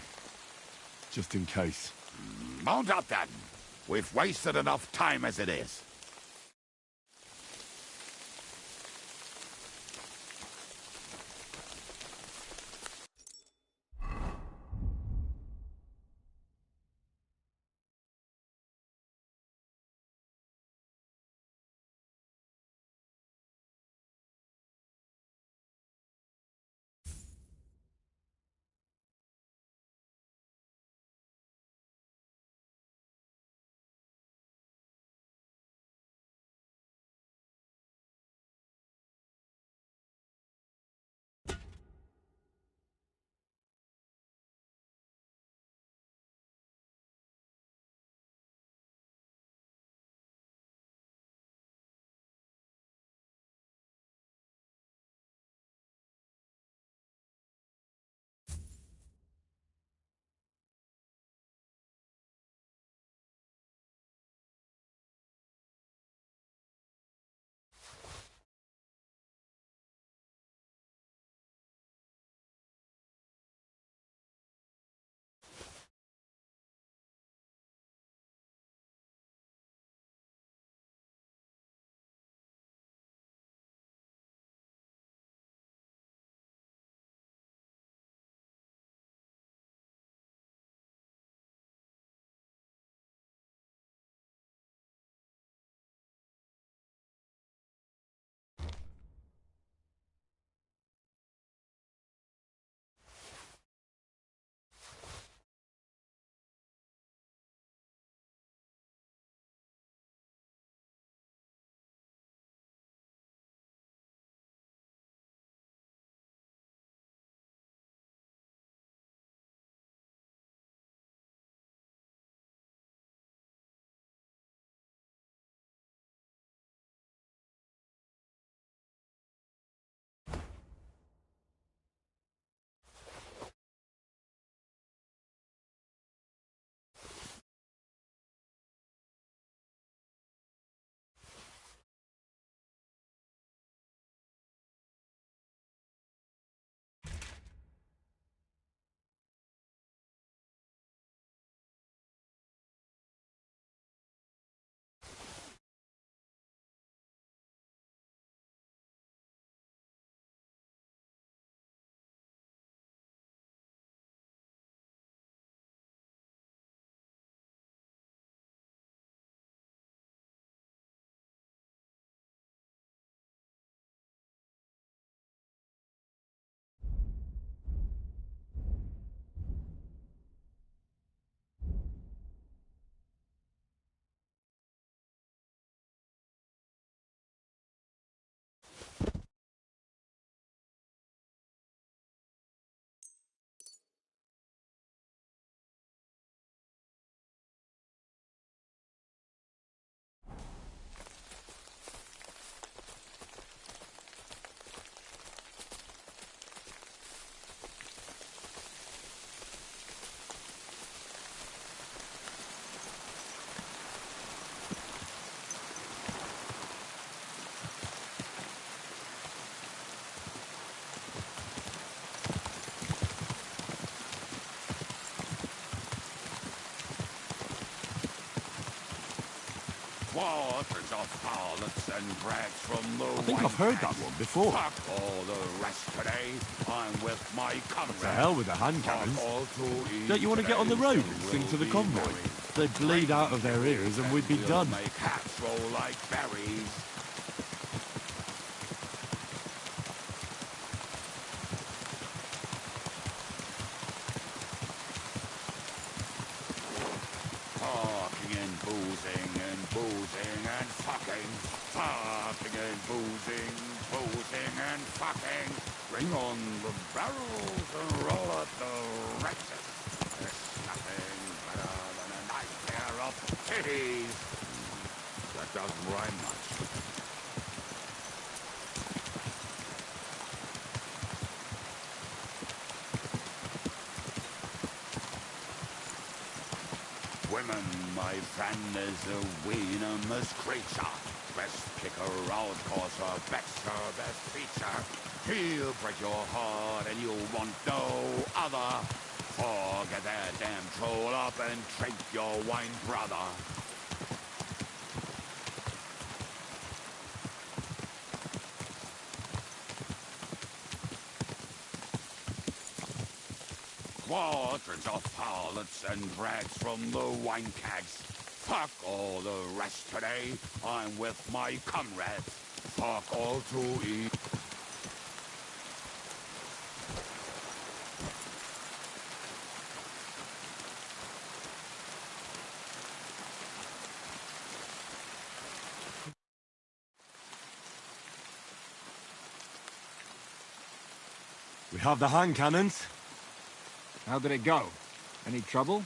Just in case. Mount up then. We've wasted enough time as it is. Waters of harlots and brags from the I think I've heard that one before. Fuck all the rest today. I'm with my comrades. To hell with the hand cannons. Don't you want to get on the road and sing to the convoy? They'd bleed out of their ears and we'd be done. Make hats roll like berries. Talking and boozing and boozing and fucking. Talking and boozing, boozing and fucking. Bring on the barrels and roll out the wretches. There's nothing better than a nice pair of titties. That doesn't rhyme much. Women, my friend, is a venomous creature. Best kick her out, cause her back's her best feature. He'll break your heart and you want no other. Forget that damn troll up and drink your wine, brother. Waters of harlots and brags from the wine kegs. Fuck all the rest today. I'm with my comrades. Fuck all to eat. We have the hand cannons. How did it go? Any trouble?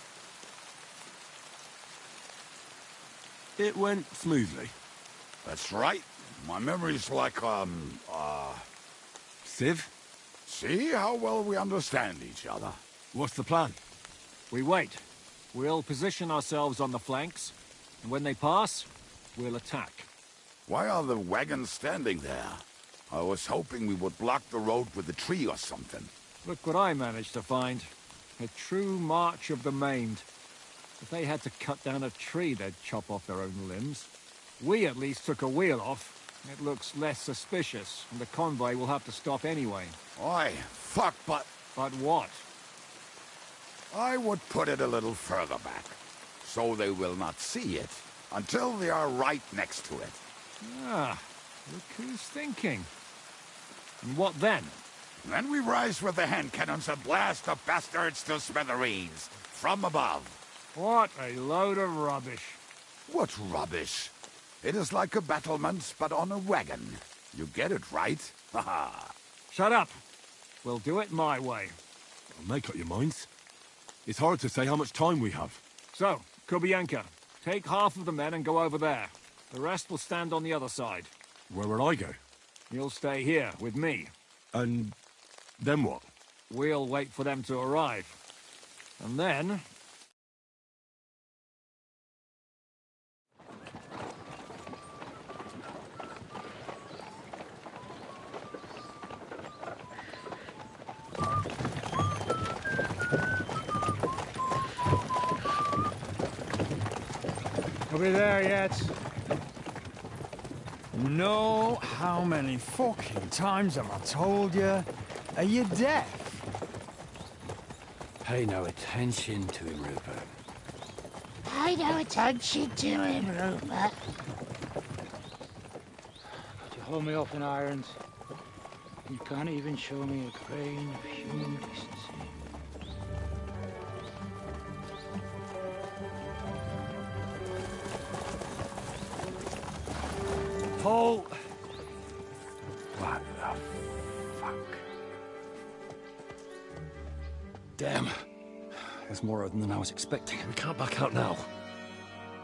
It went smoothly. That's right. My memory's like, Civ? See how well we understand each other. What's the plan? We wait. We'll position ourselves on the flanks, and when they pass, we'll attack. Why are the wagons standing there? I was hoping we would block the road with a tree or something. Look what I managed to find. A true march of the maimed. If they had to cut down a tree, they'd chop off their own limbs. We at least took a wheel off. It looks less suspicious, and the convoy will have to stop anyway. Oi, fuck, but... But what? I would put it a little further back, so they will not see it until they are right next to it. Ah, look who's thinking. And what then? Then we rise with the hand cannons and blast the bastards to smithereens, from above. What a load of rubbish. What rubbish? It is like a battlement, but on a wagon. You get it, right? Haha. Shut up. We'll do it my way. Well, make up your minds. It's hard to say how much time we have. So, Kubianka, take half of the men and go over there. The rest will stand on the other side. Where will I go? You'll stay here, with me. And then what? We'll wait for them to arrive. And then... Are we there yet? No, how many fucking times have I told you? Are you deaf? Pay no attention to him, Rupert. Pay no attention to him, Rupert. Could you hold me up in irons? You can't even show me a grain of human decency. Paul! What the fuck? Damn. There's more of them than I was expecting. We can't back out now.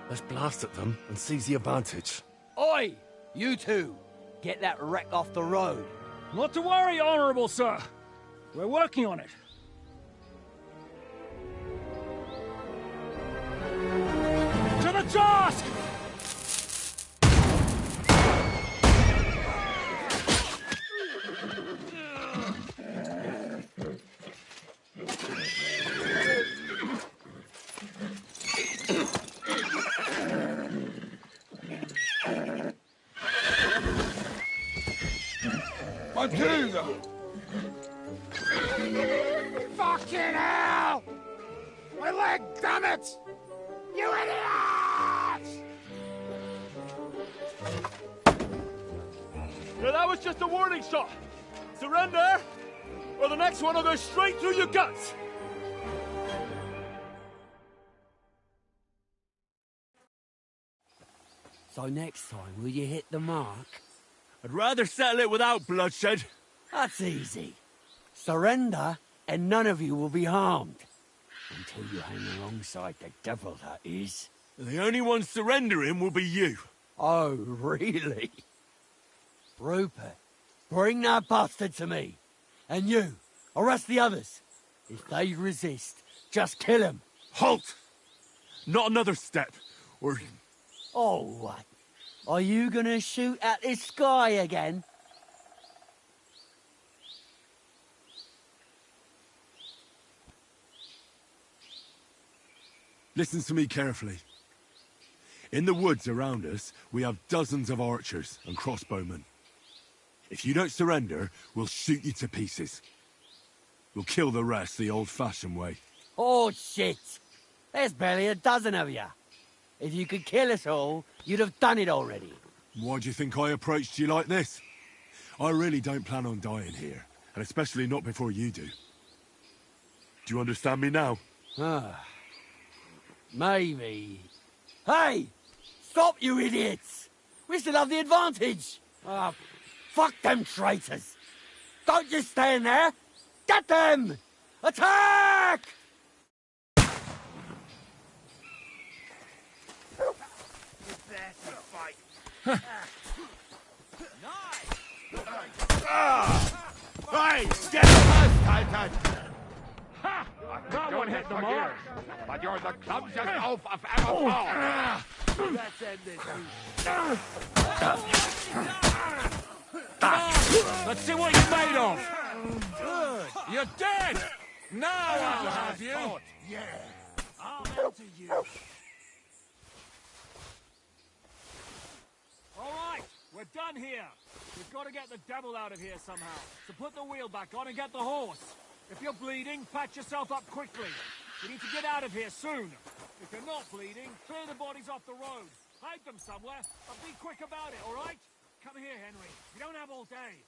Let's blast at them and seize the advantage. Oi! You two! Get that wreck off the road. Not to worry, Honorable Sir. We're working on it. To the task! can't do that! Fucking hell! My leg, damn it! You idiot! Yeah, that was just a warning shot. Surrender, or the next one will go straight through your guts. So next time, will you hit the mark? I'd rather settle it without bloodshed. That's easy. Surrender, and none of you will be harmed. Until you hang alongside the devil, that is. The only one surrendering will be you. Oh, really? Rupert, bring that bastard to me. And you, arrest the others. If they resist, just kill them. Halt! Not another step, or... Oh, what? Are you gonna shoot at the sky again? Listen to me carefully. In the woods around us, we have dozens of archers and crossbowmen. If you don't surrender, we'll shoot you to pieces. We'll kill the rest the old-fashioned way. Oh, shit! There's barely a dozen of you. If you could kill us all, you'd have done it already. Why do you think I approached you like this? I really don't plan on dying here, and especially not before you do. Do you understand me now? Maybe. Hey! Stop, you idiots! We still have the advantage! Fuck them traitors! Don't just stand there! Get them! Attack! Hey, get us, Titan! Ha! That one hit the mark. But you're the clumsiest oaf I've ever found. Let's end this. Let's see what you're made of. You're dead. Now I'll have you. Yeah. I'll answer you. All right, we're done here. We've got to get the devil out of here somehow. So put the wheel back on and get the horse. If you're bleeding, patch yourself up quickly. We need to get out of here soon. If you're not bleeding, clear the bodies off the road. Hide them somewhere, but be quick about it, all right? Come here, Henry. We don't have all day.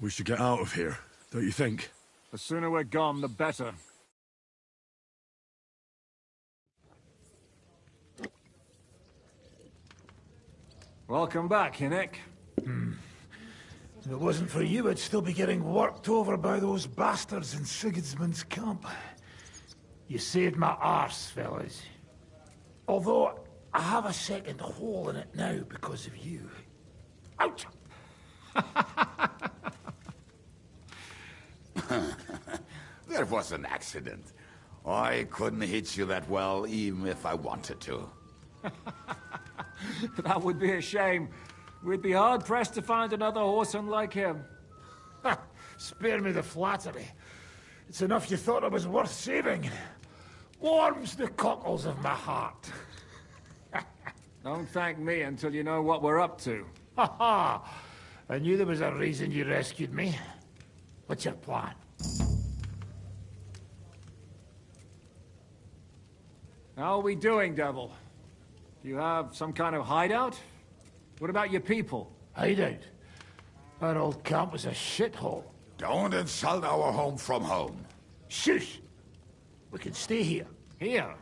We should get out of here, don't you think? The sooner we're gone, the better. Welcome back, Hinnick. If it wasn't for you, I'd still be getting worked over by those bastards in Sigismund's camp. You saved my arse, fellas. Although, I have a second hole in it now because of you. Ouch! There was an accident. I couldn't hit you that well, even if I wanted to. That would be a shame. We'd be hard-pressed to find another horseman like him. Spare me the flattery. It's enough you thought I was worth saving. Warms the cockles of my heart. Don't thank me until you know what we're up to. Ha ha! I knew there was a reason you rescued me. What's your plan? How are we doing, Devil? Do you have some kind of hideout? What about your people? Hideout? Our old camp was a shithole. Don't insult our home from home. Shush! We can stay here. Here?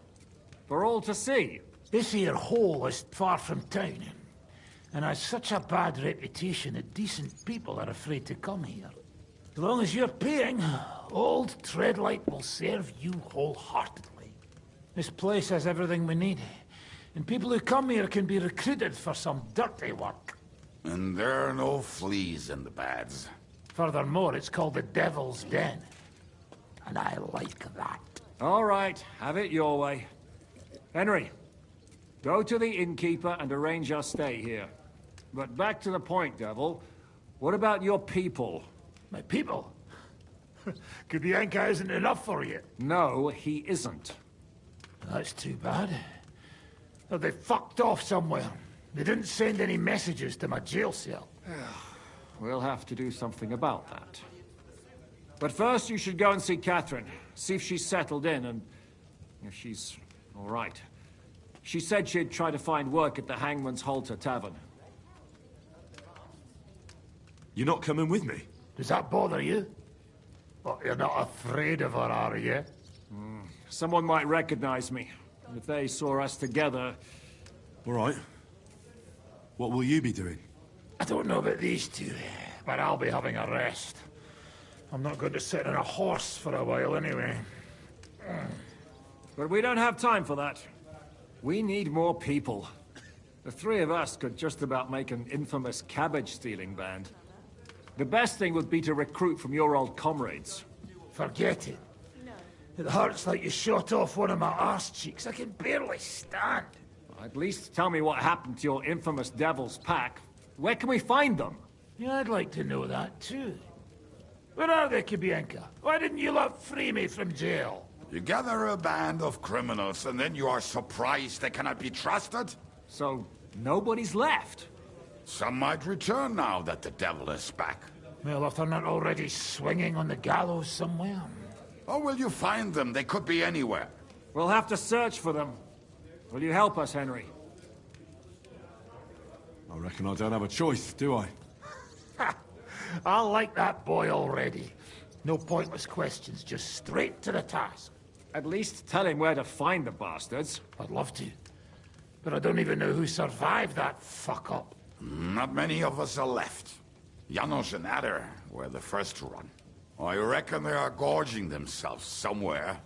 For all to see? This here hole is far from town, and has such a bad reputation that decent people are afraid to come here. As long as you're paying, old Treadlight will serve you wholeheartedly. This place has everything we need, and people who come here can be recruited for some dirty work. And there are no fleas in the beds. Furthermore, it's called the Devil's Den, and I like that. All right, have it your way. Henry, go to the innkeeper and arrange our stay here. But back to the point, Devil. What about your people? My people? Kubianka isn't enough for you. No, he isn't. That's too bad. Oh, they fucked off somewhere. They didn't send any messages to my jail cell. We'll have to do something about that. But first you should go and see Catherine. See if she's settled in and if she's all right. She said she'd try to find work at the Hangman's Halter Tavern. You're not coming with me? Does that bother you? Well, you're not afraid of her, are you? Someone might recognize me. And if they saw us together... All right. What will you be doing? I don't know about these two, but I'll be having a rest. I'm not going to sit on a horse for a while anyway. But we don't have time for that. We need more people. The three of us could just about make an infamous cabbage-stealing band. The best thing would be to recruit from your old comrades. Forget it. It hurts like you shot off one of my arse cheeks. I can barely stand. At least tell me what happened to your infamous Devil's Pack. Where can we find them? Yeah, I'd like to know that too. Where are they, Kubianka? Why didn't you lot free me from jail? You gather a band of criminals and then you are surprised they cannot be trusted? So, nobody's left? Some might return now that the devil is back. Well, if they're not already swinging on the gallows somewhere. Or will you find them? They could be anywhere. We'll have to search for them. Will you help us, Henry? I reckon I don't have a choice, do I? I like that boy already. No pointless questions, just straight to the task. At least tell him where to find the bastards. I'd love to. But I don't even know who survived that fuck-up. Not many of us are left. Janos and Adder were the first to run. I reckon they are gorging themselves somewhere.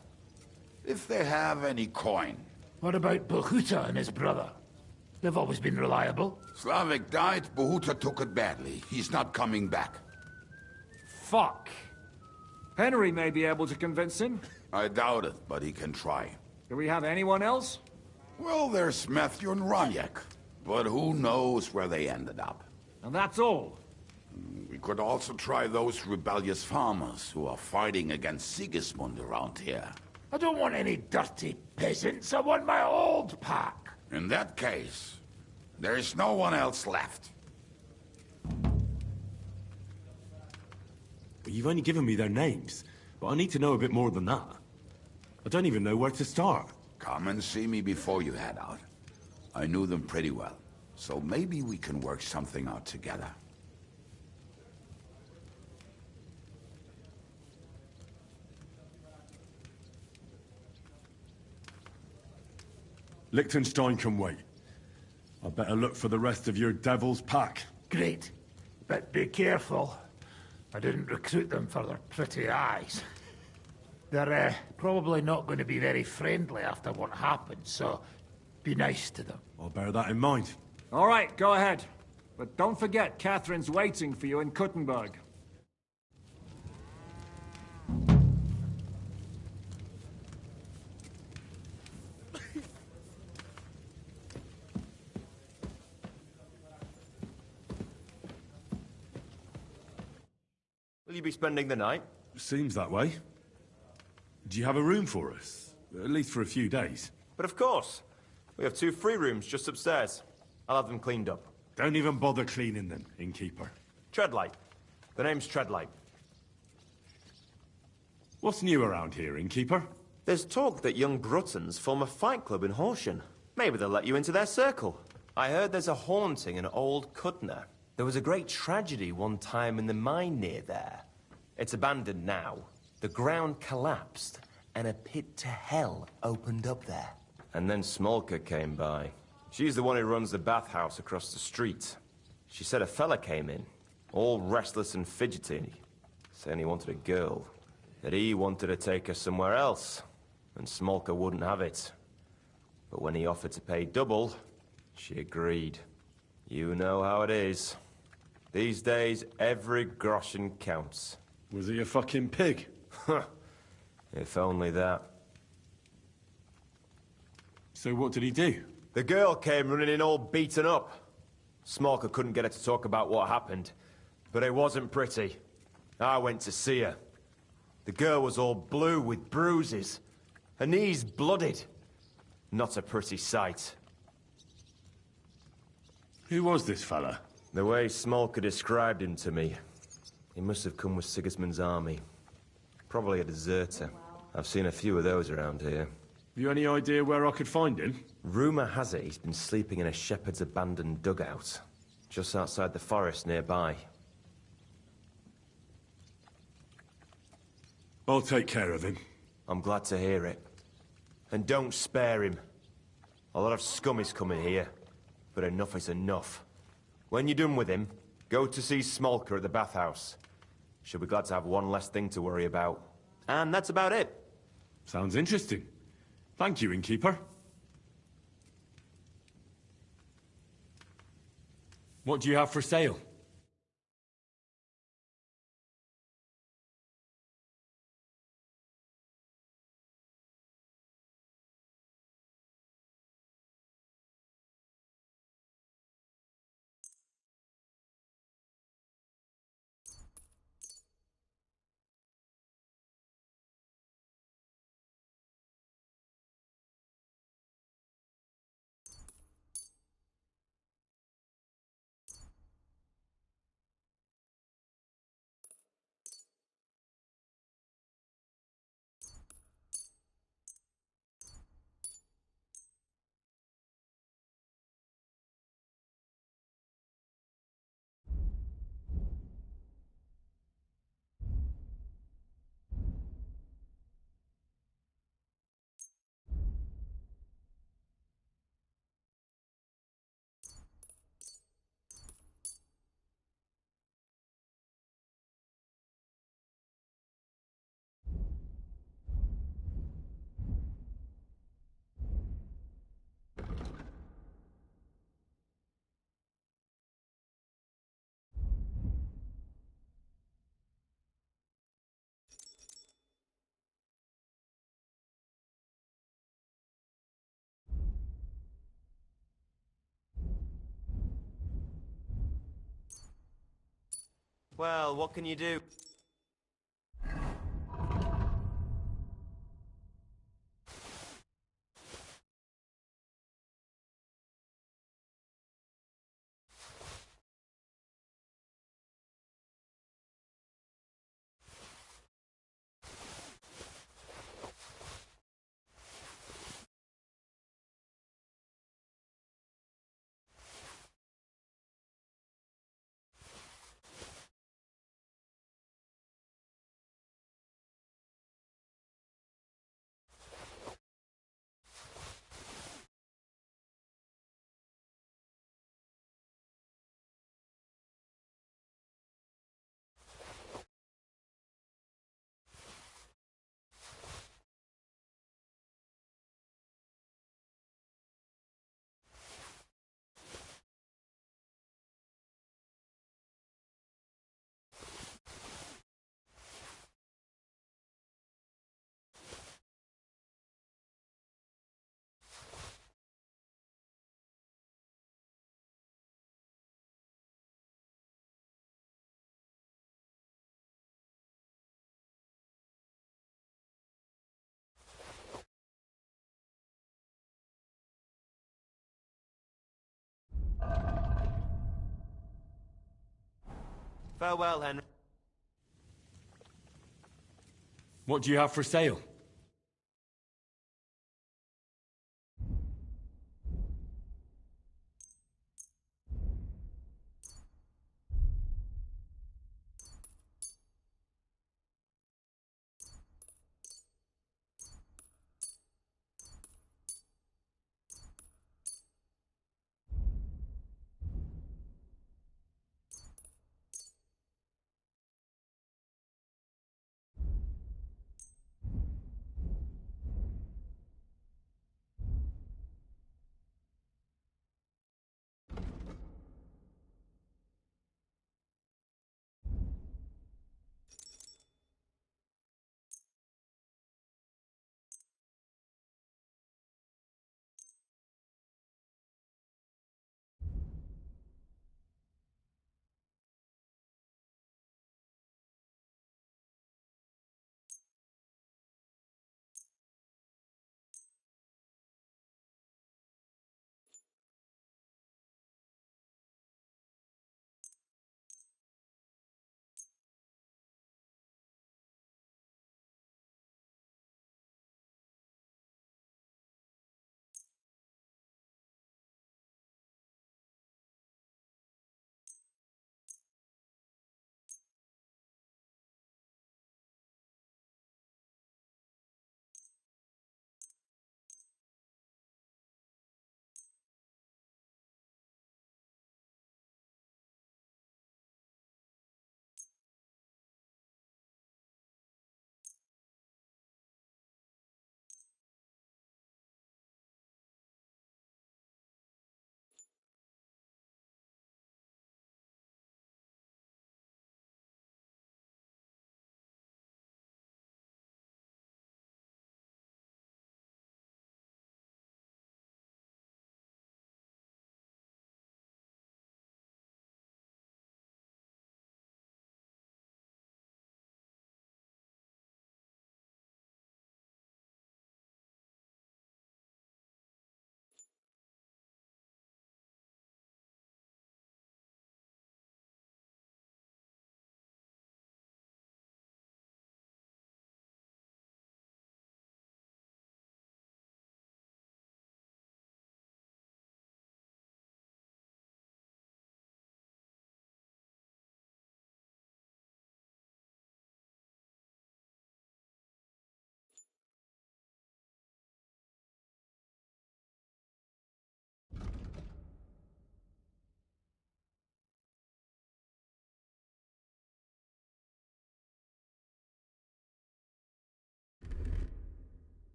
If they have any coin. What about Bohuta and his brother? They've always been reliable. Slavik died, Bohuta took it badly. He's not coming back. Fuck. Henry may be able to convince him. I doubt it, but he can try. Do we have anyone else? Well, there's Matthew and Roniak. But who knows where they ended up. And that's all. We could also try those rebellious farmers who are fighting against Sigismund around here. I don't want any dirty peasants. I want my old pack. In that case, there's no one else left. You've only given me their names, but I need to know a bit more than that. I don't even know where to start. Come and see me before you head out. I knew them pretty well, so maybe we can work something out together. Liechtenstein can wait. I better look for the rest of your devil's pack. Great. But be careful. I didn't recruit them for their pretty eyes. They're probably not going to be very friendly after what happened, so be nice to them. I'll bear that in mind. All right, go ahead. But don't forget, Catherine's waiting for you in Kuttenberg. Will you be spending the night? Seems that way. Do you have a room for us? At least for a few days. But of course. We have 2 free rooms just upstairs. I'll have them cleaned up. Don't even bother cleaning them, innkeeper. Treadlight. The name's Treadlight. What's new around here, innkeeper? There's talk that young Bruttons form a fight club in Horsham. Maybe they'll let you into their circle. I heard there's a haunting in Old Kutner. There was a great tragedy one time in the mine near there. It's abandoned now. The ground collapsed, and a pit to hell opened up there. And then Smolka came by. She's the one who runs the bathhouse across the street. She said a fella came in, all restless and fidgety, saying he wanted a girl. That he wanted to take her somewhere else, and Smolka wouldn't have it. But when he offered to pay double, she agreed. You know how it is. These days, every groschen counts. Was he a fucking pig? If only that. So what did he do? The girl came running in all beaten up. Smolka couldn't get her to talk about what happened, but it wasn't pretty. I went to see her. The girl was all blue with bruises. Her knees blooded. Not a pretty sight. Who was this fella? The way Smolka described him to me, he must have come with Sigismund's army. Probably a deserter. I've seen a few of those around here. Have you any idea where I could find him? Rumour has it he's been sleeping in a shepherd's abandoned dugout, just outside the forest nearby. I'll take care of him. I'm glad to hear it. And don't spare him. A lot of scum is coming here, but enough is enough. When you're done with him, go to see Smolka at the bathhouse. She'll be glad to have one less thing to worry about. And that's about it. Sounds interesting. Thank you, innkeeper. What do you have for sale? Well, what can you do? Farewell, Henry. What do you have for sale?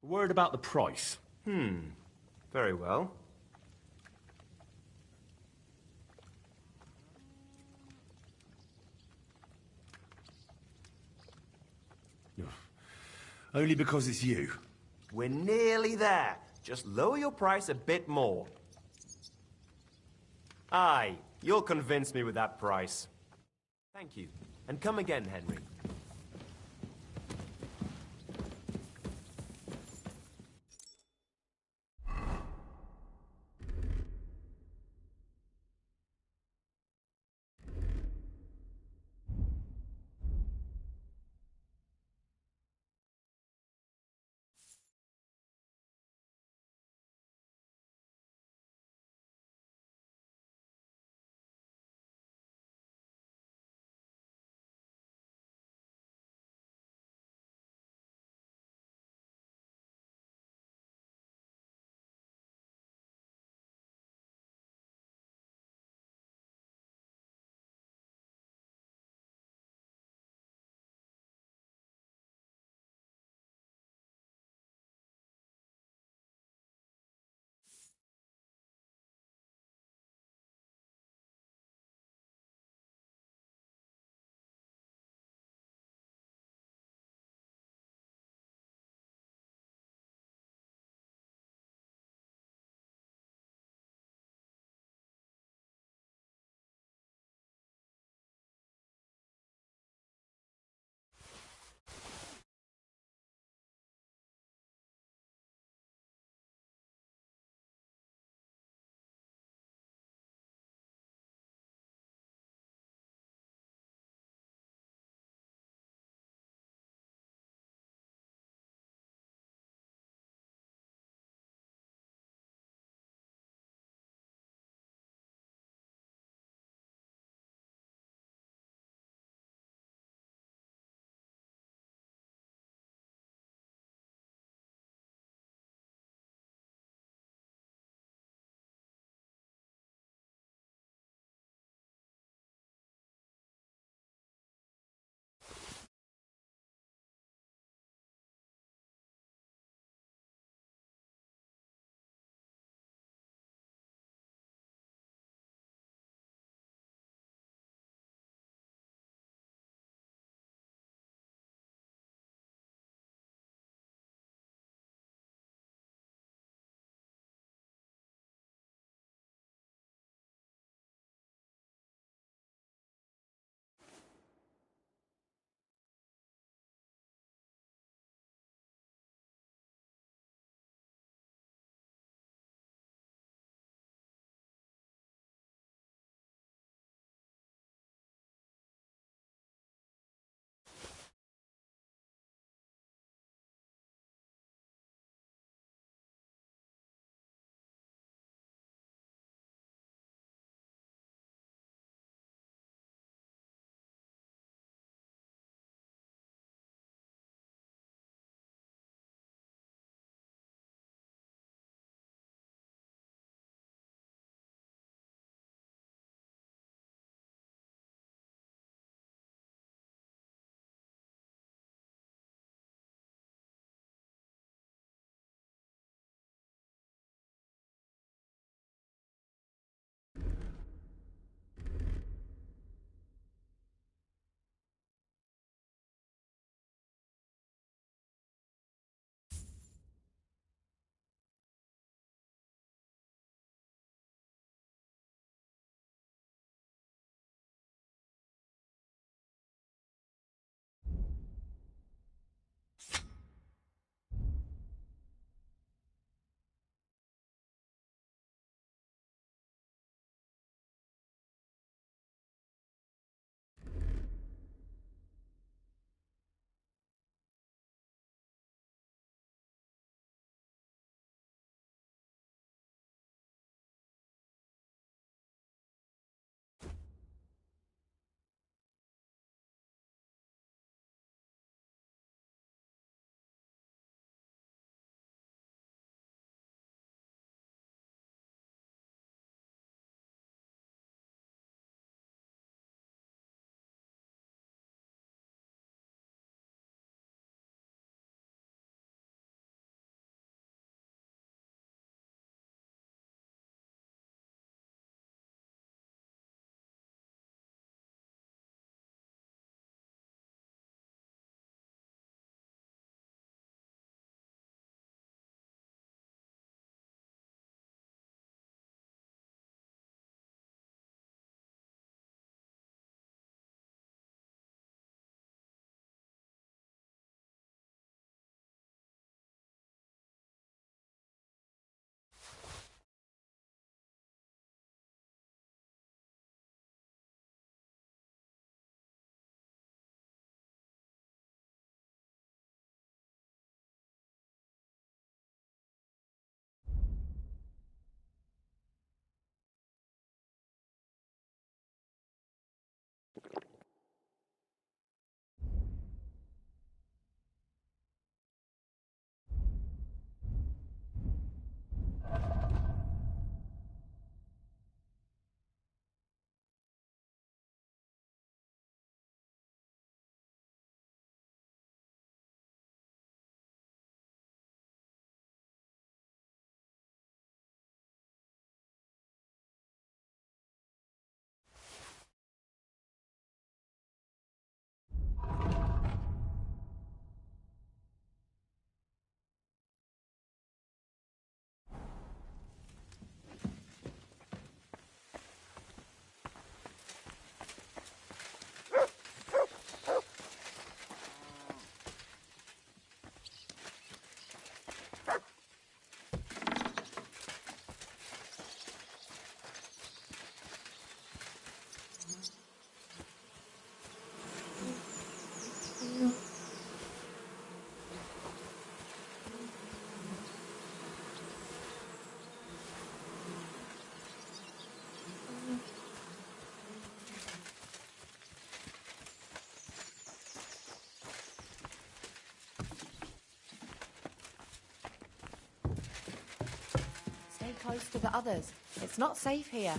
A word about the price. Very well. Only because it's you. We're nearly there. Just lower your price a bit more. Aye, you'll convince me with that price. Thank you. And come again, Henry. close to the others. It's not safe here.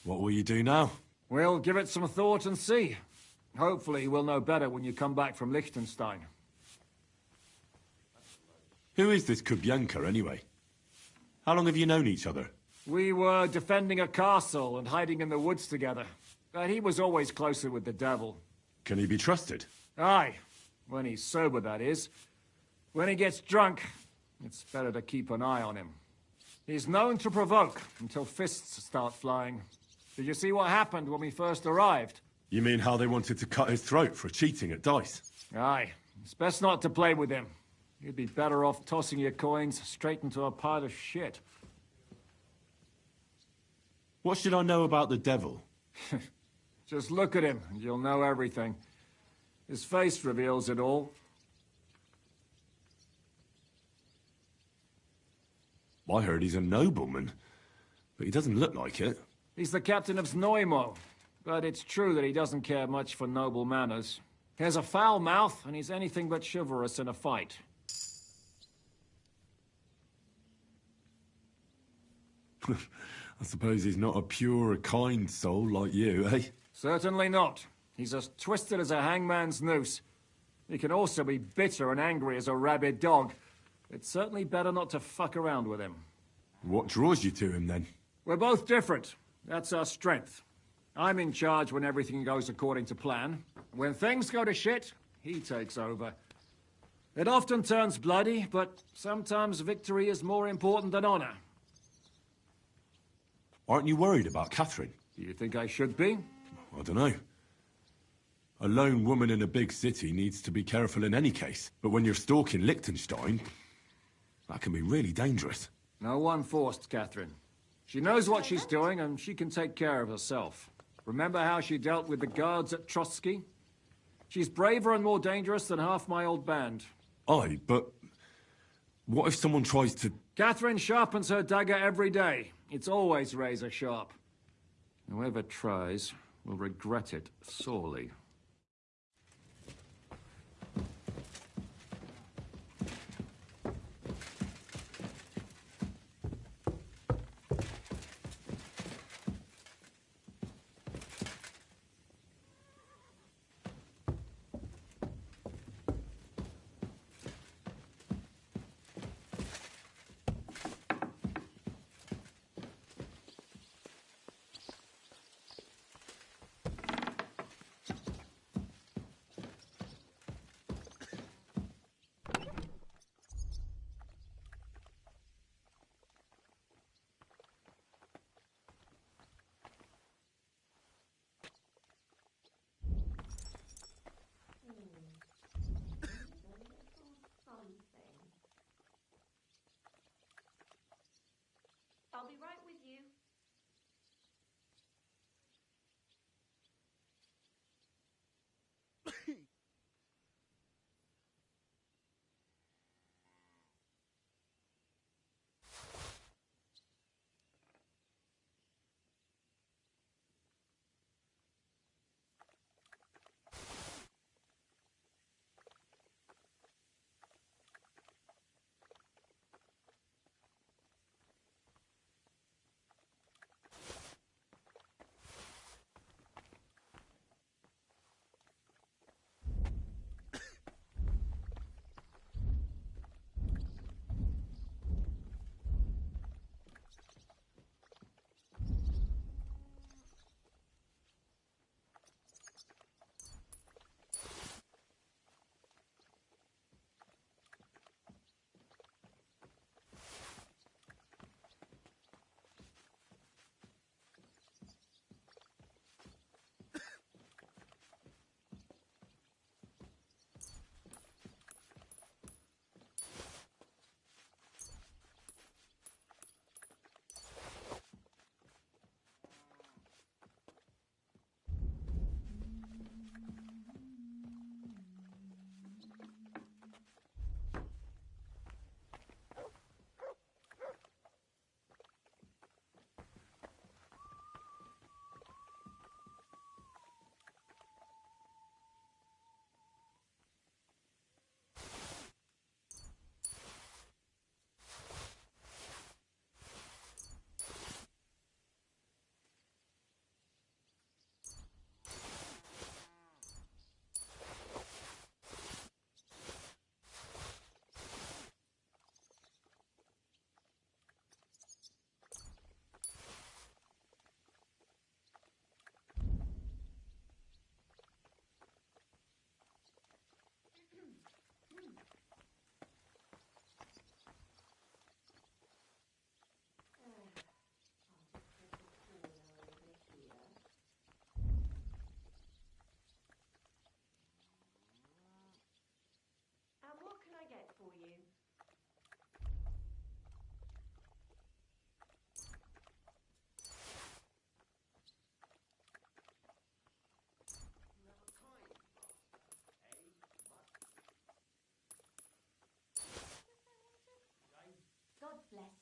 What will you do now? We'll give it some thought and see. Hopefully we'll know better when you come back from Liechtenstein. Who is this Kubyanka, anyway? How long have you known each other? We were defending a castle and hiding in the woods together. But he was always closer with the devil. Can he be trusted? Aye. When he's sober, that is. When he gets drunk, it's better to keep an eye on him. He's known to provoke until fists start flying. Did you see what happened when we first arrived? You mean how they wanted to cut his throat for cheating at dice? Aye. It's best not to play with him. You'd be better off tossing your coins straight into a pile of shit. What should I know about the devil? Just look at him, and you'll know everything. His face reveals it all. I heard he's a nobleman, but he doesn't look like it. He's the captain of Znojmo, but it's true that he doesn't care much for noble manners. He has a foul mouth, and he's anything but chivalrous in a fight. I suppose he's not a pure, kind soul like you, eh? Certainly not. He's as twisted as a hangman's noose. He can also be bitter and angry as a rabid dog. It's certainly better not to fuck around with him. What draws you to him, then? We're both different. That's our strength. I'm in charge when everything goes according to plan. When things go to shit, he takes over. It often turns bloody, but sometimes victory is more important than honor. Aren't you worried about Catherine? Do you think I should be? I don't know. A lone woman in a big city needs to be careful in any case. But when you're stalking Liechtenstein, that can be really dangerous. No one forced Catherine. She knows what she's doing, and she can take care of herself. Remember how she dealt with the guards at Trotsky? She's braver and more dangerous than half my old band. Aye, but what if someone tries to... Catherine sharpens her dagger every day. It's always razor sharp. Whoever tries will regret it sorely.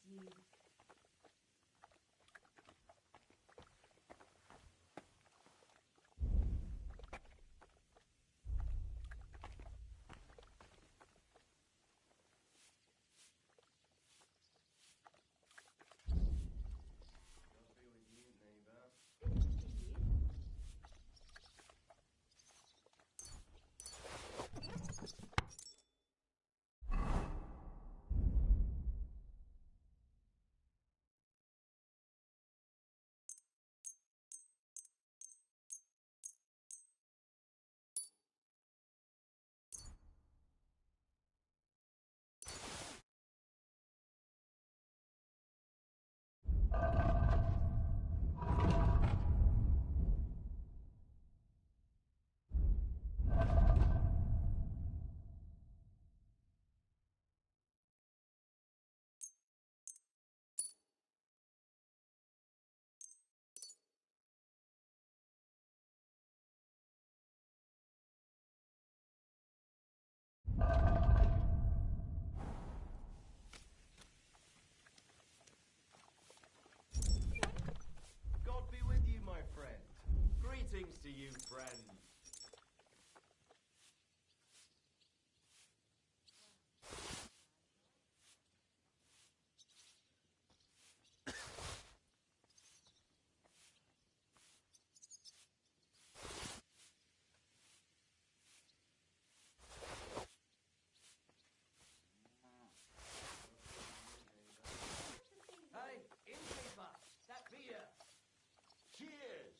you. God be with you, my friend. Greetings to you, friend. Hey, innkeeper! That beer! Cheers!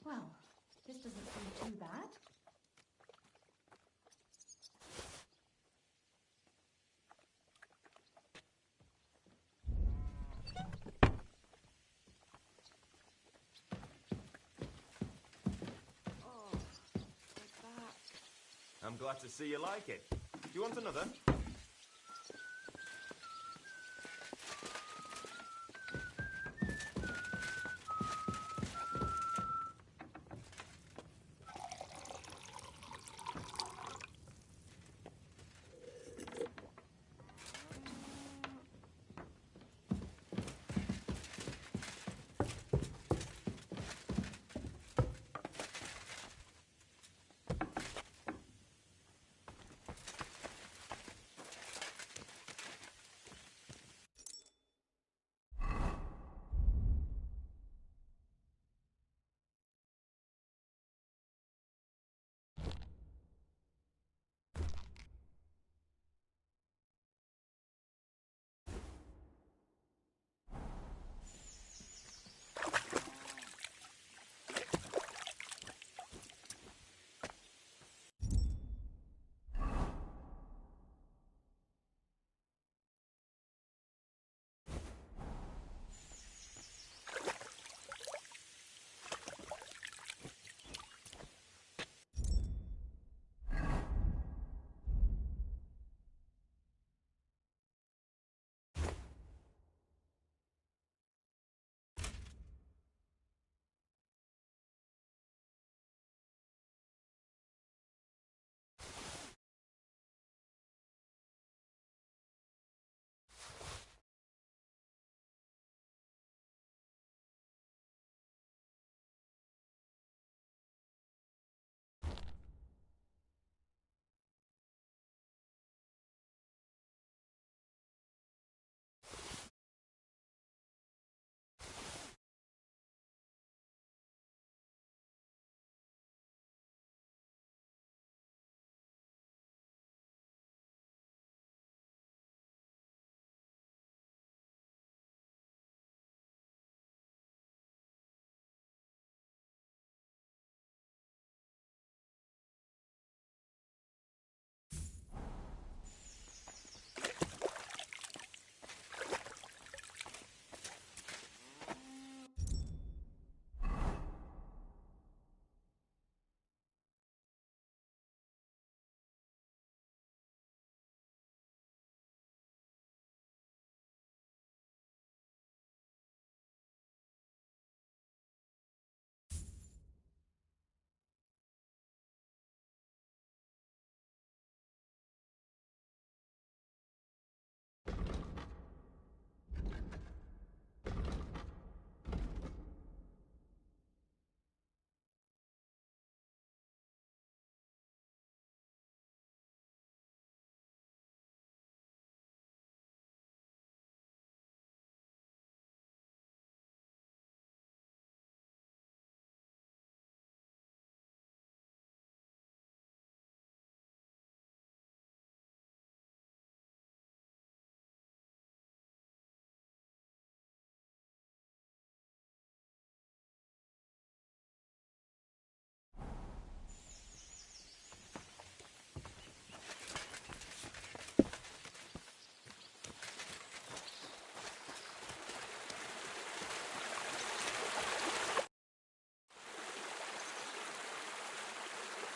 Well, this doesn't seem too bad. I'm glad to see you like it. Do you want another?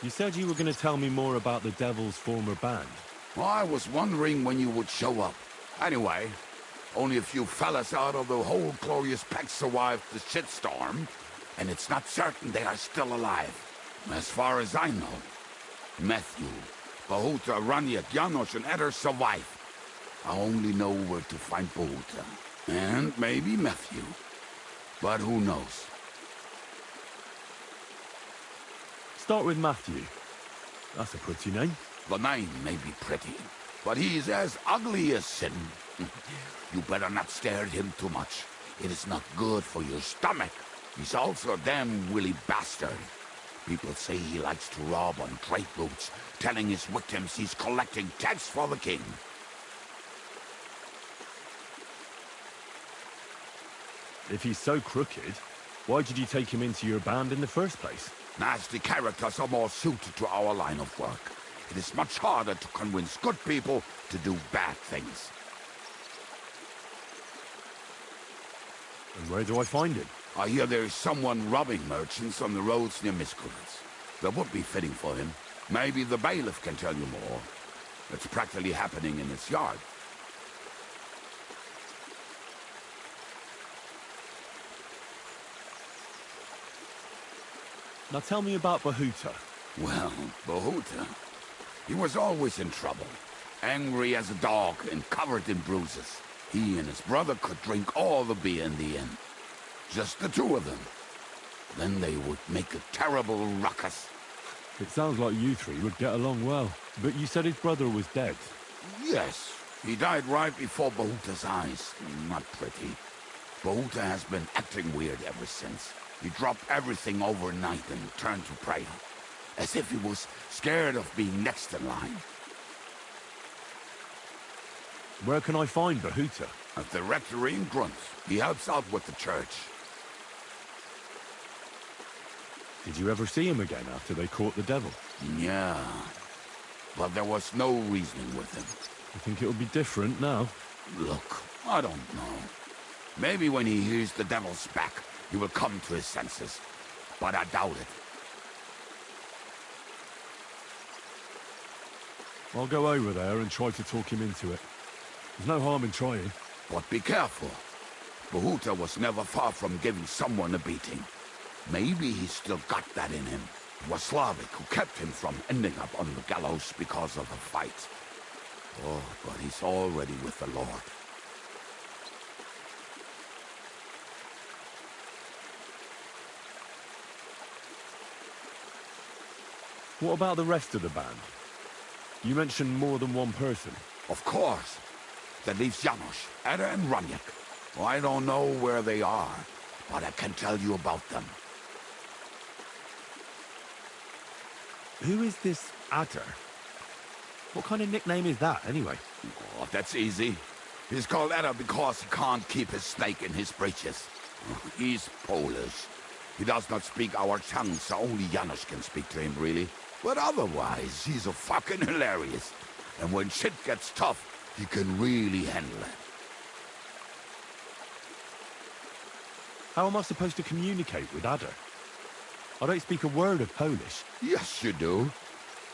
You said you were going to tell me more about the Devil's former band. Well, I was wondering when you would show up. Anyway, only a few fellas out of the whole glorious pack survived the shitstorm, and it's not certain they are still alive. As far as I know, Matthew, Bahuta, Raniak, Janos, and Eder survive. I only know where to find Bahuta. And maybe Matthew. But who knows? Start with Matthew. That's a pretty name. The name may be pretty, but he's as ugly as sin. You better not stare at him too much. It is not good for your stomach. He's also a damn willy bastard. People say he likes to rob on trade routes, telling his victims he's collecting tax for the king. If he's so crooked, why did you take him into your band in the first place? Nasty characters are more suited to our line of work. It is much harder to convince good people to do bad things. And where do I find him? I hear there is someone robbing merchants on the roads near Miskuritz. That would be fitting for him. Maybe the bailiff can tell you more. It's practically happening in his yard. Now tell me about Bahuta. Well, Bahuta, he was always in trouble. Angry as a dog and covered in bruises. He and his brother could drink all the beer in the inn. Just the two of them. Then they would make a terrible ruckus. It sounds like you three would get along well. But you said his brother was dead. Yes, he died right before Bahuta's eyes. Not pretty. Bahuta has been acting weird ever since. He dropped everything overnight and turned to prayer. As if he was scared of being next in line. Where can I find Bahuta? At the rectory in Grunt. He helps out with the church. Did you ever see him again after they caught the devil? Yeah, but there was no reasoning with him. You think it'll be different now? Look, I don't know. Maybe when he hears the devil's back, he will come to his senses. But I doubt it. I'll go over there and try to talk him into it. There's no harm in trying. But be careful. Bahuta was never far from giving someone a beating. Maybe he's still got that in him. It was Slavic who kept him from ending up on the gallows because of the fight. Oh, but he's already with the Lord. What about the rest of the band? You mentioned more than one person. Of course. That leaves Janos, Eder and Raniak. Well, I don't know where they are, but I can tell you about them. Who is this Eder? What kind of nickname is that, anyway? Oh, that's easy. He's called Eder because he can't keep his snake in his breeches. He's Polish. He does not speak our tongue, so only Janos can speak to him, really. But otherwise, he's a fucking hilarious. And when shit gets tough, he can really handle it. How am I supposed to communicate with Eder? I don't speak a word of Polish. Yes, you do.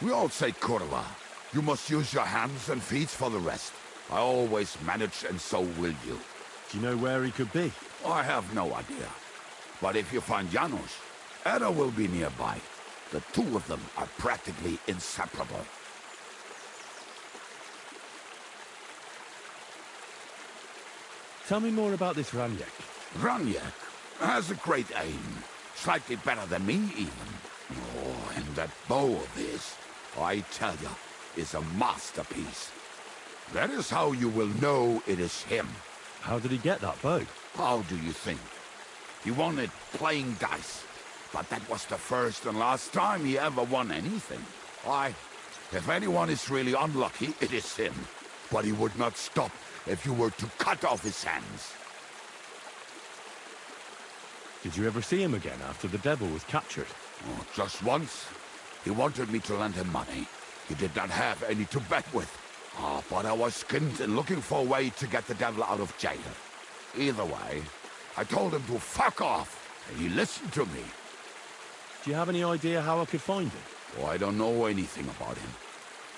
We all say kurwa. You must use your hands and feet for the rest. I always manage, and so will you. Do you know where he could be? I have no idea. But if you find Janos, Eder will be nearby. The two of them are practically inseparable. Tell me more about this Raniak. Raniak has a great aim. Slightly better than me, even. Oh, and that bow of his, I tell you, is a masterpiece. That is how you will know it is him. How did he get that bow? How do you think? He won it playing dice. But that was the first and last time he ever won anything. Why, if anyone is really unlucky, it is him. But he would not stop if you were to cut off his hands. Did you ever see him again after the devil was captured? Oh, just once. He wanted me to lend him money. He did not have any to bet with. Oh, but I was skinned and looking for a way to get the devil out of jail. Either way, I told him to fuck off, and he listened to me. Do you have any idea how I could find him? Oh, I don't know anything about him.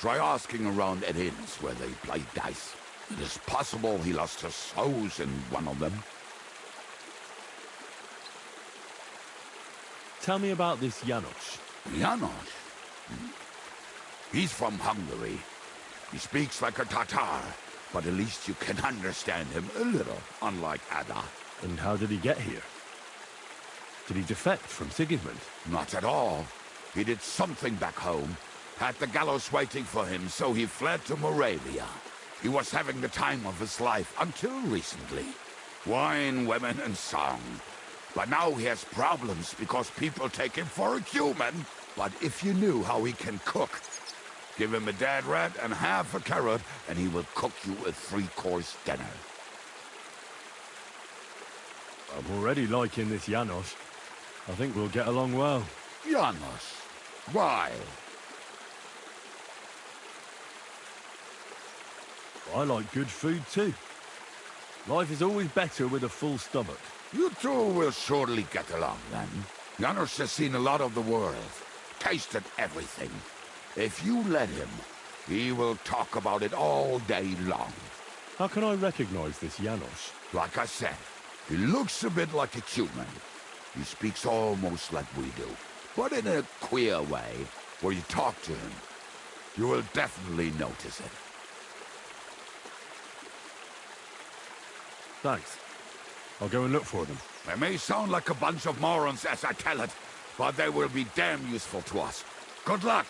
Try asking around at inns where they play dice. It is possible he lost his sows in one of them. Tell me about this Janos. Janos? He's from Hungary. He speaks like a Tatar, but at least you can understand him a little, unlike Ada. And how did he get here? Did he defect from Sigismund? Not at all. He did something back home. Had the gallows waiting for him, so he fled to Moravia. He was having the time of his life until recently. Wine, women, and song. But now he has problems because people take him for a human. But if you knew how he can cook, give him a dead rat and half a carrot, and he will cook you a 3-course dinner. I'm already liking this Janos. I think we'll get along well. Janos? Why? I like good food too. Life is always better with a full stomach. You two will surely get along then. Janos has seen a lot of the world, tasted everything. If you let him, he will talk about it all day long. How can I recognize this Janos? Like I said, he looks a bit like a human. He speaks almost like we do, but in a queer way, where you talk to him. You will definitely notice it. Thanks. I'll go and look for them. They may sound like a bunch of morons as I tell it, but they will be damn useful to us. Good luck!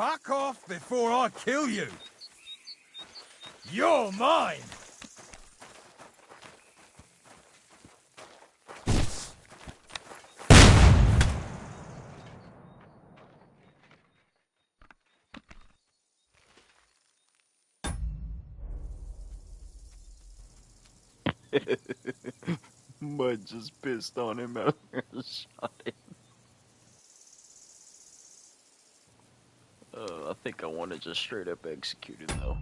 Fuck off before I kill you! You're mine! Mud just pissed on him and shot him. I think I want to just straight up execute him though.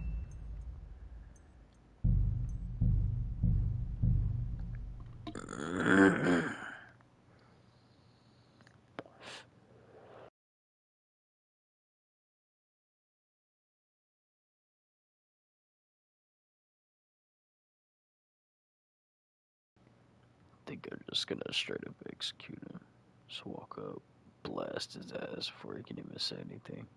I think I'm just gonna straight up execute him. Just walk up, blast his ass before he can even say anything.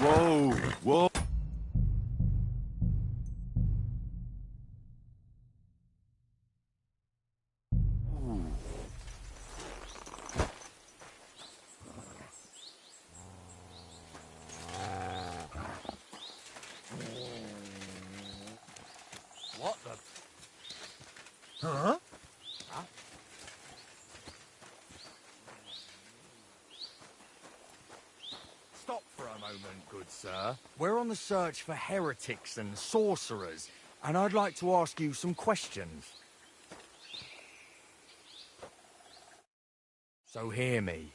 Whoa, whoa. What the... Huh? Stop for a moment, good sir. We're on the search for heretics and sorcerers, and I'd like to ask you some questions. So hear me.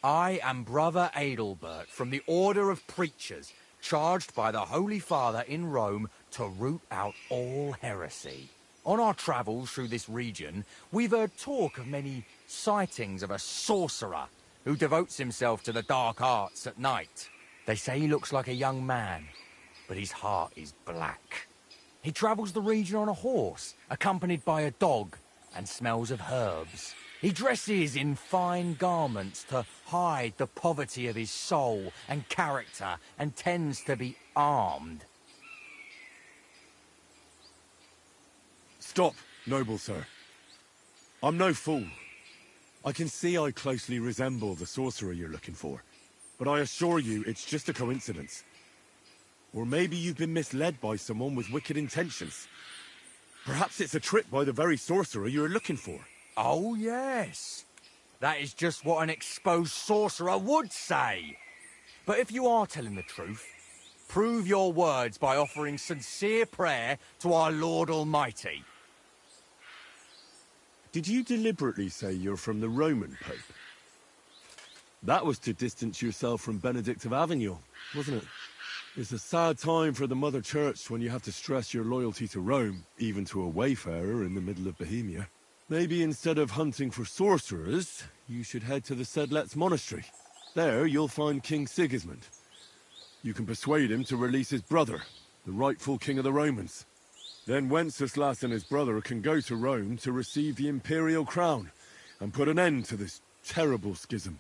I am Brother Adelbert from the Order of Preachers, charged by the Holy Father in Rome to root out all heresy. On our travels through this region, we've heard talk of many sightings of a sorcerer who devotes himself to the dark arts at night. They say he looks like a young man, but his heart is black. He travels the region on a horse, accompanied by a dog, and smells of herbs. He dresses in fine garments to hide the poverty of his soul and character, and tends to be armed. Stop, noble sir. I'm no fool. I can see I closely resemble the sorcerer you're looking for, but I assure you it's just a coincidence. Or maybe you've been misled by someone with wicked intentions. Perhaps it's a trick by the very sorcerer you're looking for. Oh, yes. That is just what an exposed sorcerer would say. But if you are telling the truth, prove your words by offering sincere prayer to our Lord Almighty. Did you deliberately say you're from the Roman Pope? That was to distance yourself from Benedict of Avignon, wasn't it? It's a sad time for the Mother Church when you have to stress your loyalty to Rome, even to a wayfarer in the middle of Bohemia. Maybe instead of hunting for sorcerers, you should head to the Sedlets Monastery. There you'll find King Sigismund. You can persuade him to release his brother, the rightful king of the Romans. Then Wenceslas and his brother can go to Rome to receive the imperial crown and put an end to this terrible schism.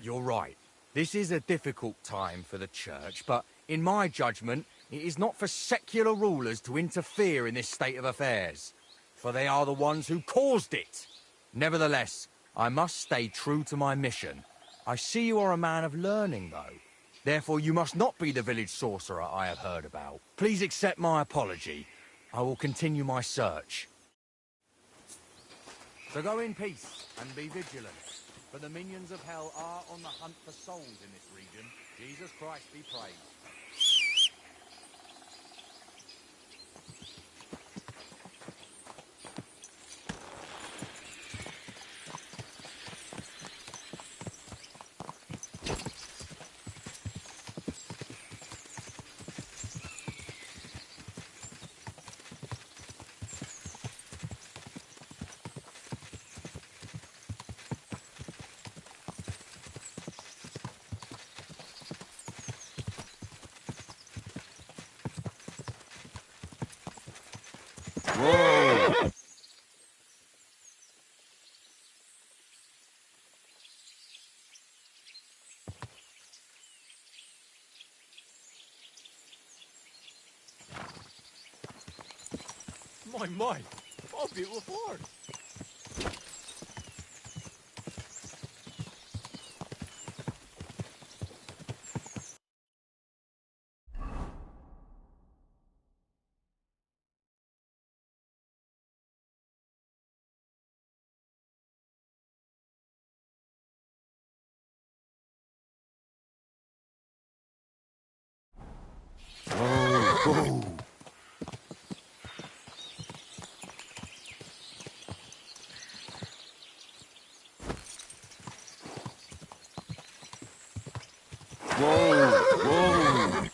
You're right. This is a difficult time for the Church, but in my judgment, it is not for secular rulers to interfere in this state of affairs, for they are the ones who caused it. Nevertheless, I must stay true to my mission. I see you are a man of learning, though. Therefore, you must not be the village sorcerer I have heard about. Please accept my apology. I will continue my search. So go in peace and be vigilant, for the minions of hell are on the hunt for souls in this region. Jesus Christ be praised. Whoa! My, what a beautiful fort. Whoa! Whoa!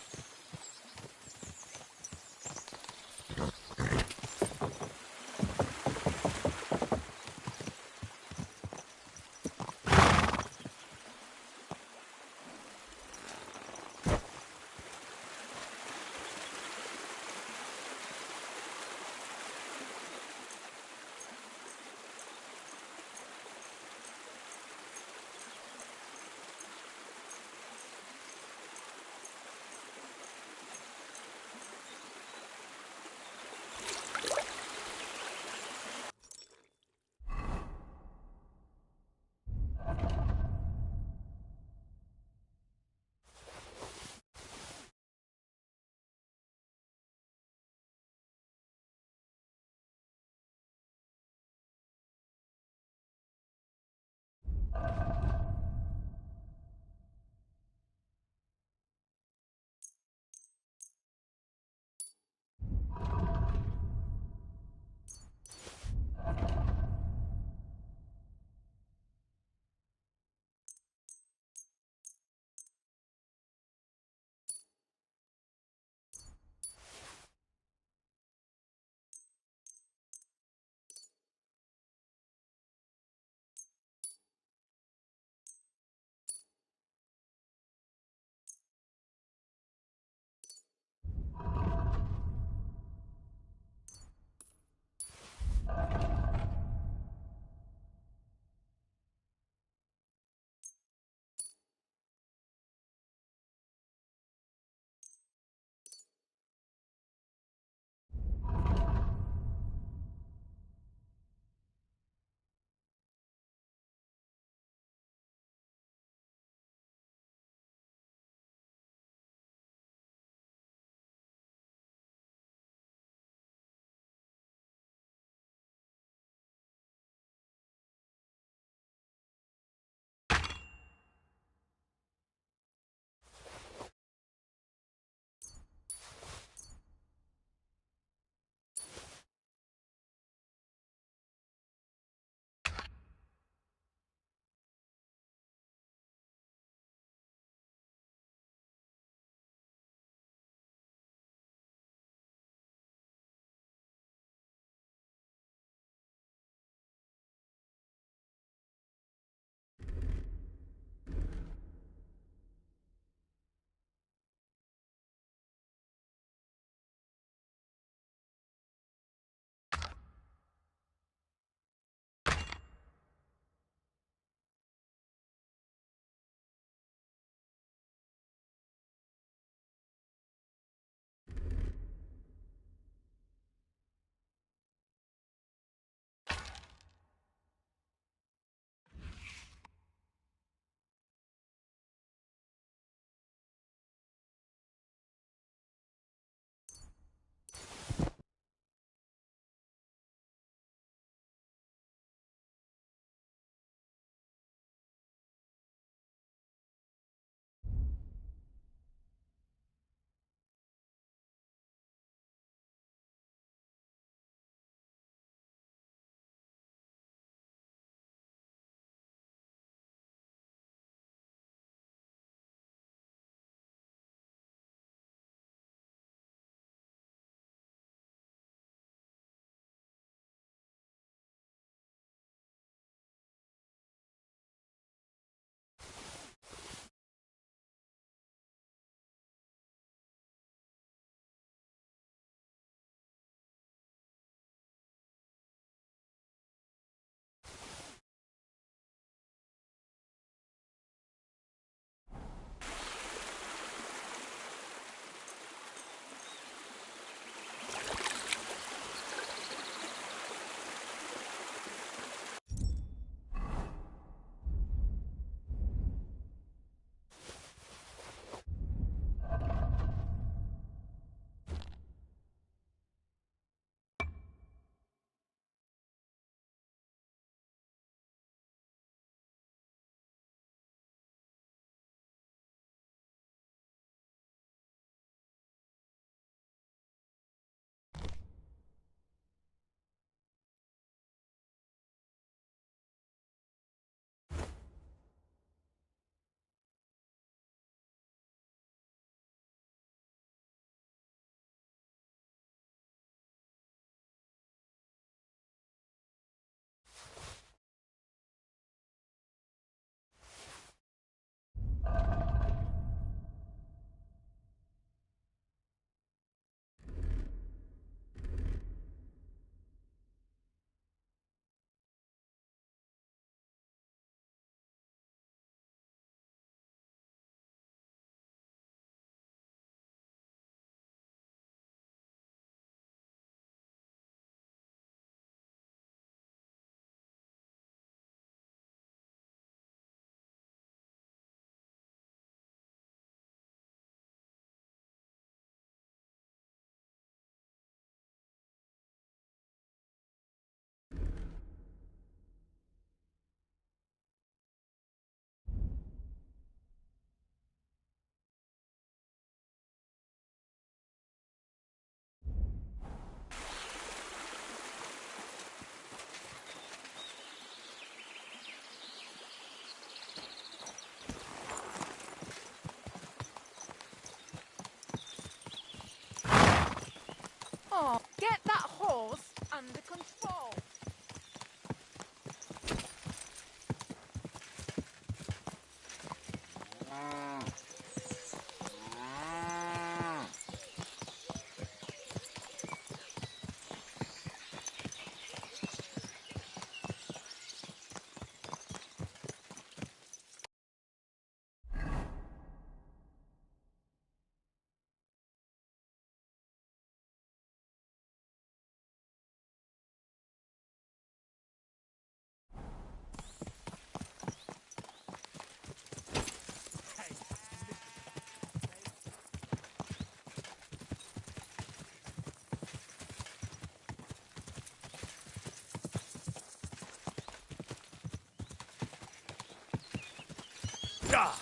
Whoa!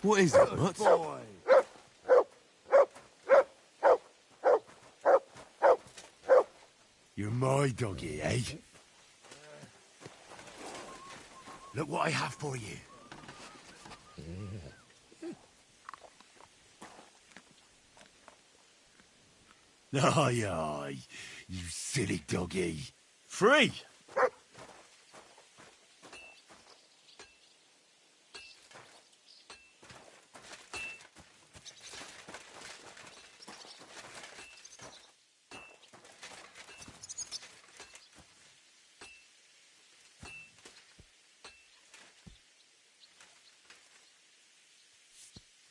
What is it, Mutt? You're my doggy, eh? Look what I have for you. Aye, aye, you silly doggy. Free!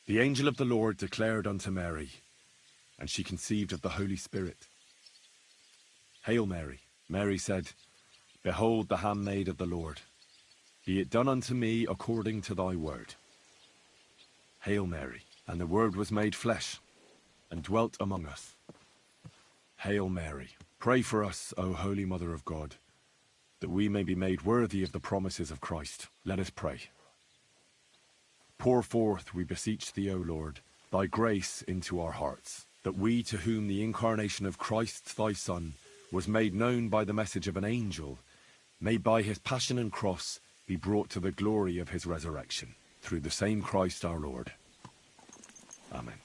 The angel of the Lord declared unto Mary, and she conceived of the Holy Spirit. Hail Mary. Mary said, Behold the handmaid of the Lord. Be it done unto me according to thy word. Hail Mary. And the Word was made flesh, and dwelt among us. Hail Mary. Pray for us, O Holy Mother of God, that we may be made worthy of the promises of Christ. Let us pray. Pour forth, we beseech thee, O Lord, thy grace into our hearts, that we, to whom the incarnation of Christ thy Son was made known by the message of an angel, may by his passion and cross be brought to the glory of his resurrection, through the same Christ our Lord. Amen.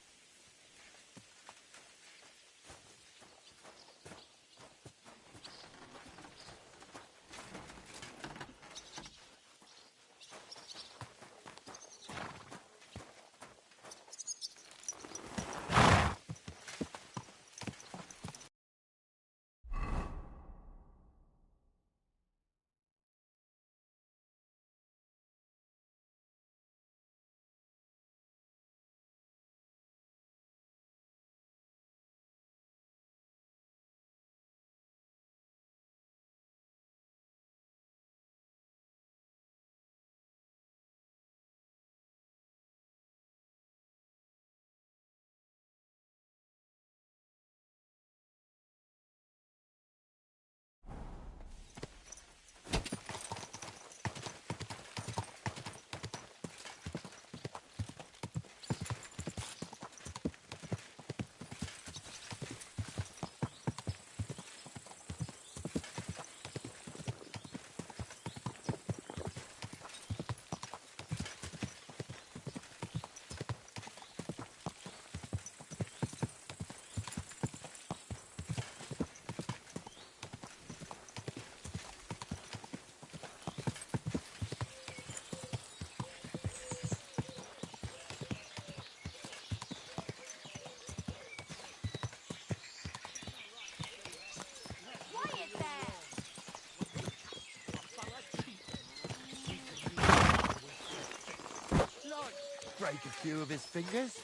Break a few of his fingers,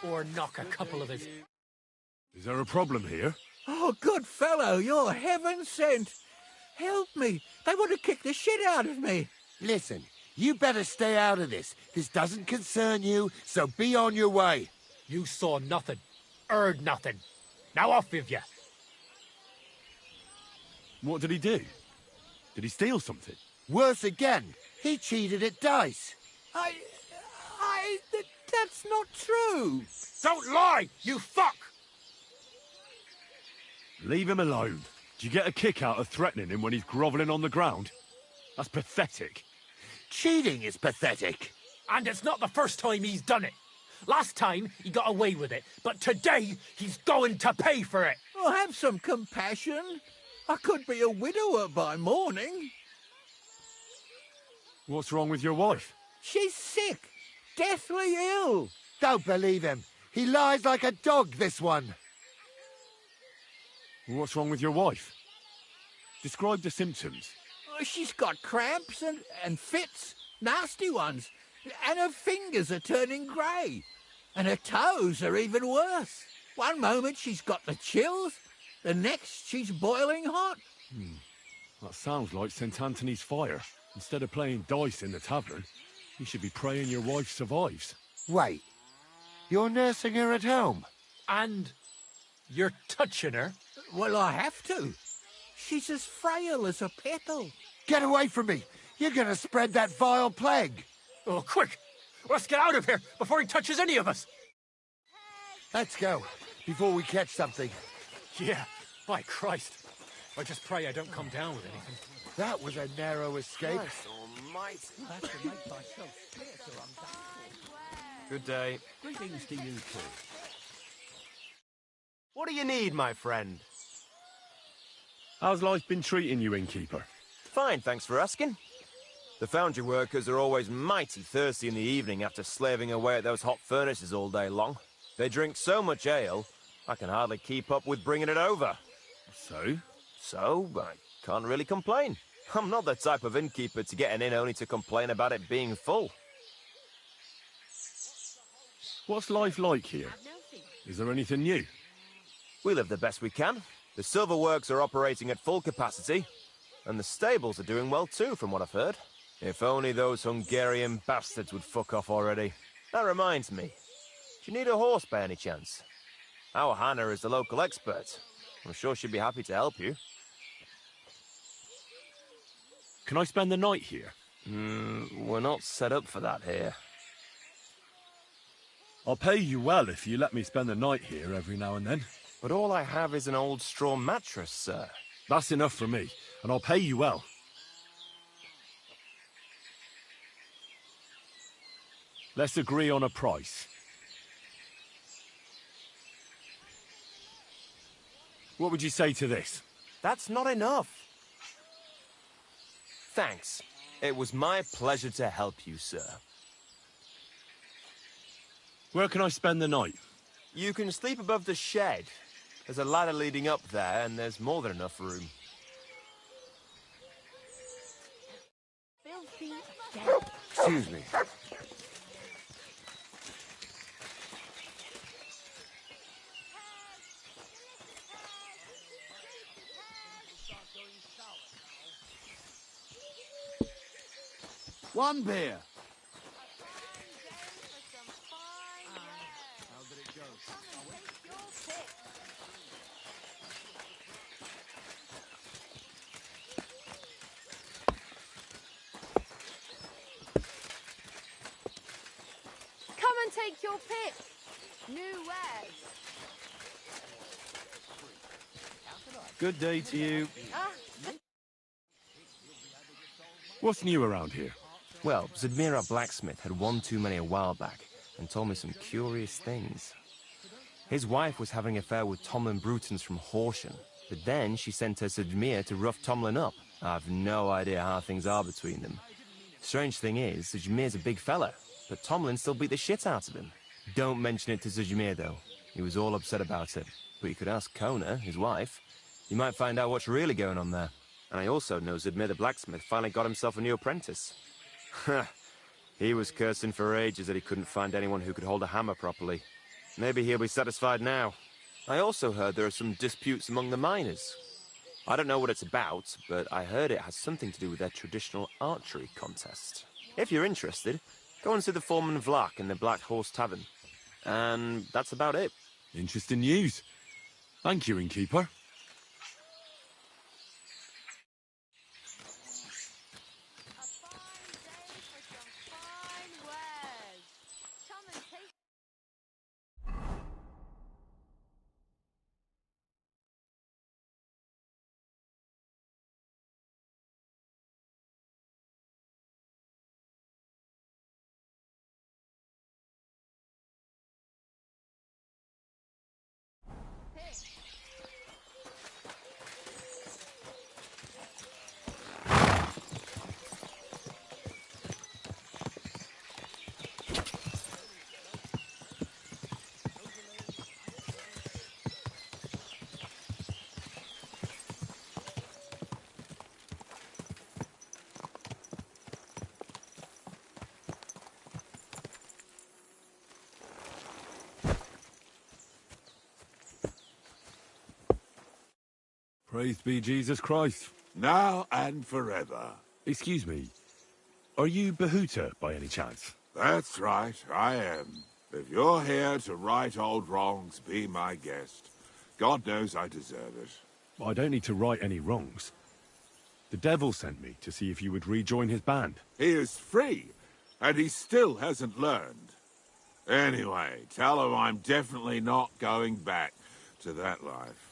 or knock a couple of his... Is there a problem here? Oh, good fellow, you're heaven sent. Help me. They want to kick the shit out of me. Listen, you better stay out of this. This doesn't concern you, so be on your way. You saw nothing, heard nothing. Now off with you. What did he do? Did he steal something? Worse again, he cheated at dice. That's not true. Don't lie, you fuck! Leave him alone. Do you get a kick out of threatening him when he's grovelling on the ground? That's pathetic. Cheating is pathetic. And it's not the first time he's done it. Last time, he got away with it, but today, he's going to pay for it. Oh, have some compassion. I could be a widower by morning. What's wrong with your wife? She's sick. Deathly ill. Don't believe him. He lies like a dog, this one. What's wrong with your wife? Describe the symptoms. Oh, she's got cramps and fits. Nasty ones. And her fingers are turning grey. And her toes are even worse. One moment she's got the chills. The next she's boiling hot. That sounds like St. Anthony's fire. Instead of playing dice in the tavern, you should be praying your wife survives. Wait. You're nursing her at home? And you're touching her? Well, I have to. She's as frail as a petal. Get away from me! You're gonna spread that vile plague! Oh, quick! Let's get out of here before he touches any of us! Let's go, before we catch something. Yeah, by Christ. I just pray I don't come down with anything. That was a narrow escape. Christ almighty. Have to make myself scarce or I'm done for. Good day. Greetings to you too. What do you need, my friend? How's life been treating you, innkeeper? Fine, thanks for asking. The foundry workers are always mighty thirsty in the evening after slaving away at those hot furnaces all day long. They drink so much ale, I can hardly keep up with bringing it over. So? So, I can't really complain. I'm not the type of innkeeper to get an inn only to complain about it being full. What's life like here? Is there anything new? We live the best we can. The silver works are operating at full capacity, and the stables are doing well too, from what I've heard. If only those Hungarian bastards would fuck off already. That reminds me. Do you need a horse by any chance? Our Hannah is the local expert. I'm sure she'd be happy to help you. Can I spend the night here? We're not set up for that here. I'll pay you well if you let me spend the night here every now and then. But all I have is an old straw mattress, sir. That's enough for me, and I'll pay you well. Let's agree on a price. What would you say to this? That's not enough. Thanks. It was my pleasure to help you, sir. Where can I spend the night? You can sleep above the shed. There's a ladder leading up there, and there's more than enough room. Excuse me. One beer. How did it go? Come and take your pick. New wares. Good day to you. Ah. What's new around here? Well, Zadmira Blacksmith had one too many a while back and told me some curious things. His wife was having an affair with Tomlin Brutons from Horsham, but then she sent her Zadmir to rough Tomlin up. I've no idea how things are between them. Strange thing is, Zadmir's a big fella, but Tomlin still beat the shit out of him. Don't mention it to Zadmir, though. He was all upset about it. But you could ask Kona, his wife. You might find out what's really going on there. And I also know Zadmir the blacksmith finally got himself a new apprentice. He was cursing for ages that he couldn't find anyone who could hold a hammer properly. Maybe he'll be satisfied now. I also heard there are some disputes among the miners. I don't know what it's about, but I heard it has something to do with their traditional archery contest. If you're interested, go and see the foreman Vlak in the Black Horse Tavern. And that's about it. Interesting news. Thank you, innkeeper. Praised be Jesus Christ. Now and forever. Excuse me, are you Bahuta by any chance? That's right, I am. If you're here to right old wrongs, be my guest. God knows I deserve it. I don't need to right any wrongs. The devil sent me to see if you would rejoin his band. He is free, and he still hasn't learned. Anyway, tell him I'm definitely not going back to that life.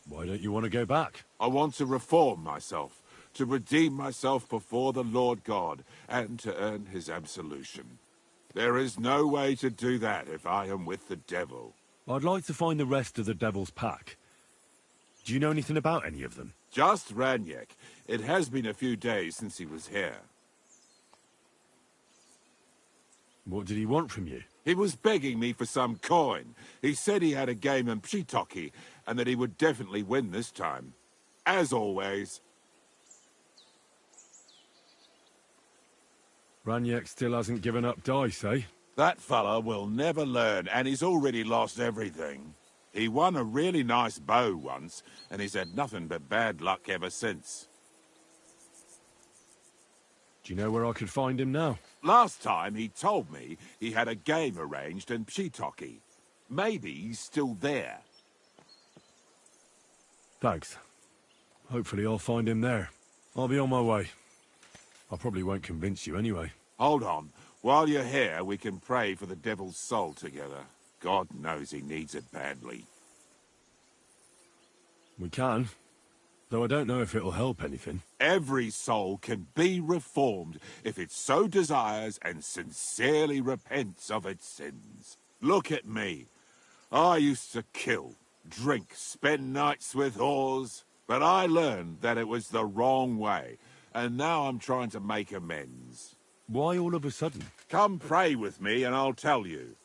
Why don't you want to go back? I want to reform myself, to redeem myself before the Lord God, and to earn his absolution. There is no way to do that if I am with the devil. I'd like to find the rest of the devil's pack. Do you know anything about any of them? Just Ranyek. It has been a few days since he was here. What did he want from you? He was begging me for some coin. He said he had a game in Pshitoki, and that he would definitely win this time. As always. Ranyek still hasn't given up dice, eh? That fella will never learn, and he's already lost everything. He won a really nice bow once, and he's had nothing but bad luck ever since. Do you know where I could find him now? Last time he told me he had a game arranged in Pshitoki. Maybe he's still there. Thanks. Hopefully I'll find him there. I'll be on my way. I probably won't convince you anyway. Hold on. While you're here, we can pray for the devil's soul together. God knows he needs it badly. We can. Though I don't know if it'll help anything. Every soul can be reformed if it so desires and sincerely repents of its sins. Look at me. I used to kill, drink, spend nights with whores, but I learned that it was the wrong way, and now I'm trying to make amends. Why all of a sudden? Come pray with me and I'll tell you.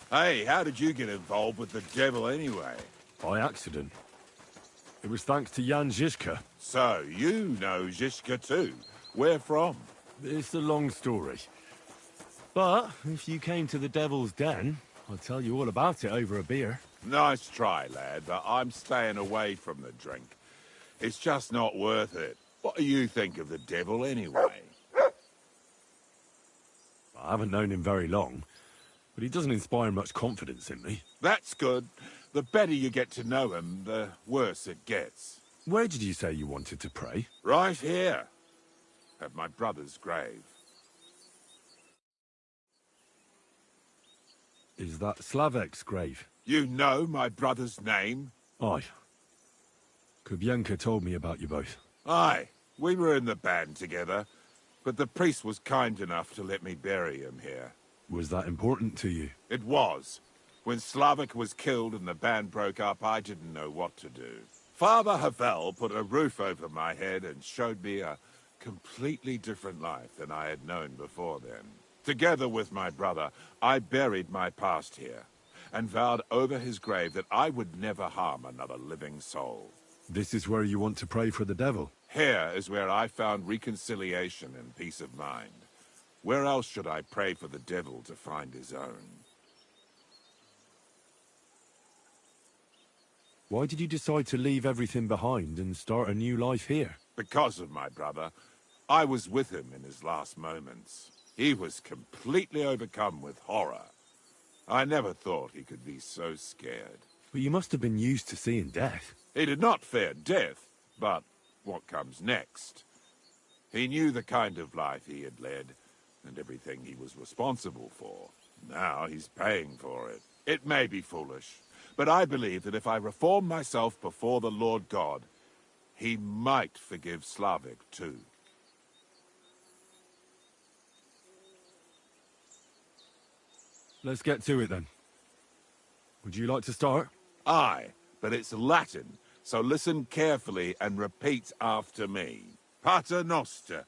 Hey, how did you get involved with the devil anyway? By accident. It was thanks to Jan Žižka. So, you know Žižka too. Where from? It's a long story. But, if you came to the Devil's Den, I'll tell you all about it over a beer. Nice try, lad, but I'm staying away from the drink. It's just not worth it. What do you think of the devil anyway? I haven't known him very long, but he doesn't inspire much confidence in me. That's good. The better you get to know him, the worse it gets. Where did you say you wanted to pray? Right here, at my brother's grave. Is that Slavek's grave? You know my brother's name? Aye. Kubienka told me about you both. Aye, we were in the band together, but the priest was kind enough to let me bury him here. Was that important to you? It was. When Slavek was killed and the band broke up, I didn't know what to do. Father Havel put a roof over my head and showed me a completely different life than I had known before then. Together with my brother, I buried my past here, and vowed over his grave that I would never harm another living soul. This is where you want to pray for the devil? Here is where I found reconciliation and peace of mind. Where else should I pray for the devil to find his own? Why did you decide to leave everything behind and start a new life here? Because of my brother. I was with him in his last moments. He was completely overcome with horror. I never thought he could be so scared. But you must have been used to seeing death. He did not fear death, but what comes next? He knew the kind of life he had led, and everything he was responsible for. Now he's paying for it. It may be foolish, but I believe that if I reform myself before the Lord God, he might forgive Slavek too. Let's get to it then. Would you like to start? Aye, but it's Latin, so listen carefully and repeat after me. Pater noster,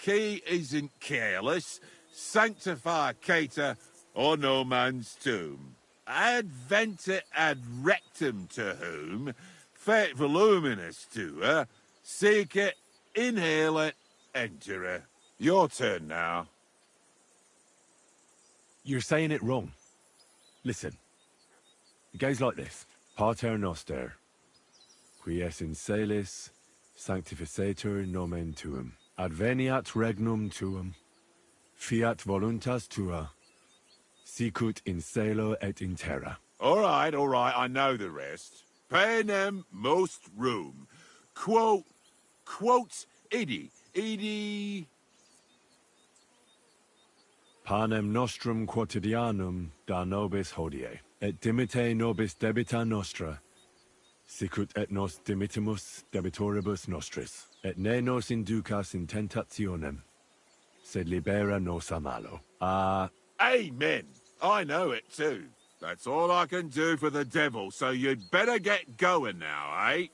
qui is in careless, sanctify cater, or no man's tomb. Adventure ad rectum to whom, fet voluminous to her, seek it, inhale it, enter her. Your turn now. You're saying it wrong. Listen. It goes like this. Pater Noster, qui es in celis, sanctificetur nomen tuum. Adveniat regnum tuum, fiat voluntas tua, sicut in cielo et in terra. All right, I know the rest. Panem most room. Quote, idi. Panem nostrum quotidianum da nobis hodie, et dimite nobis debita nostra, sicut et nos dimittimus debitoribus nostris, et ne nos inducas in tentationem, sed libera nos a malo. Amen. I know it too. That's all I can do for the devil, so you'd better get going now, eh?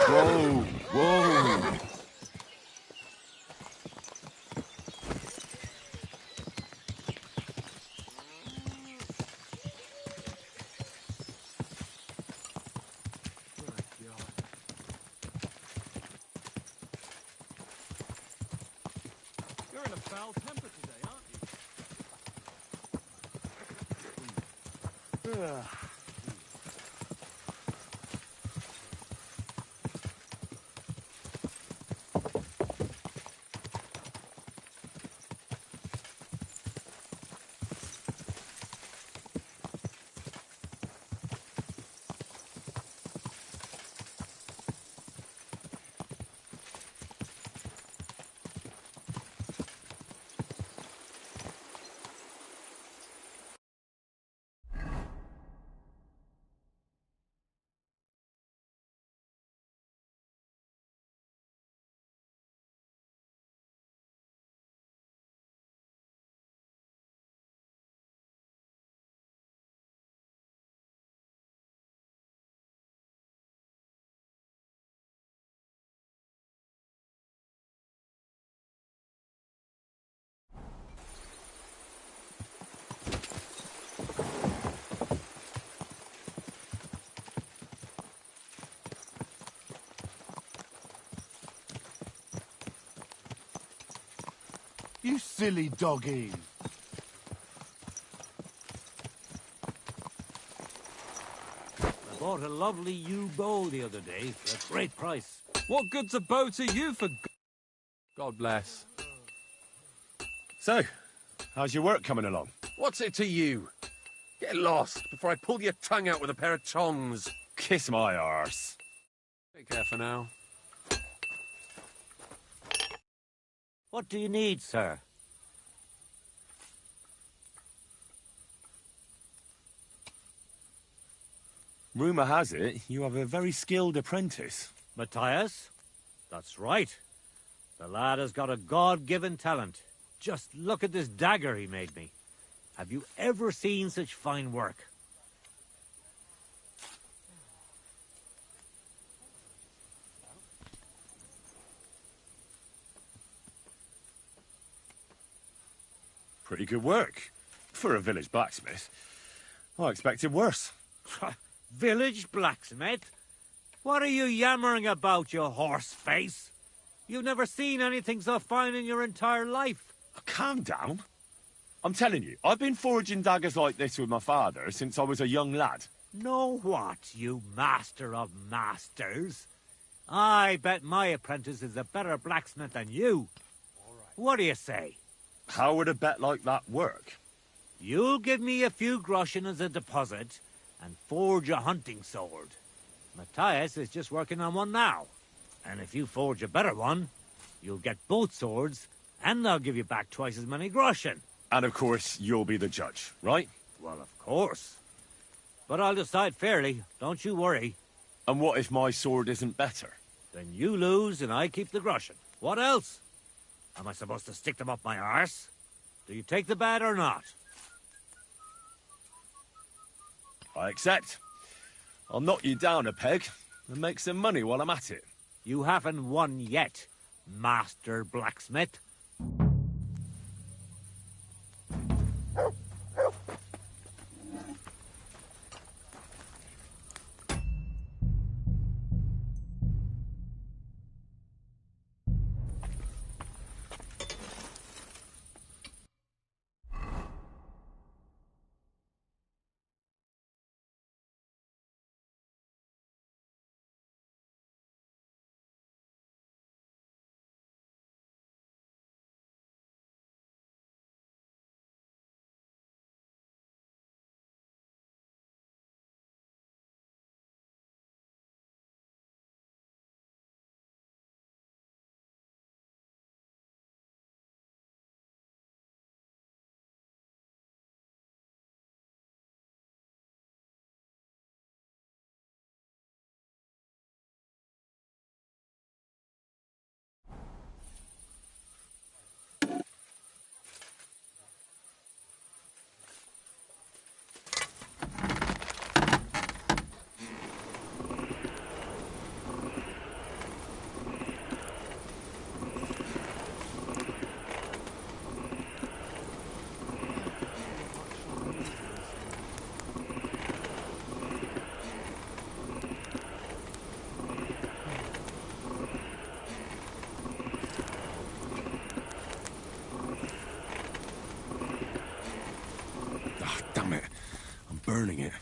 Whoa, whoa! You're in a foul temper today, aren't you? You silly doggy. I bought a lovely yew bow the other day for a great price. What good's a bow to you, for God bless? So, how's your work coming along? What's it to you? Get lost before I pull your tongue out with a pair of tongs. Kiss my arse. Take care for now. What do you need, sir? Rumour has it you have a very skilled apprentice. Matthias? That's right. The lad has got a God-given talent. Just look at this dagger he made me. Have you ever seen such fine work? good work. For a village blacksmith. I expected worse. Village blacksmith? What are you yammering about, you horse face? You've never seen anything so fine in your entire life. Calm down. I'm telling you, I've been forging daggers like this with my father since I was a young lad. Know what, you master of masters? I bet my apprentice is a better blacksmith than you. What do you say? How would a bet like that work? You'll give me a few groschen as a deposit and forge a hunting sword. Matthias is just working on one now. And if you forge a better one, you'll get both swords and they'll give you back twice as many groschen. And of course, you'll be the judge, right? Well, of course. But I'll decide fairly, don't you worry. And what if my sword isn't better? Then you lose and I keep the groschen. What else? Am I supposed to stick them up my arse? Do you take the bet or not? I accept. I'll knock you down a peg and make some money while I'm at it. You haven't won yet, Master Blacksmith. Damn it. I'm burning it.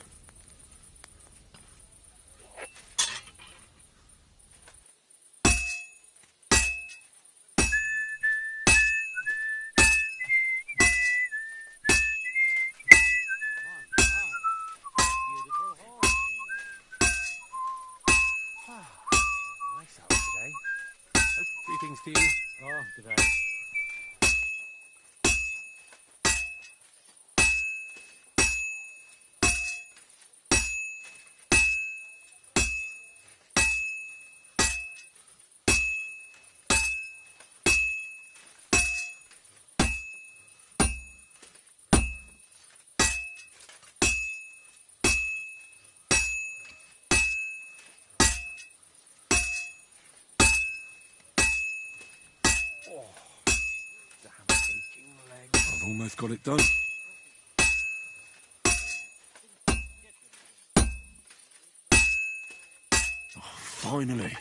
Nice out today. Oh, greetings to you. Oh, good day. I've almost got it done. Oh, finally.